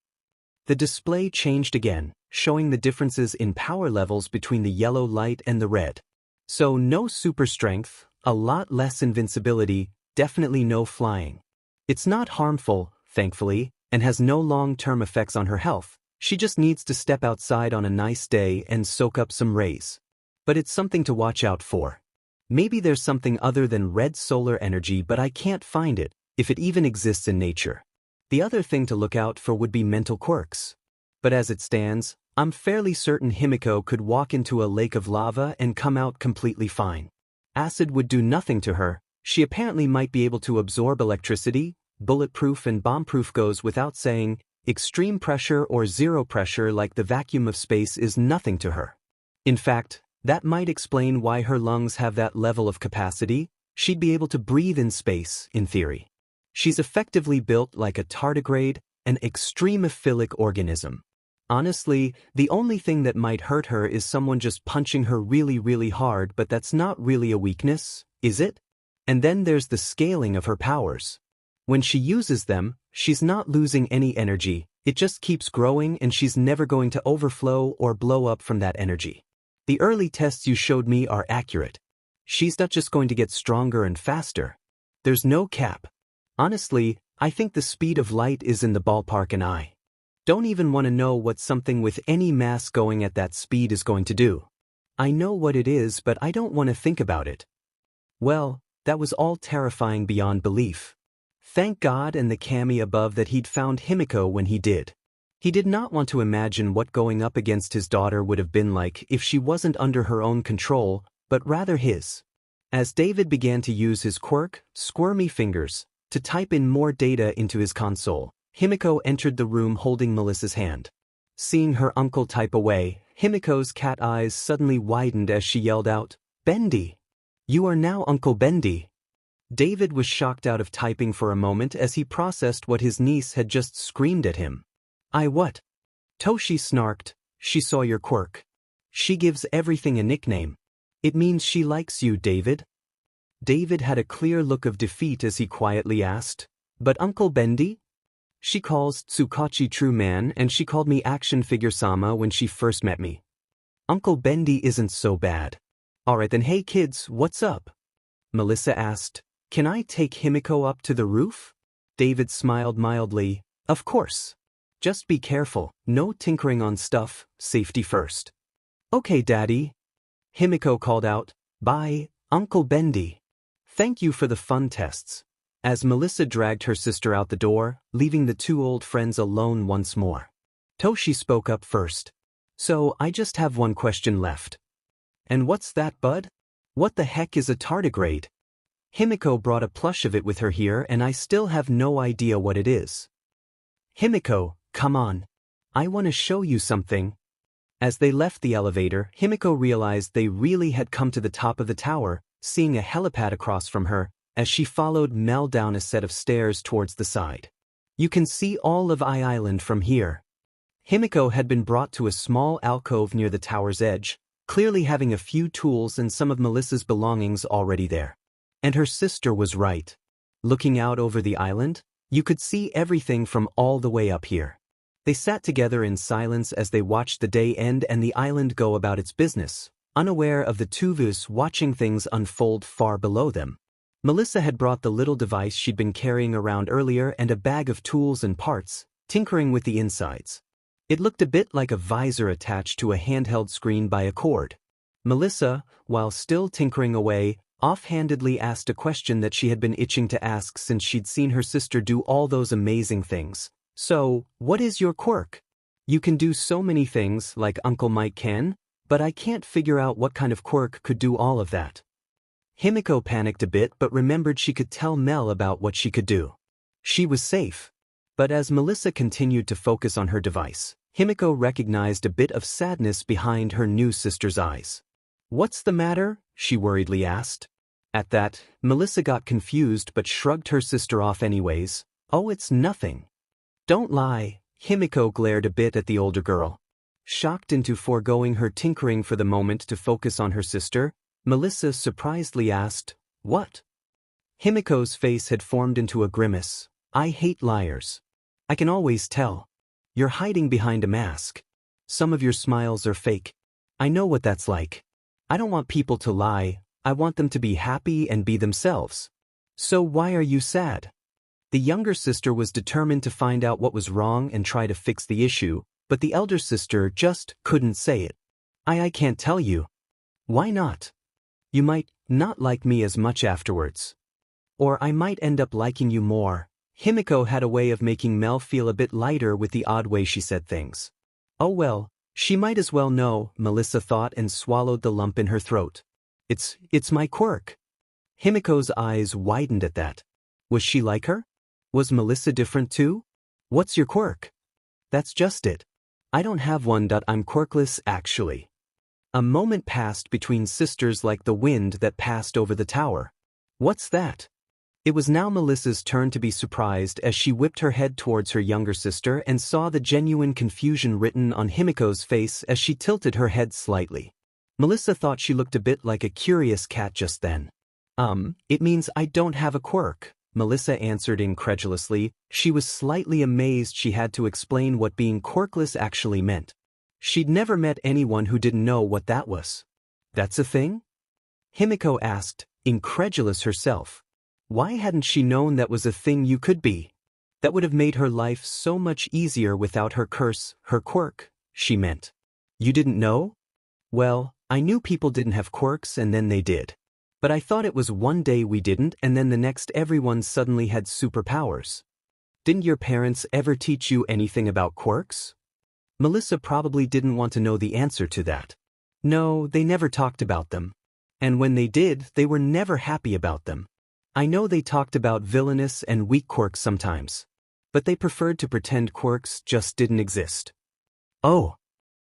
A: The display changed again, showing the differences in power levels between the yellow light and the red. So no super strength, a lot less invincibility, definitely no flying. It's not harmful, thankfully, and has no long-term effects on her health. She just needs to step outside on a nice day and soak up some rays. But it's something to watch out for. Maybe there's something other than red solar energy, but I can't find it, if it even exists in nature. The other thing to look out for would be mental quirks. But as it stands, I'm fairly certain Himiko could walk into a lake of lava and come out completely fine. Acid would do nothing to her. She apparently might be able to absorb electricity. Bulletproof and bombproof goes without saying. Extreme pressure or zero pressure like the vacuum of space is nothing to her. In fact, that might explain why her lungs have that level of capacity. She'd be able to breathe in space, in theory. She's effectively built like a tardigrade, an extremophilic organism. Honestly, the only thing that might hurt her is someone just punching her really, really hard, but that's not really a weakness, is it? And then there's the scaling of her powers. When she uses them, she's not losing any energy, it just keeps growing and she's never going to overflow or blow up from that energy. The early tests you showed me are accurate. She's not just going to get stronger and faster. There's no cap. Honestly, I think the speed of light is in the ballpark and I don't even want to know what something with any mass going at that speed is going to do. I know what it is, but I don't want to think about it. Well, that was all terrifying beyond belief. Thank God and the kami above that he'd found Himiko when he did. He did not want to imagine what going up against his daughter would have been like if she wasn't under her own control, but rather his. As David began to use his quirk, squirmy fingers, to type in more data into his console, Himiko entered the room holding Melissa's hand. Seeing her uncle type away, Himiko's cat eyes suddenly widened as she yelled out, "Bendy! You are now Uncle Bendy!" David was shocked out of typing for a moment as he processed what his niece had just screamed at him. "I what?" Toshi snarked, "She saw your quirk. She gives everything a nickname. It means she likes you, David." David had a clear look of defeat as he quietly asked, "But Uncle Bendy? She calls Tsukachi true man and she called me action figure Sama when she first met me. Uncle Bendy isn't so bad." "Alright then, hey kids, what's up?" Melissa asked. "Can I take Himiko up to the roof?" David smiled mildly. "Of course. Just be careful, no tinkering on stuff, safety first." "Okay, Daddy." Himiko called out, "Bye, Uncle Bendy. Thank you for the fun tests." As Melissa dragged her sister out the door, leaving the two old friends alone once more, Toshi spoke up first. "So, I just have one question left." "And what's that, bud? What the heck is a tardigrade?" "Himiko brought a plush of it with her here and I still have no idea what it is." "Himiko, come on. I want to show you something." As they left the elevator, Himiko realized they really had come to the top of the tower, seeing a helipad across from her, as she followed Mel down a set of stairs towards the side. "You can see all of Island from here." Himiko had been brought to a small alcove near the tower's edge, clearly having a few tools and some of Melissa's belongings already there. And her sister was right. Looking out over the island, you could see everything from all the way up here. They sat together in silence as they watched the day end and the island go about its business, unaware of the Tuvus watching things unfold far below them. Melissa had brought the little device she'd been carrying around earlier and a bag of tools and parts, tinkering with the insides. It looked a bit like a visor attached to a handheld screen by a cord. Melissa, while still tinkering away, offhandedly asked a question that she had been itching to ask since she'd seen her sister do all those amazing things. "So, what is your quirk? You can do so many things like Uncle Mike can, but I can't figure out what kind of quirk could do all of that." Himiko panicked a bit but remembered she could tell Mel about what she could do. She was safe. But as Melissa continued to focus on her device, Himiko recognized a bit of sadness behind her new sister's eyes. "What's the matter?" she worriedly asked. At that, Melissa got confused but shrugged her sister off anyways. "Oh, it's nothing." "Don't lie." Himiko glared a bit at the older girl. Shocked into foregoing her tinkering for the moment to focus on her sister, Melissa surprisedly asked, "What?" Himiko's face had formed into a grimace. "I hate liars. I can always tell. You're hiding behind a mask. Some of your smiles are fake. I know what that's like. I don't want people to lie, I want them to be happy and be themselves. So why are you sad?" The younger sister was determined to find out what was wrong and try to fix the issue, but the elder sister just couldn't say it. I can't tell you." "Why not?" "You might not like me as much afterwards. Or I might end up liking you more." Himiko had a way of making Mel feel a bit lighter with the odd way she said things. "Oh well, she might as well know," Melissa thought and swallowed the lump in her throat. It's my quirk." Himiko's eyes widened at that. Was she like her? Was Melissa different too? "What's your quirk?" "That's just it. I don't have one. I'm quirkless, actually." A moment passed between sisters like the wind that passed over the tower. What's that? It was now Melissa's turn to be surprised as she whipped her head towards her younger sister and saw the genuine confusion written on Himiko's face as she tilted her head slightly. Melissa thought she looked a bit like a curious cat just then. It means I don't have a quirk, Melissa answered incredulously. She was slightly amazed she had to explain what being quirkless actually meant. She'd never met anyone who didn't know what that was. That's a thing? Himiko asked, incredulous herself. Why hadn't she known that was a thing you could be? That would have made her life so much easier without her curse, her quirk, she meant. You didn't know? Well, I knew people didn't have quirks and then they did. But I thought it was one day we didn't and then the next everyone suddenly had superpowers. Didn't your parents ever teach you anything about quirks? Melissa probably didn't want to know the answer to that. No, they never talked about them. And when they did, they were never happy about them. I know they talked about villainous and weak quirks sometimes. But they preferred to pretend quirks just didn't exist. Oh.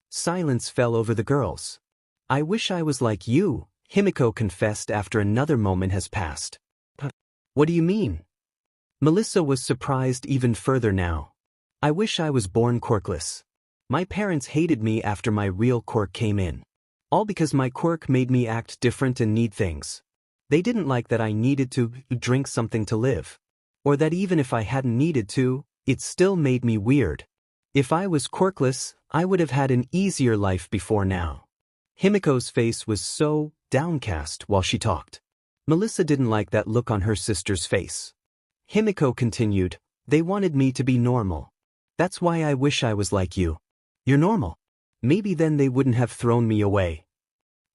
A: Silence fell over the girls. I wish I was like you, Himiko confessed after another moment has passed. What do you mean? Melissa was surprised even further now. I wish I was born quirkless. My parents hated me after my real quirk came in. All because my quirk made me act different and need things. They didn't like that I needed to drink something to live. Or that even if I hadn't needed to, it still made me weird. If I was quirkless, I would have had an easier life before now. Himiko's face was so downcast while she talked. Melissa didn't like that look on her sister's face. Himiko continued, they wanted me to be normal. That's why I wish I was like you. You're normal. Maybe then they wouldn't have thrown me away.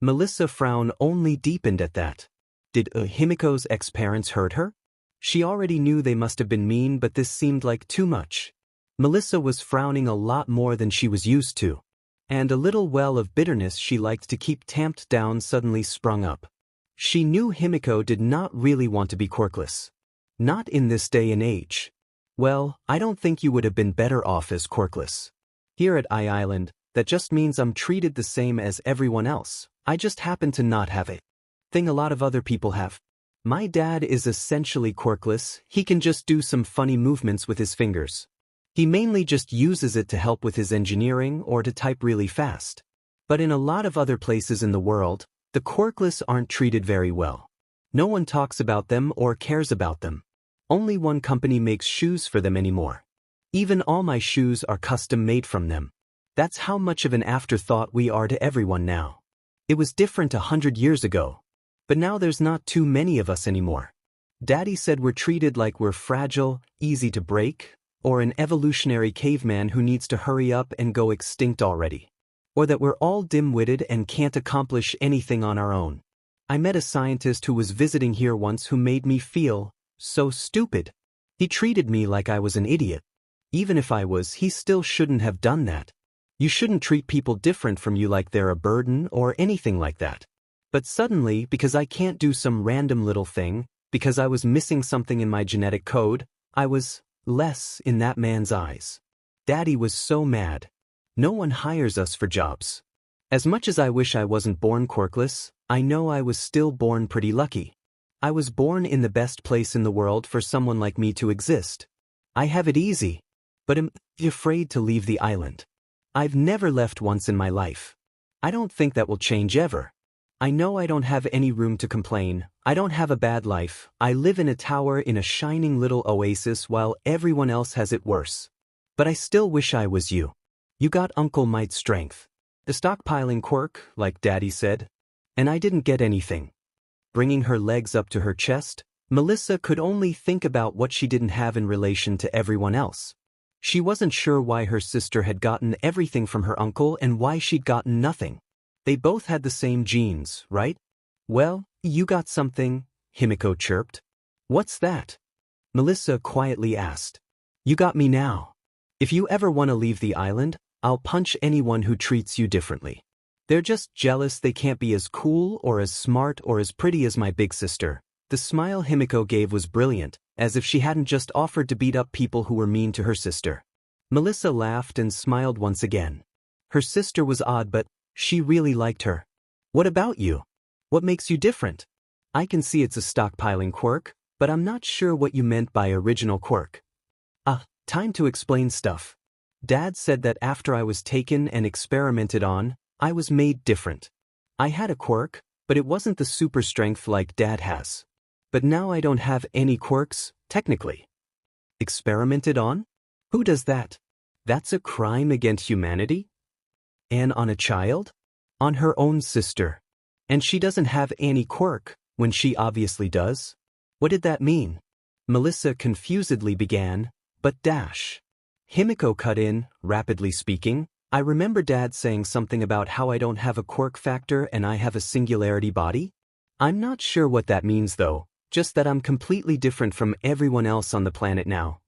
A: Melissa's frown only deepened at that. Did Himiko's ex-parents hurt her? She already knew they must have been mean, but this seemed like too much. Melissa was frowning a lot more than she was used to. And a little well of bitterness she liked to keep tamped down suddenly sprung up. She knew Himiko did not really want to be quirkless. Not in this day and age. Well, I don't think you would have been better off as quirkless. Here at Island, that just means I'm treated the same as everyone else. I just happen to not have it. Thing a lot of other people have. My dad is essentially quirkless, he can just do some funny movements with his fingers. He mainly just uses it to help with his engineering or to type really fast. But in a lot of other places in the world, the quirkless aren't treated very well. No one talks about them or cares about them. Only one company makes shoes for them anymore. Even all my shoes are custom made from them. That's how much of an afterthought we are to everyone now. It was different 100 years ago. But now there's not too many of us anymore. Daddy said we're treated like we're fragile, easy to break, or an evolutionary caveman who needs to hurry up and go extinct already. Or that we're all dim-witted and can't accomplish anything on our own. I met a scientist who was visiting here once who made me feel so stupid. He treated me like I was an idiot. Even if I was, he still shouldn't have done that. You shouldn't treat people different from you like they're a burden or anything like that. But suddenly, because I can't do some random little thing, because I was missing something in my genetic code, I was less in that man's eyes. Daddy was so mad. No one hires us for jobs. As much as I wish I wasn't born quirkless, I know I was still born pretty lucky. I was born in the best place in the world for someone like me to exist. I have it easy, but am afraid to leave the island. I've never left once in my life. I don't think that will change ever. I know I don't have any room to complain. I don't have a bad life. I live in a tower in a shining little oasis while everyone else has it worse. But I still wish I was you. You got Uncle Might's strength. The stockpiling quirk, like Daddy said. And I didn't get anything. Bringing her legs up to her chest, Melissa could only think about what she didn't have in relation to everyone else. She wasn't sure why her sister had gotten everything from her uncle and why she'd gotten nothing. They both had the same genes, right? Well, you got something, Himiko chirped. What's that? Melissa quietly asked. You got me now. If you ever want to leave the island, I'll punch anyone who treats you differently. They're just jealous they can't be as cool or as smart or as pretty as my big sister. The smile Himiko gave was brilliant, as if she hadn't just offered to beat up people who were mean to her sister. Melissa laughed and smiled once again. Her sister was odd, but she really liked her. What about you? What makes you different? I can see it's a stockpiling quirk, but I'm not sure what you meant by original quirk. Time to explain stuff. Dad said that after I was taken and experimented on, I was made different. I had a quirk, but it wasn't the super strength like Dad has. But now I don't have any quirks, technically. Experimented on? Who does that? That's a crime against humanity? And on a child? On her own sister. And she doesn't have any quirk, when she obviously does? What did that mean? Melissa confusedly began, but Himiko cut in, rapidly speaking. I remember Dad saying something about how I don't have a quirk factor and I have a singularity body. I'm not sure what that means though, just that I'm completely different from everyone else on the planet now.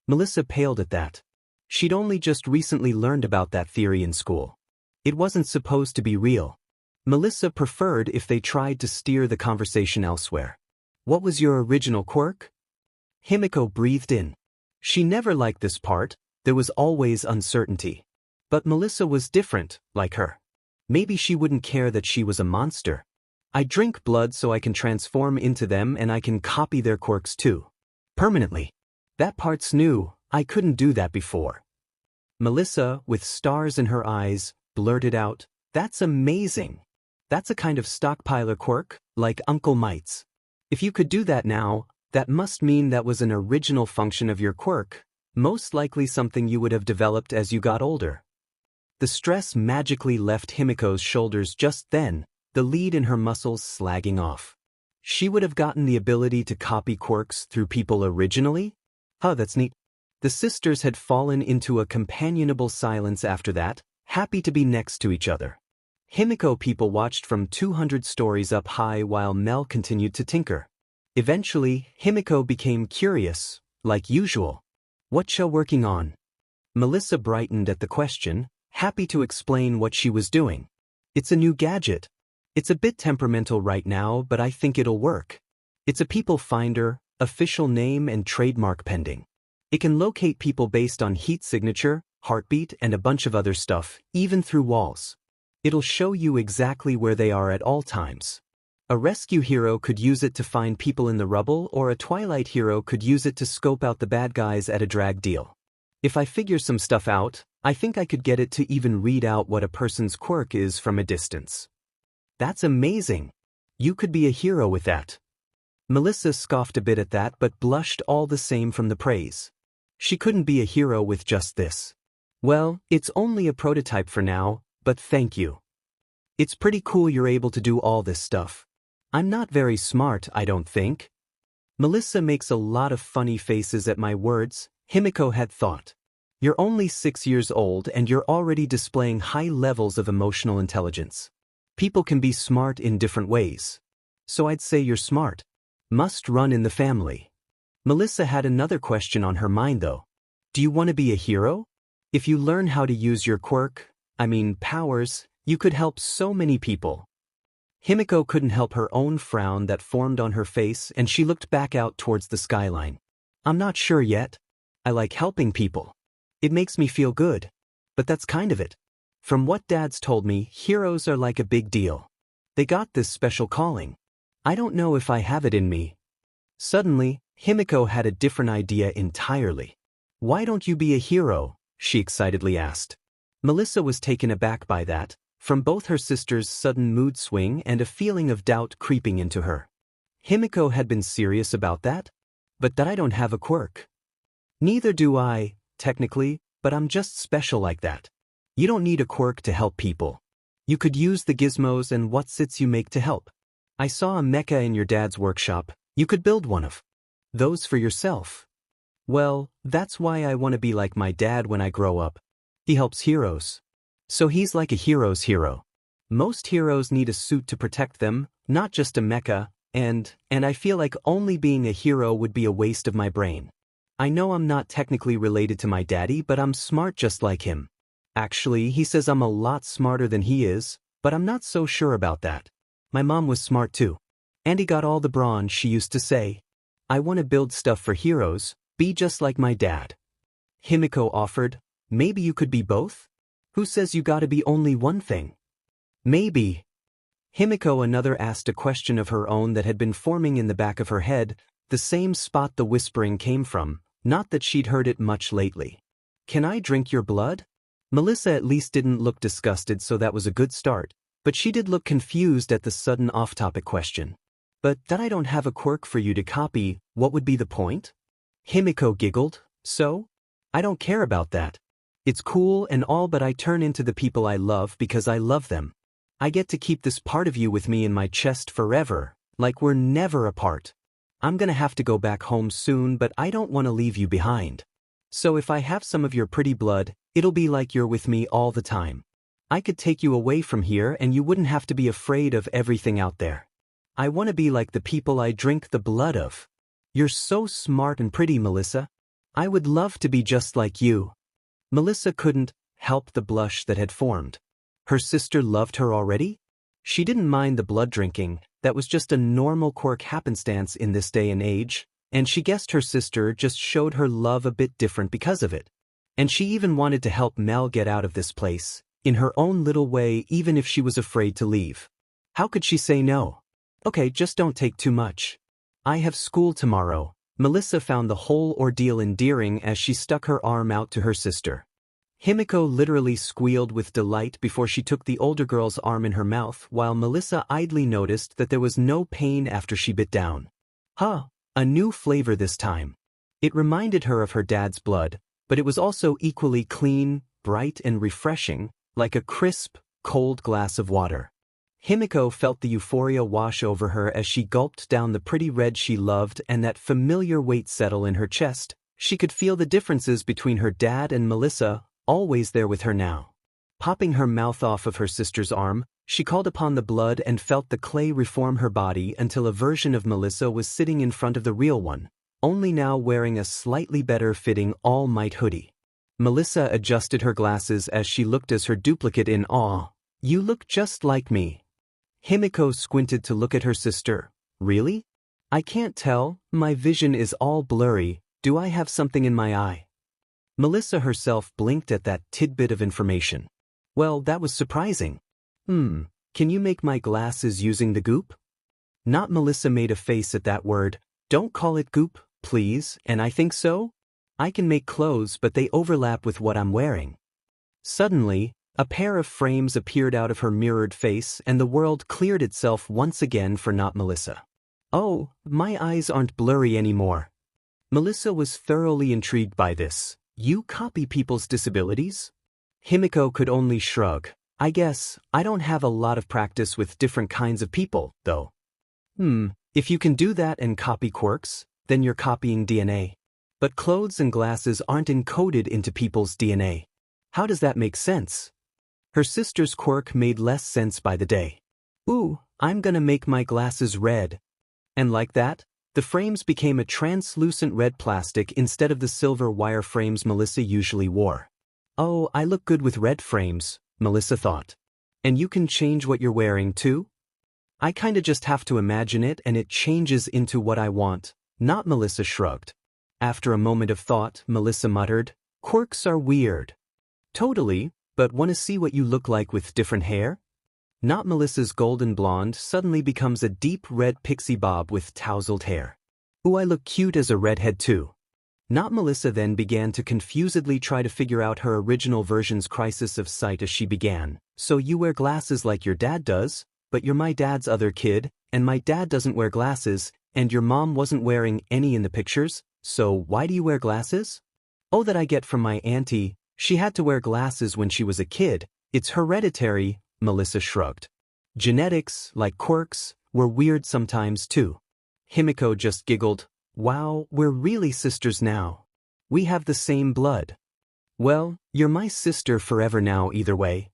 A: Melissa paled at that. She'd only just recently learned about that theory in school. It wasn't supposed to be real. Melissa preferred if they tried to steer the conversation elsewhere. What was your original quirk? Himiko breathed in. She never liked this part, there was always uncertainty. But Melissa was different, like her. Maybe she wouldn't care that she was a monster. I drink blood so I can transform into them and I can copy their quirks too. Permanently. That part's new, I couldn't do that before. Melissa, with stars in her eyes, blurted out, "That's amazing. That's a kind of stockpiler quirk, like Uncle Mite's. If you could do that now, that must mean that was an original function of your quirk, most likely something you would have developed as you got older." The stress magically left Himiko's shoulders just then, the lead in her muscles slagging off. She would have gotten the ability to copy quirks through people originally? That's neat. The sisters had fallen into a companionable silence after that, happy to be next to each other. Himiko people watched from 200 stories up high while Mel continued to tinker. Eventually, Himiko became curious, like usual. "What's you working on?" Melissa brightened at the question, happy to explain what she was doing. "It's a new gadget. It's a bit temperamental right now, but I think it'll work. It's a people finder, official name and trademark pending. It can locate people based on heat signature, heartbeat and a bunch of other stuff, even through walls. It'll show you exactly where they are at all times. A rescue hero could use it to find people in the rubble, or a Twilight hero could use it to scope out the bad guys at a drag deal. If I figure some stuff out, I think I could get it to even read out what a person's quirk is from a distance." "That's amazing. You could be a hero with that." Melissa scoffed a bit at that but blushed all the same from the praise. She couldn't be a hero with just this. "Well, it's only a prototype for now, but thank you. It's pretty cool you're able to do all this stuff. I'm not very smart, I don't think." Melissa makes a lot of funny faces at my words, Himiko had thought. You're only 6 years old and you're already displaying high levels of emotional intelligence. People can be smart in different ways. So I'd say you're smart. Must run in the family. Melissa had another question on her mind though. Do you want to be a hero? If you learn how to use your powers, you could help so many people. Himiko couldn't help her own frown that formed on her face and she looked back out towards the skyline. I'm not sure yet. I like helping people. It makes me feel good. But that's kind of it. From what Dad's told me, heroes are like a big deal. They got this special calling. I don't know if I have it in me. Suddenly, Himiko had a different idea entirely. Why don't you be a hero? She excitedly asked. Melissa was taken aback by that, from both her sisters' sudden mood swing and a feeling of doubt creeping into her. Himiko had been serious about that? But that I don't have a quirk. Neither do I, technically, but I'm just special like that. You don't need a quirk to help people. You could use the gizmos and whatsits you make to help. I saw a mecha in your dad's workshop. You could build one of those for yourself. Well, that's why I want to be like my dad when I grow up. He helps heroes. So he's like a hero's hero. Most heroes need a suit to protect them, not just a mecha, and I feel like only being a hero would be a waste of my brain. I know I'm not technically related to my daddy, but I'm smart just like him. Actually, he says I'm a lot smarter than he is, but I'm not so sure about that. My mom was smart too. And he got all the brawn, she used to say. I want to build stuff for heroes, be just like my dad. Himiko offered, maybe you could be both? Who says you gotta be only one thing? Maybe. Himiko another asked a question of her own that had been forming in the back of her head, the same spot the whispering came from, not that she'd heard it much lately. Can I drink your blood? Melissa at least didn't look disgusted, so that was a good start, but she did look confused at the sudden off-topic question. But that I don't have a quirk for you to copy, what would be the point? Himiko giggled. So? I don't care about that. It's cool and all, but I turn into the people I love because I love them. I get to keep this part of you with me in my chest forever, like we're never apart. I'm gonna have to go back home soon, but I don't want to leave you behind. So if I have some of your pretty blood, it'll be like you're with me all the time. I could take you away from here and you wouldn't have to be afraid of everything out there. I want to be like the people I drink the blood of. You're so smart and pretty, Melissa. I would love to be just like you. Melissa couldn't help the blush that had formed. Her sister loved her already? She didn't mind the blood drinking, that was just a normal quirk happenstance in this day and age, and she guessed her sister just showed her love a bit different because of it. And she even wanted to help Mel get out of this place, in her own little way, even if she was afraid to leave. How could she say no? Okay, just don't take too much. I have school tomorrow. Melissa found the whole ordeal endearing as she stuck her arm out to her sister. Himiko literally squealed with delight before she took the older girl's arm in her mouth, while Melissa idly noticed that there was no pain after she bit down. Huh, a new flavor this time. It reminded her of her dad's blood, but it was also equally clean, bright and refreshing, like a crisp, cold glass of water. Himiko felt the euphoria wash over her as she gulped down the pretty red she loved and that familiar weight settle in her chest. She could feel the differences between her dad and Melissa, always there with her now. Popping her mouth off of her sister's arm, she called upon the blood and felt the clay reform her body until a version of Melissa was sitting in front of the real one, only now wearing a slightly better-fitting All Might hoodie. Melissa adjusted her glasses as she looked as her duplicate in awe. You look just like me. Himiko squinted to look at her sister. Really? I can't tell, my vision is all blurry, do I have something in my eye? Melissa herself blinked at that tidbit of information. Well, that was surprising. Can you make my glasses using the goop? Not Melissa made a face at that word. Don't call it goop, please, and I think so? I can make clothes, but they overlap with what I'm wearing. Suddenly, a pair of frames appeared out of her mirrored face and the world cleared itself once again for not Melissa. Oh, my eyes aren't blurry anymore. Melissa was thoroughly intrigued by this. You copy people's disabilities? Himiko could only shrug. I guess, I don't have a lot of practice with different kinds of people, though. If you can do that and copy quirks, then you're copying DNA. But clothes and glasses aren't encoded into people's DNA. How does that make sense? Her sister's quirk made less sense by the day. Ooh, I'm gonna make my glasses red. And like that, the frames became a translucent red plastic instead of the silver wire frames Melissa usually wore. Oh, I look good with red frames, Melissa thought. And you can change what you're wearing too? I kinda just have to imagine it and it changes into what I want. Not Melissa shrugged. After a moment of thought, Melissa muttered, quirks are weird. Totally, but wanna see what you look like with different hair? Not Melissa's golden blonde suddenly becomes a deep red pixie bob with tousled hair. Ooh, I look cute as a redhead too. Not Melissa then began to confusedly try to figure out her original version's crisis of sight as she began. So you wear glasses like your dad does, but you're my dad's other kid, and my dad doesn't wear glasses, and your mom wasn't wearing any in the pictures, so why do you wear glasses? Oh, that I get from my auntie, she had to wear glasses when she was a kid, it's hereditary, Melissa shrugged. Genetics, like quirks, were weird sometimes too. Himiko just giggled. Wow, we're really sisters now. We have the same blood. Well, you're my sister forever now either way.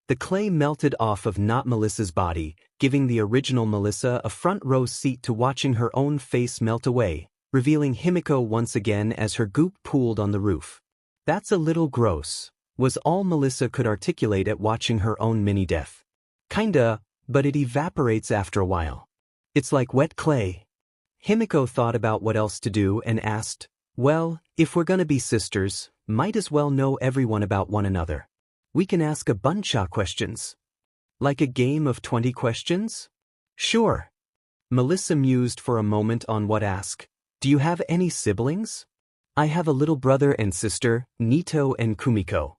A: The clay melted off of not Melissa's body, giving the original Melissa a front row seat to watching her own face melt away, revealing Himiko once again as her goop pooled on the roof. That's a little gross, was all Melissa could articulate at watching her own mini-death. Kinda, but it evaporates after a while. It's like wet clay. Himiko thought about what else to do and asked, well, if we're gonna be sisters, might as well know everyone about one another. We can ask a bunch of questions. Like a game of 20 questions? Sure. Melissa mused for a moment on what to ask. Do you have any siblings? I have a little brother and sister, Nito and Kumiko.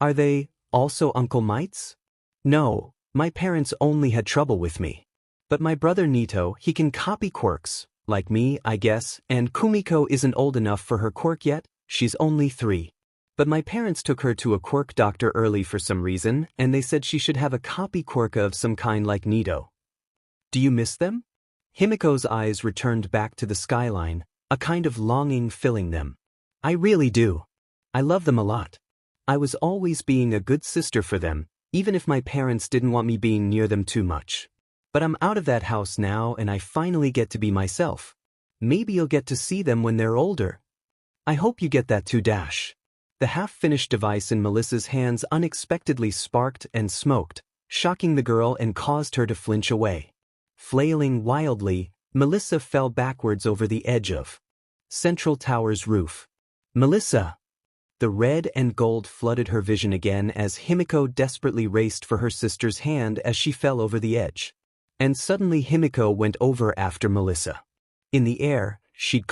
A: Are they also Uncle Mites? No, my parents only had trouble with me. But my brother Nito, he can copy quirks, like me, I guess, and Kumiko isn't old enough for her quirk yet, she's only 3. But my parents took her to a quirk doctor early for some reason, and they said she should have a copy quirk of some kind like Nito. Do you miss them? Himiko's eyes returned back to the skyline, a kind of longing filling them. I really do. I love them a lot. I was always being a good sister for them, even if my parents didn't want me being near them too much. But I'm out of that house now and I finally get to be myself. Maybe you'll get to see them when they're older. I hope you get that too. The half-finished device in Melissa's hands unexpectedly sparked and smoked, shocking the girl and caused her to flinch away. Flailing wildly, Melissa fell backwards over the edge of Central Tower's roof. Melissa! The red and gold flooded her vision again as Himiko desperately raced for her sister's hand as she fell over the edge. And suddenly Himiko went over after Melissa. In the air, she'd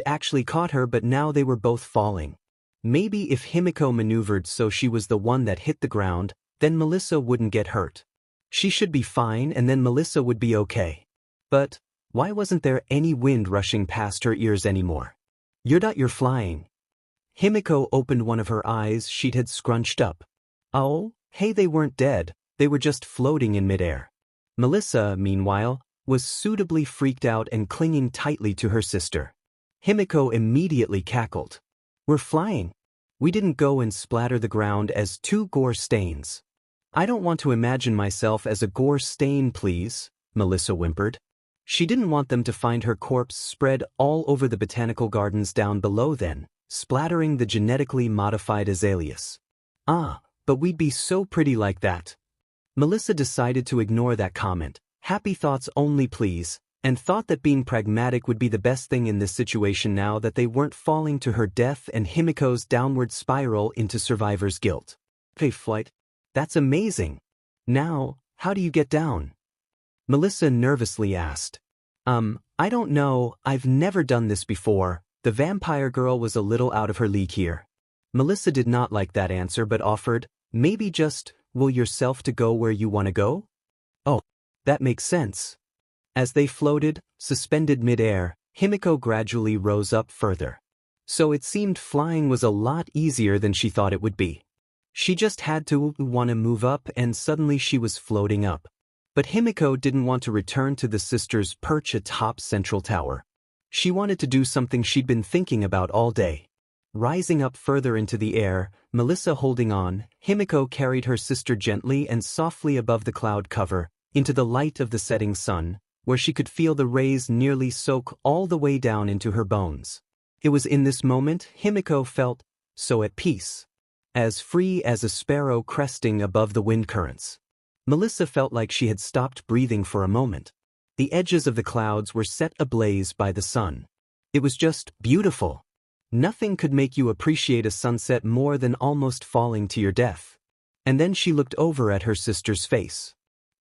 A: actually caught her, but now they were both falling. Maybe if Himiko maneuvered so she was the one that hit the ground, then Melissa wouldn't get hurt. She should be fine and then Melissa would be okay. But why wasn't there any wind rushing past her ears anymore? You're flying. Himiko opened one of her eyes she'd had scrunched up. Oh, hey, they weren't dead, they were just floating in midair. Melissa, meanwhile, was suitably freaked out and clinging tightly to her sister. Himiko immediately cackled. We're flying. We didn't go and splatter the ground as 2 gore stains. I don't want to imagine myself as a gore stain, please, Melissa whimpered. She didn't want them to find her corpse spread all over the botanical gardens down below then, splattering the genetically modified azaleas. But we'd be so pretty like that. Melissa decided to ignore that comment, happy thoughts only please, and thought that being pragmatic would be the best thing in this situation now that they weren't falling to her death and Himiko's downward spiral into survivor's guilt. Hey, flight. That's amazing. Now, how do you get down? Melissa nervously asked. I don't know, I've never done this before. The vampire girl was a little out of her league here. Melissa did not like that answer but offered, maybe just will yourself to go where you want to go? Oh, that makes sense. As they floated, suspended mid-air, Himiko gradually rose up further. So it seemed flying was a lot easier than she thought it would be. She just had to want to move up and suddenly she was floating up. But Himiko didn't want to return to the sisters' perch atop Central Tower. She wanted to do something she'd been thinking about all day. Rising up further into the air, Melissa holding on, Himiko carried her sister gently and softly above the cloud cover, into the light of the setting sun, where she could feel the rays nearly soak all the way down into her bones. It was in this moment Himiko felt so at peace. As free as a sparrow cresting above the wind currents. Melissa felt like she had stopped breathing for a moment. The edges of the clouds were set ablaze by the sun. It was just beautiful. Nothing could make you appreciate a sunset more than almost falling to your death. And then she looked over at her sister's face.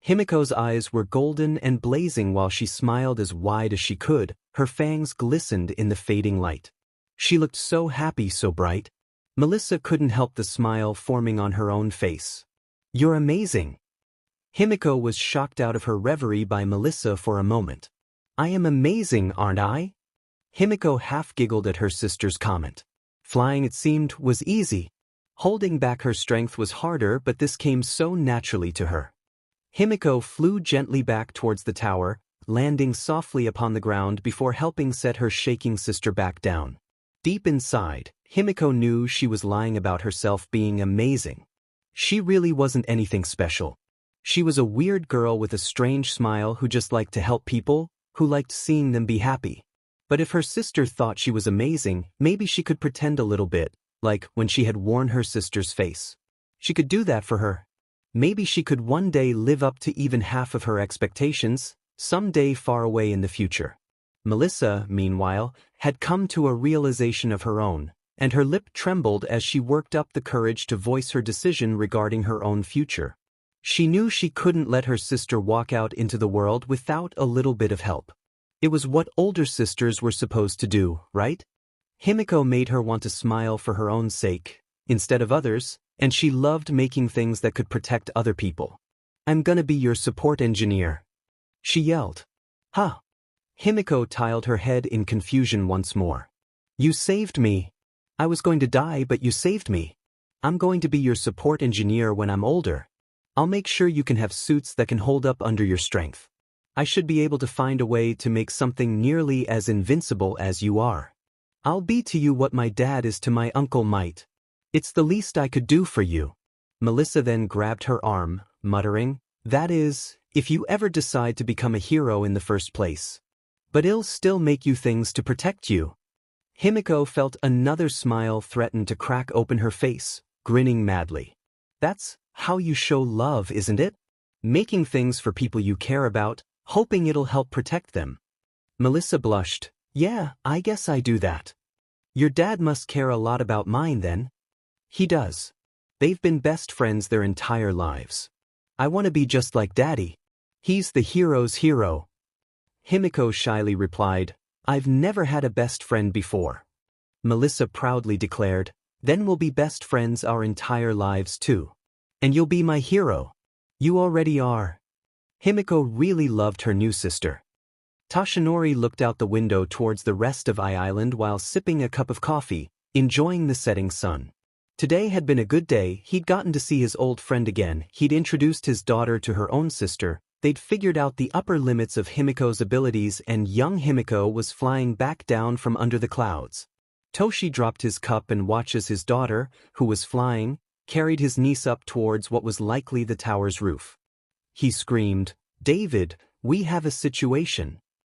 A: Himiko's eyes were golden and blazing while she smiled as wide as she could, her fangs glistened in the fading light. She looked so happy, so bright. Melissa couldn't help the smile forming on her own face. You're amazing. Himiko was shocked out of her reverie by Melissa for a moment. I am amazing, aren't I? Himiko half giggled at her sister's comment. Flying, it seemed, was easy. Holding back her strength was harder, but this came so naturally to her. Himiko flew gently back towards the tower, landing softly upon the ground before helping set her shaking sister back down. Deep inside, Himiko knew she was lying about herself being amazing. She really wasn't anything special. She was a weird girl with a strange smile who just liked to help people, who liked seeing them be happy. But if her sister thought she was amazing, maybe she could pretend a little bit, like when she had worn her sister's face. She could do that for her. Maybe she could one day live up to even half of her expectations, someday far away in the future. Melissa, meanwhile, had come to a realization of her own, and her lip trembled as she worked up the courage to voice her decision regarding her own future. She knew she couldn't let her sister walk out into the world without a little bit of help. It was what older sisters were supposed to do, right? Himiko made her want to smile for her own sake, instead of others, and she loved making things that could protect other people. "I'm gonna be your support engineer," she yelled. "Huh?" Himiko tiled her head in confusion once more. "You saved me. I was going to die, but you saved me. I'm going to be your support engineer when I'm older. I'll make sure you can have suits that can hold up under your strength. I should be able to find a way to make something nearly as invincible as you are. I'll be to you what my dad is to my Uncle Might. It's the least I could do for you." Melissa then grabbed her arm, muttering, "That is, if you ever decide to become a hero in the first place. But it'll still make you things to protect you." Himiko felt another smile threaten to crack open her face, grinning madly. "That's how you show love, isn't it? Making things for people you care about, hoping it'll help protect them." Melissa blushed. "Yeah, I guess I do that." "Your dad must care a lot about mine then." "He does. They've been best friends their entire lives. I want to be just like Daddy. He's the hero's hero." Himiko shyly replied, "I've never had a best friend before." Melissa proudly declared, "Then we'll be best friends our entire lives too. And you'll be my hero." "You already are." Himiko really loved her new sister. Tashinori looked out the window towards the rest of Island while sipping a cup of coffee, enjoying the setting sun. Today had been a good day. He'd gotten to see his old friend again, he'd introduced his daughter to her own sister, they'd figured out the upper limits of Himiko's abilities, and young Himiko was flying back down from under the clouds. Toshi dropped his cup and watched as his daughter, who was flying, carried his niece up towards what was likely the tower's roof. He screamed, "David, we have a situation."